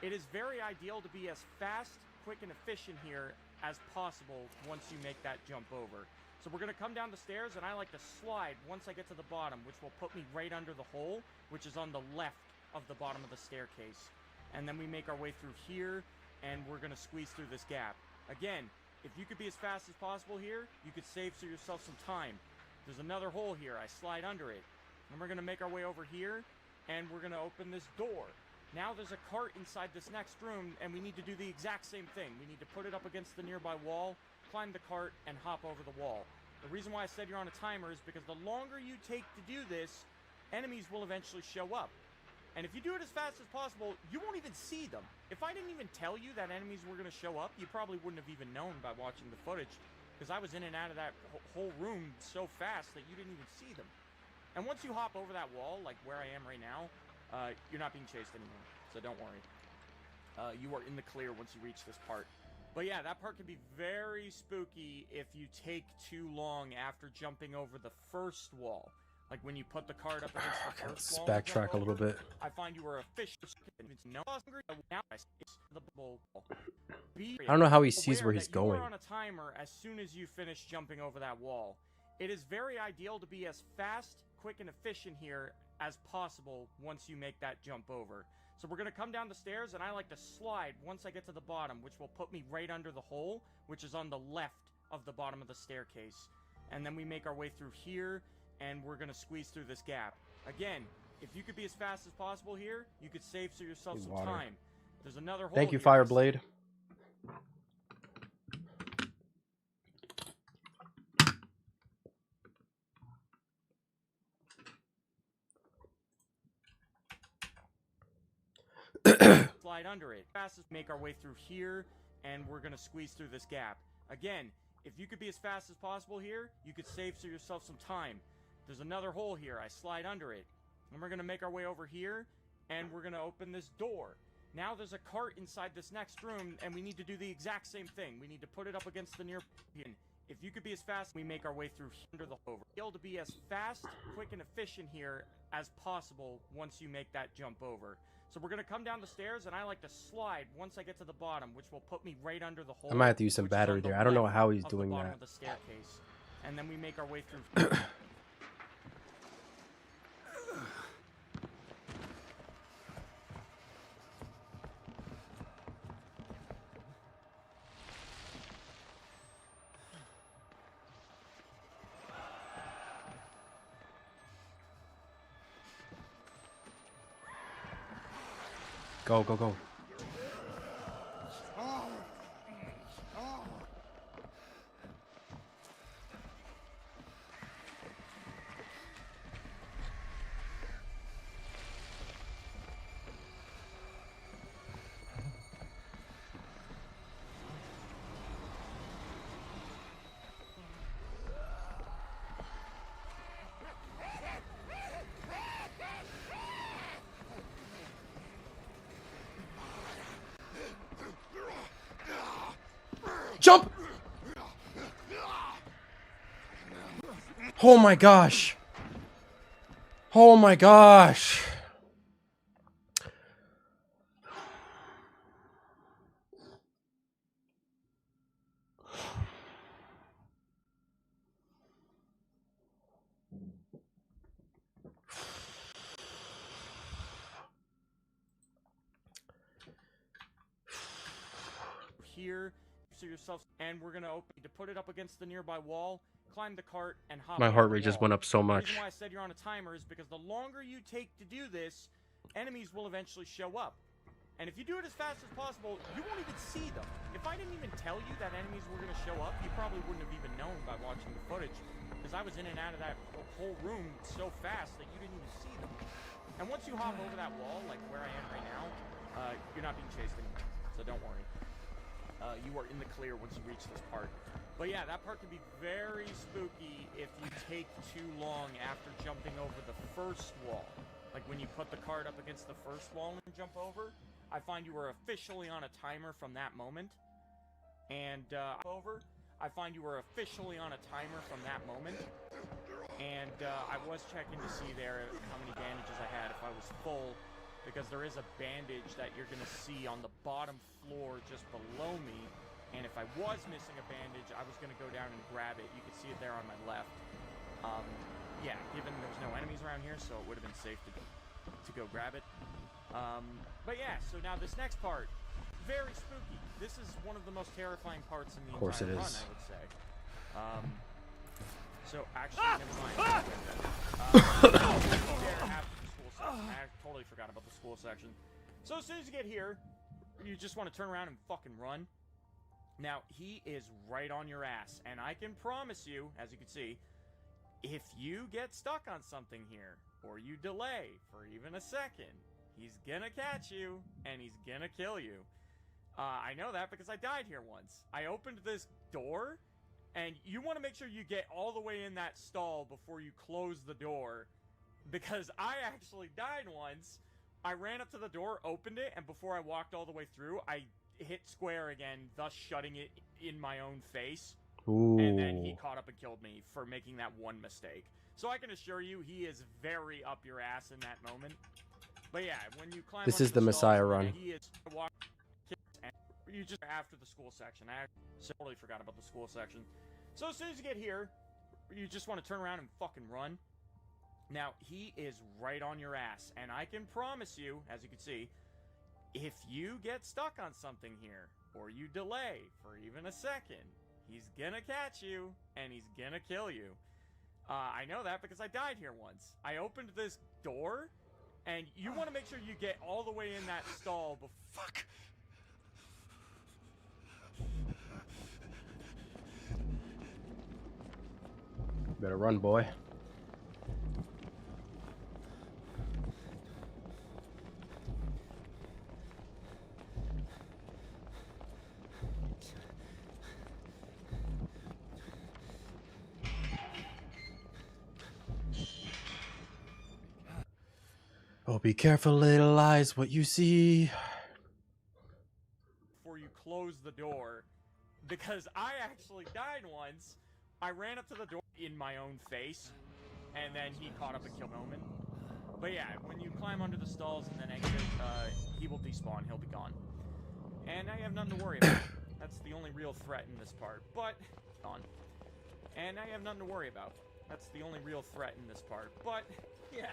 It is very ideal to be as fast, quick, and efficient here as possible once you make that jump over. So we're going to come down the stairs, and I like to slide once I get to the bottom, which will put me right under the hole, which is on the left of the bottom of the staircase. And then we make our way through here, and we're going to squeeze through this gap. Again, if you could be as fast as possible here, you could save yourself some time. There's another hole here. I slide under it. And we're going to make our way over here, and we're going to open this door. Now there's a cart inside this next room, and we need to do the exact same thing. We need to put it up against the nearby wall, climb the cart, and hop over the wall. The reason why I said you're on a timer is because the longer you take to do this, enemies will eventually show up. And if you do it as fast as possible, you won't even see them. If I didn't even tell you that enemies were going to show up, you probably wouldn't have even known by watching the footage, because I was in and out of that whole room so fast that you didn't even see them. And once you hop over that wall, like where I am right now, you're not being chased anymore, so don't worry. You are in the clear once you reach this part. But yeah, that part can be very spooky if you take too long after jumping over the first wall. Like when you put the cart up against the first wall. Let's backtrack a little bit. I find you were a fish. I don't know how he sees where he's going. You are on a timer as soon as you finish jumping over that wall. It is very ideal to be as fast, quick, and efficient here as possible once you make that jump over. So we're going to come down the stairs, and I like to slide once I get to the bottom, which will put me right under the hole, which is on the left of the bottom of the staircase. And then we make our way through here, and we're going to squeeze through this gap. Again, if you could be as fast as possible here, you could save yourself some time. There's another hole. Thank you, here. Fireblade. Slide under it. Fastest, make our way through here, and we're going to squeeze through this gap. Again, if you could be as fast as possible here, you could save yourself some time. There's another hole here. I slide under it. And we're going to make our way over here, and we're going to open this door. Now there's a cart inside this next room, and we need to do the exact same thing. We need to put it up against the near... If you could be as fast, we make our way through under the over. Be able to be as fast, quick, and efficient here as possible once you make that jump over. So we're gonna come down the stairs, and I like to slide once I get to the bottom, which will put me right under the hole. I might have to use some which is on battery the there. I don't know left how he's of the doing bottom that. of the staircase. And then we make our way through. Go, go, go. Jump! Oh my gosh. Oh my gosh. Here, so yourself, and we're gonna open to put it up against the nearby wall, climb the cart, and hop. My over heart the rate just wall. went up so The much. reason why I said you're on a timer is because the longer you take to do this, enemies will eventually show up. And if you do it as fast as possible, you won't even see them. If I didn't even tell you that enemies were gonna show up, you probably wouldn't have even known by watching the footage, because I was in and out of that whole room so fast that you didn't even see them. And once you hop over that wall, like where I am right now, you're not being chased anymore, so don't worry. You are in the clear once you reach this part. But yeah, that part can be very spooky if you take too long after jumping over the first wall. Like when you put the cart up against the first wall and jump over, I find you are officially on a timer from that moment. And I find you were officially on a timer from that moment. And I was checking to see there how many bandages I had if I was full, because there is a bandage that you're going to see on the bottom floor just below me. And if I was missing a bandage, I was going to go down and grab it. You can see it there on my left. Yeah, given there's no enemies around here, so it would have been safe to go grab it. But yeah, so now this next part, very spooky. This is one of the most terrifying parts in the entire run, I would say. So actually, never mind. There after the school section. I totally forgot about the school section. So as soon as you get here, you just want to turn around and fucking run. Now, he is right on your ass, and I can promise you, as you can see, if you get stuck on something here, or you delay for even a second, he's gonna catch you, and he's gonna kill you. I know that because I died here once. I opened this door, and you want to make sure you get all the way in that stall before you close the door, because I actually died once. I ran up to the door, opened it, and before I walked all the way through, I hit square again, thus shutting it in my own face. Ooh. And then he caught up and killed me for making that one mistake. So I can assure you, he is very up your ass in that moment. But yeah, when you climb, This onto is the Messiah stalls, run. He is and you just after the school section. I totally forgot about the school section. So as soon as you get here, you just want to turn around and fucking run. Now, he is right on your ass, and I can promise you, as you can see, if you get stuck on something here, or you delay for even a second, he's gonna catch you, and he's gonna kill you. I know that because I died here once. I opened this door, and you want to make sure you get all the way in that stall before... Fuck! Better run, boy. Oh, be careful, little eyes, what you see. Before you close the door, because I actually died once. I ran up to the door in my own face, and then he caught up and killed Omen. But yeah, when you climb under the stalls and then exit, he will despawn. He'll be gone. And now you have nothing to worry about. That's the only real threat in this part. But and now you have nothing to worry about. That's the only real threat in this part. But yeah,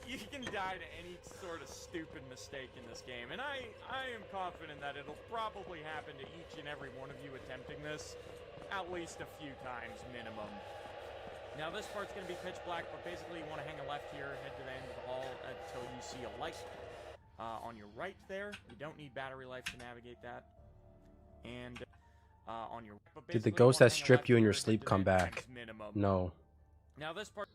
you can die to any sort of stupid mistake in this game, and I am confident that it'll probably happen to each and every one of you attempting this at least a few times minimum. Now this part's going to be pitch black, but basically you want to hang a left here, head to the end of the hall until you see a light on your right there. You don't need battery life to navigate that. And on your Did the ghost that stripped you in your sleep come back? No. Now this part.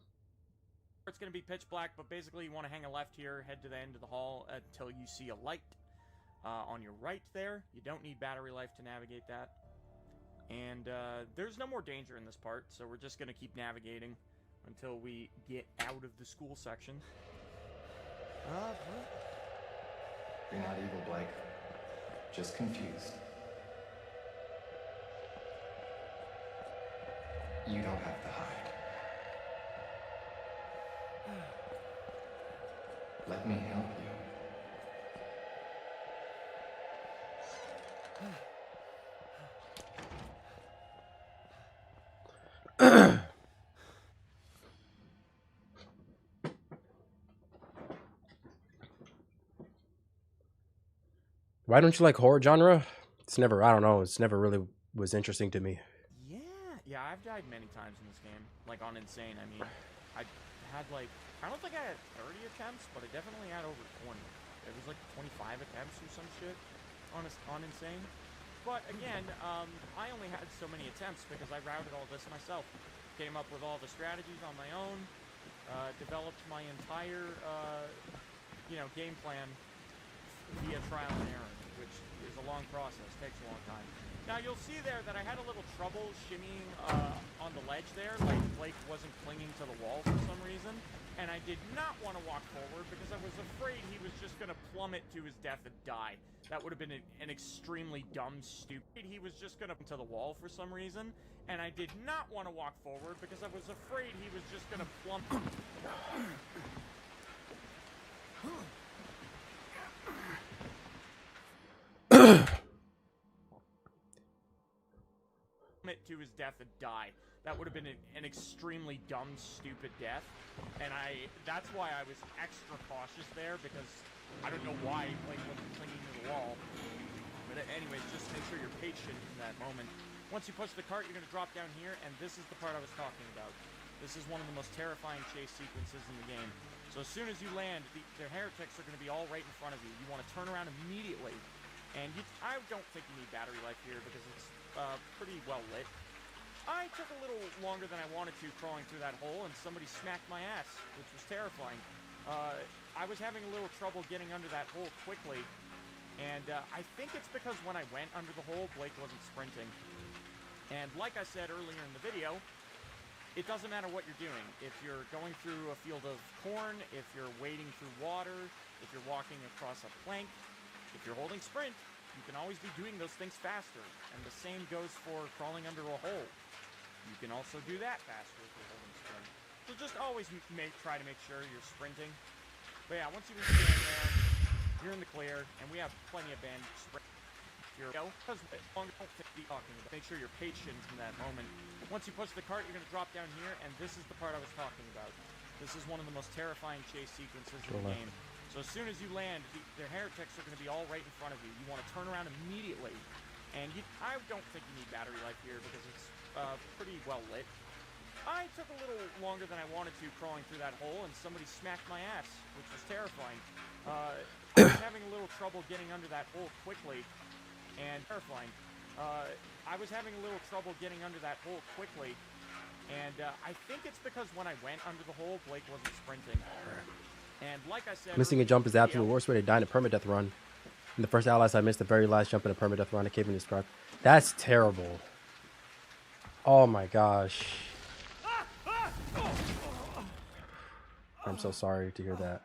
It's going to be pitch black, but basically you want to hang a left here, head to the end of the hall until you see a light on your right there. You don't need battery life to navigate that. And there's no more danger in this part, so we're just going to keep navigating until we get out of the school section. You're not evil, Blake. Just confused. You don't have to hide. Let me help you. Why don't you like horror genre? It's never, I don't know, it's never really was interesting to me. Yeah, I've died many times in this game. Like on Insane, I mean, I had like, I don't think I had 30 attempts, but I definitely had over 20. It was like 25 attempts or some shit on Insane. But again, I only had so many attempts because I routed all this myself. Came up with all the strategies on my own, developed my entire, game plan via trial and error, which is a long process, takes a long time. Now you'll see there that I had a little trouble shimmying on the ledge there, like Blake wasn't clinging to the wall for some reason, and I did not want to walk forward because I was afraid he was just going to plummet to his death and die. That would have been an extremely dumb, stupid. He was just going to the wall for some reason, and I did not want to walk forward because I was afraid he was just going to plummet. To his death and die. That would have been an extremely dumb, stupid death, and that's why I was extra cautious there, because I don't know why Blake wasn't clinging to the wall. But anyways, just make sure you're patient in that moment. Once you push the cart, you're going to drop down here, and this is the part I was talking about. This is one of the most terrifying chase sequences in the game. So as soon as you land, the heretics are going to be all right in front of you. You want to turn around immediately, and I don't think you need battery life here because it's pretty well lit. I took a little longer than I wanted to crawling through that hole, and somebody smacked my ass, which was terrifying. I was having a little trouble getting under that hole quickly, and I think it's because when I went under the hole, Blake wasn't sprinting. And like I said earlier in the video, it doesn't matter what you're doing. If you're going through a field of corn, if you're wading through water, if you're walking across a plank, if you're holding sprint, you can always be doing those things faster. And the same goes for crawling under a hole. You can also do that faster if you're holding sprint. So just always try to make sure you're sprinting. But yeah, once you reach the end there, you're in the clear, and we have plenty of band sprint. Here we go. Because longer don't be talking about. Make sure you're patient in that moment. Once you push the cart, you're going to drop down here, and this is the part I was talking about. This is one of the most terrifying chase sequences in the game. So as soon as you land, the heretics are going to be all right in front of you. You want to turn around immediately. And I don't think you need battery life here because it's pretty well lit. I took a little longer than I wanted to crawling through that hole, and somebody smacked my ass, which was terrifying. I was having a little trouble getting under that hole quickly, and terrifying. I was having a little trouble getting under that hole quickly, and I think it's because when I went under the hole, Blake wasn't sprinting. And like I said, missing a jump is the absolute worst way to die in a permadeath run. In the first Outlast, I missed the very last jump in a permadeath run. I came in this truck. That's terrible. Oh my gosh. I'm so sorry to hear that.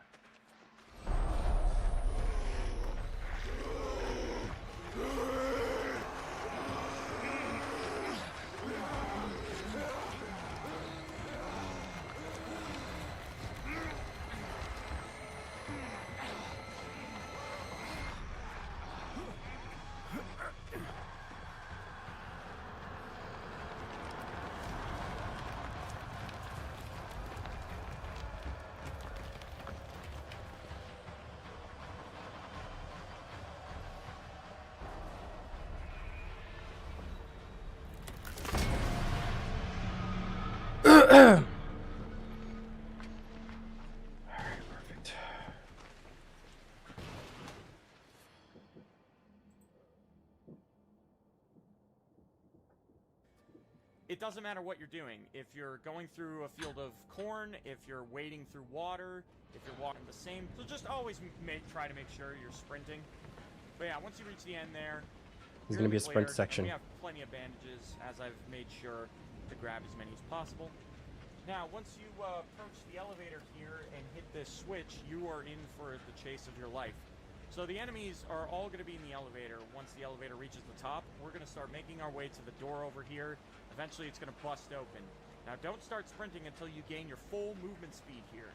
Alright, perfect. It doesn't matter what you're doing. If you're going through a field of corn, if you're wading through water, if you're walking the same, so just always try to make sure you're sprinting. But yeah, once you reach the end there, There's gonna be a sprint cleared, section. We have plenty of bandages, as I've made sure to grab as many as possible. Now, once you approach the elevator here and hit this switch, you are in for the chase of your life. So the enemies are all going to be in the elevator. Once the elevator reaches the top, we're going to start making our way to the door over here. Eventually, it's going to bust open. Now, don't start sprinting until you gain your full movement speed here.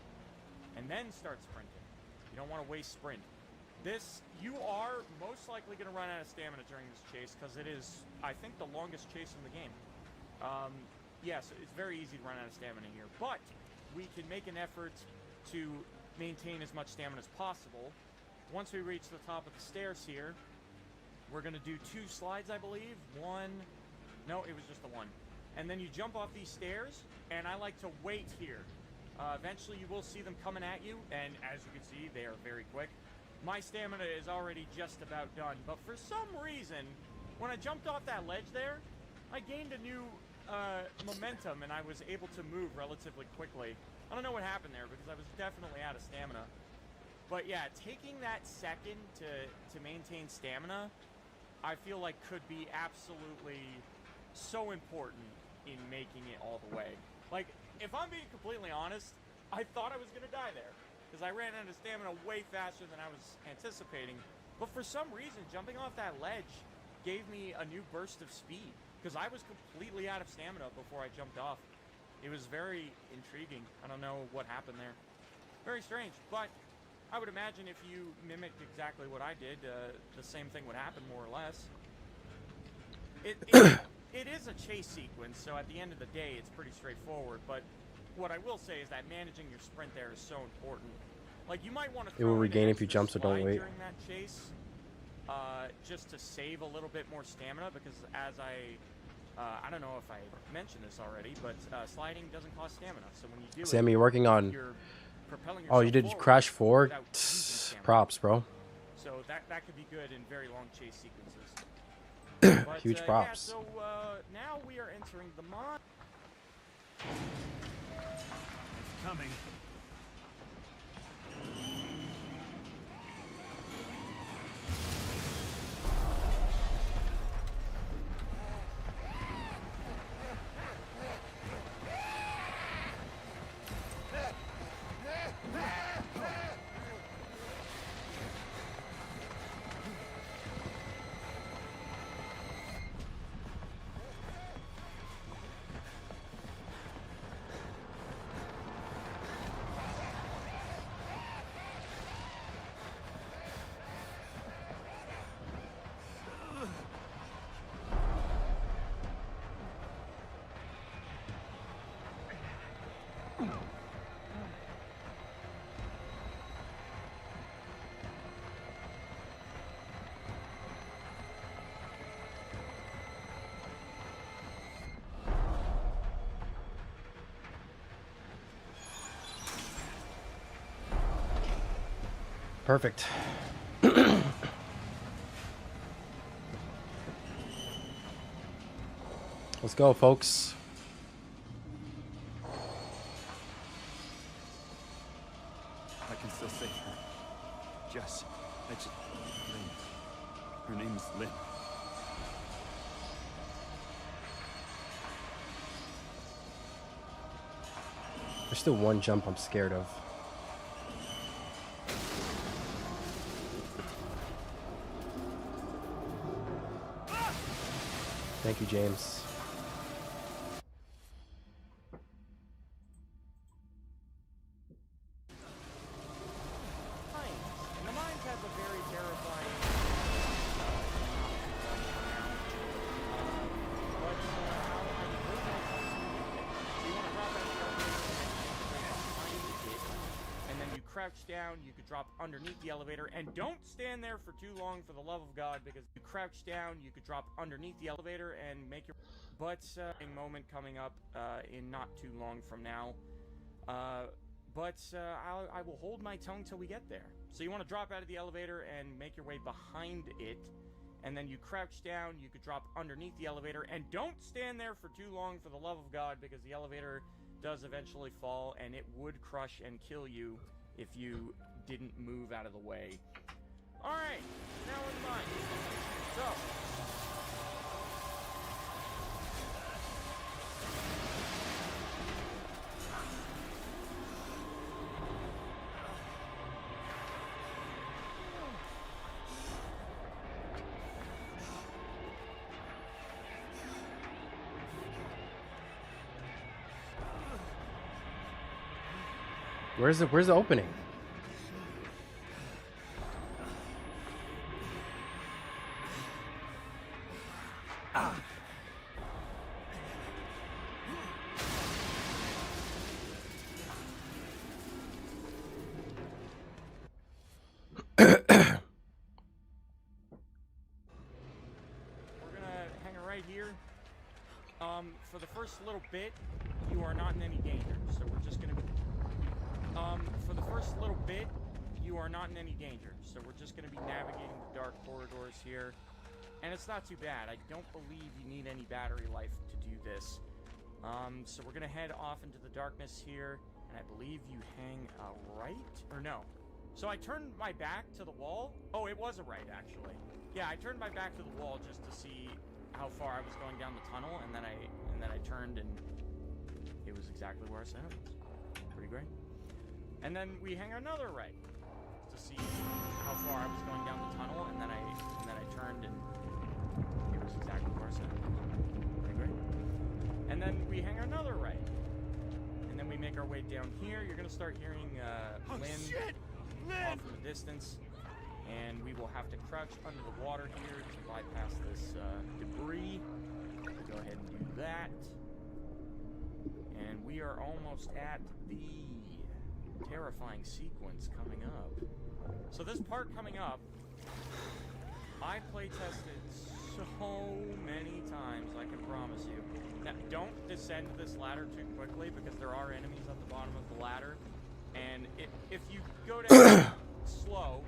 And then start sprinting. You don't want to waste sprint. You are most likely going to run out of stamina during this chase because it is, I think, the longest chase in the game. Yes, it's very easy to run out of stamina here, but we can make an effort to maintain as much stamina as possible. Once we reach the top of the stairs here, we're going to do 2 slides, I believe. No, it was just the one. And then you jump off these stairs, and I like to wait here. Eventually, you will see them coming at you, and as you can see, they are very quick. My stamina is already just about done, but for some reason, when I jumped off that ledge there, I gained a new momentum, and I was able to move relatively quickly. I don't know what happened there, because I was definitely out of stamina. But yeah, taking that second to maintain stamina, I feel like could be absolutely so important in making it all the way. Like, if I'm being completely honest, I thought I was going to die there, because I ran out of stamina way faster than I was anticipating. But for some reason, jumping off that ledge gave me a new burst of speed, because I was completely out of stamina before I jumped off. It was very intriguing. I don't know what happened there. Very strange, but I would imagine if you mimicked exactly what I did, the same thing would happen, more or less. It is a chase sequence, so at the end of the day, it's pretty straightforward, but what I will say is that managing your sprint there is so important. Like, you might want to It will regain if you jump, so don't wait. during that chase, just to save a little bit more stamina, because as I don't know if I mentioned this already, but sliding doesn't cost stamina, so when you do Sammy, you're working on... Oh, you did Crash 4? Props, bro. So that could be good in very long chase sequences. But, Huge props. Yeah, so now we are entering the mod. It's coming. Perfect. Let's go, folks. I can still save her. Jess. Lynn. Her name's Lynn. There's still one jump I'm scared of. Thank you, James. Mines. And the mines have a very terrifying crouch down, you could drop underneath the elevator, and don't stand there for too long for the love of God, because you crouch down, you could drop underneath the elevator and make your... But a moment coming up in not too long from now. I will hold my tongue till we get there. So you want to drop out of the elevator and make your way behind it, and then you crouch down, you could drop underneath the elevator, and don't stand there for too long for the love of God, because the elevator does eventually fall, and it would crush and kill you if you didn't move out of the way. Alright, now in mind. So... Where's the opening? For the first little bit, you are not in any danger, so we're just gonna... for the first little bit, you are not in any danger, so we're just gonna be navigating the dark corridors here. And it's not too bad. I don't believe you need any battery life to do this. So we're gonna head off into the darkness here, and I believe you hang a right? Or no. So I turned my back to the wall. Oh, it was a right, actually. Yeah, I turned my back to the wall just to see how far I was going down the tunnel, and then I turned, and it was exactly where I said it was. Pretty great. And then we hang another right to see how far I was going down the tunnel, and then I turned, and it was exactly where I said it was. Pretty great. And then we hang another right, and then we make our way down here. You're gonna start hearing wind off in the distance. And we will have to crouch under the water here to bypass this debris. We'll go ahead and do that. And we are almost at the terrifying sequence coming up. So this part coming up, I playtested so many times, I can promise you. Now, don't descend this ladder too quickly, because there are enemies at the bottom of the ladder. And if you go down slow,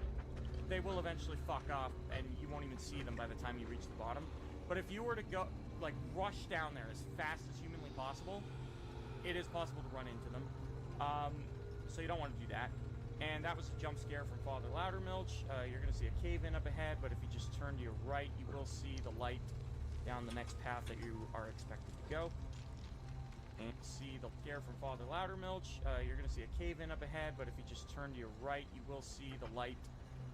they will eventually fuck off, and you won't even see them by the time you reach the bottom. But if you were to go, like, rush down there as fast as humanly possible, it is possible to run into them. So you don't want to do that. And that was a jump scare from Father Loudermilch. You're going to see a cave-in up ahead, but if you just turn to your right, you will see the light down the next path that you are expected to go. And see the scare from Father Loudermilch. You're going to see a cave-in up ahead, but if you just turn to your right, you will see the light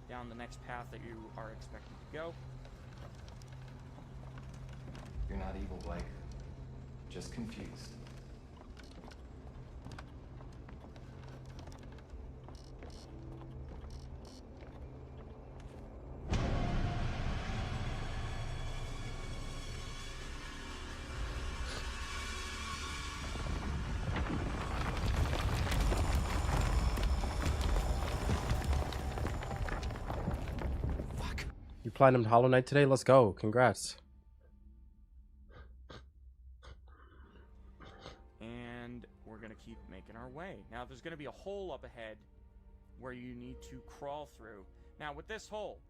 down the next path that you are expected to go. You're not evil, Blake. Just confused. You platinumed Hollow Knight today? Let's go. Congrats. And we're going to keep making our way. Now, there's going to be a hole up ahead where you need to crawl through. Now, with this hole,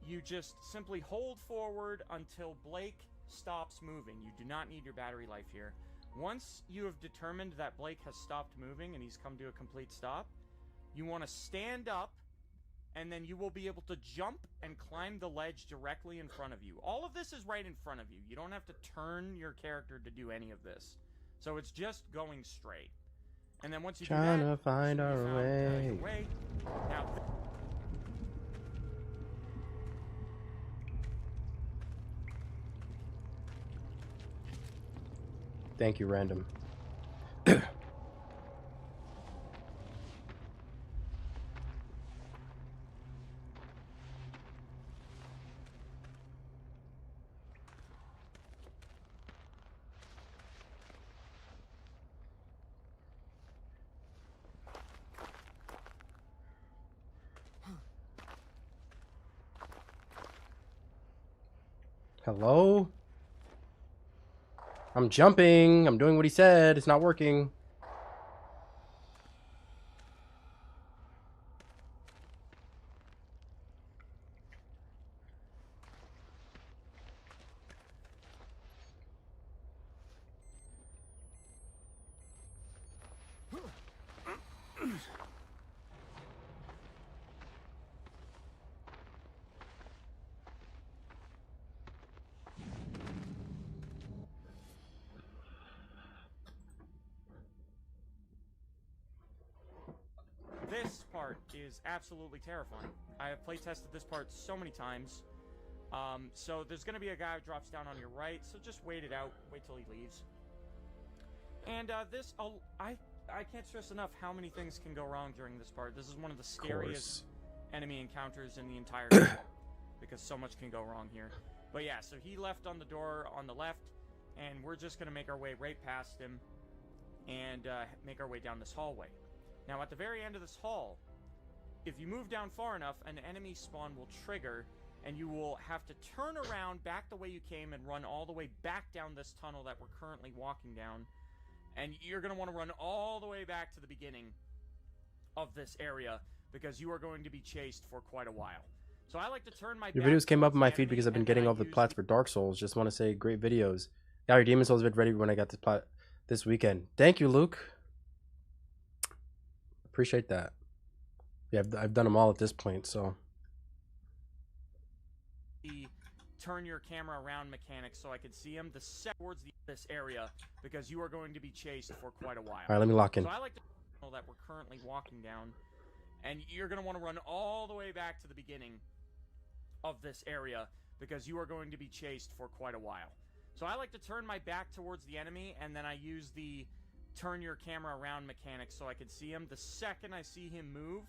you just simply hold forward until Blake stops moving. You do not need your battery life here. Once you have determined that Blake has stopped moving and he's come to a complete stop, you want to stand up, and then you will be able to jump and climb the ledge directly in front of you. All of this is right in front of you. You don't have to turn your character to do any of this. So it's just going straight. And then once you Trying do that, to find our way. Now, Thank you, random. Hello? I'm jumping. I'm doing what he said. It's not working. This part is absolutely terrifying. I have playtested this part so many times. So there's going to be a guy who drops down on your right, so just wait it out. Wait till he leaves. And I can't stress enough how many things can go wrong during this part. This is one of the scariest enemy encounters in the entire game, because so much can go wrong here. But yeah, so he left on the door on the left, and we're just going to make our way right past him and make our way down this hallway. Now, at the very end of this hall, if you move down far enough, an enemy spawn will trigger, and you will have to turn around back the way you came and run all the way back down this tunnel that we're currently walking down. And you're going to want to run all the way back to the beginning of this area, because you are going to be chased for quite a while. So I like to turn my Your videos came up in my feed because I've been getting all the plats for Dark Souls. Just want to say, great videos. Got your Demon Souls vid ready when I got this plat this weekend. Thank you, Luke. Appreciate that. Yeah, I've done them all at this point, so. The turn your camera around mechanics so I can see him. The set towards this area, because you are going to be chased for quite a while. All right, let me lock in. So I like to that we're currently walking down, and you're going to want to run all the way back to the beginning of this area, because you are going to be chased for quite a while. So I like to turn my back towards the enemy, and then I use the turn your camera around mechanics so I can see him. The second I see him move,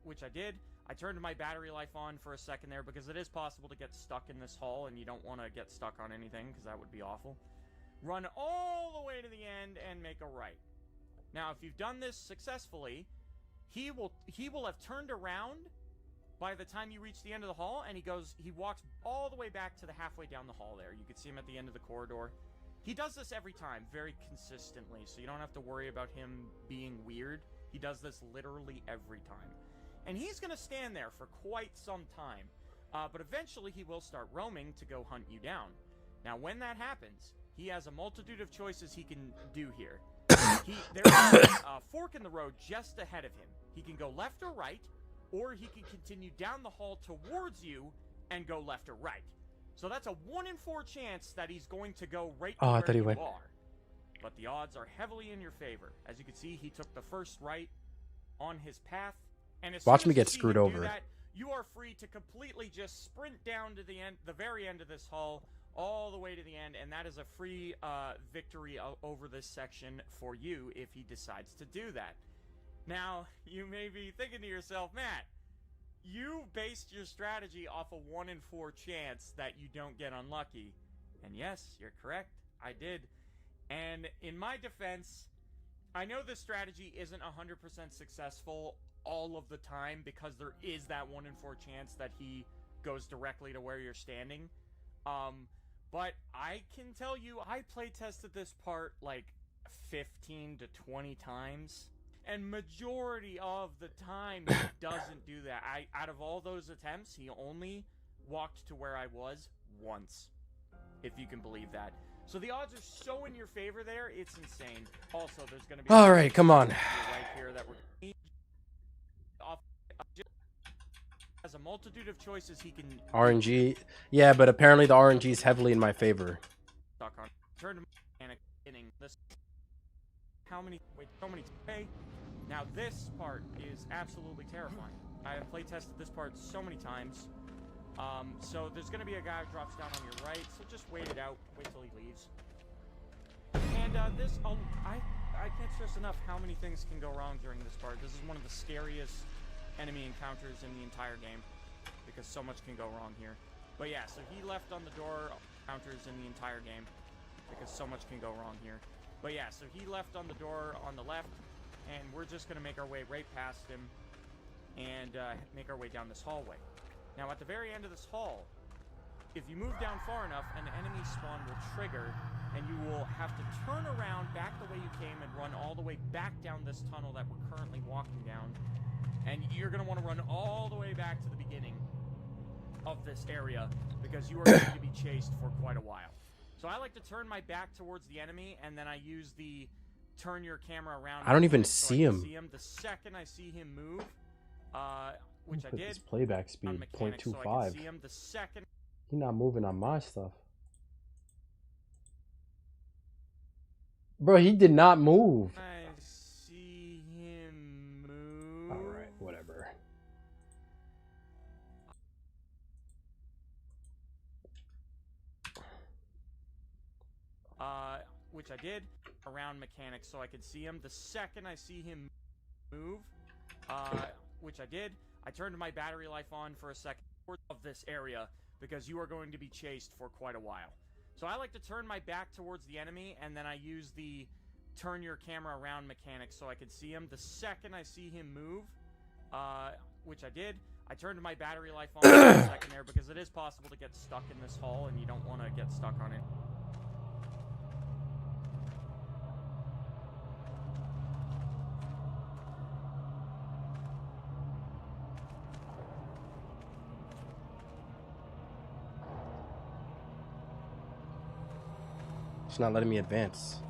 which I did, I turned my battery life on for a second there, because it is possible to get stuck in this hall, and you don't want to get stuck on anything, because that would be awful. Run all the way to the end and make a right. Now, if you've done this successfully, he will have turned around by the time you reach the end of the hall, and he walks all the way back to the halfway down the hall there. You can see him at the end of the corridor. He does this every time, very consistently, so you don't have to worry about him being weird. He does this literally every time. And he's going to stand there for quite some time, but eventually he will start roaming to go hunt you down. Now, when that happens, he has a multitude of choices he can do here. There's a fork in the road just ahead of him. He can go left or right, or he can continue down the hall towards you and go left or right. So that's a 1 in 4 chance that he's going to go right to where you are. But the odds are heavily in your favor. As you can see, he took the first right on his path. And as Watch soon me as get you see screwed him over. do that, you are free to completely just sprint down to the very end of this hall, all the way to the end, and that is a free victory over this section for you if he decides to do that. Now, you may be thinking to yourself, Matt, you based your strategy off a 1 in 4 chance that you don't get unlucky. And yes, you're correct, I did. And in my defense, I know this strategy isn't 100% successful all of the time, because there is that 1 in 4 chance that he goes directly to where you're standing. But I can tell you, I playtested this part like 15 to 20 times, and majority of the time he doesn't do that. Out of all those attempts, he only walked to where I was once, if you can believe that. So the odds are so in your favor there, it's insane. Also, there's going to be all right, come on. Right here that we're has a multitude of choices he can RNG, yeah, but apparently the RNG is heavily in my favor. Turn to mechanic inning. This how many? Wait, so many. Okay. Now this part is absolutely terrifying. I have playtested this part so many times. So there's going to be a guy who drops down on your right. So just wait it out. Wait till he leaves. And I can't stress enough how many things can go wrong during this part. This is one of the scariest enemy encounters in the entire game, because so much can go wrong here. But yeah, so he left on the door encounters in the entire game, because so much can go wrong here. But yeah, so he left on the door on the left, and we're just going to make our way right past him and make our way down this hallway. Now, at the very end of this hall, if you move down far enough, an enemy spawn will trigger, and you will have to turn around back the way you came and run all the way back down this tunnel that we're currently walking down. And you're going to want to run all the way back to the beginning of this area because you are going to be chased for quite a while. So I like to turn my back towards the enemy, and then I use the turn your camera around. I don't even so see I can him. see him. The second I see him move, which I Put did. this playback speed on mechanics, so I 0.25. can see him. The second. He's not moving on my stuff. Bro, he did not move. I see him move. Alright, whatever. Which I did around mechanics, so I can see him. The second I see him move, which I did, I turned my battery life on for a second of this area because you are going to be chased for quite a while. So I like to turn my back towards the enemy, and then I use the turn your camera around mechanics so I can see him. The second I see him move, which I did, I turned my battery life on for a second there because it is possible to get stuck in this hall, and you don't want to get stuck on it. It's not letting me advance.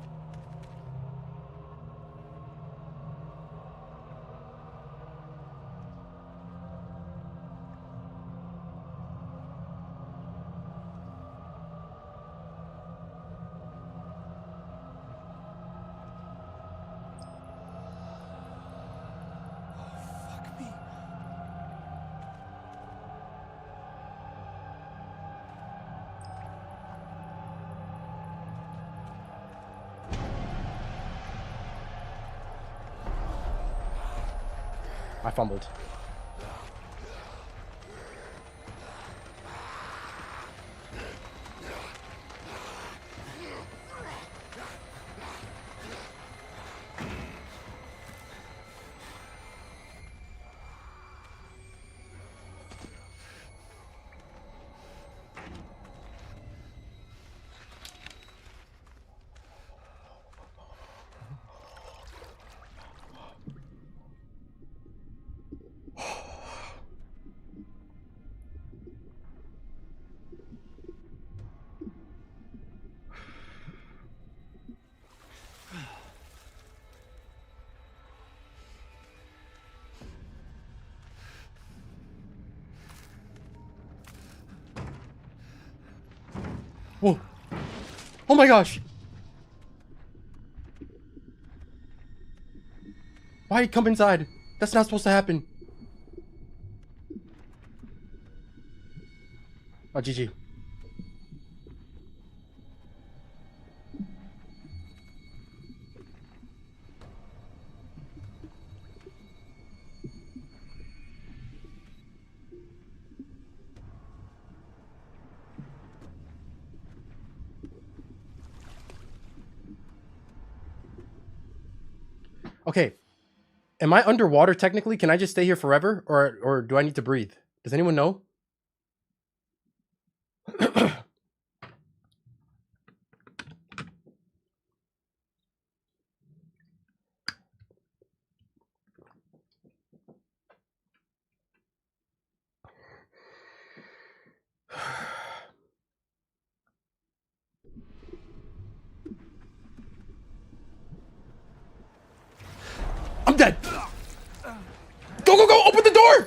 I fumbled. Whoa. Oh my gosh. Why'd he come inside? That's not supposed to happen. Oh, GG. Okay. Am I underwater technically? Can I just stay here forever? Or do I need to breathe? Does anyone know? I'm dead. Go, go, go. Open the door.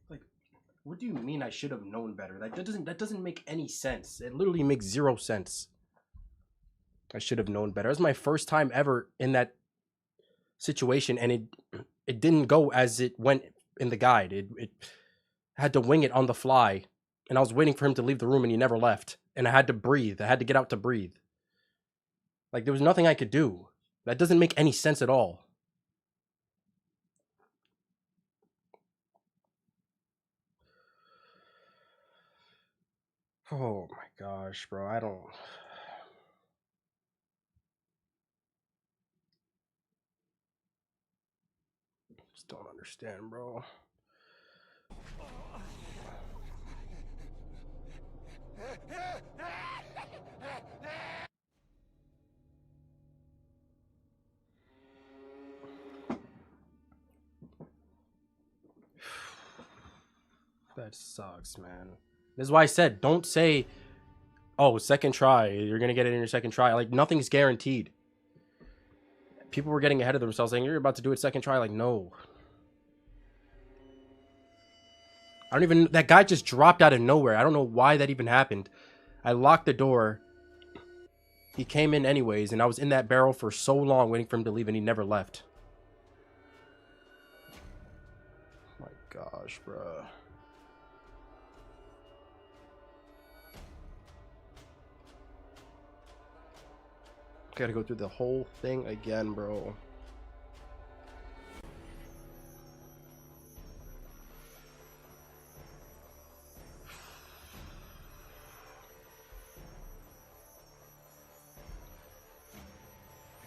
Like, what do you mean I should have known better? That doesn't make any sense. It literally makes zero sense. I should have known better. It was my first time ever in that situation, and it didn't go as it went in the guide. It had to wing it on the fly, and I was waiting for him to leave the room, and he never left. And I had to breathe. I had to get out to breathe. Like, there was nothing I could do. That doesn't make any sense at all. Oh my gosh, bro. I don't... just don't understand, bro. That sucks, man. This is why I said, don't say, oh, second try, you're gonna get it in your second try. Like, nothing's guaranteed. People were getting ahead of themselves saying, you're about to do it second try. Like, no. I don't even... that guy just dropped out of nowhere. I don't know why that even happened. I locked the door. He came in anyways, and I was in that barrel for so long waiting for him to leave, and he never left. Oh my gosh, bro. Gotta go through the whole thing again, bro.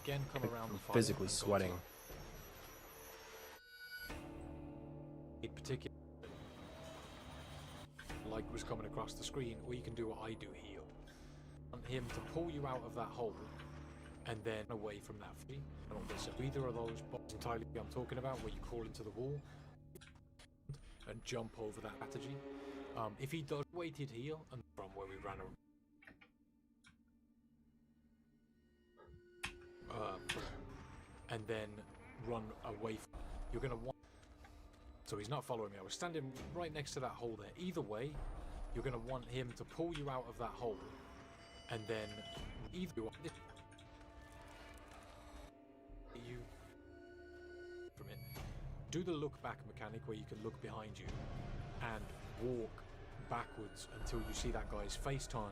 Again, come around the fire. Physically sweating. In particular, like was coming across the screen, or you can do what I do here. I want him to pull you out of that hole, and then away from that tree. So either of those bots entirely I'm talking about, where you crawl into the wall and jump over that strategy. If he does waited here and from where we ran around. And then run away from, you're going to want, so he's not following me. I was standing right next to that hole there. Either way, you're going to want him to pull you out of that hole, and then either you from it, do the look back mechanic where you can look behind you and walk backwards until you see that guy's face turn,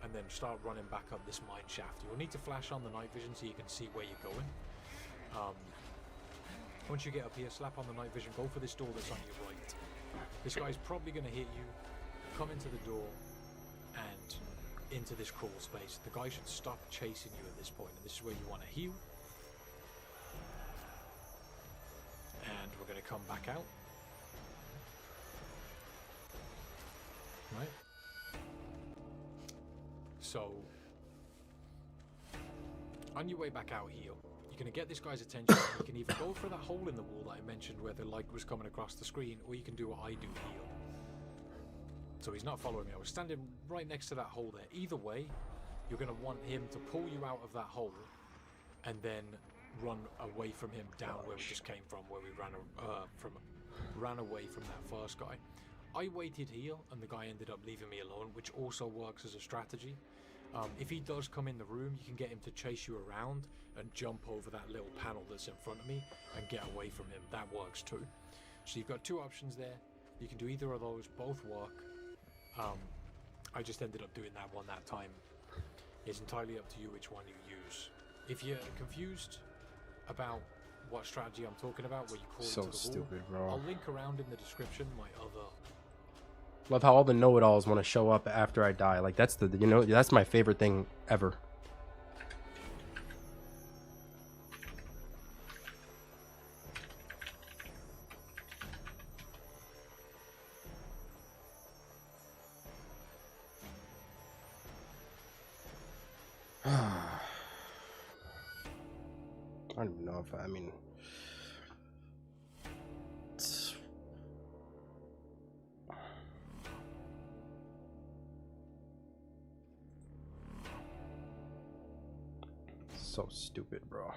and then start running back up this mine shaft. You'll need to flash on the night vision so you can see where you're going. Once you get up here, slap on the night vision, go for this door that's on your right. This guy's probably going to hit you, come into the door, and into this crawl space. The guy should stop chasing you at this point, and this is where you want to heal. And we're going to come back out. Right? So, on your way back out here, you're going to get this guy's attention. You can either go for that hole in the wall that I mentioned where the light was coming across the screen, or you can do what I do here. So he's not following me. I was standing right next to that hole there. Either way, you're going to want him to pull you out of that hole and then run away from him down where we just came from, where we ran away from that first guy. I waited here and the guy ended up leaving me alone, which also works as a strategy. If he does come in the room, you can get him to chase you around and jump over that little panel that's in front of me and get away from him. That works too. So you've got two options there. You can do either of those, both work. I just ended up doing that one that time. It's entirely up to you which one you use. If you're confused about what strategy I'm talking about, where you crawl So into the stupid, wall, bro. I'll link around in the description my other. Love how all the know-it-alls want to show up after I die. Like, that's the, you know, that's my favorite thing ever. I don't even know if I mean, it's... so stupid, bro.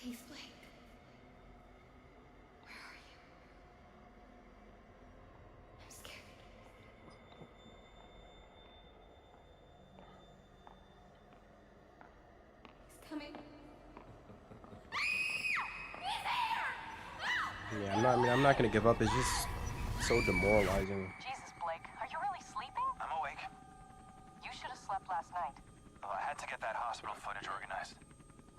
Please, Blake. Where are you? I'm scared. He's coming. Yeah, I'm not gonna give up. It's just so demoralizing. Jesus, Blake, are you really sleeping? I'm awake. You should have slept last night. Well, I had to get that hospital footage organized.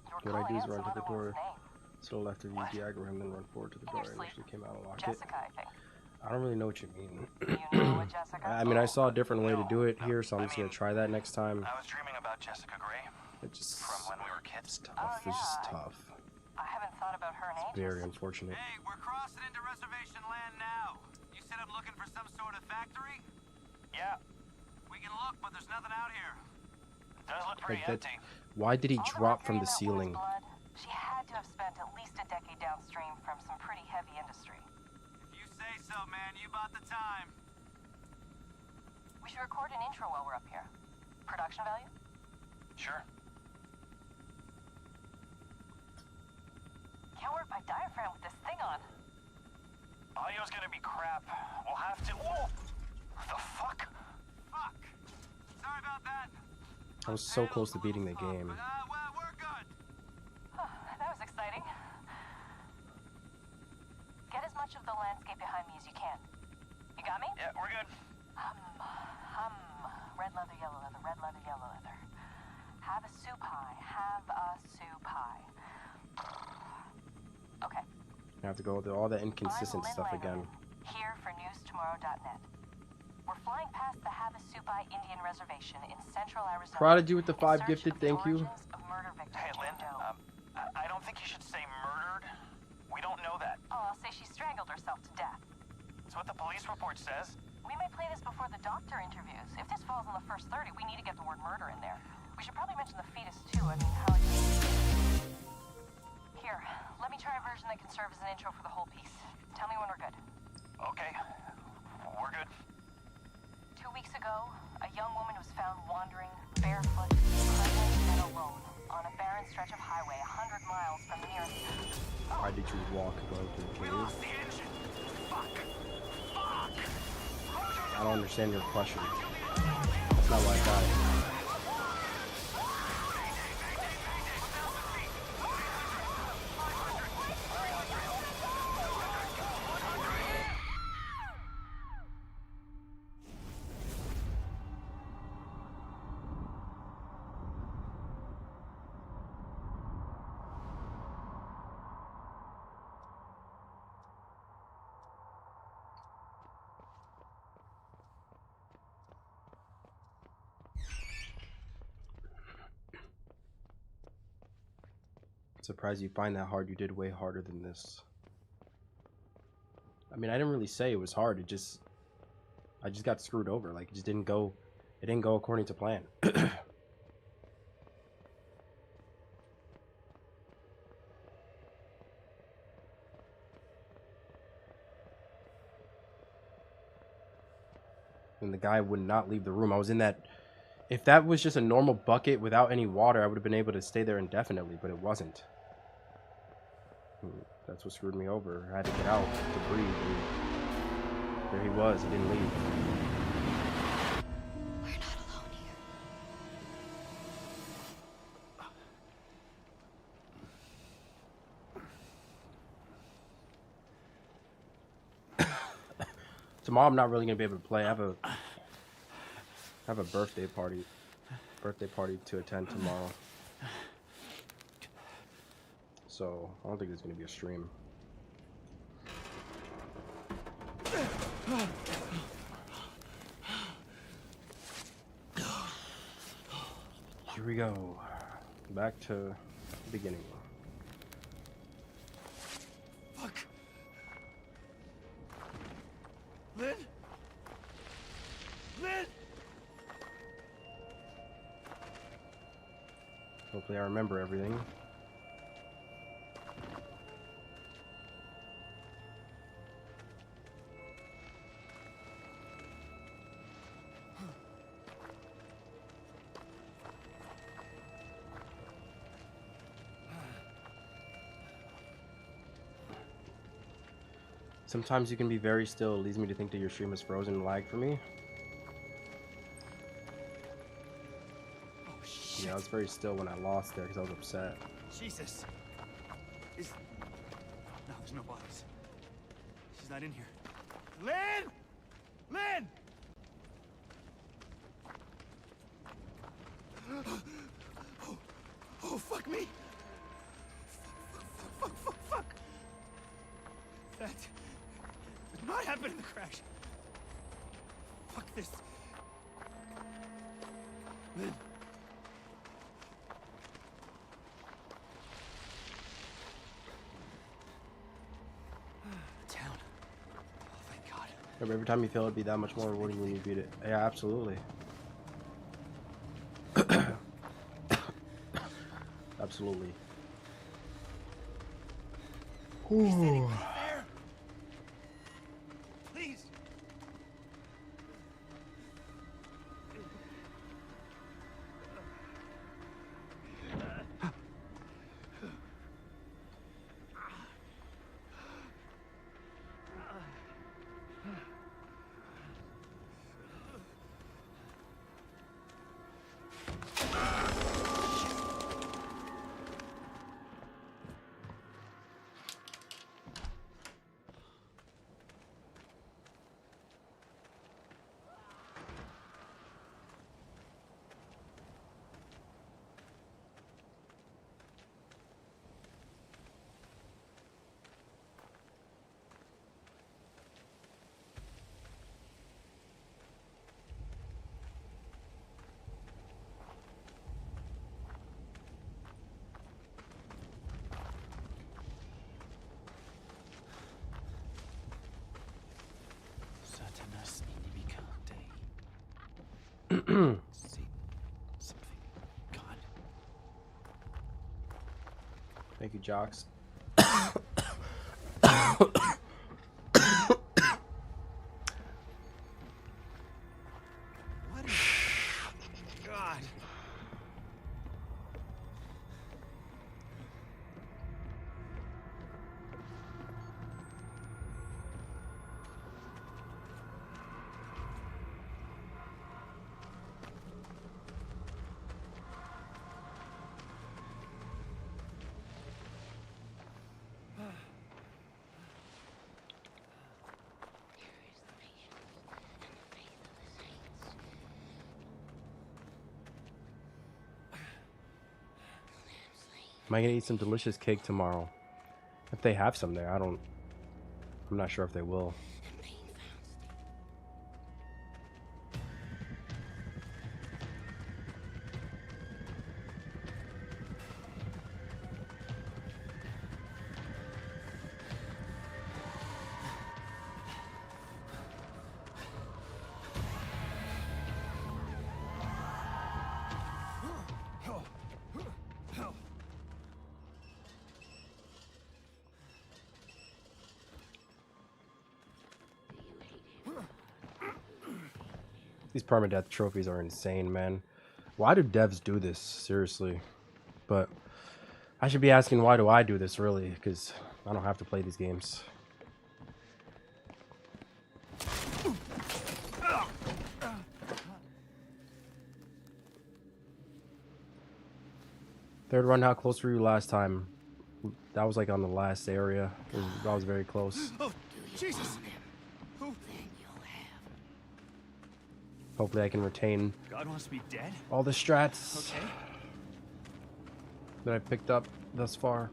You were What I do is calling run out to the some other door, woman's name. to the left of you, de-aggro him, then run forward to the door. I initially came out and lock it. Jessica, I think. I don't really know what you mean. You know what, Jessica? I mean, I saw a different way to do it here, so I'm just gonna try that next time. I was dreaming about Jessica Gray. It just from when we were kids. It's tough. It's just tough. I haven't thought about her in It's ages. very unfortunate. Hey, we're crossing into reservation land now. You said I'm looking for some sort of factory? Yeah. We can look, but there's nothing out here. It does look pretty Like that, empty. why did he drop from the ceiling? She had to have spent at least a decade downstream from some pretty heavy industry. If you say so, man, you bought the time. We should record an intro while we're up here. Production value? Sure. Can't work my diaphragm with this thing on. Audio's gonna be crap. We'll have to. Whoa! The fuck? Fuck! Sorry about that. I was so close to beating the game. Well, we're good. That was exciting. Get as much of the landscape behind me as you can. You got me? Yeah, we're good. Red leather, yellow leather, red leather, yellow leather. Have a soup pie, have a soup pie. Okay. I have to go through all that inconsistent stuff again. Here for newstomorrow.net. We're flying past the Havasupai Indian Reservation in central Arizona. Prodigy with the 5 gifted, thank you. Hey, Lynn, I don't think you should say murdered. We don't know that. Oh, I'll say she strangled herself to death. That's what the police report says. We may play this before the doctor interviews. If this falls in the first 30, we need to get the word murder in there. We should probably mention the fetus, too. I mean, how it... Here, let me try a version that can serve as an intro for the whole piece. Tell me when we're good. Okay, we're good. 2 weeks ago, a young woman was found wandering, barefoot, pregnant, and alone on a barren stretch of highway 100 miles from the nearest... Why did you walk going to the cave? I don't understand your question. That's not why I died. Surprised you find that hard. You did way harder than this. I mean, I didn't really say it was hard. I just got screwed over. Like, it just didn't go according to plan. And the guy would not leave the room. I was in that. If that was just a normal bucket without any water, I would have been able to stay there indefinitely, but it wasn't. That's what screwed me over. I had to get out to breathe, and there he was. He didn't leave. We're not alone here. Tomorrow I'm not really gonna be able to play. I have a birthday party to attend tomorrow. So I don't think there's gonna be a stream. Here we go. Back to the beginning. Fuck. Lynn? Lynn? Hopefully I remember everything. Sometimes you can be very still. It leads me to think that your stream is frozen and lag for me. Oh, shit. Yeah, I was very still when I lost there because I was upset. Jesus. No, there's no bodies. She's not in here. Lynn! Lynn! Oh, fuck me! Fuck! That did not happen in the crash. Fuck this. Lynn. Town. Oh, thank God. Every time you fail, it'd be that much more rewarding when you beat it. Yeah, absolutely. Absolutely. Ooh. Please. Thank you, Jocks. What is... God. Am I gonna eat some delicious cake tomorrow? If they have some there, I'm not sure if they will. These permadeath trophies are insane, man. Why do devs do this? Seriously. But I should be asking, why do I do this, really? Because I don't have to play these games. Third run, how close were you last time? That was like on the last area. I was very close. Oh, Jesus. Hopefully I can retain God wants to be dead? all the strats Okay. that I picked up thus far.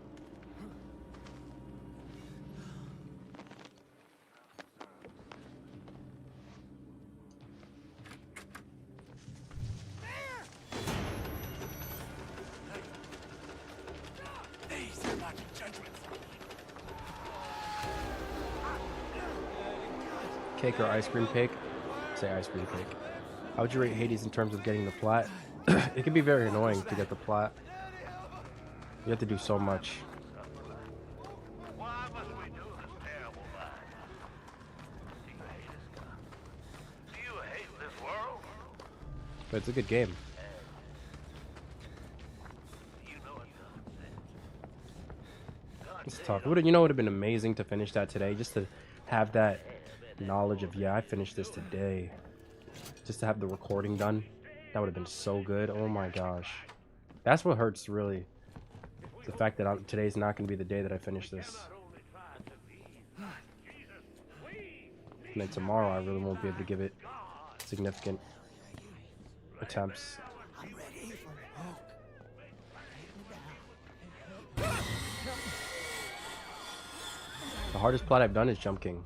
Cake or ice cream cake? Say ice cream cake. How would you rate Hades in terms of getting the plat? It can be very annoying to get the plat. You have to do so much. Why must we do this terrible life? Do you hate us, God? Do you hate this world? But it's a good game. You know what God said. It's tough. You know, it would have been amazing to finish that today, just to have that knowledge of, yeah, I finished this today. Just to have the recording done, that would have been so good. Oh my gosh. That's what hurts, really. The fact that today's not going to be the day that I finish this. And then tomorrow I really won't be able to give it significant attempts. The hardest plot I've done is Jump King.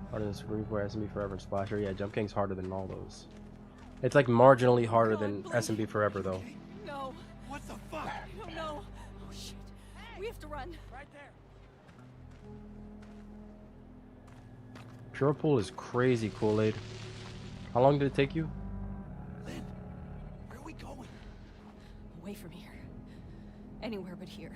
Harder than Super Meat Boy, SMB Forever, and Splasher. Yeah, Jump King's harder than all those. It's like marginally harder than SMB Forever, though. No. What the fuck? I don't know. Oh shit. We have to run. Right there. Pure Pool is crazy, Kool-Aid. How long did it take you? Lynn, where are we going? Away from here. Anywhere but here.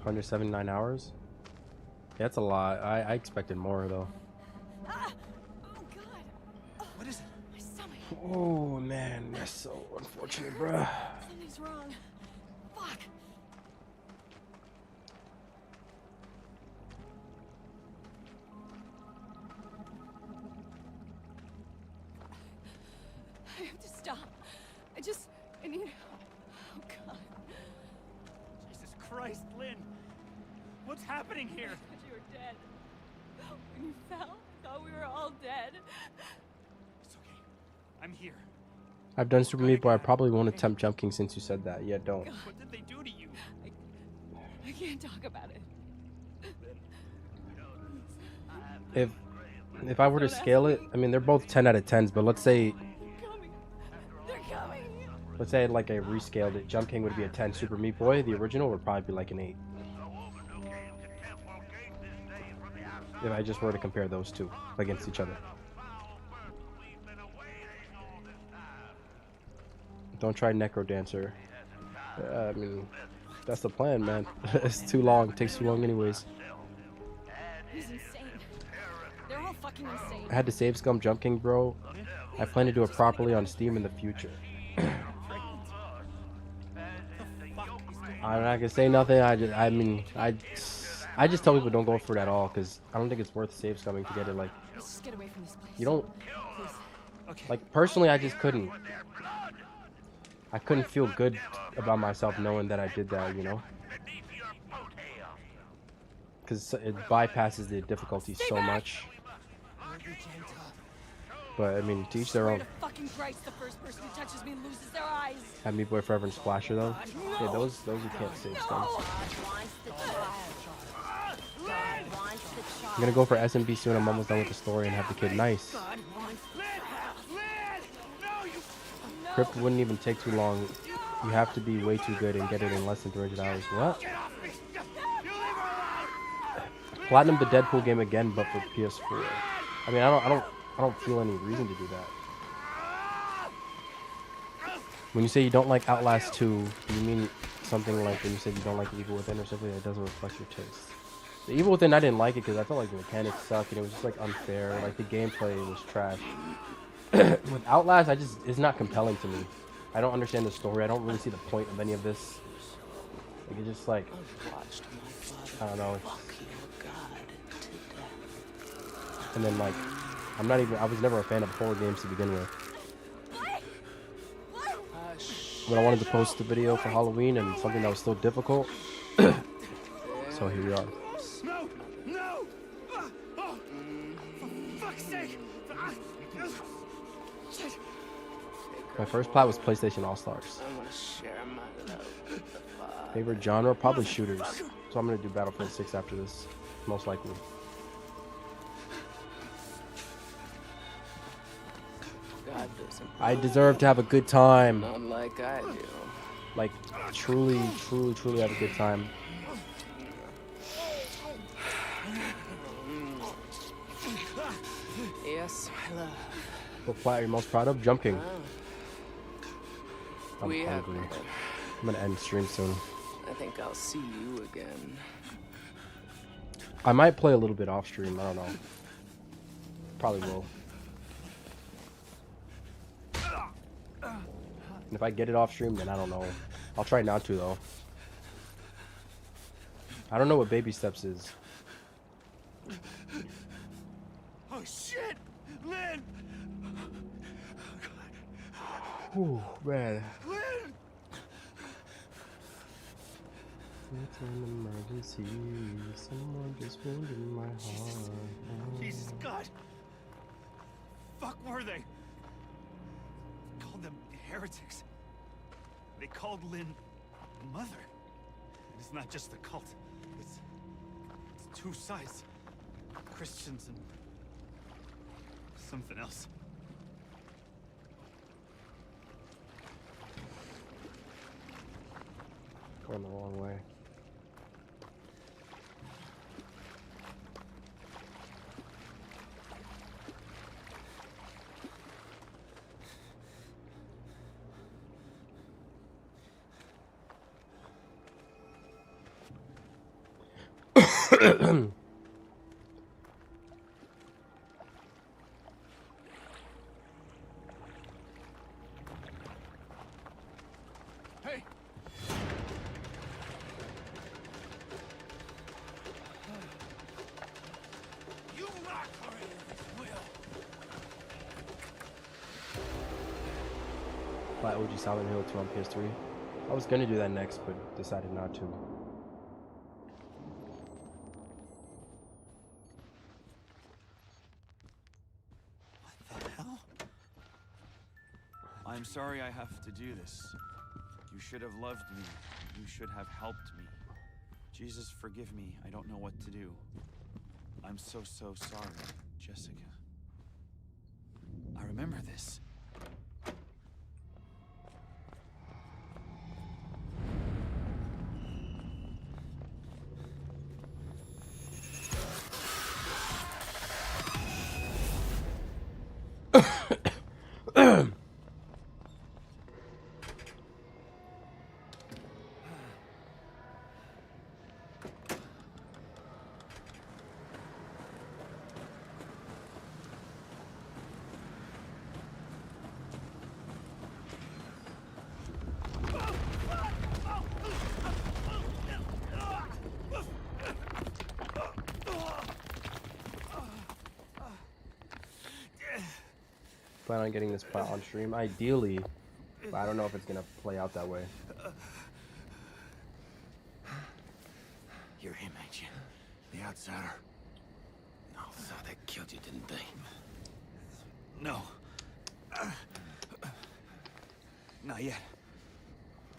179 hours? Yeah, that's a lot. I expected more, though. Ah! Oh god. What is it? My stomach. Oh, man. That's so unfortunate, bruh. Something's wrong. Fuck. I have to stop. I need... Oh god. Jesus Christ, Lynn! What's happening here? I thought you were dead. When you fell, I thought we were all dead. It's okay. I'm here. I've done Super Meat Boy. I probably won't attempt Jump King since you said that. Yeah, don't. God. What did they do to you? I can't talk about it. If I were to scale it, I mean, they're both 10 out of 10s, but let's say... They're coming. Let's say like I rescaled it. Jump King would be a 10. Super Meat Boy, the original, would probably be like an 8. If I just were to compare those two against each other. Don't try Necro Dancer. I mean, that's the plan, man. It's too long. It takes too long anyways. He's insane. They're all fucking insane. I had to save Scum Jump King, bro. I plan to do it properly on Steam in the future. I'm not gonna say nothing. I just tell people don't go for it at all because I don't think it's worth save scumming to get it. Like, Let's just get away from this place. you don't. Please. Like, personally, I just couldn't. I couldn't feel good about myself knowing that I did that, you know? Because it bypasses the difficulty so much. But, I mean, to each their own. Fucking Christ, the first person who touches me loses their eyes. Have Meat Boy Forever and Splasher, though. Yeah, those you can't save scum. I'm gonna go for SMB soon. I'm almost done with the story and have the kid. Nice. Crypt wouldn't even take too long. You have to be way too good and get it in less than 300 hours. What? Platinum the Deadpool game again, but for PS4. I mean, I don't feel any reason to do that. When you say you don't like Outlast 2, do you mean something like when you said you don't like Evil Within or something that doesn't reflect your taste? The Evil Within, I didn't like it because I felt like the mechanics suck and it was just like unfair. Like the gameplay was trash. With Outlast, it's not compelling to me. I don't understand the story. I don't really see the point of any of this. Like it's just like, I don't know. And then like, I was never a fan of horror games to begin with. But I wanted to post a video for Halloween and something that was still difficult. So here we are. No! No! Oh, for fuck's sake! My first plat was PlayStation All-Stars. Favorite genre? Probably shooters. So I'm going to do Battlefield 6 after this. Most likely. I deserve to have a good time. Not like I do. Like, truly have a good time. Yes, my love. What plot are you most proud of? Jumping. I'm We have hungry. met. I'm gonna end stream soon. I think I'll see you again. I might play a little bit off stream. I don't know. Probably will. And if I get it off stream, then I don't know. I'll try not to though. I don't know what baby steps is. Oh shit! Lynn! Whew, man. Lynn! It's an emergency. Someone just wounded my heart. Jesus God! Fuck were they? Called them heretics. They called Lynn mother. And it's not just the cult. It's two sides. Christians and something else. Going the wrong way. Hey! You rock her in this will. Play OG Silent Hill 2 on PS3. I was gonna do that next, but decided not to. What the hell? I'm sorry I have to do this. You should have loved me. You should have helped me. Jesus, forgive me. I don't know what to do. I'm so sorry, Jessica. I remember this. Plan on getting this plot on stream, ideally, but I don't know if it's gonna play out that way. You're him, ain't you? The outsider. No, so they killed you, didn't they? No. Not yet.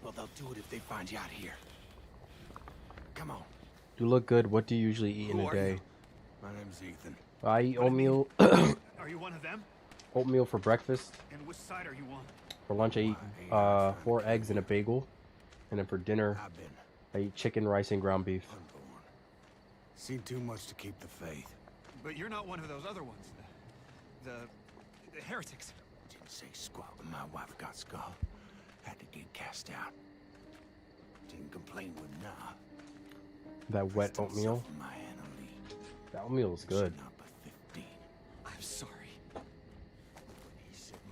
Well, they'll do it if they find you out here. Come on. You look good. What do you usually eat in Who a are day? you? My name's Ethan. I eat oatmeal. Are you one of them? Oatmeal for breakfast. And which side are you on? For lunch, I eat 4 eggs and a bagel, and then for dinner, I eat chicken, rice, and ground beef. Seen too much to keep the faith. But you're not one of those other ones. The heretics. Didn't say squat when my wife got skulled. Had to get cast out. Didn't complain when nah. That wet oatmeal. That oatmeal is good. I'm sorry.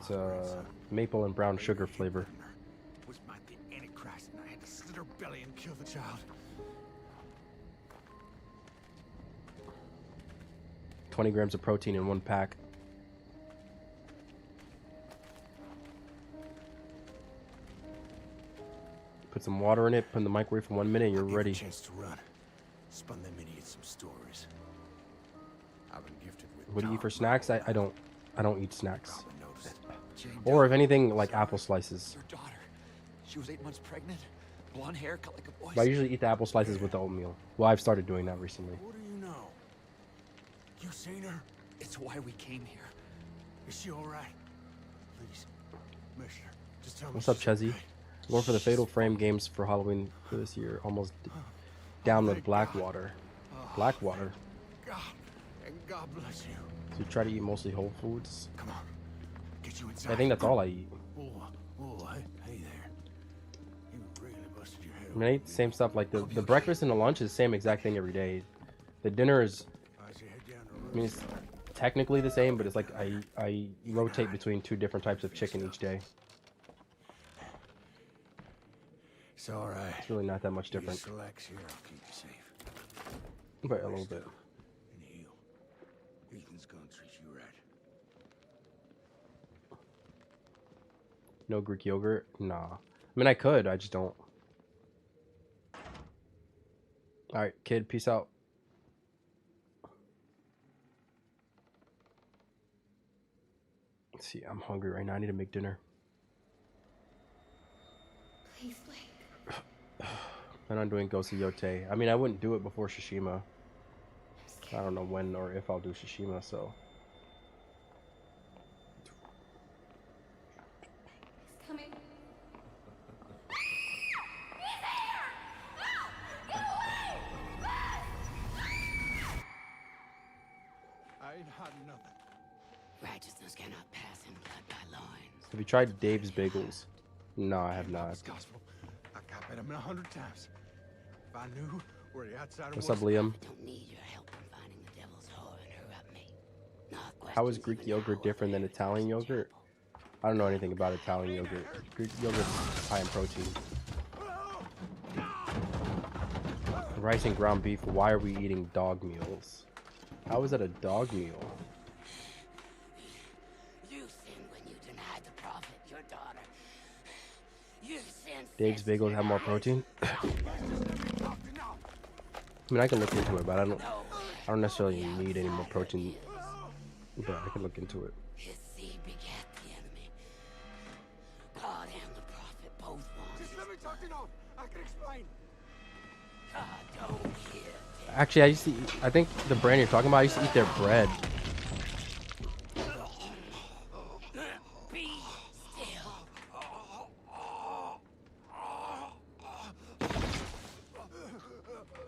It's maple and brown sugar flavor. Was my the Antichrist, and I had to slit her belly and kill the child. 20 grams of protein in 1 pack. Put some water in it, put in the microwave for 1 minute, and you're ready. Chance to run. Spun them idiots some stories. I've been gifted with What do you eat for snacks? I don't eat snacks. Jane Or if anything, like apple slices. Your daughter. She was 8 months pregnant. Blonde hair, cut like a boy's. But I usually eat the apple slices with the oatmeal. Well, I've started doing that recently. What do you know? You seen her? It's why we came here. Is she all right? Please, Mister, just tell me. What's up, she's Chezzy? okay. Going for the Fatal Frame games for Halloween for this year. Almost down with Blackwater. Blackwater. God, and God bless you. So you try to eat mostly whole foods. Come on, get you inside. I think that's all I eat. Hey there. You really busted your head. I mean, I eat the same stuff. Like the breakfast and the lunch is the same exact thing every day. The dinner is, I mean, it's technically the same, but it's like I rotate between 2 different types of chicken each day. It's all right. It's really not that much different. Relax here. I'll keep you safe. But a little bit. And heal. Ethan's gonna treat you right. No Greek yogurt? Nah. I mean, I could. I just don't. Alright, kid. Peace out. Let's see. I'm hungry right now. I need to make dinner. Please, Blake. And I'm doing Ghost of Yote. I mean, I wouldn't do it before Tsushima. I don't know when or if I'll do Tsushima, so. He's coming. I ain't had nothing. Righteousness cannot pass in blood by loins. Have you tried Dave's Bagels? No, I have not. Gospel. I copied him 100 times. If I knew where the outsider What's was. up, Liam? Don't need your help in finding the devil's whore and her up me. How is Greek yogurt different than Italian yogurt? I don't know anything about Italian yogurt. Greek yogurt is high in protein. Rice and ground beef. Why are we eating dog meals? How is that a dog meal? You sinned when you denied the prophet, your daughter. You sinned. Dave's Bagels have more protein? I mean, I can look into it, but I don't necessarily need any more protein. But I can look into it. His seed begat the enemy. God and the prophet both wanted. Just let me talk it off. I can explain. God don't hear. Actually, I used to eat, I think the brand you're talking about, I used to eat their bread. Be still.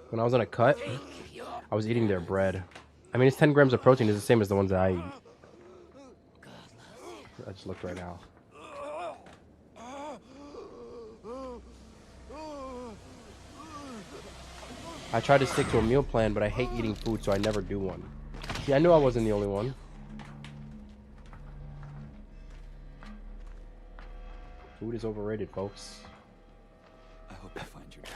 When I was on a cut, I was eating their bread. I mean, it's 10 grams of protein. It's the same as the ones that I eat. I just looked right now. I try to stick to a meal plan, but I hate eating food, so I never do one. See, I knew I wasn't the only one. Food is overrated, folks. I hope you find your God.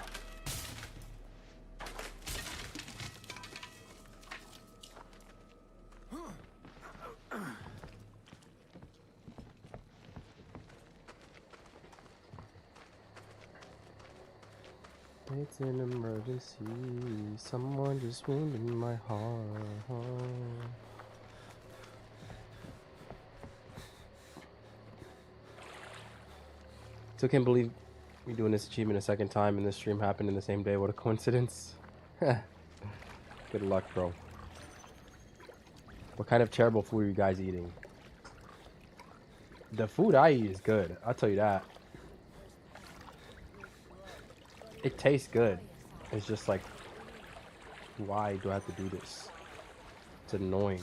It's an emergency. Someone just wounded my heart. Still can't believe we're doing this achievement a second time and this stream happened in the same day. What a coincidence. Good luck, bro. What kind of terrible food are you guys eating? The food I eat is good. I'll tell you that. It tastes good. It's just like, why do I have to do this? It's annoying.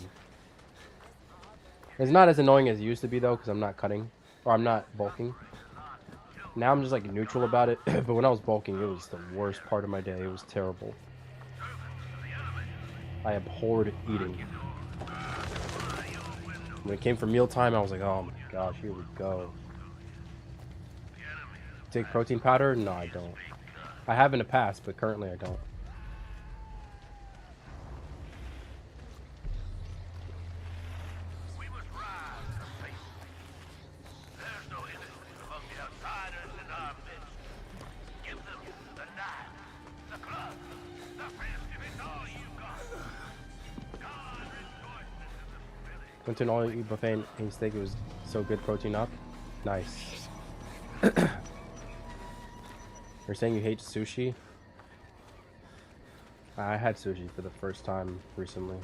It's not as annoying as it used to be though, because I'm not cutting, or I'm not bulking. Now I'm just like neutral about it, but when I was bulking, it was the worst part of my day. It was terrible. I abhorred eating. When it came for mealtime, I was like, oh my gosh, here we go. Take protein powder? No, I don't. I have in the past, but currently I don't. We must rise to face it. There's no innocence among the outsiders in our midst. Give them the knife, the club, the fist, if it's all you got. God rejoices in the spirit. Went to an all-you-eat buffet and ate steak. It was so good, protein up. Nice. You're saying you hate sushi? I had sushi for the first time recently.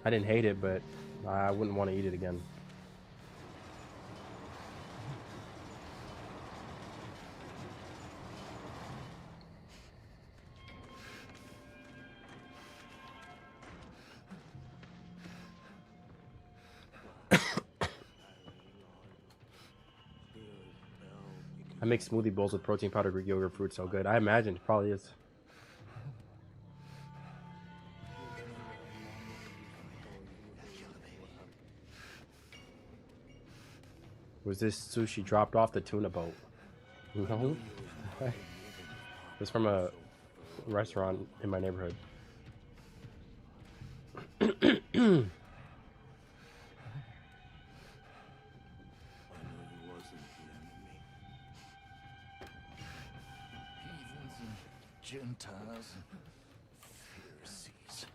I didn't hate it, but I wouldn't want to eat it again. I make smoothie bowls with protein powder, Greek yogurt, fruit. So good. I imagine it probably is. Was this sushi dropped off the tuna boat? No. It's from a restaurant in my neighborhood. Gentiles and Pharisees.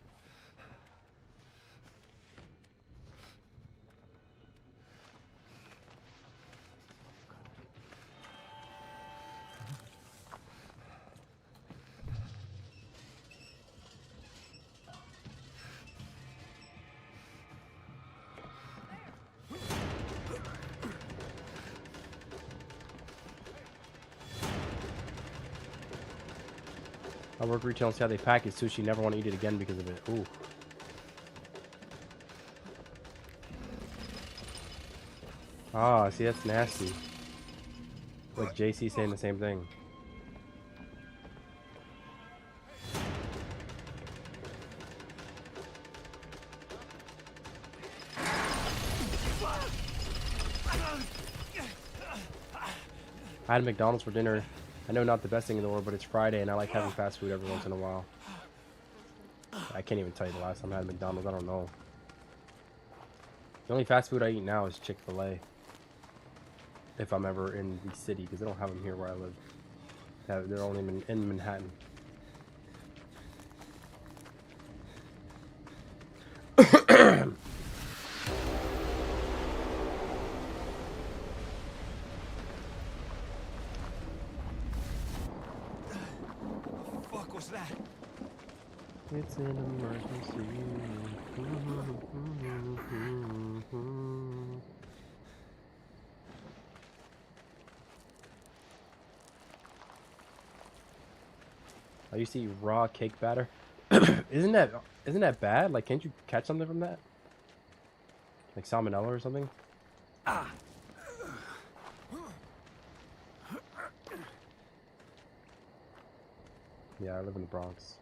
I work retail and see how they package sushi. Never want to eat it again because of it. Ooh. Ah, see, that's nasty. Like JC saying the same thing. I had McDonald's for dinner. I know not the best thing in the world, but it's Friday and I like having fast food every once in a while. I can't even tell you the last time I had McDonald's. I don't know. The only fast food I eat now is Chick-fil-A. If I'm ever in the city, because they don't have them here where I live. They're only in Manhattan. That? It's an emergency. I used to eat raw cake batter. Isn't that bad? Like, can't you catch something from that? Like salmonella or something? Ah. Yeah, I live in the Bronx.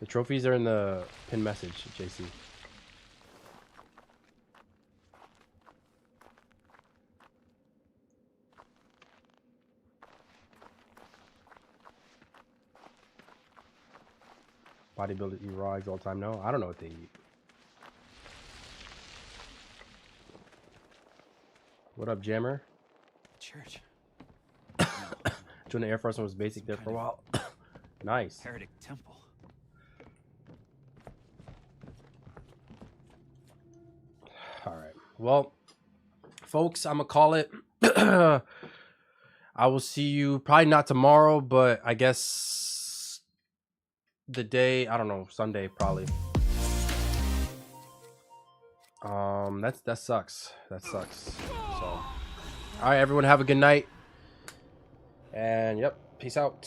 The trophies are in the pin message, JC. Bodybuilders eat raw eggs all the time. No, I don't know what they eat. What up, Jammer? Church. Joined the Air Force and was basic there for a while. Nice. Heretic temple. All right. Well, folks, I'm gonna call it. I will see you probably not tomorrow, but I guess the day, I don't know, Sunday probably. That sucks. That sucks. So, all right, everyone, have a good night. And yep, peace out.